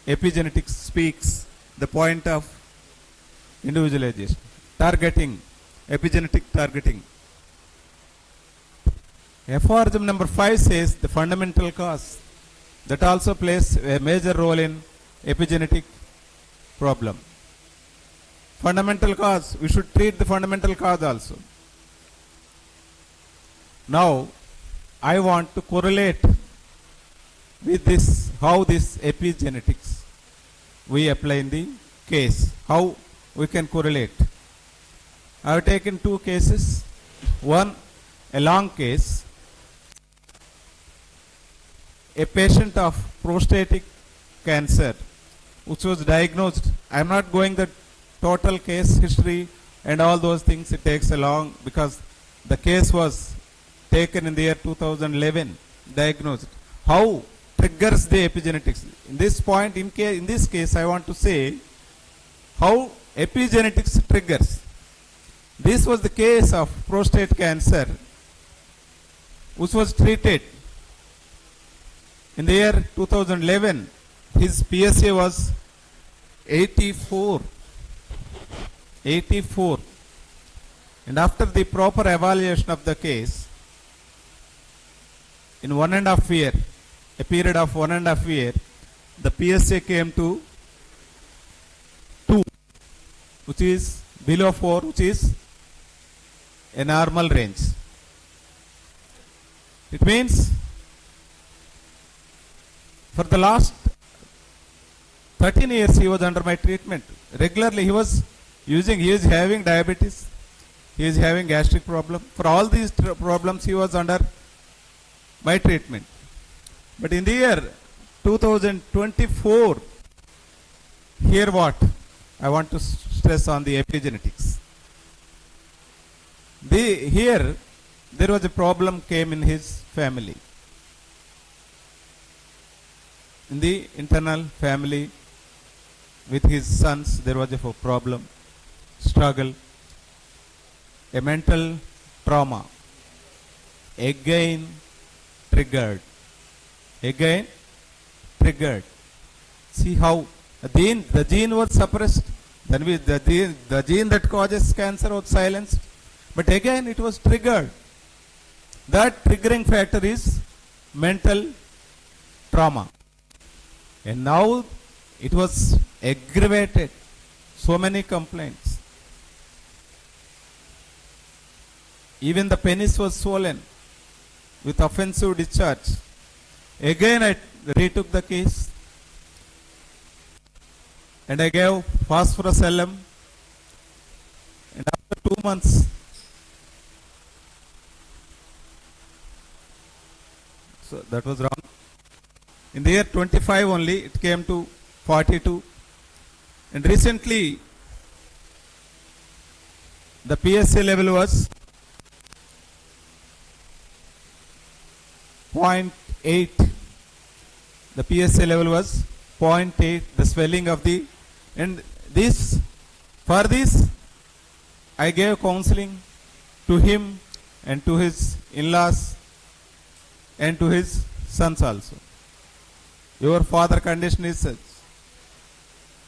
epigenetics speaks. The point of individualization. Targeting. Epigenetic targeting. Aphorism number 5 says the fundamental cause. That also plays a major role in epigenetic problem. Fundamental cause. We should treat the fundamental cause also. Now, I want to correlate with this, how this epigenetics we apply in the case, how we can correlate. I have taken two cases. One, a long case, a patient of prostatic cancer which was diagnosed. I am not going the total case history and all those things, it takes a long, because the case was taken in the year 2011, diagnosed. How triggers the epigenetics? In this point, in this case, I want to say how epigenetics triggers. This was the case of prostate cancer which was treated in the year 2011. His PSA was 84. And after the proper evaluation of the case, in 1.5 year, a period of 1.5 year, the PSA came to 2, which is below 4, which is a normal range. It means for the last 13 years he was under my treatment. Regularly he was using, he is having diabetes, he is having gastric problem. For all these problems he was under my treatment. But in the year 2024, here what? I want to stress on the epigenetics. Here there was a problem came in his family. In the internal family with his sons, there was a problem, struggle, a mental trauma. Again triggered. See how the gene was suppressed. Then the gene that causes cancer was silenced. But again it was triggered. That triggering factor is mental trauma. And now it was aggravated. So many complaints. Even the penis was swollen with offensive discharge. Again I retook the case and I gave phosphorus LM, and after 2 months so that was wrong. In the year 25 only it came to 42, and recently the PSA level was 0.8. The PSA level was 0.8, the swelling of the, and this, for this I gave counseling to him and to his in-laws and to his sons also. Your father condition is such.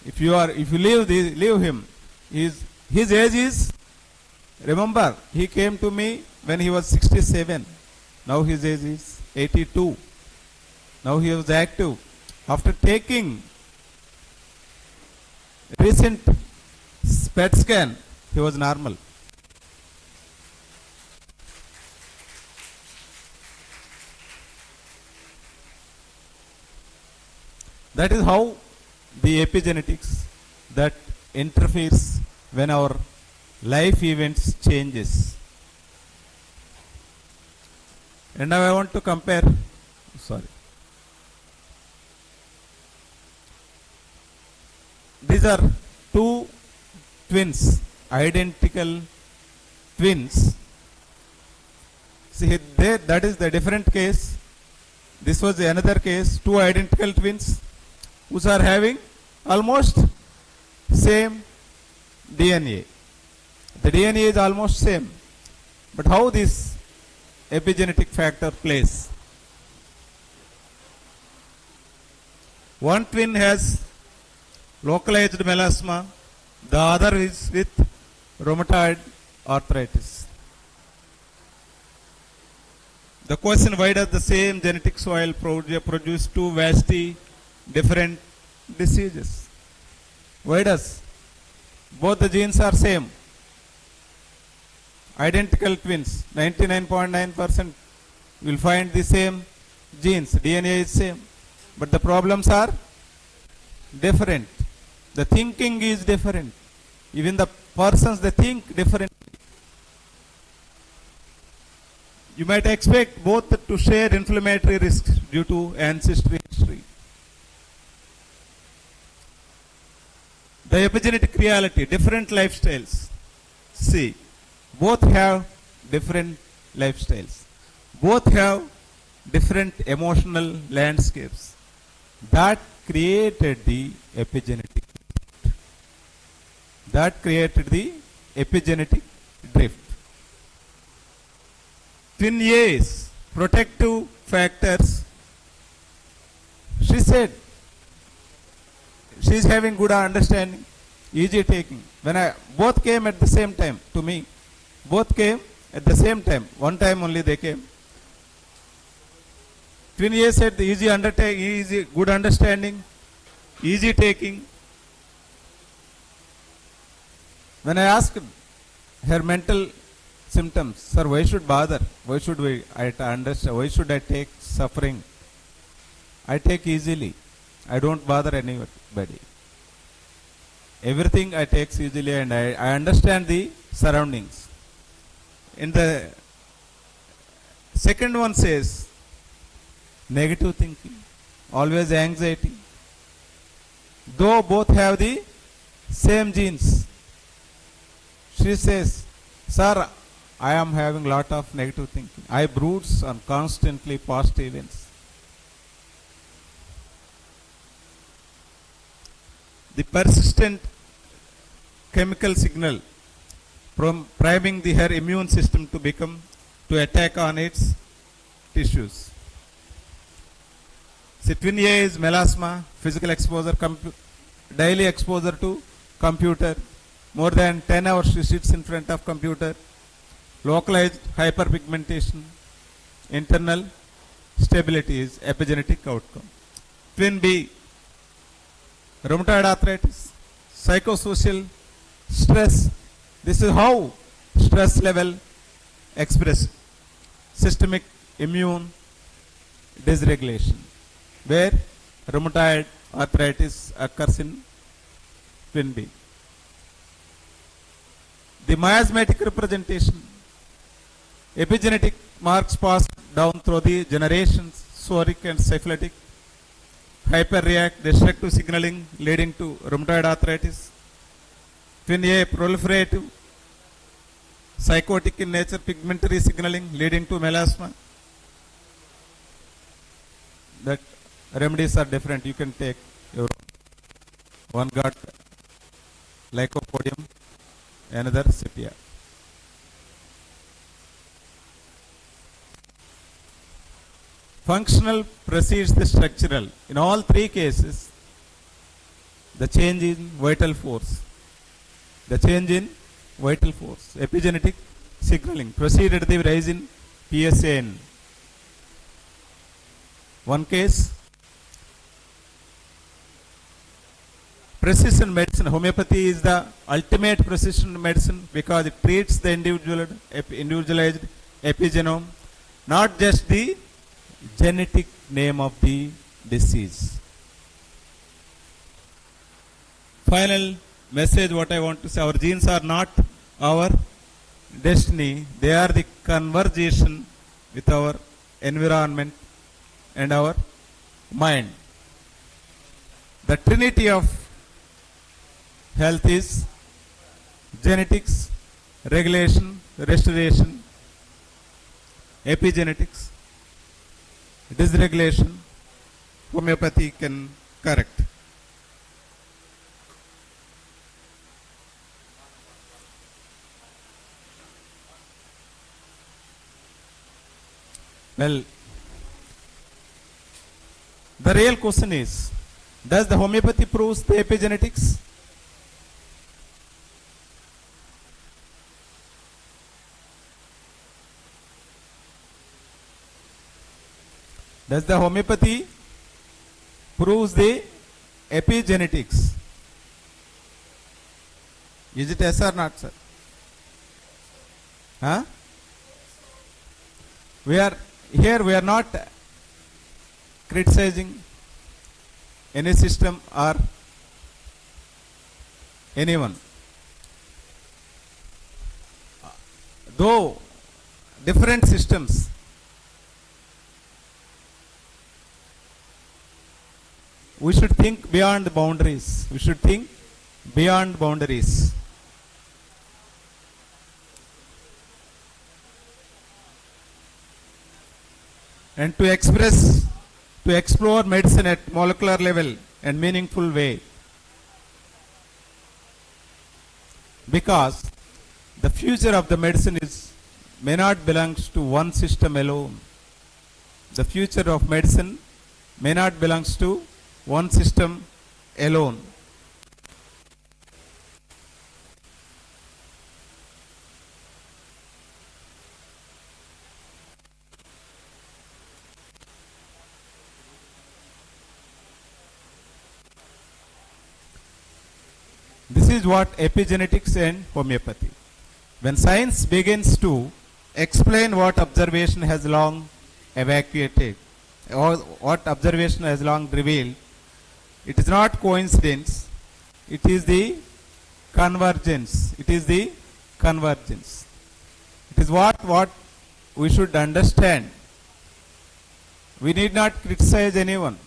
If you leave him, his age is, remember, he came to me when he was 67. Now his age is 82. Now he was active. After taking recent PET scan, he was normal. That is how the epigenetics that interferes when our life events changes. And now I want to compare, these are two twins, identical twins, See, that is the different case. This was another case, two identical twins who are having almost same DNA. The DNA is almost same. But how this epigenetic factor plays? One twin has localized melasma, the other is with rheumatoid arthritis. The question, why does the same genetic soil produce two vastly different diseases? Why does? Both the genes are same. Identical twins, 99.9% will find the same genes, DNA is same. But the problems are different. The thinking is different. Even the persons, they think differently. You might expect both to share inflammatory risks due to ancestry history. The epigenetic reality, different lifestyles. See, both have different lifestyles. Both have different emotional landscapes. That created the epigenetic drift. That created the epigenetic drift. Twin A's protective factors. She said she is having good understanding, easy taking. When both came at the same time to me, both came at the same time. One time only they came. Twin A said the easy, good understanding, easy taking. When I asked her mental symptoms, sir, why should bother? Why should I understand? Why should I take suffering? I take easily. I don't bother anybody. Everything I take easily, and I understand the surroundings. In the second one says, negative thinking, always anxiety. Though both have the same genes, she says, sir, I am having lot of negative thinking. I broods on constantly past events. The persistent chemical signal from priming her immune system to attack on its tissues. See, twin A is melasma, physical exposure, daily exposure to computer. More than 10 hours she sits in front of computer. Localized hyperpigmentation, internal stability is epigenetic outcome. Twin B, rheumatoid arthritis, psychosocial stress. This is how stress level expressed. Systemic immune dysregulation, where rheumatoid arthritis occurs in twin B. The miasmatic representation, epigenetic marks passed down through the generations, psoriatic and syphilitic, hyperreact, destructive signaling leading to rheumatoid arthritis. Twin A, proliferative, psychotic in nature, pigmentary signaling leading to melasma. That remedies are different. You can take your own. One got lycopodium, another sepia. Functional precedes the structural. In all three cases, the change in vital force. The change in vital force. Epigenetic signaling preceded the rise in PSAN. One case, precision medicine. Homeopathy is the ultimate precision medicine because it treats the individualized epigenome, not just the genetic name of the disease. Final message what I want to say, our genes are not our destiny, they are the conversation with our environment and our mind. The trinity of health is genetics, regulation, restoration, epigenetics, dysregulation, homeopathy can correct. Well, the real question is, does the homeopathy proves the epigenetics? Does the homeopathy proves the epigenetics? Is it yes or not, sir? Huh? We are not criticizing any system or anyone. Though different systems, we should think beyond the boundaries. We should think beyond boundaries. And to explore medicine at molecular level and meaningful way. Because the future of the medicine may not belongs to one system alone. The future of medicine may not belongs to one system alone. This is what epigenetics and homeopathy. When science begins to explain what observation has long evacuated, or what observation has long revealed, it is not coincidence, it is the convergence. It is the convergence. It is what we should understand. We need not criticize anyone.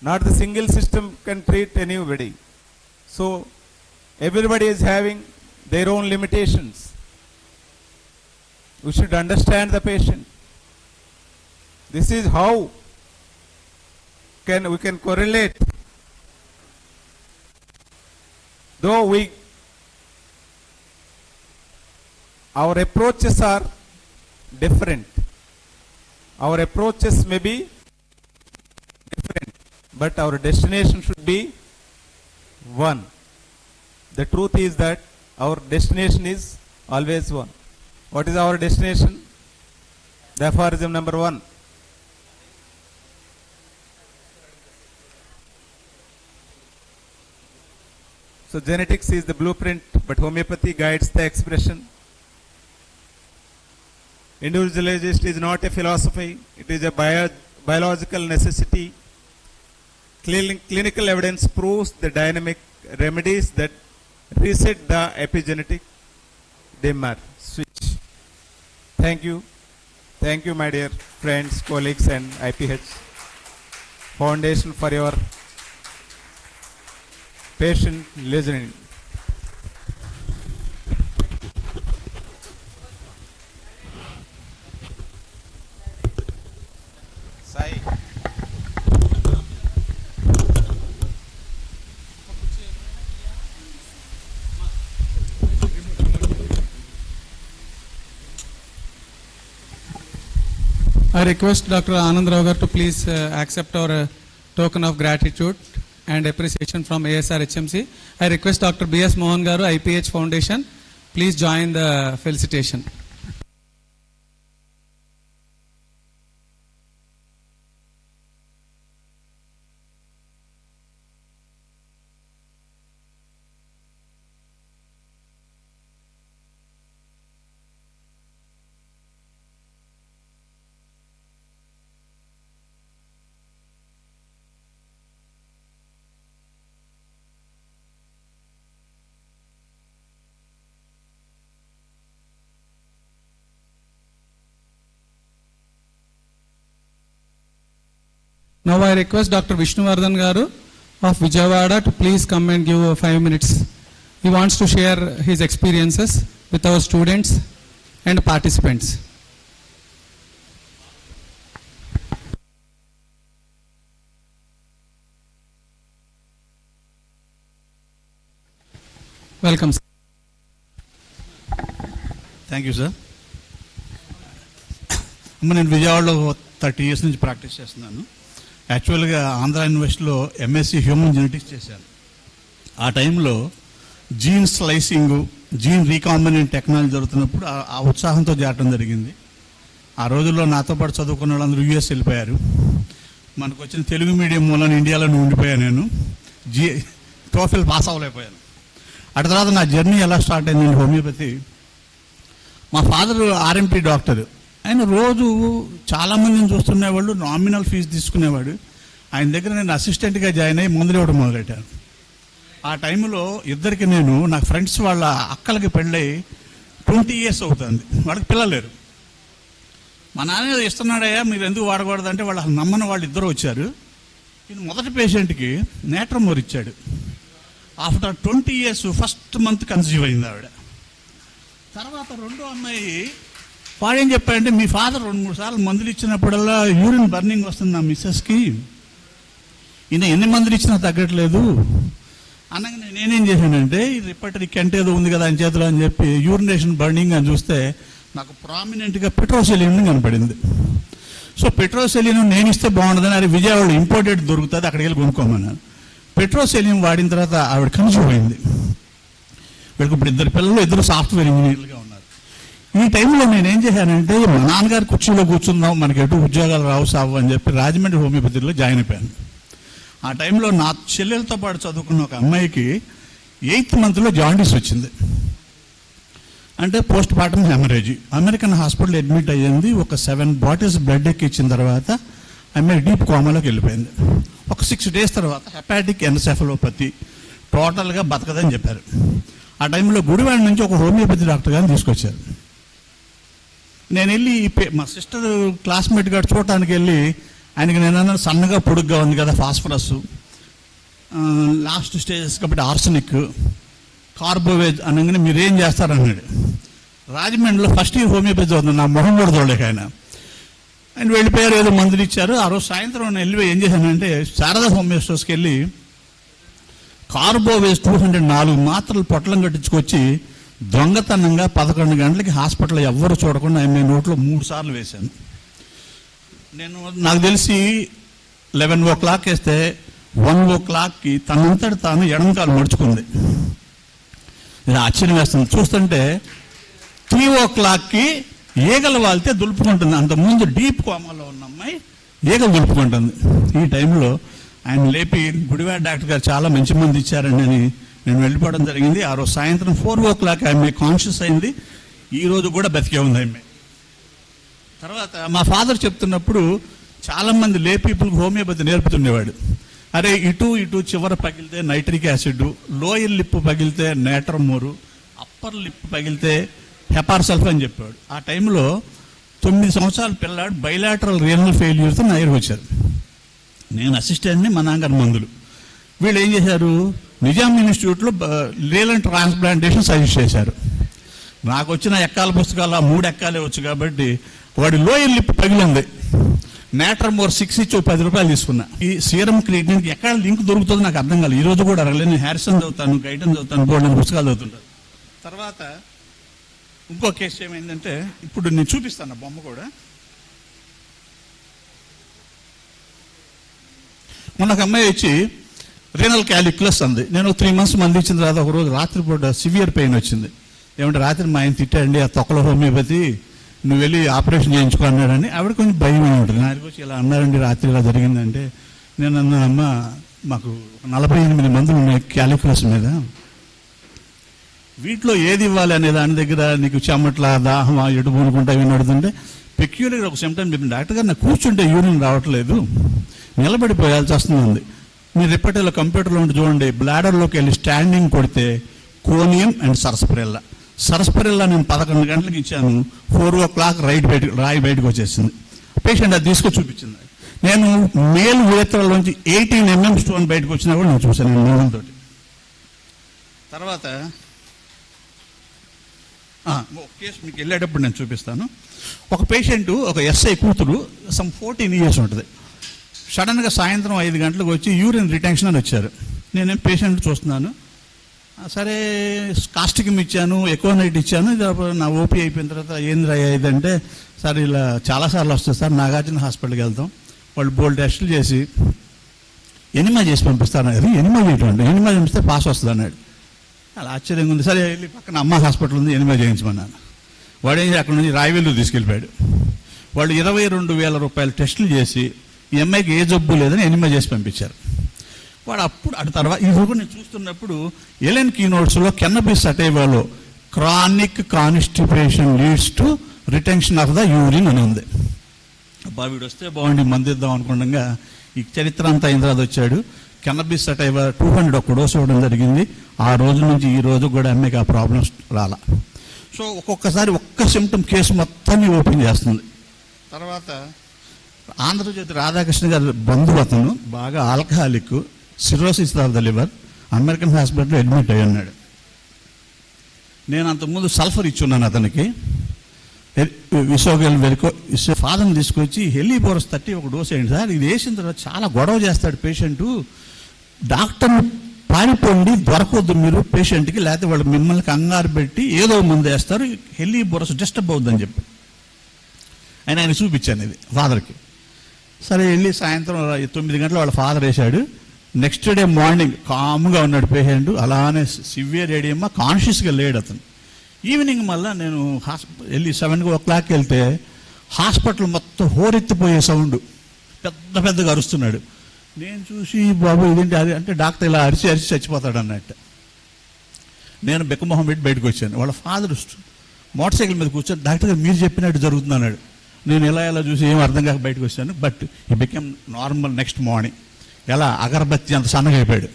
Not the single system can treat anybody. So everybody is having their own limitations. We should understand the patient. This is how we can correlate. Though our approaches are different. Our approaches may be different, but our destination should be one. The truth is that our destination is always one. What is our destination? The aphorism number 1. So genetics is the blueprint, but homeopathy guides the expression. Individualization is not a philosophy, it is a biological necessity. Clinical evidence proves the dynamic remedies that reset the epigenetic dimmer switch. Thank you. Thank you, my dear friends, colleagues, and IPH Foundation for your patient listening. Sai. I request Dr. Anand Rao to please accept our token of gratitude and appreciation from ASR HMC. I request Dr. B.S. Mohan Garu, IPH Foundation, please join the felicitation. Now I request Dr. Vishnuvardhan Garu of Vijayawada to please come and give 5 minutes. He wants to share his experiences with our students and participants. Welcome. Thank you sir. నేను విజయవాడలో 30 years నుంచి practice చేస్తున్నాను. యాక్చువల్గా ఆంధ్ర యూనివర్సిటీలో MSc human genetics చేశాను. ఆ టైంలో gene slicing, gene recombinant technology జరుగుతున్నప్పుడు ఆ ఉత్సాహంతో చేరడం జరిగింది. ఆ రోజుల్లో నాతో పాటు చదువుకున్న వాళ్ళందరూ యూఎస్ వెళ్ళిపోయారు. మనకు వచ్చిన తెలుగు మీడియం మూలన ఇండియాలో ఉండిపోయాను. నేను టోఫెల్ పాస్ అవ్వలేకపోయాను. అటు తర్వాత నా జర్నీ ఎలా స్టార్ట్ అయిందండి హోమియోపతి. మా ఫాదర్ ఆర్ఎంపీ డాక్టర్. ఆయన రోజు చాలామందిని చూస్తునేవాళ్ళు, నామినల్ ఫీజు తీసుకునేవాడు. ఆయన దగ్గర నేను అసిస్టెంట్గా జాయిన్ అయ్యి మందులు ఇవ్వడం మొదలెట్టాను. ఆ టైంలో ఇద్దరికి నా ఫ్రెండ్స్ వాళ్ళ అక్కలకి పెళ్ళై 20 years అవుతుంది. వాళ్ళకి పిల్లలు లేరు. మా నాన్న ఇస్తున్నాడయ్యా, మీరు ఎందుకు వాడకూడదంటే వాళ్ళు నమ్మని వాళ్ళు ఇద్దరు వచ్చారు. ఇది మొదటి పేషెంట్కి నేట్రమోర్ ఇచ్చాడు. After 20 years first month conceive అయింది ఆవిడ. తర్వాత రెండో అమ్మాయి వాడేం చెప్పాడంటే, మీ ఫాదర్ 2-3 సార్లు మందులు ఇచ్చినప్పుడల్లా యూరిన్ బర్నింగ్ వస్తుంది నా మిస్సెస్కి, ఈయన ఎన్ని మందులు ఇచ్చినా తగ్గట్లేదు అనగా నేనేం చేశానంటే, ఈ రిపర్టరీ కెంట్ ఏదో ఉంది కదా ఆయన చేతిలో అని చెప్పి యూరినేషన్ బర్నింగ్ అని చూస్తే నాకు ప్రామినెంట్గా పెట్రోసెలిన్ కనపడింది. సో పెట్రోసెలిన్ నేను ఇస్తే బాగుంటుందని, అది విజయవాడలో ఇంపోర్టెడ్ దొరుకుతుంది, అక్కడికి వెళ్ళి కొనుక్కోమన్నాను. పెట్రోసెలిన్ వాడిన తర్వాత ఆవిడ కన్సీవ్ అయింది. వీళ్ళకి ఇప్పుడు 2 పిల్లలు, 2 సాఫ్ట్వేర్ ఇంజనీర్లుగా ఉన్నారు. ఈ టైంలో నేనేం చేశానంటే, మా నాన్నగారు కుర్చీలో కూర్చుందాం, మనకి ఎటు ఉద్యోగాలు రావు సావు అని చెప్పి రాజమండ్రి హోమియోపతిలో జాయిన్ అయిపోయాను. ఆ టైంలో నా చెల్లెలతో పాటు చదువుకున్న ఒక అమ్మాయికి 8th monthలో జాండీస్ వచ్చింది. అంటే post partum haemorrhage. American hospital admit అయ్యింది. ఒక 7 bottles బ్లడ్ ఎక్కించిన తర్వాత అమ్మాయి డీప్ కోమాలోకి వెళ్ళిపోయింది. ఒక 6 days తర్వాత హెపాటిక్ ఎన్సెఫలోపతి, టోటల్గా బతకదని చెప్పారు. ఆ టైంలో గుడివాడ నుంచి ఒక హోమియోపతి డాక్టర్ గారిని తీసుకొచ్చారు. నేను వెళ్ళి మా సిస్టర్ క్లాస్మేట్ గారు చూడటానికి వెళ్ళి ఆయనకి నేను సన్నగా పొడుగ్గా ఉంది కదా, ఫాస్ఫరస్, లాస్ట్ స్టేజెస్ కాబట్టి ఆర్సనిక్, కార్బోవేజ్ అనగానే మీరేం చేస్తారన్నాడు. రాజమండ్రిలో ఫస్ట్ ఇయర్ హోమియోపతి చదువుతుంది, నా మొహం కూడా చూడలేక ఆయన వెళ్ళిపోయారు. ఏదో మందులు ఇచ్చారు. ఆ రోజు సాయంత్రం నేను వెళ్ళి ఏం చేశానంటే, శారదా హోమియో స్టోర్స్కి వెళ్ళి కార్బోవేజ్ 204 మాత్రలు పొట్లం కట్టించుకొచ్చి దొంగతనంగా 11 గంటలకి హాస్పిటల్లో ఎవ్వరు చూడకుండా ఆమె నోట్లో 3 సార్లు వేశాను. నాకు తెలిసి 11 o'clock వేస్తే 1 o'clockకి తనంతటి తాను ఎడమకాలు మడుచుకుంది. ఇది ఆశ్చర్యం వేస్తుంది. చూస్తుంటే 3 o'clockకి ఈగలు వాళ్తే దులుపుకుంటుంది. అంతకుముందు డీప్ కోమాలో ఉన్న అమ్మాయి ఈగలు దులుపుకుంటుంది. ఈ టైంలో ఆయన లేపి గుడివాడ డాక్టర్ గారు చాలా మంచి మంది ఇచ్చారండి అని నేను వెళ్ళిపోవడం జరిగింది. ఆ రోజు సాయంత్రం 4 o'clock ఆమె కాన్షియస్ అయింది. ఈ రోజు కూడా బతికే ఉంది ఆమె. తర్వాత మా ఫాదర్ చెప్తున్నప్పుడు చాలామంది లే పీపుల్కి హోమియోపతి నేర్పుతుండేవాడు. అరే ఇటు చివర పగిలితే నైట్రిక్ యాసిడ్, లోయర్ లిప్ పగిలితే నేట్రమోరు, అప్పర్ లిప్ పగిలితే హెపార్సల్ఫ్ అని చెప్పాడు. ఆ టైంలో 9 సంవత్సరాల పిల్లాడు బైలాటరల్ రీనల్ ఫెయిల్యూర్తో నా దగ్గరికి వచ్చారు. నేను అసిస్టెంట్ని, మా నాన్నగారు మందులు. వీళ్ళు ఏం చేశారు, నిజాం ఇన్స్టిట్యూట్లో రీనల్ ట్రాన్స్ప్లాంటేషన్ సజెస్ట్ చేశారు. నాకు వచ్చిన ఎక్కాల పుస్తకాలు 3 ఎక్కాలే వచ్చు కాబట్టి వాడి లోయర్ లిప్ పగిలింది. నేట్రమోర్ 6 ఇచ్చి 10 రూపాయలు తీసుకున్నా. ఈ సీరం క్రియేటిన్కి ఎక్కడ లింక్ దొరుకుతుందో నాకు అర్థం కాలేదు. ఈ రోజు కూడా నేను హ్యారిసన్ చదువుతాను, గైడెన్ చదువుతాను, బోర్డు పుస్తకాలు చదువుతుంటాను. తర్వాత ఇంకో కేసు ఏమైందంటే, ఇప్పుడు నేను చూపిస్తాను బొమ్మ కూడా. మొన్న ఒక అమ్మాయి వచ్చి రీనల్ క్యాలిక్యులస్ అంది. నేను 3 months మంది ఇచ్చిన తర్వాత ఒకరోజు రాత్రిపూట సివియర్ పెయిన్ వచ్చింది. ఏమంటే రాత్రి మా ఆయన తిట్టాడండి, ఆ తొక్కల హోమియోపతి, నువ్వు వెళ్ళి ఆపరేషన్ చేయించుకో అన్నాడని. ఆవిడ కొంచెం భయం ఉంటుంది. నాకు వచ్చి ఇలా అన్నారండి రాత్రి ఇలా జరిగిందంటే, నేను అన్నానమ్మా మాకు 48 మందులు ఉన్నాయి క్యాలిక్యులస్ మీద, వీటిలో ఏది ఇవ్వాలి అనే దాని దగ్గర నీకు చెమట్ల దాహమా ఎటు పూనుకుంటా వినడుతుంటే పెక్యులర్గా ఒక సిమ్టమ్ చెప్పిన డాక్టర్ గారు, నాకు కూర్చుంటే యూరిన్ రావట్లేదు, నిలబడిపోయాల్సి వస్తుంది. మీరు రిపర్టరీలో కంప్యూటర్లో ఉండి చూడండి, బ్లాడర్లోకి వెళ్ళి స్టాండింగ్ కొడితే కోనియం అండ్ సరస్పరెల్లా నేను 11 గంటలకు ఇచ్చాను. 4 o'clock రాయి బయటకు వచ్చేసింది. పేషెంట్ అది తీసుకొని చూపించింది. నేను మేల్ ఉరేత్రలోంచి 18 mm స్టోన్ బయటకు వచ్చినా కూడా నేను చూశాను మేడంతో. తర్వాత ఒక కేసు మీకు వెళ్ళేటప్పుడు నేను చూపిస్తాను. ఒక పేషెంట్, ఒక ఎస్ఐ కూతురు, 14 years ఉంటుంది. సడన్గా సాయంత్రం 5 గంటలకు వచ్చి యూరిన్ రిటెన్షన్ అని వచ్చారు. నేనేం పేషెంట్ చూస్తున్నాను. సరే కాస్టికం ఇచ్చాను, ఎక్కువ నైట్ ఇచ్చాను. నా ఓపీ అయిపోయిన తర్వాత ఏంద్రా ఇదంటే, సార్ ఇలా చాలాసార్లు వస్తుంది సార్, నాగార్జున హాస్పిటల్కి వెళ్తాం, వాళ్ళు బోల్డ్ టెస్టులు చేసి ఎనిమా చేసి పంపిస్తారు. అది ఎనిమా చేయటం, ఎనిమా చేస్తే పాస్ వస్తుంది అన్నాడు. అలా ఆశ్చర్యంగా ఉంది. సరే వెళ్ళి పక్కన అమ్మ హాస్పిటల్ ఉంది, ఎనిమా చేయించమన్నాను. వాడు ఏం అక్కడ నుంచి రాయవెల్లూరు తీసుకెళ్ళిపోయాడు. వాళ్ళు 22,000 రూపాయలు టెస్టులు చేసి ఈ అమ్మాయికి ఏ జబ్బు లేదని ఎనిమా చేసి పంపించారు. వాడు అప్పుడు అటు తర్వాత ఇది కూడా నేను చూస్తున్నప్పుడు ఎలెన్ కీనోట్స్లో కెన్నబిస్ సటైవాలో chronic constipation leads to retention of the urine అని ఉంది. అబ్బా వీడు వస్తే బాగుండి మందిద్దాం అనుకుండగా ఈ చరిత్ర అంతా అయిన తర్వాత వచ్చాడు. కెన్నబిస్ సటైవా 200 ఒక్క డోసు ఇవ్వడం జరిగింది. ఆ రోజు నుంచి ఈ రోజు కూడా అమ్మాయికి ఆ ప్రాబ్లమ్స్ రాలా. సో ఒక్కొక్కసారి ఒక్క సిమ్టమ్ కేసు మొత్తాన్ని ఓపెన్ చేస్తుంది. తర్వాత ఆంధ్రజ్యోతి రాధాకృష్ణ గారి బంధువు అతను బాగా alcoholic, cirrhosis of the liver, American హాస్పిటల్లో అడ్మిట్ అయ్యి ఉన్నాడు. నేను అంతకుముందు సల్ఫర్ ఇచ్చున్నాను అతనికి, విసోగల్ వెరికో ఫాదర్ని తీసుకొచ్చి హెలిబోరస్ 30 ఒక డోస్ అయింది సార్. ఇది వేసిన తర్వాత చాలా గొడవ చేస్తాడు పేషెంటు, డాక్టర్ని పారిపోండి, దొరకొద్దు మీరు పేషెంట్కి, లేకపోతే వాళ్ళు మిమ్మల్ని కంగారు పెట్టి ఏదో ముందు వేస్తారు, హెలిబోరస్ డిస్టర్బ్ అవుద్దని చెప్పి ఆయన చూపించాను ఇది ఫాదర్కి. సరే వెళ్ళి సాయంత్రం 9 గంటల వాళ్ళ ఫాదర్ వేశాడు. నెక్స్ట్ డే మార్నింగ్ కామ్గా ఉన్నాడు పేషెంట్, అలానే సివియర్ ఏడియమ్మా, కాన్షియస్గా లేడు అతను. ఈవినింగ్ మళ్ళీ నేను వెళ్ళి 7 o'clock వెళ్తే హాస్పిటల్ మొత్తం హోరెత్తిపోయే సౌండ్, పెద్ద పెద్దగా అరుస్తున్నాడు. నేను చూసి బాబు ఇదేంటి అది అంటే, డాక్టర్ ఇలా అరిచి అరిచి చచ్చిపోతాడు అన్నట్టు. నేను బెక్కమొహం పెట్టి బయటకు వచ్చాను. వాళ్ళ ఫాదర్ మోటార్ సైకిల్ మీద కూర్చొని, డాక్టర్ గారు మీరు చెప్పినట్టు జరుగుతుంది అన్నాడు. నేను ఎలా చూసి ఏం అర్థం కాక బయటకు వచ్చాను. బట్ ఈ బికమ్ నార్మల్ నెక్స్ట్ మార్నింగ్. ఎలా అగరబత్తి అంత సన్నగా అయిపోయాడు.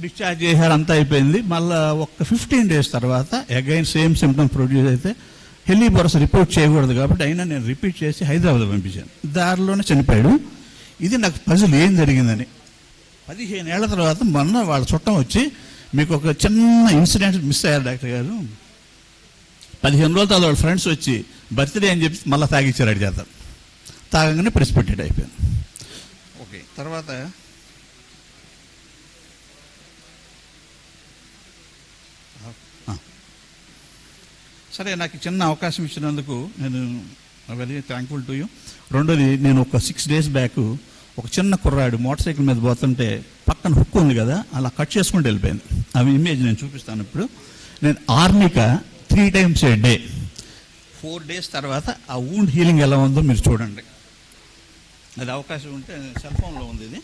డిశ్చార్జ్ చేశారు, అంతా అయిపోయింది. మళ్ళీ ఒక 15 days తర్వాత అగైన్ సేమ్ సిమ్టమ్ ప్రొడ్యూస్ అయితే హెలిబోరస్ రిపోర్ట్ చేయకూడదు కాబట్టి అయినా నేను రిపీట్ చేసి హైదరాబాద్ పంపించాను. దారిలోనే చనిపోయాడు. ఇది నాకు పజిల్ ఏం జరిగిందని. 15 ఏళ్ల తర్వాత మొన్న వాళ్ళ చుట్టం వచ్చి, మీకు ఒక చిన్న ఇన్సిడెంట్ మిస్ అయ్యారు డాక్టర్ గారు. 15 రోజుల తర్వాత వాళ్ళ ఫ్రెండ్స్ వచ్చి బర్త్డే అని చెప్పి మళ్ళీ తాగిచ్చారు అడి చేద్దాం. తాగగానే ప్రెసిపిటేట్ అయిపోయాను. ఓకే, తర్వాత సరే నాకు చిన్న అవకాశం ఇచ్చినందుకు నేను వెరీ థ్యాంక్ఫుల్ టు యూ. రెండోది, నేను ఒక 6 days బ్యాక్ ఒక చిన్న కుర్రాడు మోటార్ సైకిల్ మీద పోతుంటే పక్కన హుక్ ఉంది కదా, అలా కట్ చేసుకుంటూ వెళ్ళిపోయింది. అవి ఇమేజ్ నేను చూపిస్తాను ఇప్పుడు. నేను arnica 3 times a day 4 days తర్వాత ఆ వూండ్ హీలింగ్ ఎలా ఉందో మీరు చూడండి. అది అవకాశం ఉంటే సెల్ ఫోన్లో ఉంది ఇది.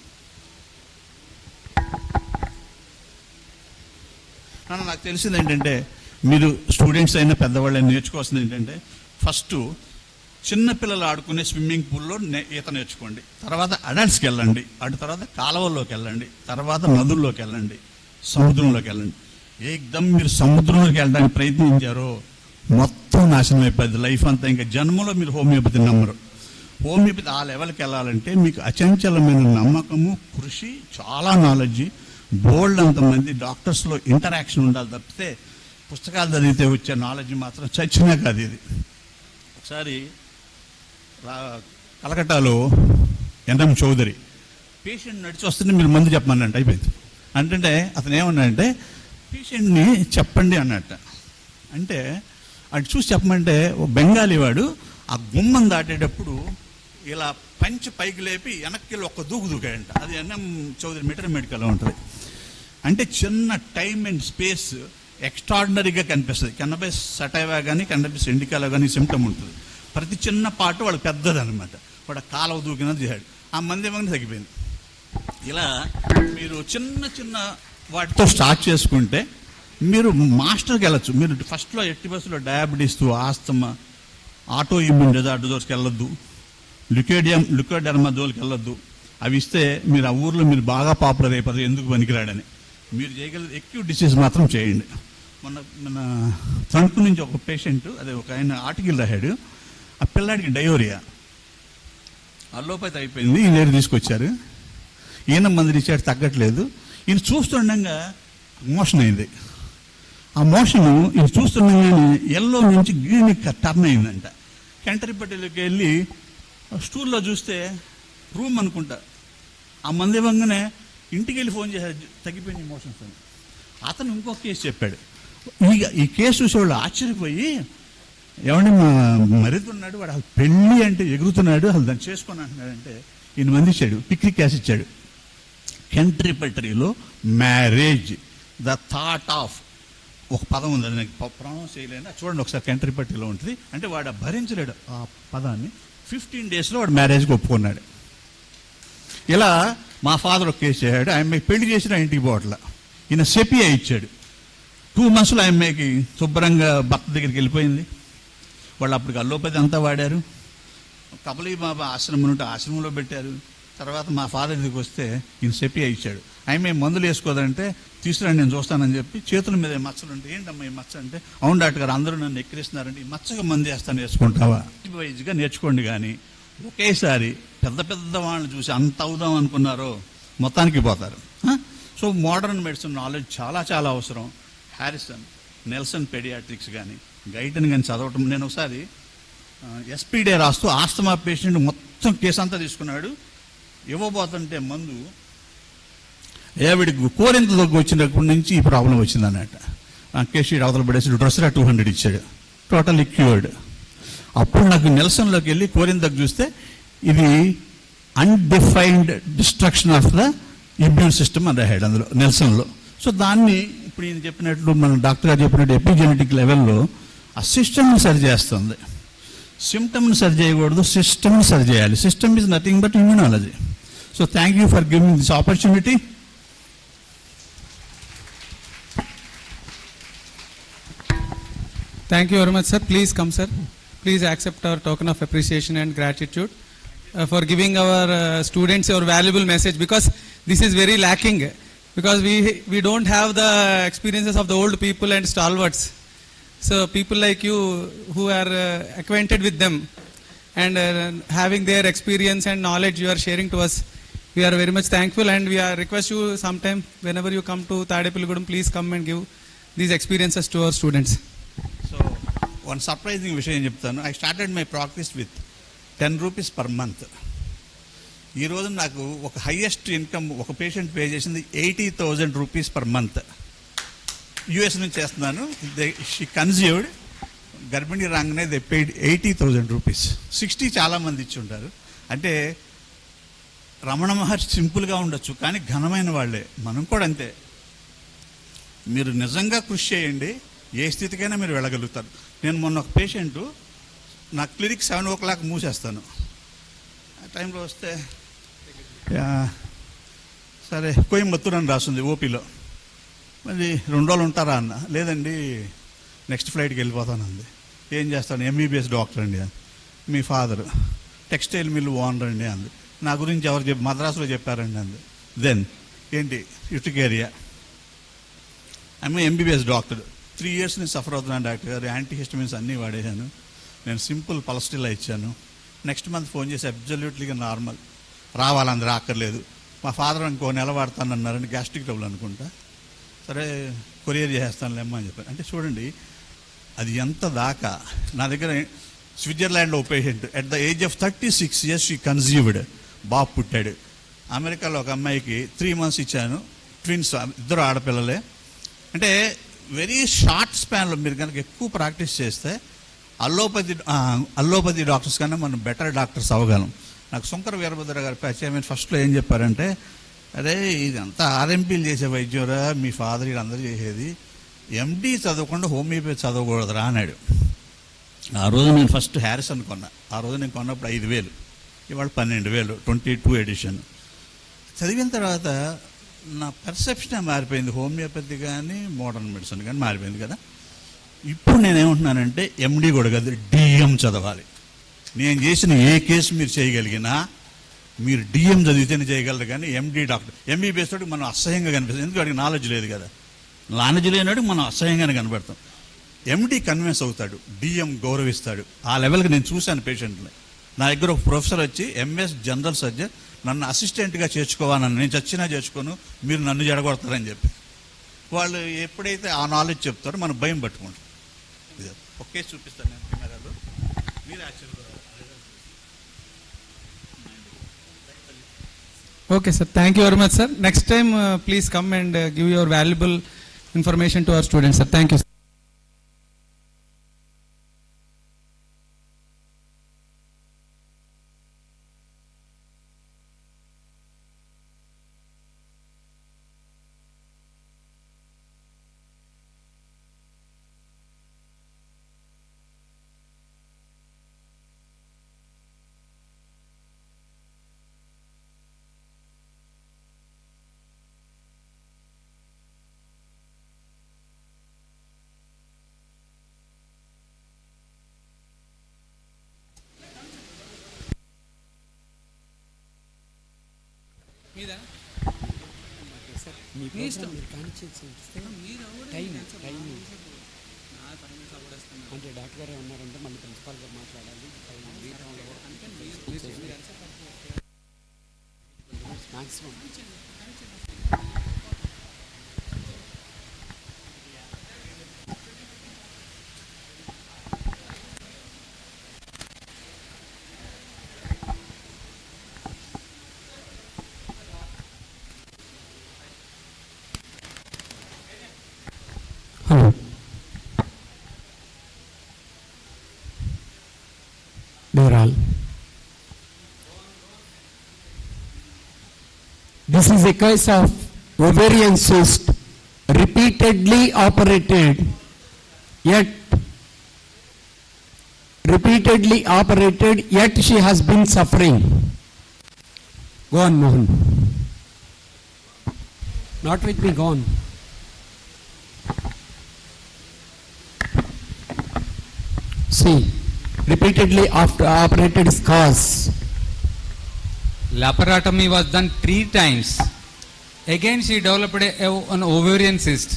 నాకు తెలిసింది ఏంటంటే, మీరు స్టూడెంట్స్ అయినా పెద్దవాళ్ళైనా నేర్చుకోవాల్సింది ఏంటంటే, ఫస్ట్ చిన్నపిల్లలు ఆడుకునే స్విమ్మింగ్ పూల్లో ఈత నేర్చుకోండి. తర్వాత అడల్ట్స్కి వెళ్ళండి, అటు తర్వాత కాలువల్లోకి వెళ్ళండి, తర్వాత నదుల్లోకి వెళ్ళండి, సముద్రంలోకి వెళ్ళండి. ఏకదమ్ మీరు సముద్రంలోకి వెళ్ళడానికి ప్రయత్నించారో మొత్తం నాశనం అయిపోద్ది లైఫ్ అంతా. ఇంకా జన్మలో మీరు హోమియోపతి నమ్మరు. హోమియోపతి ఆ లెవెల్కి వెళ్ళాలంటే మీకు అచంచలమైన నమ్మకము, కృషి, చాలా నాలెడ్జి, బోల్డ్ అంతమంది డాక్టర్స్లో ఇంటరాక్షన్ ఉండాలి తప్పితే పుస్తకాలు చదివితే వచ్చే నాలెడ్జ్ మాత్రం చచ్చినా కాదు ఇది. ఒకసారి కలకట్టాలో ఎన్ఎం చౌదరి పేషెంట్ నడిచి వస్తుంటే మీరు మందు చెప్పమన్నట్టు అయిపోయింది. అంటే అతను ఏమన్నాడంటే, పేషెంట్ని చెప్పండి అన్నట్ట. అంటే అటు చూసి చెప్పమంటే ఓ బెంగాలీ వాడు ఆ గుమ్మం దాటేటప్పుడు ఇలా పంచి పైకి లేపి వెనక్కి ఒక్క దూకాడంట. అది ఎన్ఎం చౌదరి మెడికల్లో ఉంటుంది. అంటే చిన్న టైం అండ్ స్పేస్ ఎక్స్ట్రాడినరీగా కనిపిస్తుంది. కెన్నబిస్ సటైవా కానీ కెన్నబిస్ ఇండికాలో కానీ సిమ్టమ్ ఉంటుంది. ప్రతి చిన్న పాటు వాళ్ళకి పెద్దది అనమాట. వాడు కాలువ దూకినది చేశాడు, ఆ మంది ఏమని తగ్గిపోయింది. ఇలా మీరు చిన్న చిన్న వాటితో స్టార్ట్ చేసుకుంటే మీరు మాస్టర్కి వెళ్ళచ్చు. మీరు ఫస్ట్లో ఎట్టి బస్సులో డయాబెటీస్, ఆస్తమా, ఆటో ఇమ్యూన్ డిజార్డర్స్కి వెళ్ళొద్దు, లుకోడెర్మా జోలికి వెళ్ళొద్దు. అవి ఇస్తే మీరు ఆ ఊర్లో మీరు బాగా పాపులర్ అయిపోతారు, ఎందుకు పనికిరాడని. మీరు చేయగలిగే ఎక్యూట్ డిసీజ్ మాత్రం చేయండి. మన తణుకు నుంచి ఒక పేషెంట్, అదే ఒక ఆయన ఆర్టికల్ రాశాడు, ఆ పిల్లాడికి డయోరియా, అల్లోపతి అయిపోయింది. ఈ లేరు తీసుకొచ్చారు, ఈయన మంది ఇచ్చాడు, తగ్గట్లేదు. ఈయన చూస్తుండగా మోషన్ అయింది. ఆ మోషన్ ఈయన చూస్తుండగానే ఎల్లో నుంచి గ్రీన్ టర్న్ అయిందంట. కెంటరిపట్టిలోకి వెళ్ళి స్టూల్లో చూస్తే రూమ్ అనుకుంటా. ఆ మంది ఇవ్వగానే ఇంటికి వెళ్ళి ఫోన్ చేశారు, తగ్గిపోయింది మోషన్స్ అని. అతను ఇంకొక కేసు చెప్పాడు. ఈ కేసు చూసేవాళ్ళు ఆశ్చర్యపోయి, ఏమంటే మా మరిది ఉన్నాడు, వాడు అసలు పెళ్ళి అంటే ఎగురుతున్నాడు, అసలు దాన్ని చేసుకొని అంటున్నాడంటే ఈయన మంది ఇచ్చాడు, పిక్నిక్ క్యాస్ ఇచ్చాడు. రెపెర్టరీలో మ్యారేజ్ ద థాట్ ఆఫ్ ఒక పదం ఉంది, అది నాకు ప్రొనౌన్స్ చేయలేను, చూడండి ఒకసారి రెపెర్టరీలో ఉంటుంది. అంటే వాడు భరించలేడు ఆ పదాన్ని. 15 daysలో వాడు మ్యారేజ్కి ఒప్పుకున్నాడు. ఇలా మా ఫాదర్ ఒక కేసు చేశాడు. ఆమెకి పెళ్లి చేసిన ఇంటికి పోవట్ల, ఈయన సెపియా ఇచ్చాడు. 2 monthsలో ఆమెకి శుభ్రంగా భర్త దగ్గరికి వెళ్ళిపోయింది. వాళ్ళు అప్పటికి అల్లోపతి అంతా వాడారు. కబలీ బాబా ఆశ్రమం ఉంటే ఆశ్రమంలో పెట్టారు. తర్వాత మా ఫాదర్ దగ్గరికి వస్తే ఈయన సెపియా ఇచ్చాడు. ఆమె మందులు వేసుకోదంటే తీసుకురండి నేను చూస్తానని చెప్పి చేతుల మీద మచ్చలు ఉంటే, ఏంటమ్మా ఈ మచ్చ అంటే, అవును డాక్టర్ గారు అందరూ నన్ను ఎక్కిరిస్తున్నారంటే ఈ మచ్చగా మందు వేస్తాను వేసుకుంటావా, వైజ్గా నేర్చుకోండి. కానీ ఒకేసారి పెద్ద పెద్ద వాళ్ళని చూసి అంత అవుదాం అనుకున్నారో మొత్తానికి పోతారు. సో మోడర్న్ మెడిసిన్ నాలెడ్జ్ చాలా చాలా అవసరం. హ్యారిసన్, నెల్సన్ పెడియాట్రిక్స్ కానీ గైడ్ని కానీ చదవటం. నేను ఒకసారి ఎస్పీడే రాస్తూ ఆస్తమా పేషెంట్ మొత్తం కేసు అంతా తీసుకున్నాడు. ఇవ్వబోతుంటే మందు వీడికి కోరింత దగ్గు వచ్చినప్పటి నుంచి ఈ ప్రాబ్లం వచ్చింది అన్నట్టు. కేసు అవతల పడేసి డ్రెస్సరా 200 ఇచ్చాడు, టోటల్లీ క్యూర్డ్. అప్పుడు నాకు నెల్సన్లోకి వెళ్ళి కోరింత దగ్గు చూస్తే ఇది undefined destruction of the immune system అని రాశాడు అందులో నెల్సన్లో. సో దాన్ని ఇప్పుడు ఈయన చెప్పినట్లు మన డాక్టర్ గారు చెప్పినట్టు ఎపిజెనెటిక్ లెవెల్లో ఆ సిస్టమ్ని సరి చేస్తుంది. సిమ్టమ్ని సరి చేయకూడదు, సిస్టమ్ని సరి చేయాలి. System is nothing but immunology. So thank you for giving this opportunity. Thank you very much, sir. Please come, sir. Please accept our token of appreciation and gratitude for giving our students your valuable message, because this is very lacking, because we don't have the experiences of the old people and stalwarts. So people like you who are acquainted with them and having their experience and knowledge you are sharing to us, we are very much thankful, and we are request you sometime whenever you come to Tadepilligudam, please come and give these experiences to our students. So one surprising విషయం చెప్తాను. I started my practice with 10 rupees per month. ఈరోజు నాకు ఒక highest income ఒక patient pay చేసింది 80,000 rupees per month. US నుంచి చేస్తున్నాను. She conceived, గర్భిణీ రాగానే దే పెయిడ్ 80,000 rupees. 60 చాలామంది ఇచ్చి ఉంటారు. అంటే రమణ మహర్షి సింపుల్గా ఉండొచ్చు కానీ ఘనమైన వాళ్ళే. మనం కూడా అంతే. మీరు నిజంగా కృషి చేయండి, ఏ స్థితికైనా మీరు వెళ్ళగలుగుతారు. నేను మొన్న ఒక పేషెంటు, నా క్లినిక్ 7 o'clock మూసేస్తాను, ఆ టైంలో వస్తే సరే కోయంబత్తూరు అని రాస్తుంది ఓపీలో. మరి 2 రోజులు ఉంటారా అన్న, లేదండి నెక్స్ట్ ఫ్లైట్కి వెళ్ళిపోతాను అంది. ఏం చేస్తాను, ఎంబీబీఎస్ డాక్టర్ అండి. మీ ఫాదర్ టెక్స్టైల్ మిల్లు ఓనర్ అండి అంది. నా గురించి ఎవరు మద్రాసులో చెప్పారండి అంది. దెన్ ఏంటి యుటికేరియా, ఆమె ఎంబీబీఎస్ డాక్టర్. 3 years నేను సఫర్ అవుతున్నాను డాక్టర్ గారు, యాంటీహిస్టమిన్స్ అన్నీ వాడేశాను, నేను సింపుల్ పల్స్టిల్లా ఇచ్చాను. నెక్స్ట్ మంత్ ఫోన్ చేసి అబ్జల్యూట్లీగా నార్మల్, రావాలంది రాక్కర్లేదు. మా ఫాదర్ ఇంకో నెల వాడతానన్నారని గ్యాస్ట్రిక్ ట్రబుల్ అనుకుంటా, సరే కొరియర్ చేసేస్తానులేమ్మా అని చెప్పాను. అంటే చూడండి అది ఎంత దాకా. నా దగ్గర స్విట్జర్లాండ్లో ఒక patient at the age of 36 years she conceived, బాబు పుట్టాడు. అమెరికాలో ఒక అమ్మాయికి 3 months ఇచ్చాను, ట్విన్స్, 2 ఆడపిల్లలే. అంటే వెరీ షార్ట్ స్పాన్లో మీరు కనుక ఎక్కువ ప్రాక్టీస్ చేస్తే అల్లోపతి డాక్టర్స్ కన్నా మనం బెటర్ డాక్టర్స్ అవ్వగలం. నాకు శంకర వీరభద్ర గారి పరిచయం ఫస్ట్లో ఏం చెప్పారంటే, అరే ఇదంతా ఆర్ఎంపీలు చేసే వైద్యురా, మీ ఫాదర్ వీళ్ళందరూ చేసేది, ఎండీ చదవకుండా హోమియోపతి చదవకూడదురా అన్నాడు. ఆ రోజు నేను ఫస్ట్ హ్యారిసన్ కొన్నా. ఆ రోజు నేను కొన్నప్పుడు 5,000, ఇవాళ 12,000, 22 edition. చదివిన తర్వాత నా పర్సెప్షనే మారిపోయింది. హోమియోపతి కానీ మోడర్న్ మెడిసిన్ కానీ మారిపోయింది కదా. ఇప్పుడు నేనేమంటున్నానంటే ఎండి కూడా కాదు, డిఎం చదవాలి. నేను చేసిన ఏ కేసు మీరు చేయగలిగినా మీరు డిఎం చదివితేనే చేయగలరు, కానీ ఎండి డాక్టర్ ఎంబీబీఎస్ తోటి మనం అసహ్యంగా కనిపిస్తుంది. ఎందుకు వాడికి నాలెడ్జ్ లేదు కదా. నాలెడ్జ్ లేనివాడికి మనం అసహ్యంగానే కనబడతాం. ఎండి కన్విన్స్ అవుతాడు, డిఎం గౌరవిస్తాడు. ఆ లెవెల్కి నేను చూశాను పేషెంట్ని. నా దగ్గర ఒక ప్రొఫెసర్ వచ్చి ఎంఎస్ జనరల్ సర్జన్ నన్ను అసిస్టెంట్గా చేర్చుకోవాలని, నేను చచ్చినా చేర్చుకోను, మీరు నన్ను జడగొడతారని చెప్పి. వాళ్ళు ఎప్పుడైతే ఆ నాలెడ్జ్ చెప్తారో మనం భయం పట్టుకుంటాం. ఒకే చూపిస్తాను నేను కెమెరాలో, మీరు యాక్చువల్గా. Okay, sir. Thank you very much, sir. Next time, please come and give your valuable information to our students, sir. Thank you, sir. మీ ఇష్టం టైం అంటే డాక్టర్ గారు ఏమన్నారంటే మళ్ళీ ప్రిన్సిపాల్ గారు మాట్లాడాలి maximum Referral. This is a case of ovarian cyst repeatedly operated, yet she has been suffering. Go on, Mohan. Not with me, go on. See, repeatedly after operated scars. Laparotomy was done 3 times. Again she developed an ovarian cyst.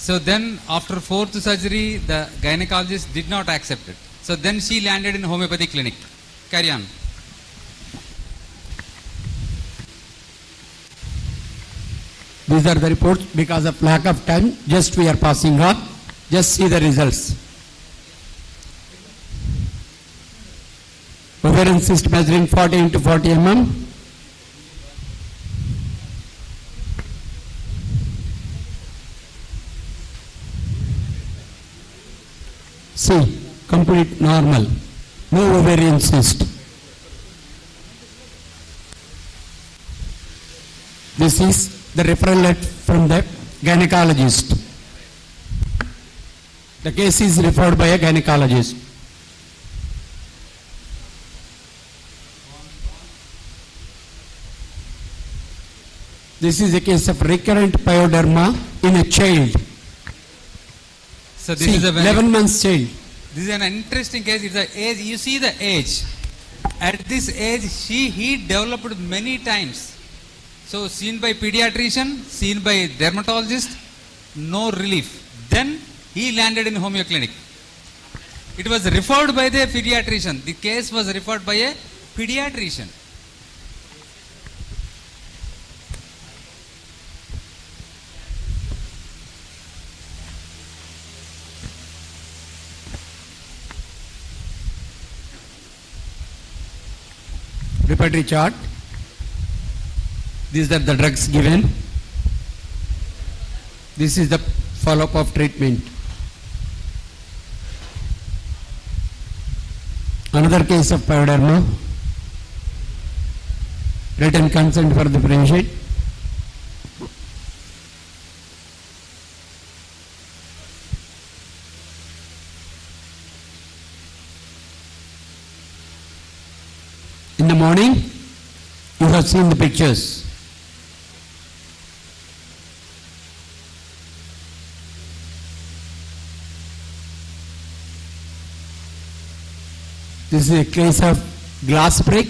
So then after 4th surgery the gynecologist did not accept it. So then she landed in homeopathy clinic. Carry on. These are the reports. Because of lack of time, just we are passing on. Just see the results. Ovarian cyst measuring 40 into 40 mm. See, complete normal. No ovarian cyst. This is the referral letter from the gynecologist. The case is referred by a gynecologist. This is a case of recurrent pyoderma in a child. So this is a 11 months child. This is an interesting case. It's the age. You see the age. At this age, he developed many times. So seen by pediatrician, seen by dermatologist, no relief. Then he landed in homeo clinic. It was referred by the pediatrician. The case was referred by a pediatrician. Repertory chart. These are the drugs given. This is the follow-up of treatment. Another case of pyoderma. Written consent for the patient. In the morning, you have seen the pictures. This is a case of glass break.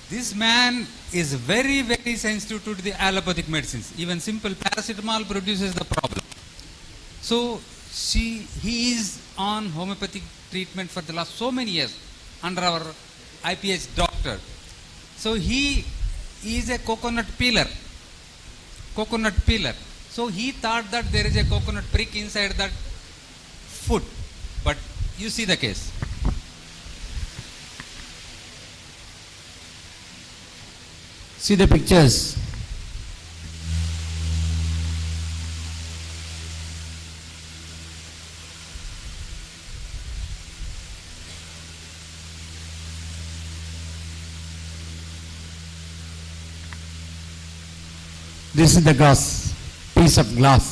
This man is very, very sensitive to the allopathic medicines. Even simple paracetamol produces the problem. So he is on homeopathic treatment for the last so many years under our IPH doctor. So he is a coconut peeler. So he thought that there is a coconut prick inside that foot. But you see the case. See the pictures. This is the glass, piece of glass.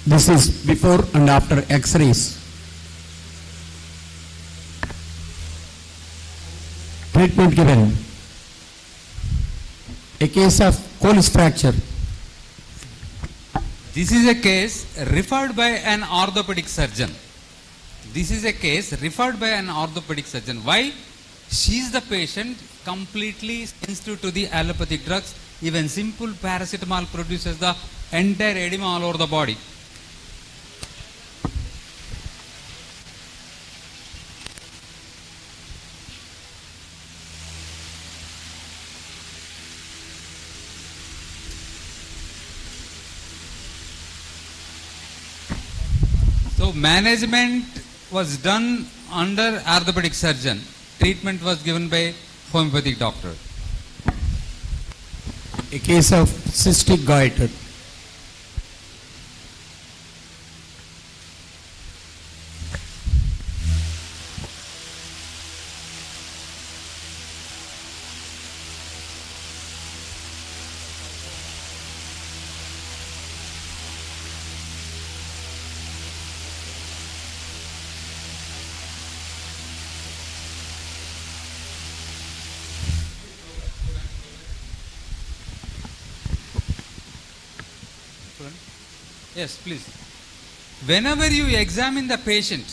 This is before and after X-rays. Treatment given. A case of Colles fracture. This is a case referred by an orthopedic surgeon. This is a case referred by an orthopedic surgeon. Why? She is the patient completely sensitive to the allopathic drugs. Even simple paracetamol produces the entire edema all over the body. So management was done under orthopedic surgeon. Treatment was given by homeopathic doctor. A case of cystic goiter. Yes, please. Whenever you examine the patient,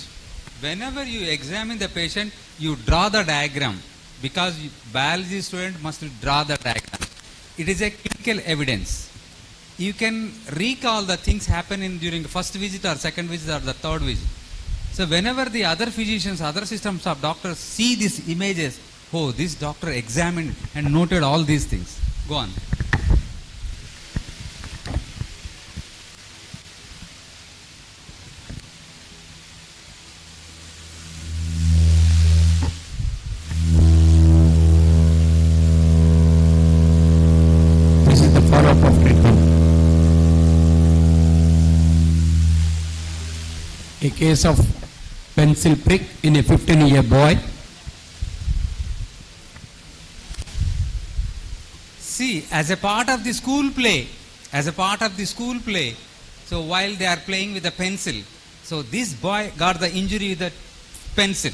you draw the diagram, because biology student must draw the diagram. It is a clinical evidence. You can recall the things happen during the first visit or second visit or the third visit. So whenever the other physicians, other systems of doctors see these images, oh, this doctor examined and noted all these things. Go on. Follow-up of treatment. A case of pencil prick in a 15-year boy. See, as a part of the school play, so while they are playing with a pencil, so this boy got the injury with the pencil.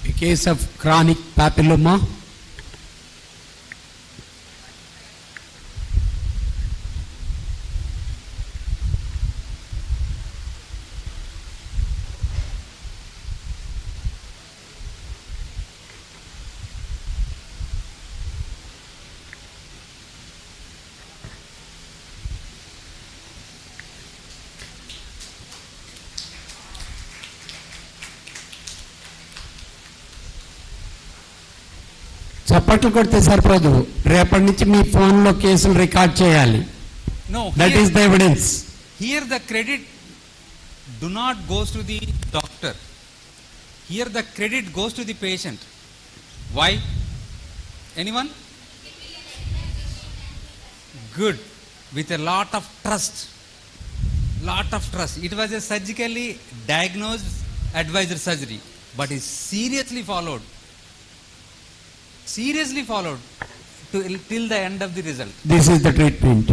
A case of chronic papilloma. చప్పట్లు కొడితే సరిపోదు, రేపటి నుంచి మీ ఫోన్లో కేసులు record చేయాలి. No, that is the evidence. Here the credit do not goes to the doctor. Here the credit goes to the patient. Why? Anyone? Good. With a lot of trust. It was a surgically diagnosed advisor surgery, but is seriously followed till the end of the result. This is the treatment.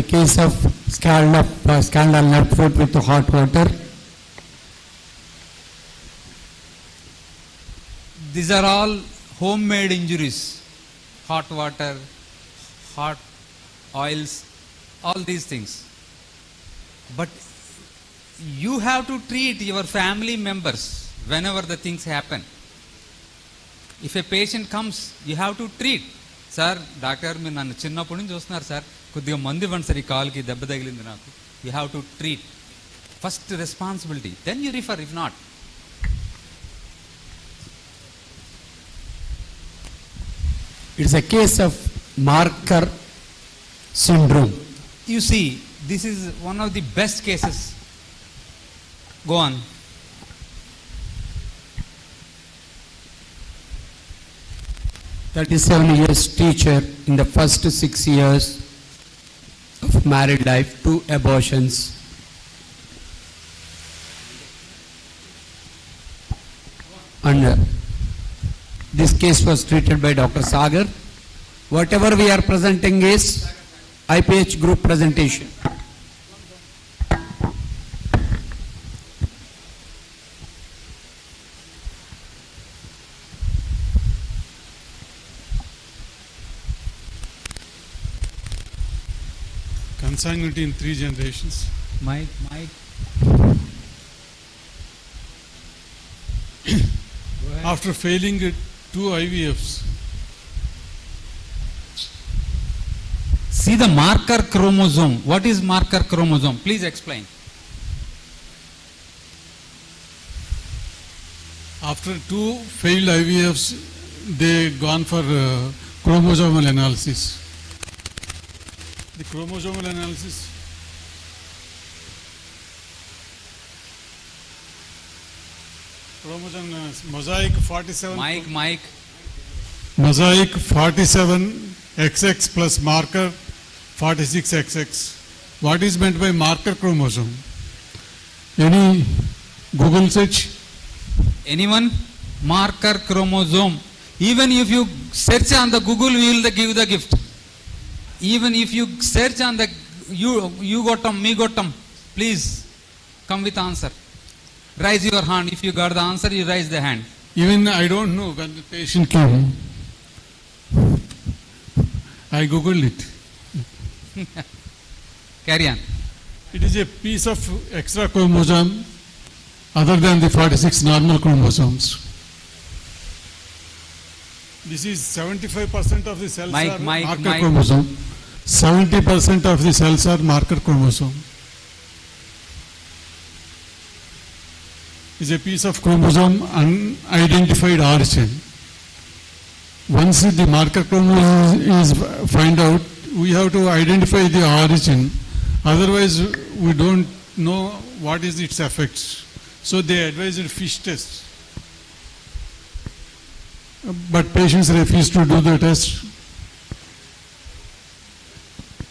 A case of scalded nerve foot with hot water. These are all homemade injuries. Hot water, hot oils, all these things. But you have to treat your family members whenever the things happen. If a patient comes, you have to treat. Sir, doctor, మీరు నన్ను చిన్నప్పటి నుంచి చూస్తున్నారు sir, కొద్దిగా మందు ఇవ్వండి sir, ఈ కాలుకి దెబ్బ తగిలింది నాకు. You have to treat. First responsibility. Then you refer, if not. It's a case of marker syndrome. You see, this is one of the best cases. Go on. "37 years teacher in the first 6 years of married life, 2 abortions. And this case was treated by Dr. Sagar. Whatever we are presenting is IPH group presentation. Consanguinity in 3 generations. Mike. After failing 2 IVFs. See the marker chromosome. What is marker chromosome? Please explain. After 2 failed IVFs, they gone for chromosomal analysis. The chromosomal analysis. Chromosome analysis. Mosaic 47. Mike. Mosaic 47 XX plus marker 46 XX. What is meant by marker chromosome? Any Google search? Anyone? Marker chromosome. Even if you search on the Google, we will give the gift. Even if you search on the you got them, me got them. Please come with answer. Raise your hand. If you got the answer, you raise the hand. Even I don't know when the patient came. I googled it. Carry on. It is a piece of extra chromosome other than the 46 normal chromosomes. This is 75% of the cells are marker chromosome. 70% of the cells are marker chromosome. Is a piece of chromosome unidentified origin. Once the marker chromosome is found out, we have to identify the origin. Otherwise, we don't know what is its effects. So they advised fish test. But patients refuse to do the test.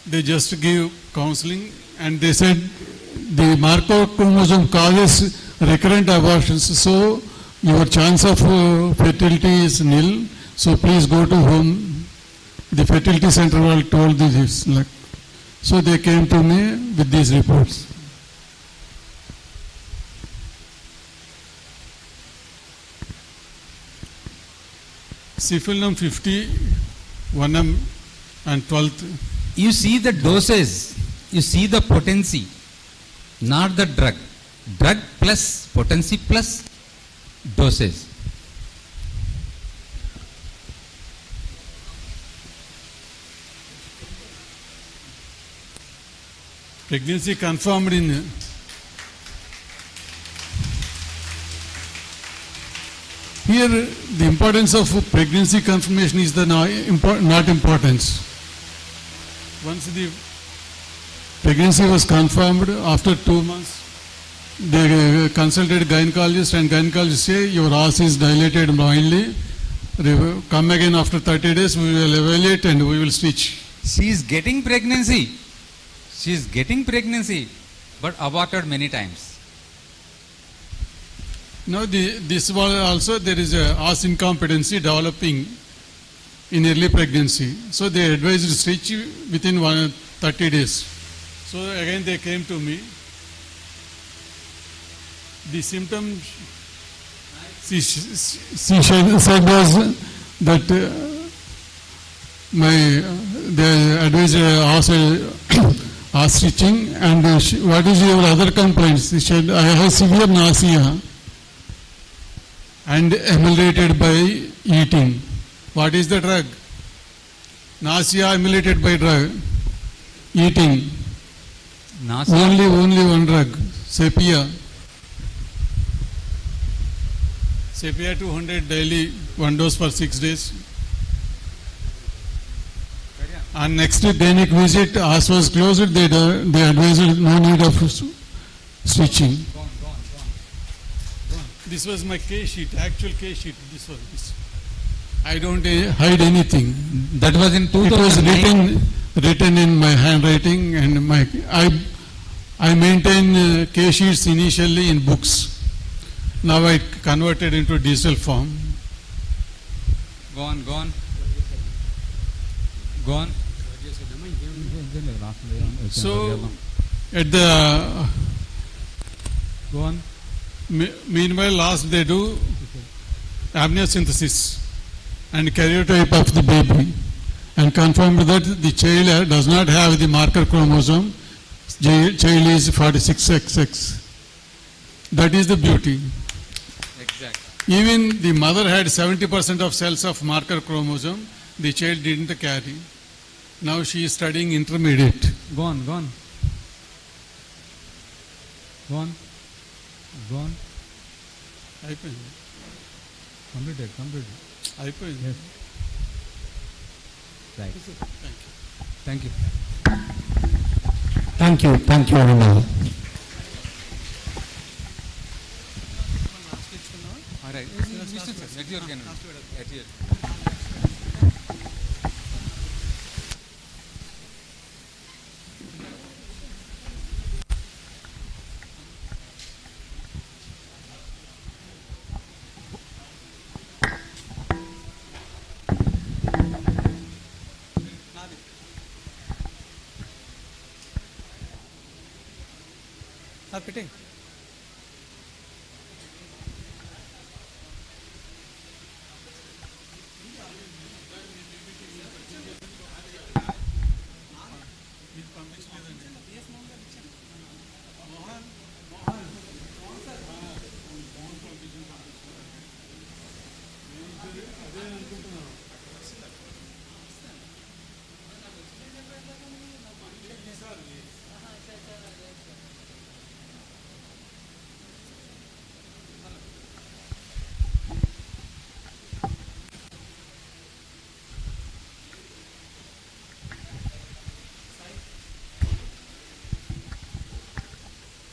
They just give counseling and they said the marker chromosome causes recurrent abortions. So your chance of fertility is nil. So please go to home. The fertility center will told this. So they came to me with these reports. Syphilinum 50, 1M and 12th. You see the doses, you see the potency, not the drug. Drug plus potency plus doses. Pregnancy confirmed in here. The importance of pregnancy confirmation is the not importance. Once the pregnancy was confirmed, after 2 months, they consulted gynecologist and gynecologist say your ass is dilated mildly. Come again after 30 days, we will evaluate and we will stitch. She is getting pregnancy. She is getting pregnancy, but aborted many times. Now this was also there is a ass incompetency developing in early pregnancy. So they advised to stitch within 30 days. So again they came to me. The symptoms she said was that they advised ass stitching and what is your other complaints? She said I have severe nausea and emulated by eating. What is the drug? Nausea emulated by drug. Eating. Nausea. Only one drug. Sepia. Sepia 200 daily, 1 dose for 6 days. And next clinic visit, as was closed, they advised no need of switching. This was my case sheet, actual case sheet. This was this. I don't hide anything. That was in It was 2009. written in my handwriting, and I maintain case sheets initially in books. Now I converted into digital form. Go on, go on. Go on. So, at the Go on. meanwhile, last they do amniocentesis and karyotype of the baby, and confirmed that the child does not have the marker chromosome. Child is 46XX. That is the beauty. Exactly. Even the mother had 70% of cells of marker chromosome. The child didn't carry. Now she is studying intermediate. Go on, go on. Go on. Go on. Completed, completed. Yes. Right. Thank you. Thank you. Thank you very much. All right. At your canvas. At your. Fitting.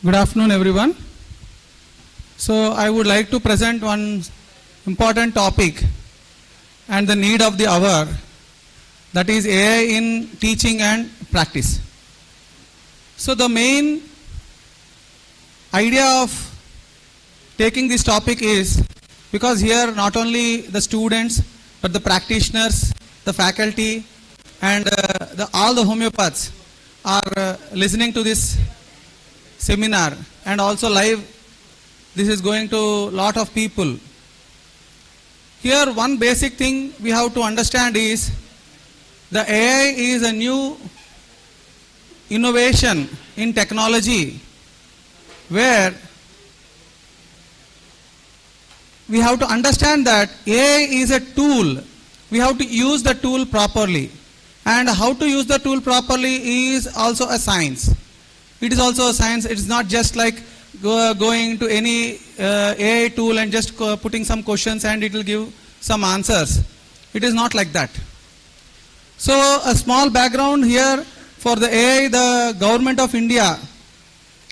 Good afternoon, everyone. So I would like to present one important topic and the need of the hour, that is AI in teaching and practice. So the main idea of taking this topic is because here not only the students but the practitioners, the faculty, and all the homeopaths are listening to this seminar, and also live this is going to lot of people. Here one basic thing we have to understand is the AI is a new innovation in technology where we have to understand that AI is a tool. We have to use the tool properly, and how to use the tool properly is also a science. It is also a science. It is not just like going to any AI tool and just putting some questions and it will give some answers. It is not like that. So a small background here for the AI, the government of India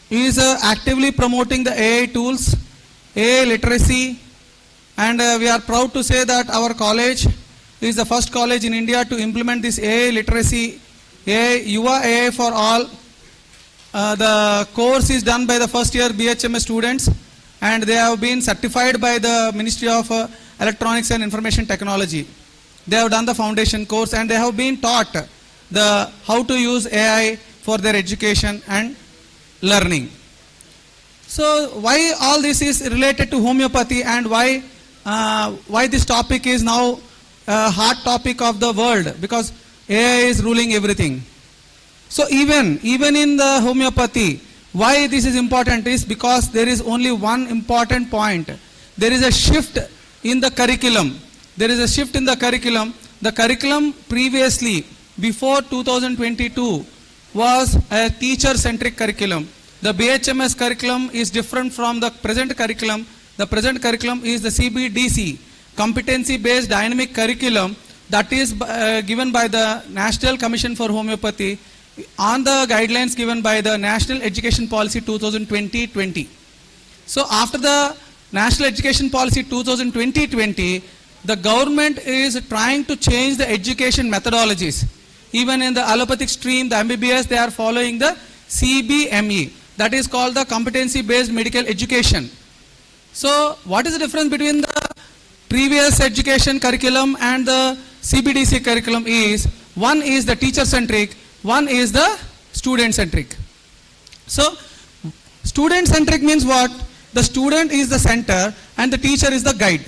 is actively promoting the AI tools, AI literacy, and we are proud to say that our college is the first college in India to implement this AI literacy, AI, Yuva AI for all. The course is done by the first year BHMS students, and they have been certified by the Ministry of Electronics and Information Technology. They have done the foundation course and they have been taught the how to use AI for their education and learning. So why all this is related to homeopathy, and why this topic is now a hot topic of the world, because AI is ruling everything. So even in the homeopathy, why this is important is because there is only one important point. There is a shift in the curriculum. There is a shift in the curriculum. The curriculum previously, before 2022, was a teacher-centric curriculum. The BHMS curriculum is different from the present curriculum. The present curriculum is the CBDC, competency-based dynamic curriculum, that is given by the National Commission for Homeopathy on the guidelines given by the National Education Policy 2020-20. So after the National Education Policy 2020-20, the government is trying to change the education methodologies. Even in the allopathic stream, the MBBS, they are following the CBME. That is called the competency-based medical education. So what is the difference between the previous education curriculum and the CBDC curriculum is, one is the teacher-centric, one is the student-centric. So student-centric means what? The student is the center and the teacher is the guide.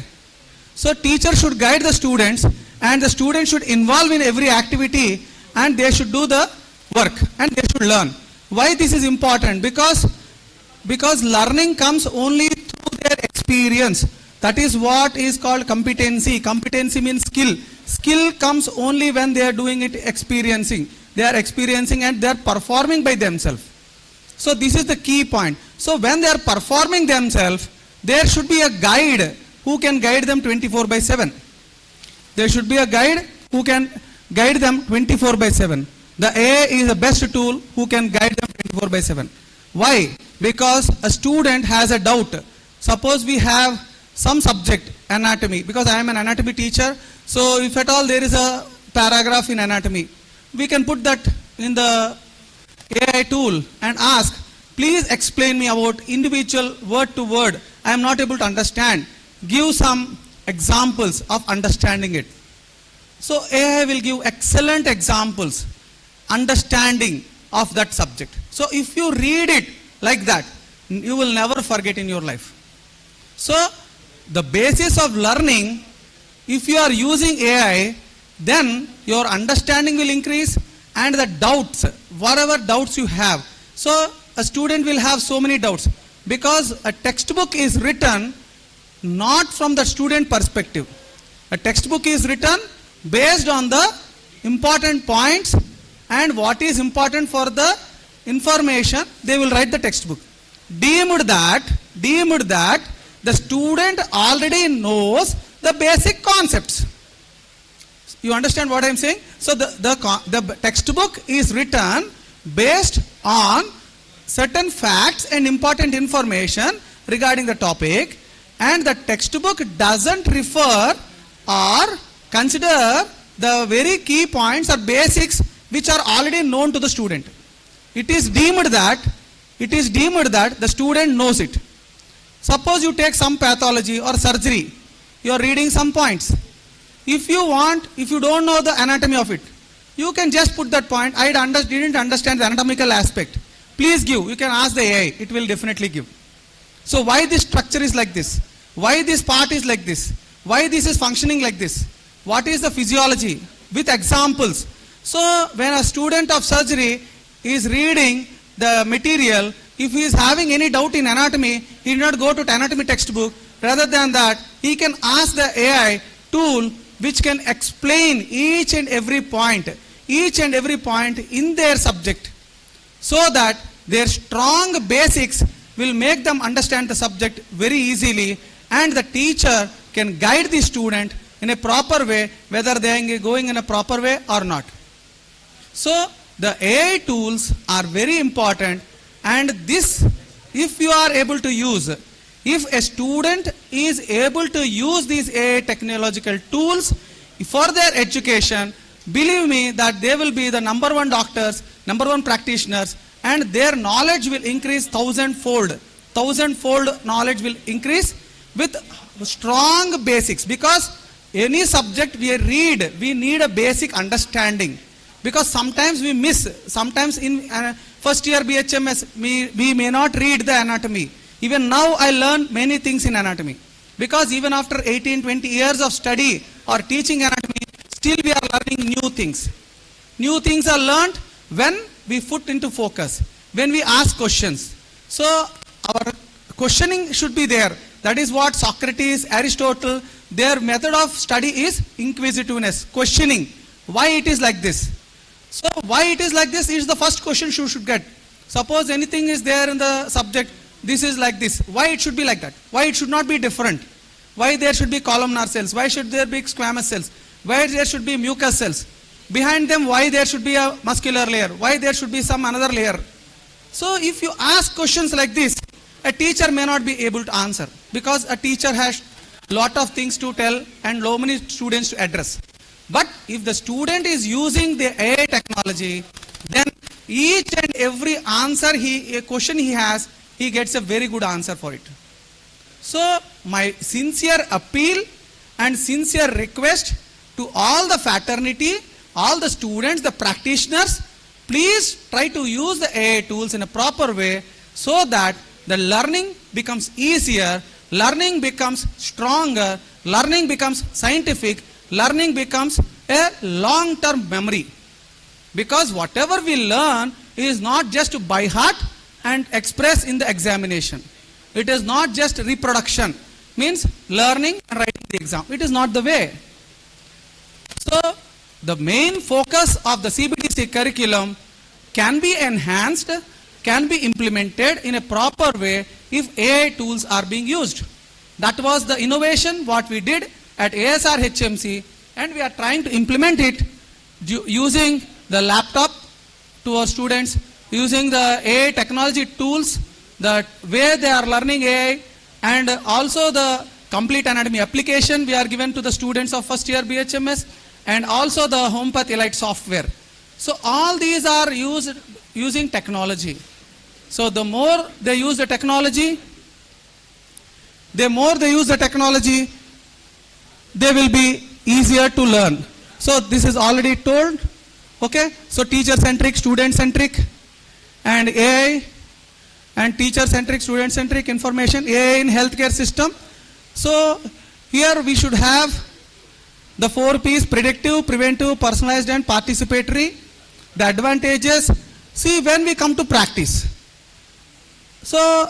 So teacher should guide the students and the students should involve in every activity and they should do the work and they should learn. Why this is important? Because learning comes only through their experience. That is what is called competency. Competency means skill. Skill comes only when they are doing it experiencing. They are experiencing and they are performing by themselves. So this is the key point. So when they are performing themselves, there should be a guide who can guide them 24/7. There should be a guide who can guide them 24/7. The AI is the best tool who can guide them 24/7. Why? Because a student has a doubt. Suppose we have some subject, anatomy, because I am an anatomy teacher, so if at all there is a paragraph in anatomy, we can put that in the AI tool and ask, please explain me about individual word to word. I am not able to understand. Give some examples of understanding it. So AI will give excellent examples, understanding of that subject. So if you read it like that, you will never forget in your life. So the basis of learning, if you are using AI, then your understanding will increase and the doubts, whatever doubts you have. So a student will have so many doubts because a textbook is written not from the student perspective. A textbook is written based on the important points and what is important for the information, they will write the textbook. Deemed that the student already knows the basic concepts. You understand what I am saying? So the textbook is written based on certain facts and important information regarding the topic, and the textbook doesn't refer or consider the very key points or basics which are already known to the student. It is deemed that the student knows it. Suppose you take some pathology or surgery, you are reading some points. If you don't know the anatomy of it, you can just put that point, I didn't understand the anatomical aspect. Please give, you can ask the AI, it will definitely give. So why this structure is like this? Why this part is like this? Why this is functioning like this? What is the physiology? With examples. So when a student of surgery is reading the material, if he is having any doubt in anatomy, he will not go to anatomy textbook. Rather than that, he can ask the AI tool which can explain each and every point in their subject, so that their strong basics will make them understand the subject very easily, and the teacher can guide the student in a proper way, whether they are going in a proper way or not. So the AI tools are very important, and this, if you are able to use, if a student is able to use these AI technological tools for their education, believe me that they will be the number one doctors, number one practitioners, and their knowledge will increase thousandfold. Thousandfold knowledge will increase with strong basics, because any subject we read, we need a basic understanding. Because sometimes we miss, sometimes in first year BHMS, we may not read the anatomy. Even now I learn many things in anatomy. Because even after 18-20 years of study or teaching anatomy, still we are learning new things. New things are learned when we put into focus, when we ask questions. So our questioning should be there. That is what Socrates, Aristotle, their method of study is inquisitiveness, questioning. Why it is like this? So why it is like this is the first question you should get. Suppose anything is there in the subject, this is like this. Why it should be like that? Why it should not be different? Why there should be columnar cells? Why should there be squamous cells? why there should be mucus cells. Behind them, why there should be a muscular layer, why there should be some another layer. So if you ask questions like this, a teacher may not be able to answer, because a teacher has lot of things to tell and so many students to address. But if the student is using the AI technology, then each and every answer a question he has, he gets a very good answer for it. So my sincere appeal and sincere request to all the fraternity, all the students, the practitioners, please try to use the AI tools in a proper way so that the learning becomes easier, learning becomes stronger, learning becomes scientific, learning becomes a long-term memory. Because whatever we learn is not just to by heart and express in the examination. It is not just reproduction, means learning and writing the exam. It is not the way. So the main focus of the CBTC curriculum can be enhanced, can be implemented in a proper way if AI tools are being used. That was the innovation what we did at ASR HMC, and we are trying to implement it using the laptop to our students, using the AI technology tools, the way they are learning AI, and also the complete anatomy application we are given to the students of first year BHMS, and also the Homeopathy Elite software. So all these are used using technology. So the more they use the technology, they will be easier to learn. So this is already told. Okay, so teacher-centric, student-centric, and AI and teacher-centric, student-centric information, AI in healthcare system. So here we should have the 4 P's: predictive, preventive, personalized, and participatory. The advantages, see when we come to practice. So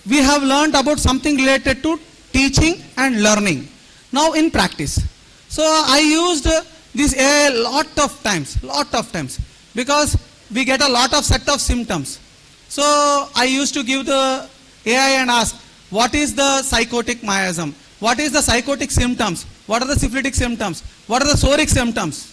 we have learned about something related to teaching and learning. Now in practice. So I used this AI a lot of times, because we get a lot of set of symptoms. So I used to give the AI and ask, what is the psychotic miasm? What is the psychotic symptoms? What are the syphilitic symptoms? What are the psoric symptoms?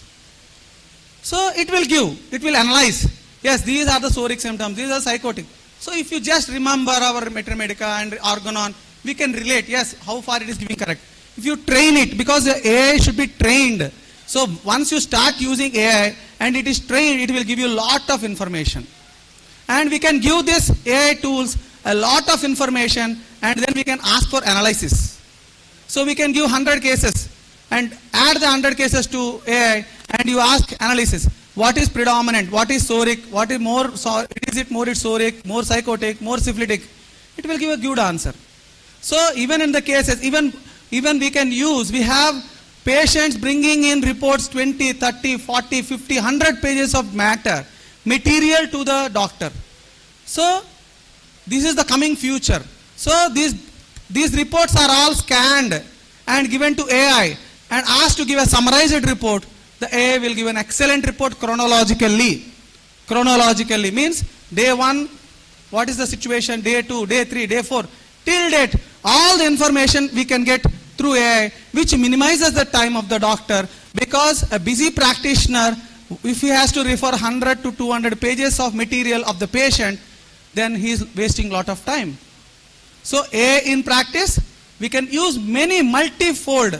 So it will give, it will analyze. Yes, these are the psoric symptoms, these are psychotic. So if you just remember our Materia medica and organon, we can relate, yes, how far it is giving correct. If you train it, because the AI should be trained. So once you start using AI and it is trained, it will give you a lot of information. And we can give this AI tools a lot of information, and then we can ask for analysis. So we can give 100 cases and add the 100 cases to AI, and you ask analysis. What is predominant? What is psoric? What is more, is it more psoric, more psychotic, more syphilitic? It will give a good answer. So even in the cases, even we can use, we have patients bringing in reports 20, 30, 40, 50, 100 pages of material to the doctor. So this is the coming future. So these reports are all scanned and given to AI and asked to give a summarized report. The AI will give an excellent report chronologically. Chronologically means day 1, what is the situation, day 2, day 3, day 4, till date. All the information we can get through AI, which minimizes the time of the doctor, because a busy practitioner, if he has to refer 100 to 200 pages of material of the patient, then he is wasting a lot of time. So AI in practice, we can use many multifold.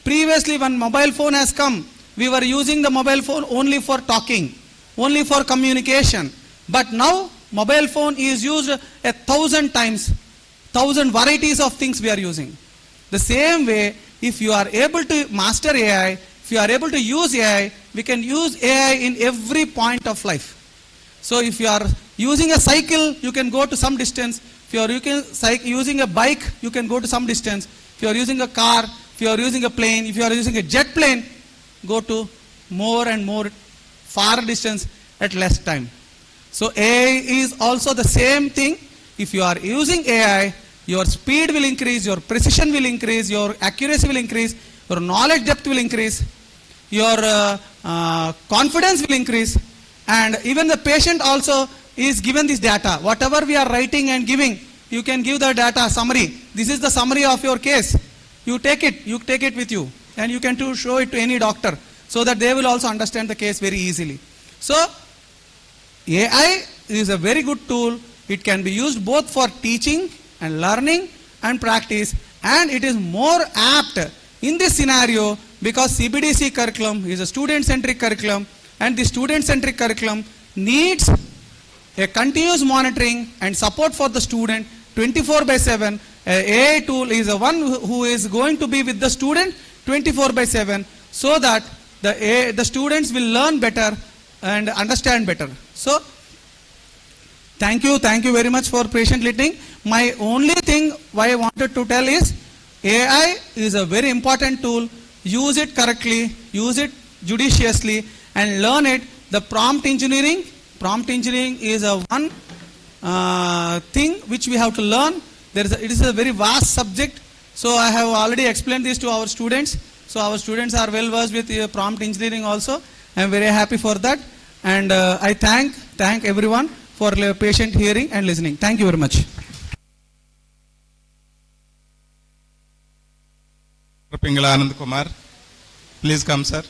Previously when mobile phone has come, we were using the mobile phone only for talking, only for communication. But now mobile phone is used 1,000 times, 1,000 varieties of things we are using. The same way, if you are able to master AI, if you are able to use AI, we can use AI in every point of life. So if you are using a cycle, you can go to some distance. If you are using a bike, you can go to some distance. If you are using a car, if you are using a plane, if you are using a jet plane, go to more and more far distance at less time. So AI is also the same thing. If you are using AI, your speed will increase, your precision will increase, your accuracy will increase, your knowledge depth will increase, your confidence will increase, and even the patient also is given this data. Whatever we are writing and giving, you can give the data summary. This is the summary of your case. You take it with you and you can show it to any doctor, so that they will also understand the case very easily. So AI is a very good tool. It can be used both for teaching and learning and practice, and it is more apt in this scenario because CBDC curriculum is a student-centric curriculum, and the student-centric curriculum needs a continuous monitoring and support for the student 24/7. AI tool is the one who is going to be with the student 24/7, so that the students will learn better and understand better. So thank you very much for patient listening. My only thing why I wanted to tell is AI is a very important tool. Use it correctly, use it judiciously, and learn it. The prompt engineering is a one thing which we have to learn. It is a very vast subject. So I have already explained this to our students. So our students are well versed with prompt engineering also. I am very happy for that. And I thank everyone for patient hearing and listening. Thank you very much. Pingala Anand Kumar, please come, sir.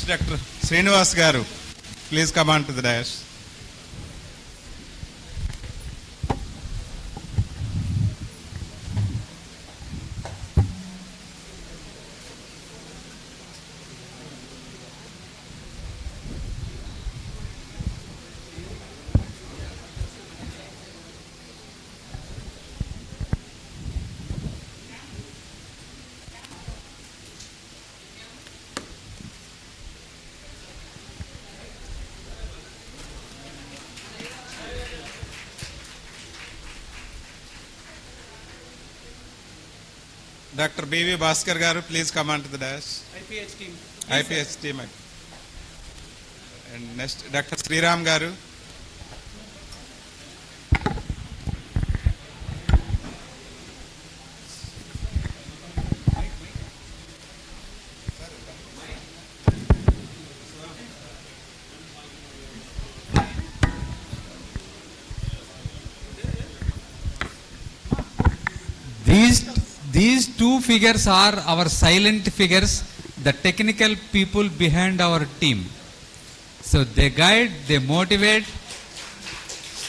Dr. Srinivas Garu, please come on to the dais. Dr. B.V. Bhaskar Garu, please come on to the dais. IPH team. IPH team. And next, Dr. Sriram Garu. These two figures are our silent figures, the technical people behind our team. So they guide, they motivate.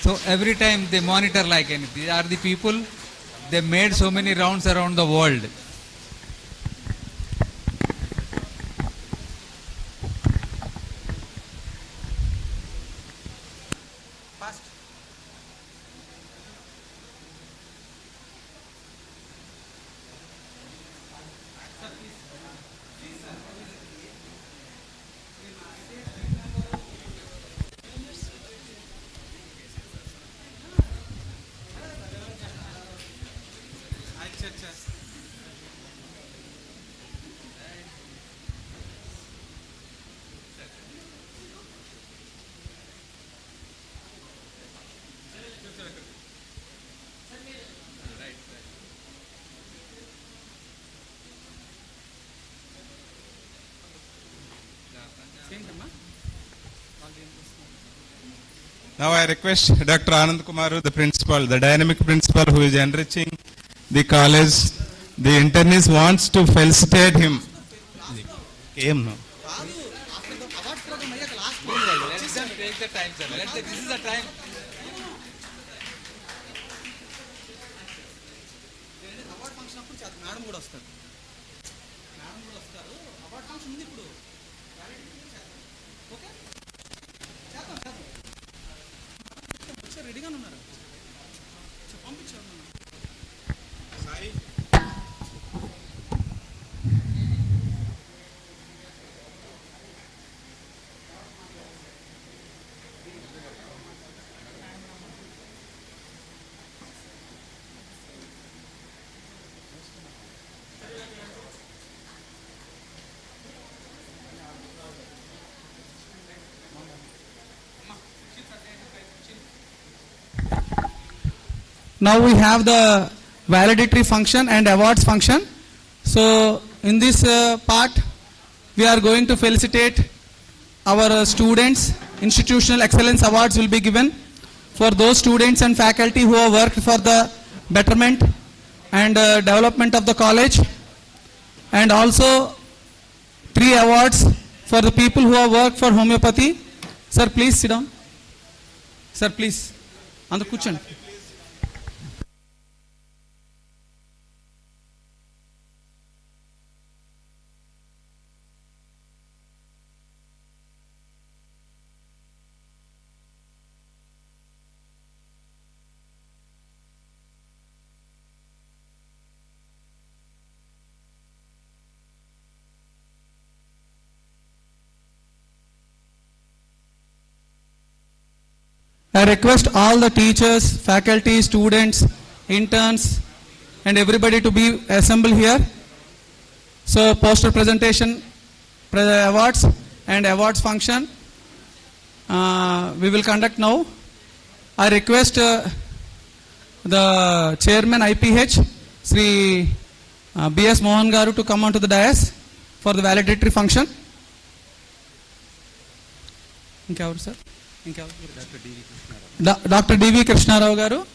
So every time they monitor like anything. These are the people, they made so many rounds around the world. Now I request Dr. Anand Kumaru, the principal, the dynamic principal who is enriching the college. The internist wants to felicitate him. Came now. Let them take the time, sir. This is the time. Now we have the valedictory function and awards function. So in this part, we are going to felicitate our students. Institutional Excellence Awards will be given for those students and faculty who have worked for the betterment and development of the college. And also 3 awards for the people who have worked for homeopathy. Sir, please sit down. Sir, please. On the cushion. I request all the teachers, faculty, students, interns, and everybody to be assembled here. So poster presentation, awards and awards function we will conduct now. I request the chairman IPH, Sri B.S. Mohan Garu, to come onto the dais for the valedictory function. Inkevaru sir? Dr. D.V. Krishnarao Garu.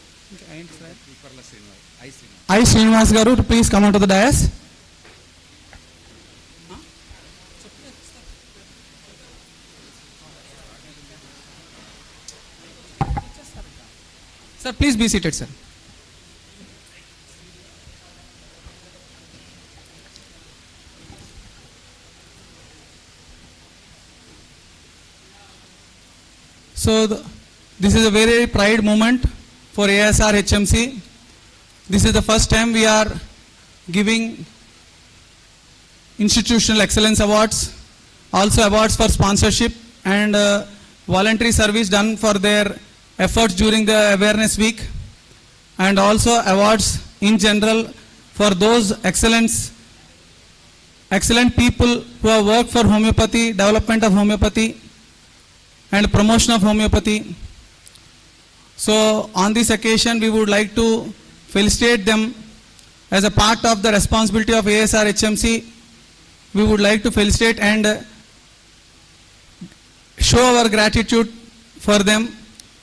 I. Srinivas Garu, to please come onto the dais. Sir, please be seated, sir. So this is a very pride moment for ASR HMC. This is the first time we are giving Institutional Excellence Awards, also awards for sponsorship and voluntary service done for their efforts during the awareness week, and also awards in general for those excellent people who have worked for homeopathy, development of homeopathy and promotion of homeopathy. So on this occasion we would like to felicitate them as a part of the responsibility of ASR HMC. We would like to felicitate and show our gratitude for them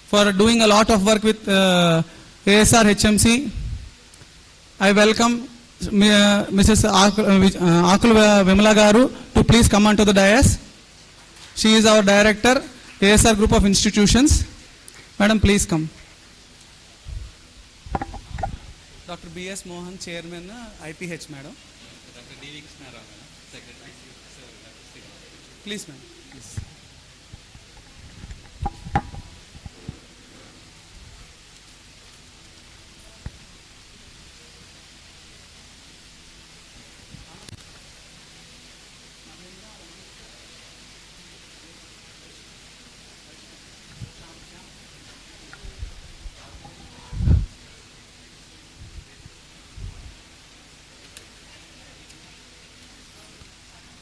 for doing a lot of work with ASR HMC. I welcome Mrs. Akul Vimala Garu to please come onto the dais. She is our director, ASR Group of Institutions. Madam, please come. Dr. B.S. Mohan, Chairman, IPH, Madam. Dr. D.V. Krishnarao, Secretary. Please, Madam. Please.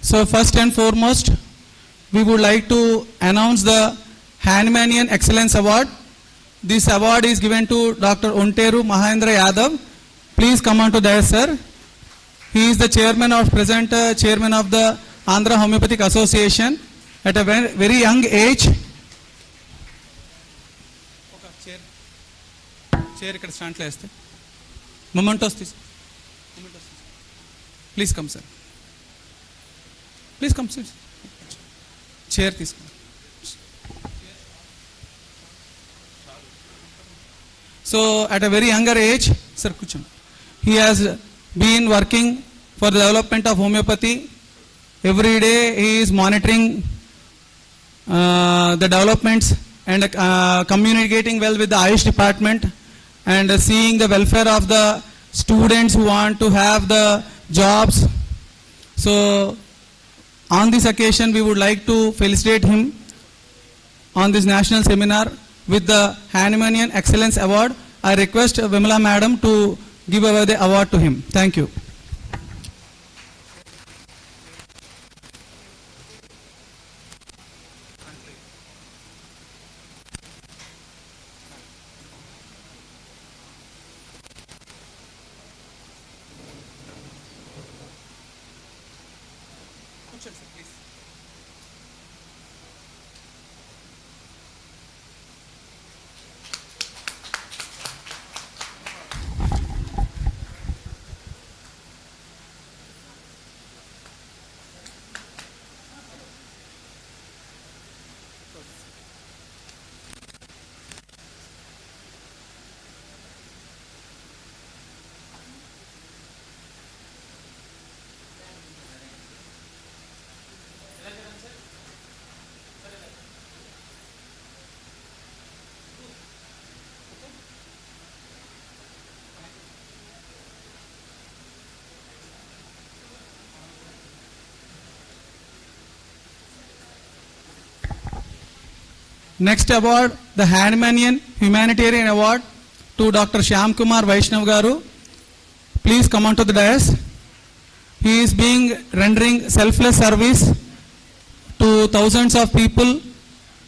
So first and foremost, we would like to announce the Hahnemann Excellence Award. This award is given to Dr. Onteru Mahendra Yadav. Please come on to there, sir. He is the chairman of chairman of the Andhra Homeopathic Association at a very young age. Chair ikkada stand lo este. Mementos this. Please come, sir. Please come, sit. Chair this. So at a very younger age, sir, kucham, he has been working for the development of homeopathy. Every day he is monitoring the developments and communicating well with the Ayush department and seeing the welfare of the students who want to have the jobs. So on this occasion, we would like to felicitate him on this national seminar with the Hahnemann Excellence Award. I request Vimala Madam to give away the award to him. Thank you. Next award, the Hahnemann Humanitarian Award to Dr. Shyam Kumar Vaishnav Garu. Please come on to the dais. He is being rendering selfless service to thousands of people.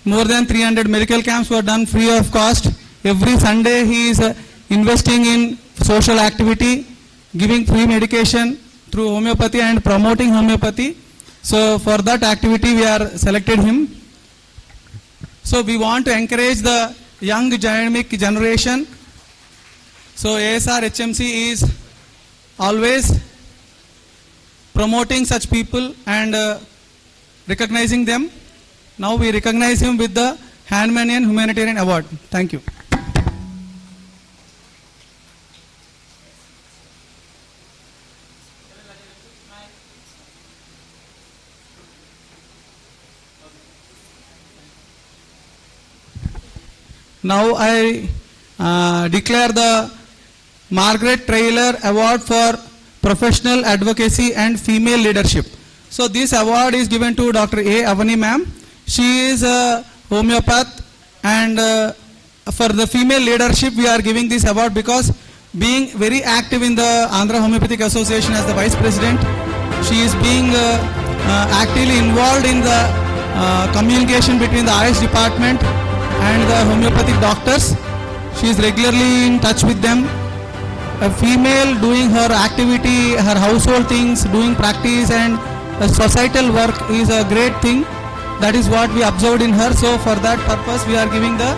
More than 300 medical camps were done free of cost. Every Sunday he is investing in social activity, giving free medication through homeopathy and promoting homeopathy. So for that activity we are selected him. So we want to encourage the young dynamic generation. So ASR HMC is always promoting such people and recognizing them. Now we recognize him with the Hahnemann Humanitarian Award. Thank you. Now I declare the Margaret Traylor Award for Professional Advocacy and Female Leadership. So this award is given to Dr. A. Avani ma'am. She is a homeopath, and for the female leadership we are giving this award because being very active in the Andhra Homeopathic Association as the Vice President, she is being actively involved in the communication between the IS department and the homeopathic doctors. She is regularly in touch with them. A female doing her activity, her household things, doing practice and societal work is a great thing. That is what we observed in her. So for that purpose we are giving the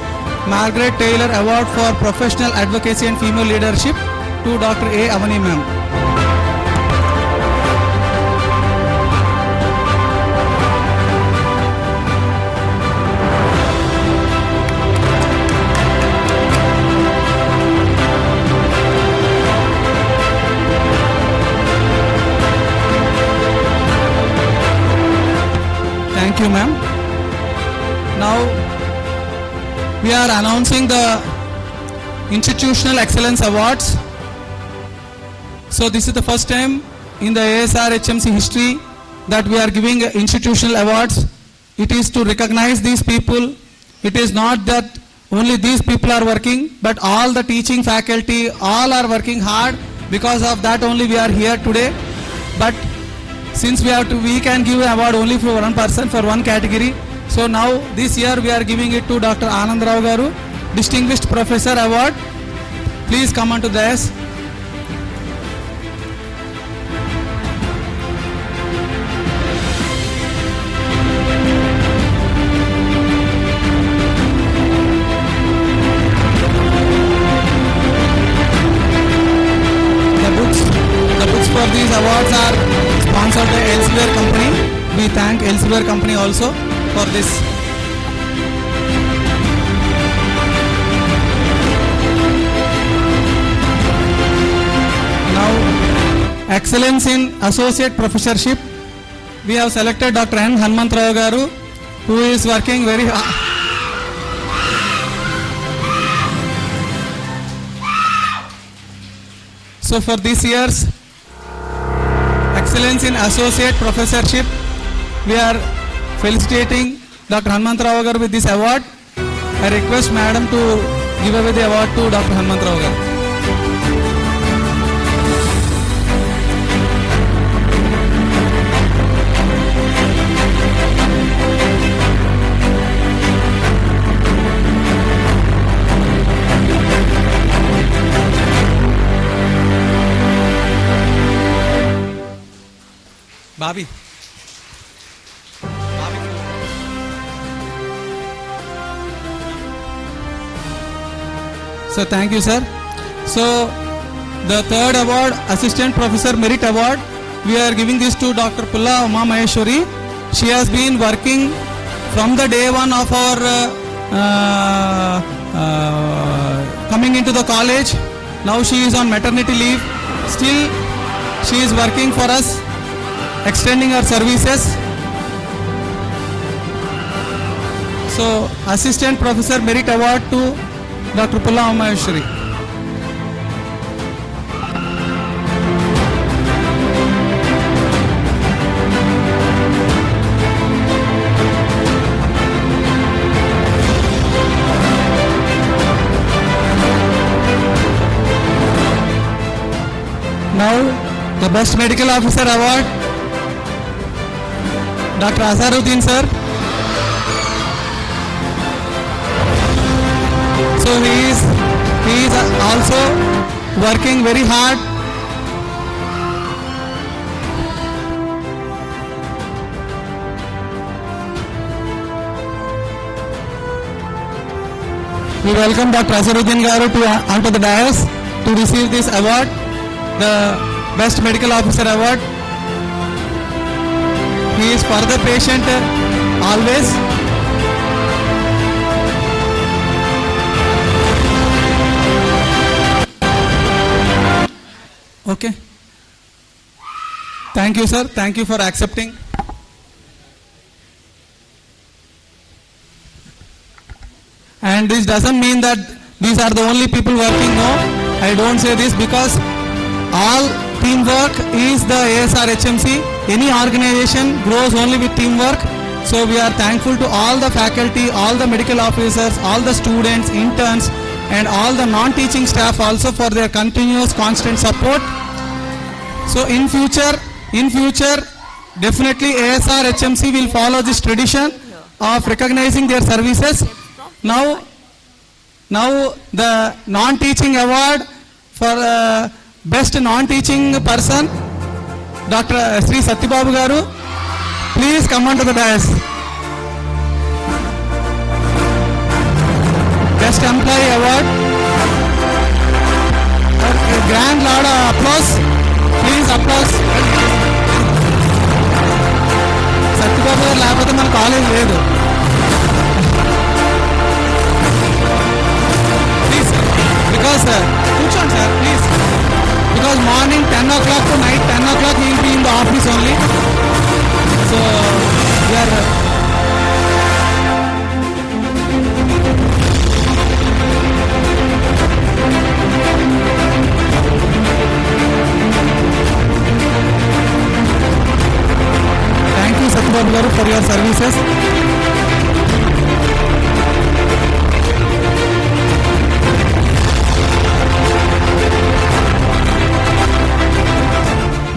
Margaret Taylor Award for Professional Advocacy and Female Leadership to Dr. A. Avani ma'am. Thank you, ma'am. Now we are announcing the Institutional Excellence Awards. So this is the first time in the ASR HMC history that we are giving institutional awards. It is to recognize these people. It is not that only these people are working, but all the teaching faculty, all are working hard. Because of that only we are here today. But since we can give an award only for one person, for one category. So now this year we are giving it to Dr. Anand Rao Garu, Distinguished Professor Award. Please come on to this. The books for these awards are sponsored by Elsewhere Company. We thank Elsewhere Company also for this. Now, excellence in associate professorship. We have selected Dr. N. Hanumantrao Garu, who is working very hard. So for this year's Excellence in Associate Professorship, we are felicitating Dr. Hanumantrao Garu with this award. I request Madam to give away the award to Dr. Hanumantrao Garu. Bobby. So thank you, sir. So the third award, Assistant Professor Merit Award, we are giving this to Dr. Pulla Uma Maheshwari. She has been working from the day one of our coming into the college. Now she is on maternity leave. Still she is working for us, extending her services. So Assistant Professor Merit Award to Dr. Pulla Uma Maheshwari. Now, the Best Medical Officer Award, Dr. Azaruddin sir. So he is also working very hard. We welcome Dr. Azaruddin Garu onto the dais to receive this award, the Best Medical Officer Award. He is for the patient always. Okay. Thank you, sir. Thank you for accepting. And this doesn't mean that these are the only people working. No, I don't say this, because all teamwork is the ASR HMC. Any organization grows only with teamwork. So we are thankful to all the faculty, all the medical officers, all the students, interns, and all the non-teaching staff also for their continuous constant support. So in future, definitely ASR HMC will follow this tradition of recognizing their services. Now the non-teaching award for Best Non-Teaching Person, Dr. Sri Satyababu Garu, please come onto the dais. Best Employee Award, a grand loud of applause, please applause. Satyababu Garu లేకపోతే మన college లేదు. Please, because కూర్చోండి sir, please. Because morning 10 o'clock to night 10 o'clock he will be in the office only. So we are thank you Satyababu Garu for your services.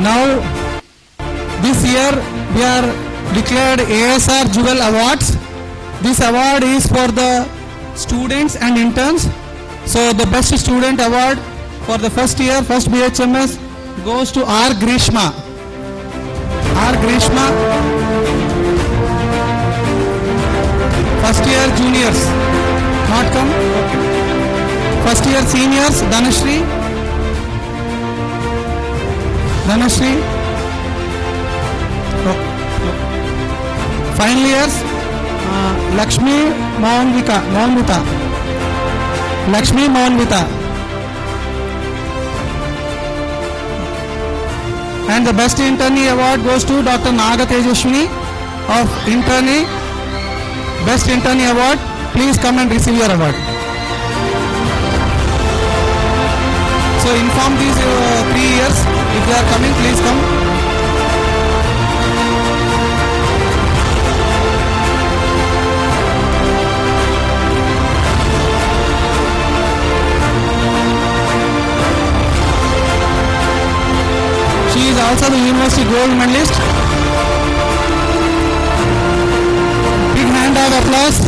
Now, this year we are declared ASR Jewel Awards. This award is for the students and interns. So the Best Student Award for the first year, first BHMS, goes to R. Grishma. R. Grishma. First year juniors, not come. First year seniors, Dhanashri. Final years, Lakshmi Mohanvita. Lakshmi Mohanvita. And the Best Internee Award goes to Dr. Naga Tejashwini of Internee. Best Internee Award. Please come and receive your award. So inform these 3 years. If they are coming, please come. She is also the University Gold Medalist. Big hand of applause.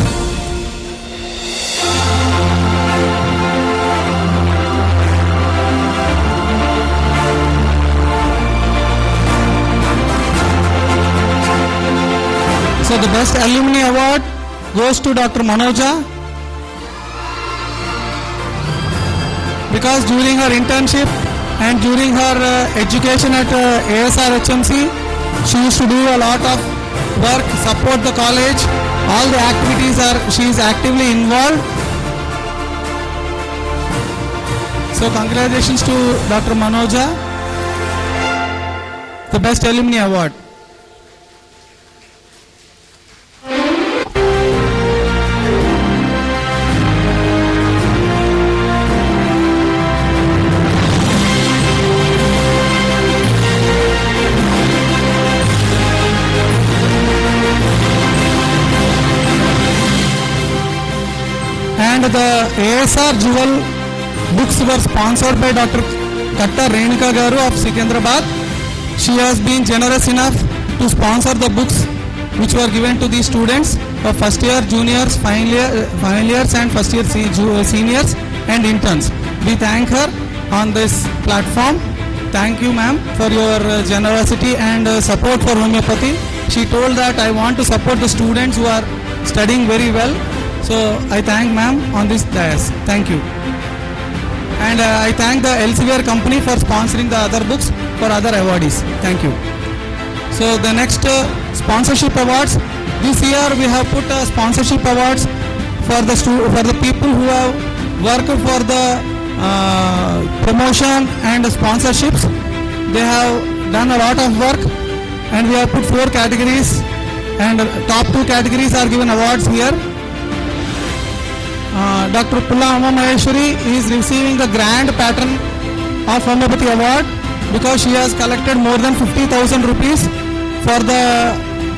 So the Best Alumni Award goes to Dr. Manoja. because during her internship and during her education at ASR HMC, she used to do a lot of work, support the college. All the activities she is actively involved. So congratulations to Dr. Manoja, the Best Alumni Award. And the ASR Jewel books were sponsored by Dr. Katta Renuka Garu of Sikandrabad. She has been generous enough to sponsor the books which were given to the students of first year, juniors, final years and first year seniors and interns. We thank her on this platform. Thank you, ma'am, for your generosity and support for homeopathy. She told that I want to support the students who are studying very well. So I thank ma'am on this dais. Thank you. And I thank the Elsevier company for sponsoring the other books for other awardees. Thank you. So the next sponsorship awards. This year we have put sponsorship awards for the people who have worked for the promotion and sponsorships. They have done a lot of work, and we have put 4 categories, and top 2 categories are given awards here. Dr. Pulla Amma Maheshwari is receiving the Grand Patron of Homeopathy Award because she has collected more than 50,000 rupees for the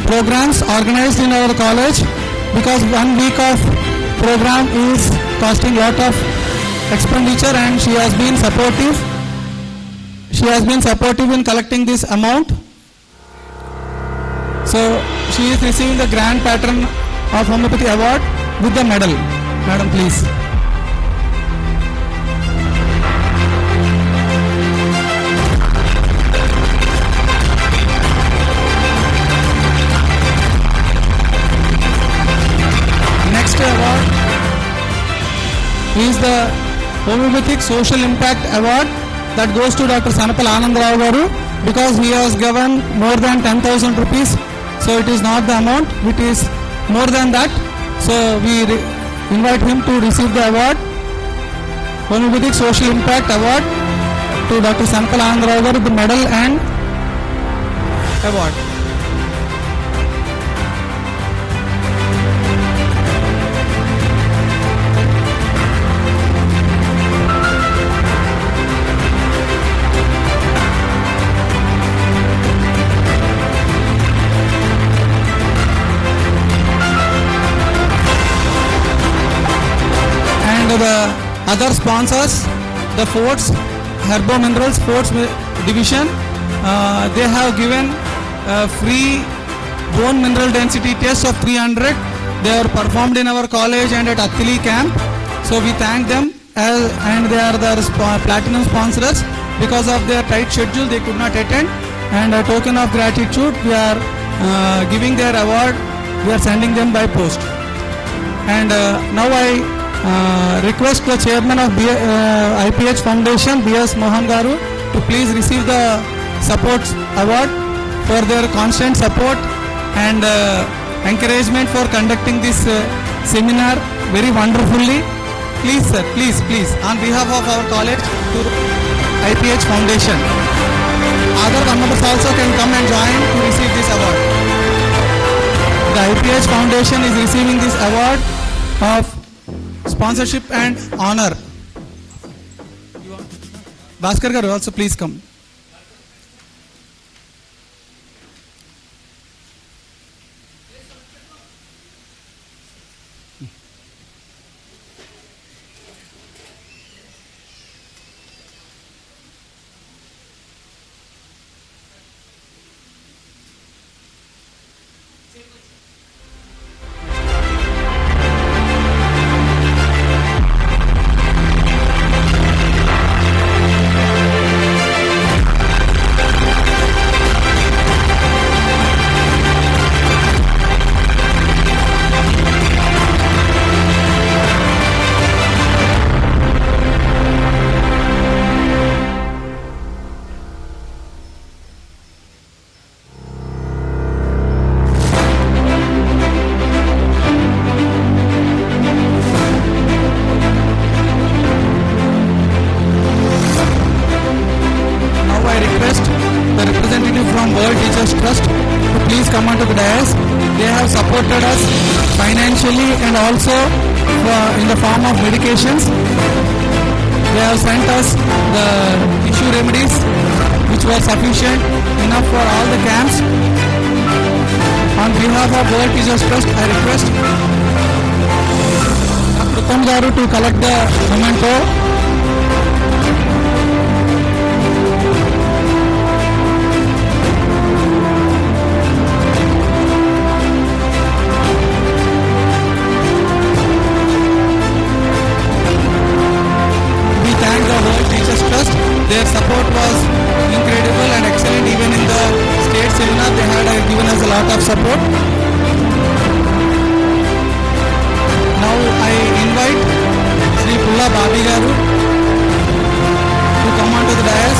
programs organized in our college, because 1 week of program is costing a lot of expenditure, and she has been supportive. She has been supportive in collecting this amount. So she is receiving the Grand Patron of Homeopathy Award with the medal. Madam, please. Next award is the Homeopathic Social Impact Award that goes to Dr. Sanapal Anandarao Garu, because he has given more than 10,000 rupees. So it is not the amount, it is more than that. So we invite him to receive the award, Homeopathic Social Impact Award, to Dr. Sanapal Anandarao Garu, the medal and award. The other sponsors, the Forts Herbo Minerals Forts Division, they have given free bone mineral density test of 300. They are performed in our college and at Attili camp. So we thank them, and they are the platinum sponsors. Because of their tight schedule, they could not attend, and a token of gratitude, we are giving their award. We are sending them by post. And now I request the chairman of IPH Foundation, B.S. Mohan Garu, to please receive the support award for their constant support and encouragement for conducting this seminar very wonderfully. Please sir, please, on behalf of our college, to IPH Foundation. Other members also can come and join to receive this award. The IPH Foundation is receiving this award of sponsorship and honor. Bhaskar Garu also please come. supported us financially and also in the form of medications. They have sent us the tissue remedies which were sufficient enough for all the camps. On behalf of World Teachers Trust, I request Dr. Uttam Garu to collect the memento. We thank the World Teachers Trust. Their support was incredible and excellent. Even in the state seminar, they had given us a lot of support. Now I invite Sri Pulla Babi Garu to come onto the dais.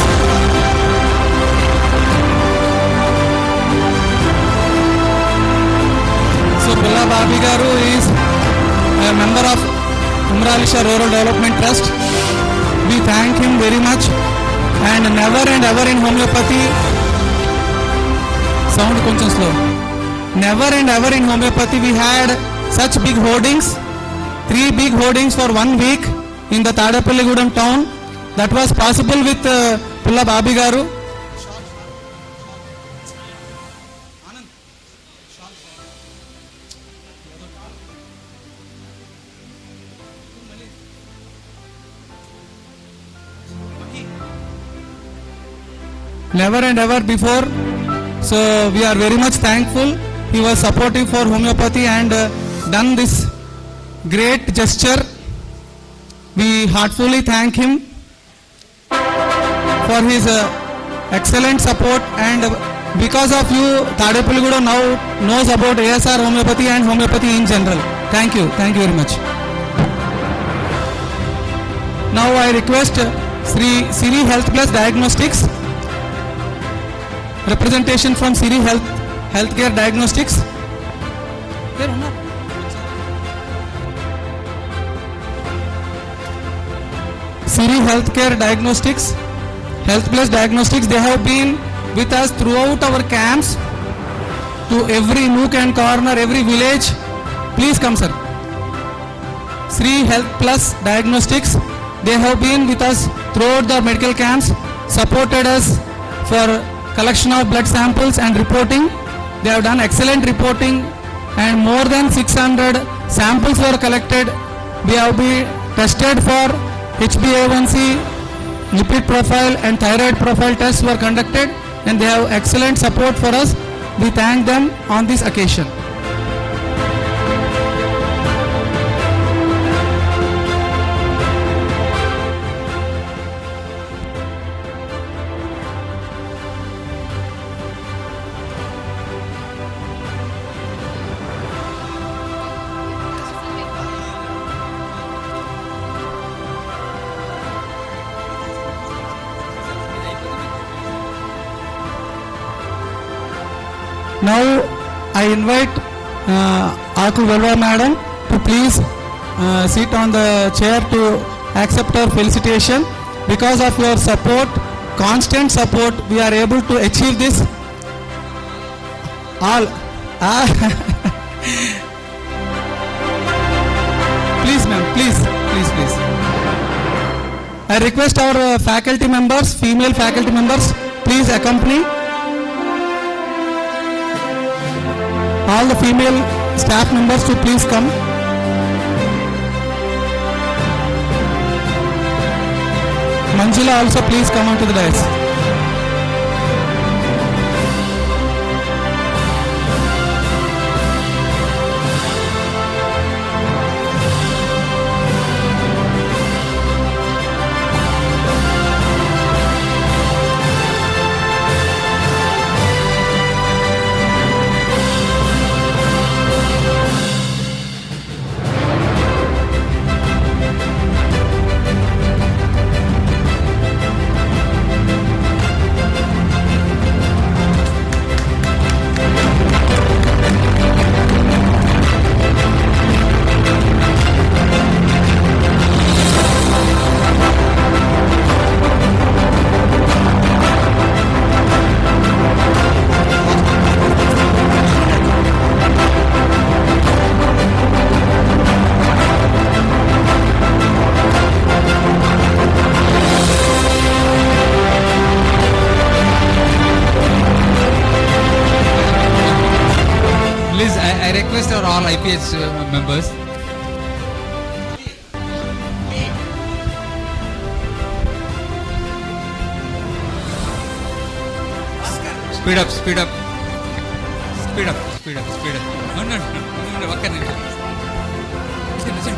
So Pulla Babi Garu is a member of Alisha Rural Development Trust. We thank him very much, and never and ever in homeopathy, sound koncham slow, never and ever in homeopathy we had such big hoardings, 3 big hoardings for 1 week in the Tadapalligudam town. That was possible with Pulla Babi Garu. Never and ever before. So we are very much thankful. He was supportive for homeopathy and done this great gesture. We heartfully thank him for his excellent support, and because of you, Tadepalligudam now knows about ASR homeopathy and homeopathy in general. Thank you very much. Now I request Siri Health Plus Diagnostics, representation from Siri Healthcare Diagnostics. Siri Healthcare Diagnostics, Health Plus Diagnostics, they have been with us throughout our camps, to every nook and corner, every village. Please come, sir. Sri Health Plus Diagnostics, they have been with us throughout the medical camps, supported us for collection of blood samples and reporting. They have done excellent reporting, and more than 600 samples were collected. We have been tested for HbA1c, lipid profile and thyroid profile tests were conducted, and they have excellent support for us. We thank them on this occasion. Now I invite Aku Velva Madam to please sit on the chair to accept our felicitation. Because of your support, constant support, we are able to achieve this. All please ma'am, please. I request our faculty members, female faculty members, please accompany. All the female staff members to please come. Manjula also please come onto the dais. IPH members. Speed up, speed up. Speed up, speed up, speed up. No, what can I do? Listen.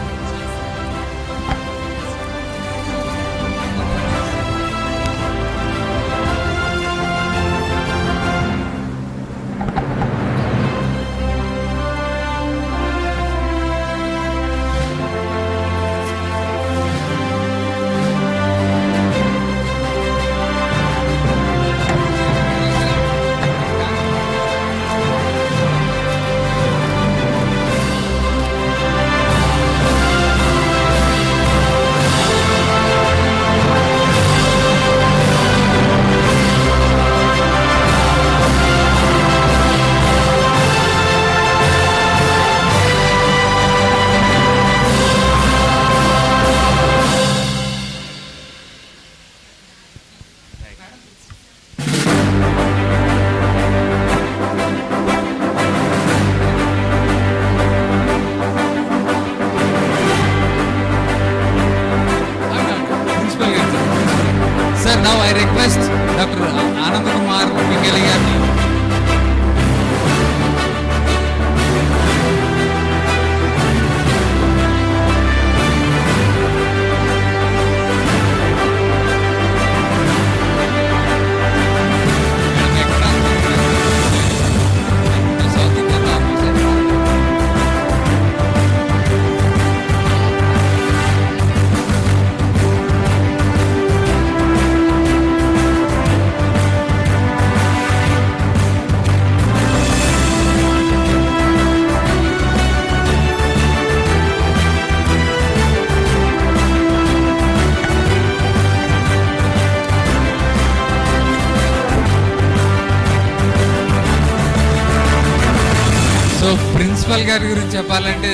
Principal గారి గురించి చెప్పాలంటే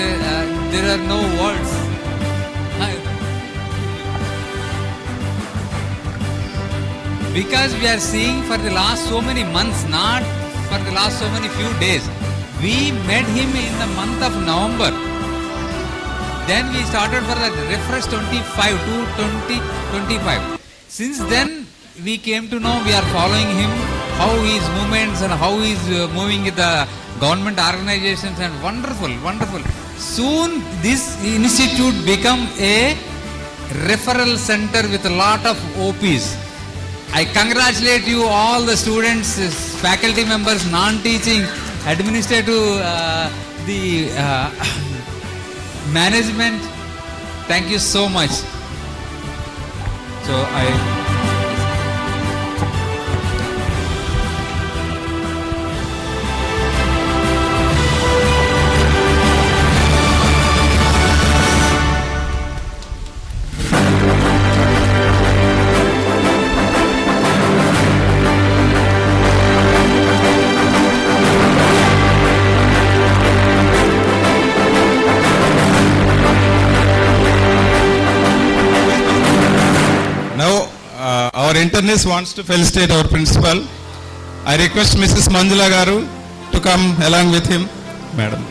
there are no words. Because we are seeing for the last so many months, not for the last so many few days. We met him in the month of November. Then we started for the refresh 25 to 2025. Since then we came to know, we are following him, how his movements and how he is moving with the government organizations, and wonderful, wonderful. Soon this institute become a referral center with a lot of OPs. I congratulate you all the students, faculty members, non-teaching, administrative, the management. Thank you so much. So our internist wants to felicitate our principal. I request Mrs. Manjula Garu to come along with him. Madam,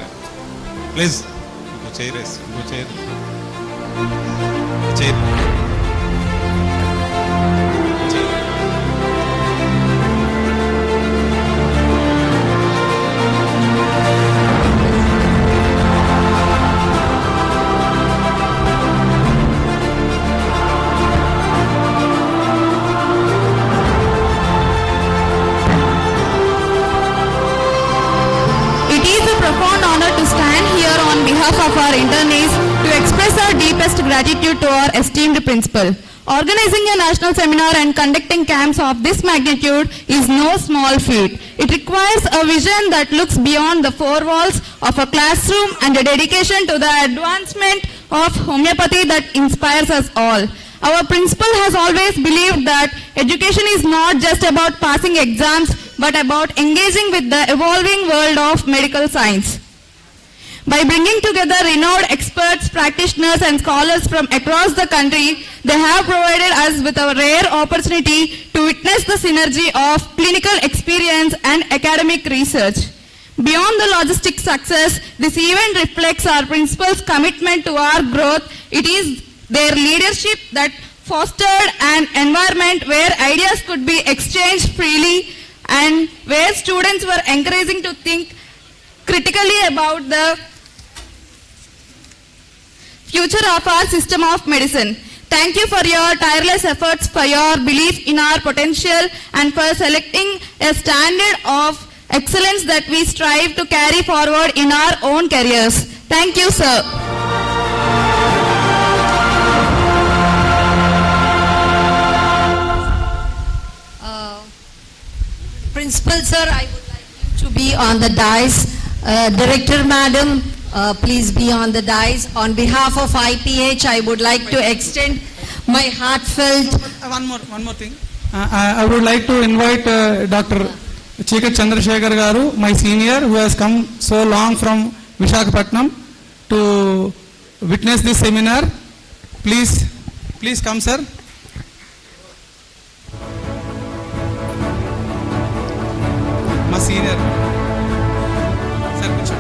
please. Go chair. Go chair. Chair. Of our internees to express our deepest gratitude to our esteemed principal. Organizing a national seminar and conducting camps of this magnitude is no small feat. It requires a vision that looks beyond the four walls of a classroom and a dedication to the advancement of homeopathy that inspires us all. Our principal has always believed that education is not just about passing exams but about engaging with the evolving world of medical science. By bringing together renowned experts, practitioners and scholars from across the country, they have provided us with a rare opportunity to witness the synergy of clinical experience and academic research. Beyond the logistic success, this event reflects our principals' commitment to our growth. It is their leadership that fostered an environment where ideas could be exchanged freely and where students were encouraged to think critically about the future of our system of medicine. Thank you for your tireless efforts, for your belief in our potential, and for selecting a standard of excellence that we strive to carry forward in our own careers. Thank you, sir. Principal sir, I would like you to be on the dais. Director madam, please be on the dais. On behalf of IPH, I would like to extend my heartfelt... One more thing. I would like to invite Dr. Chika Chandrasekhar Garu, my senior, who has come so long from Visakhapatnam to witness this seminar. Please come, sir. My senior. Sir, kucho.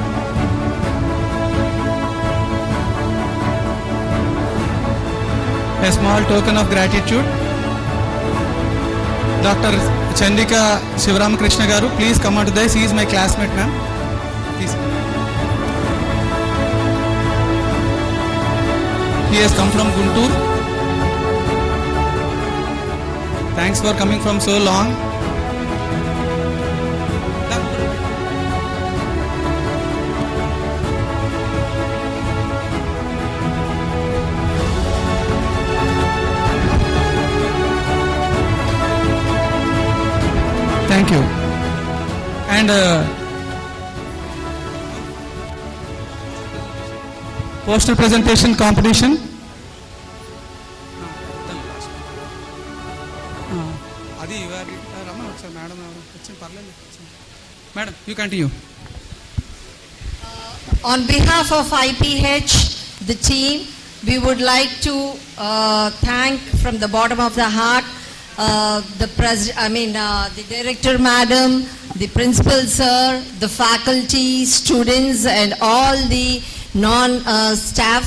A small token of gratitude. Dr. Chandika Shivaramakrishna Garu, please come on to this. He is my classmate, ma'am. Please. He has come from Guntur. Thanks for coming from so long. Thank you. And poster presentation competition. Madam, you continue. On behalf of IPH, the team, we would like to thank from the bottom of the heart the director madam, the principal sir, the faculty, students, and all the non-staff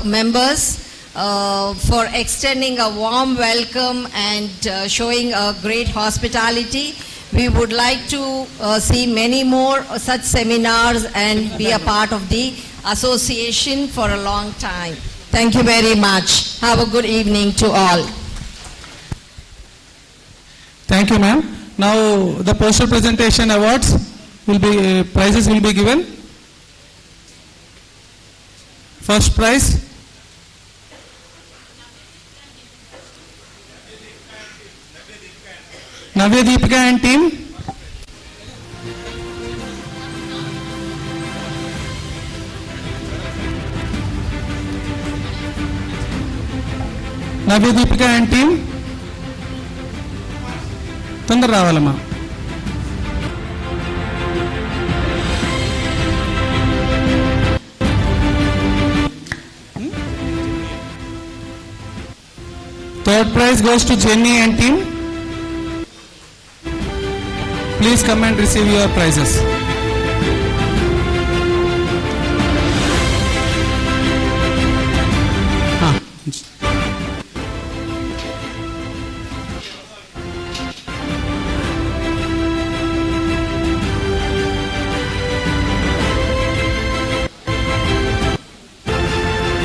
members for extending a warm welcome and showing a great hospitality. We would like to see many more such seminars and be a part of the association for a long time. Thank you very much. Have a good evening to all. Thank you, ma'am. Now the poster presentation awards will be prizes will be given. First prize, Navya Deepika and team. Navya Deepika and team. తొందర రావాలమ్మా. Third prize goes to Jenny and team. Please come and receive your prizes.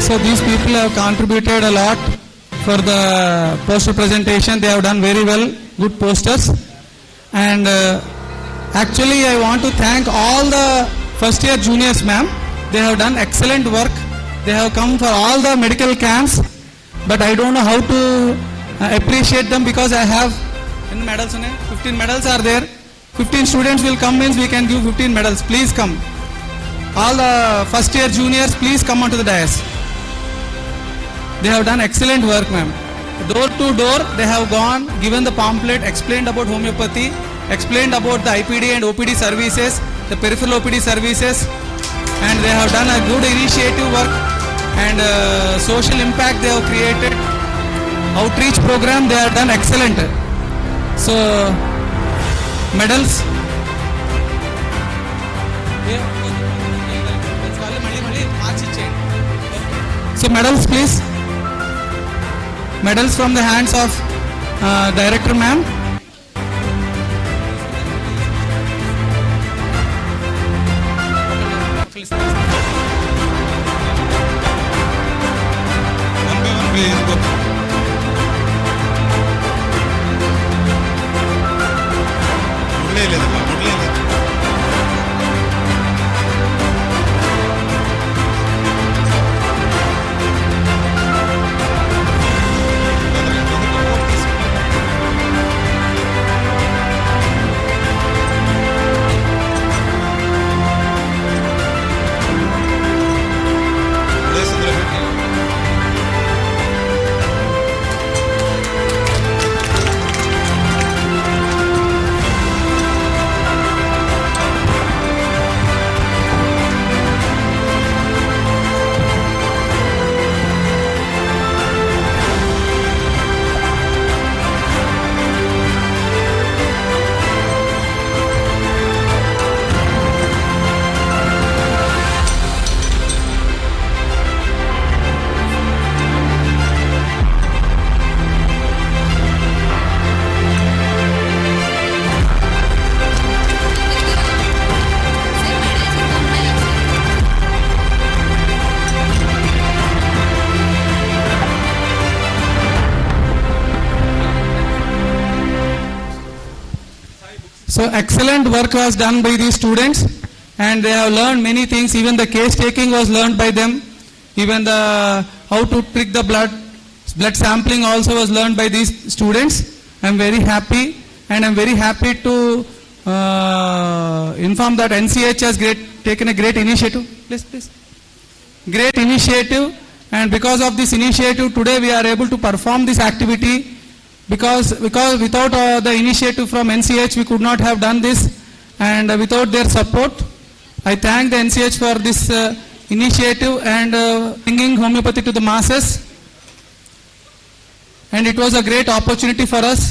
So these people have contributed a lot for the poster presentation. They have done very well, good posters. And actually I want to thank all the first year juniors, ma'am. They have done excellent work. They have come for all the medical camps, but I don't know how to appreciate them because I have 15 medals are there. 15 students will come, means we can give 15 medals. Please come. All the first year juniors, please come onto the dais. They have done excellent work, ma'am. Door to door, they have gone, given the pamphlet, explained about homeopathy, explained about the IPD and OPD services, the peripheral OPD services, and they have done a good initiative work and social impact they have created. Outreach program, they have done excellent. So, medals. So medals please. Medals from the hands of Director ma'am. One by one please go. So excellent work was done by these students, and they have learned many things. Even the case taking was learned by them. Even the how to prick the blood sampling also was learned by these students. I am very happy, and I am very happy to inform that NCH has taken a great initiative. Please. Great initiative, and because of this initiative today we are able to perform this activity. Because without the initiative from NCH we could not have done this, and without their support, I thank the NCH for this initiative and bringing homeopathy to the masses, and it was a great opportunity for us.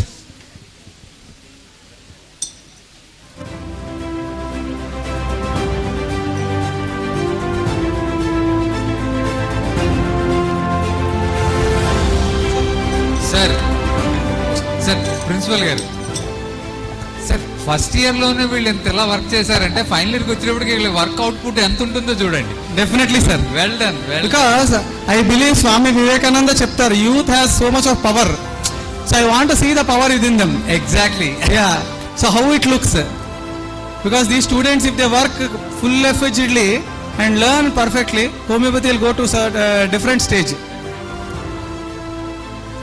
Sir principal గారు, sir first ఇయర్లోనే వీళ్ళు ఎంత work చేశారంటే final ఇయర్కి వచ్చేటప్పటికి వీళ్ళ work output ఎంత ఉంటుందో చూడండి. Definitely sir, well done. Because I believe Swami Vivekananda చెప్తారు, youth has so much of power, so I want to see the power within them. Exactly. Yeah, so how it looks, because these students, if they work full-fledgedly and learn perfectly, homeopathy will go to a different stage.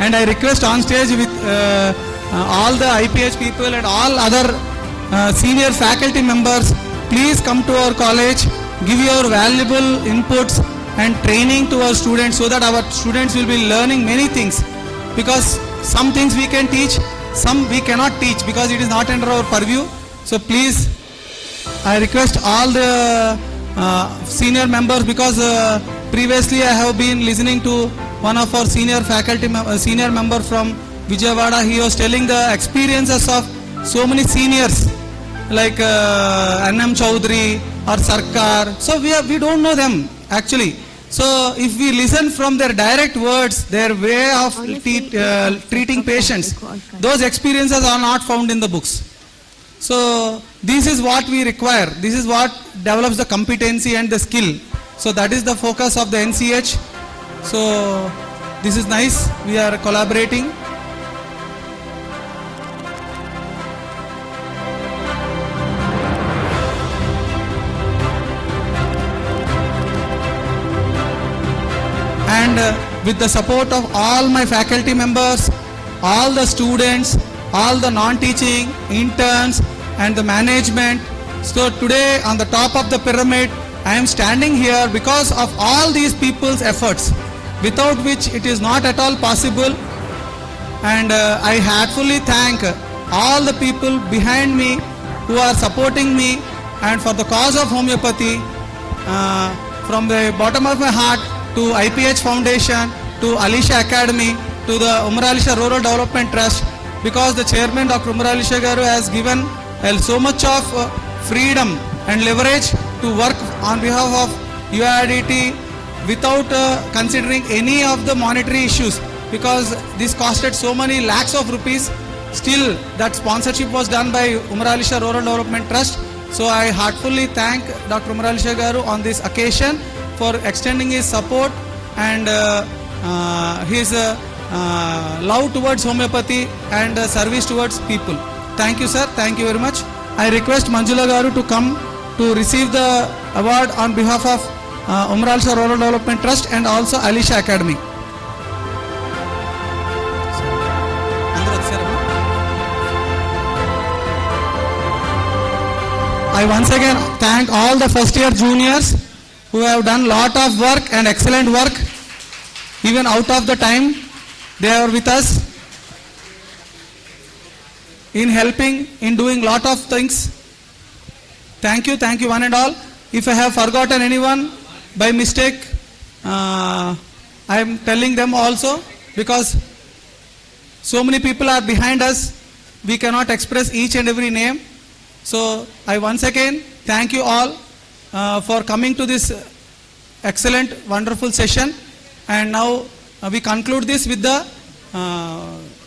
And I request on stage with all the IPH people and all other senior faculty members, please come to our college, give your valuable inputs and training to our students, so that our students will be learning many things, because some things we can teach, some we cannot teach because it is not under our purview. So please, I request all the senior members, because previously I have been listening to one of our senior member from Vijayawada. He was telling the experiences of so many seniors like N.M. Chaudhary or Sarkar. So we don't know them actually. So if we listen from their direct words, their way of treating patients, those experiences are not found in the books. So this is what we require. This is what develops the competency and the skill. So that is the focus of the NCH. So this is nice. We are collaborating. And with the support of all my faculty members, all the students, all the non-teaching, interns and the management. So today on the top of the pyramid, I am standing here because of all these people's efforts, without which it is not at all possible. And I heartfully thank all the people behind me who are supporting me and for the cause of homeopathy. From the bottom of my heart, to IPH Foundation, to Alisha Academy, to the Alisha Rural Development Trust, because the chairman Dr. Alisha Garu has given so much of freedom and leverage to work on behalf of UIDT without considering any of the monetary issues, because this costed so many lakhs of rupees. Still, that sponsorship was done by Alisha Rural Development Trust. So I heartfully thank Dr. Alisha Garu on this occasion for extending his support and his love towards homeopathy and service towards people. Thank you, sir. Thank you very much. I request Manjula Garu to come to receive the award on behalf of Alisha Rural Development Trust and also Alisha Academy. I once again thank all the first year juniors who have done lot of work and excellent work. Even out of the time, they are with us in helping, in doing lot of things. Thank you one and all. If I have forgotten anyone by mistake, I am telling them also, because so many people are behind us, we cannot express each and every name. So I once again thank you all for coming to this excellent, wonderful session. And now we conclude this with the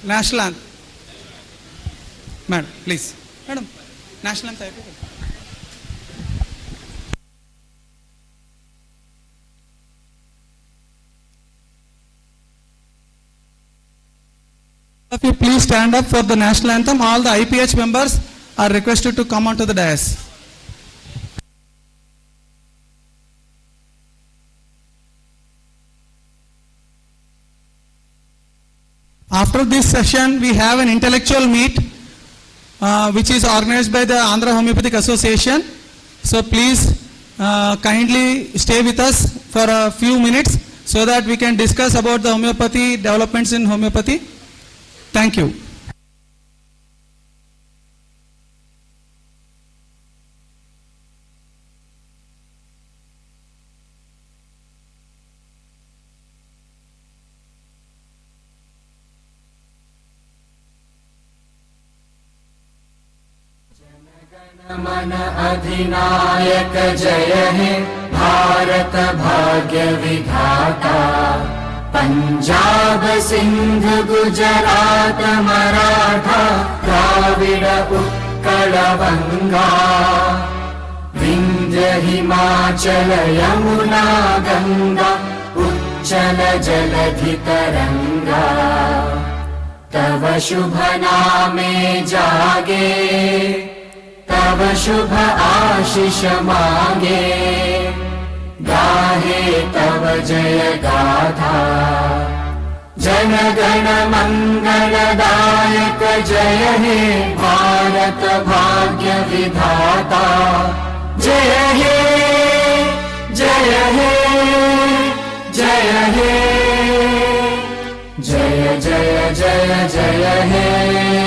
national anthem. Madam, please. Madam, national anthem. If you please stand up for the national anthem, all the IPH members are requested to come onto the dais. After this session, we have an intellectual meet which is organized by the Andhra Homeopathic Association. So please kindly stay with us for a few minutes so that we can discuss about the homeopathy, developments in homeopathy. Thank you. मन अधिनायक जय हे भारत भाग्य विधाता पंजाब सिंध गुजरात मराठा द्राविड उत्कल बंगा विंध्य हिमाचल यमुना गंगा उच्चल जलधि तरंगा तव शुभ नामे जागे तव शुभ आशीष मांगे गाहे तव जय गाथा जन गण मंगलदायक जय हे भारत भाग्य विधाता जय हे जय हे जय हे जय जय जय जय हे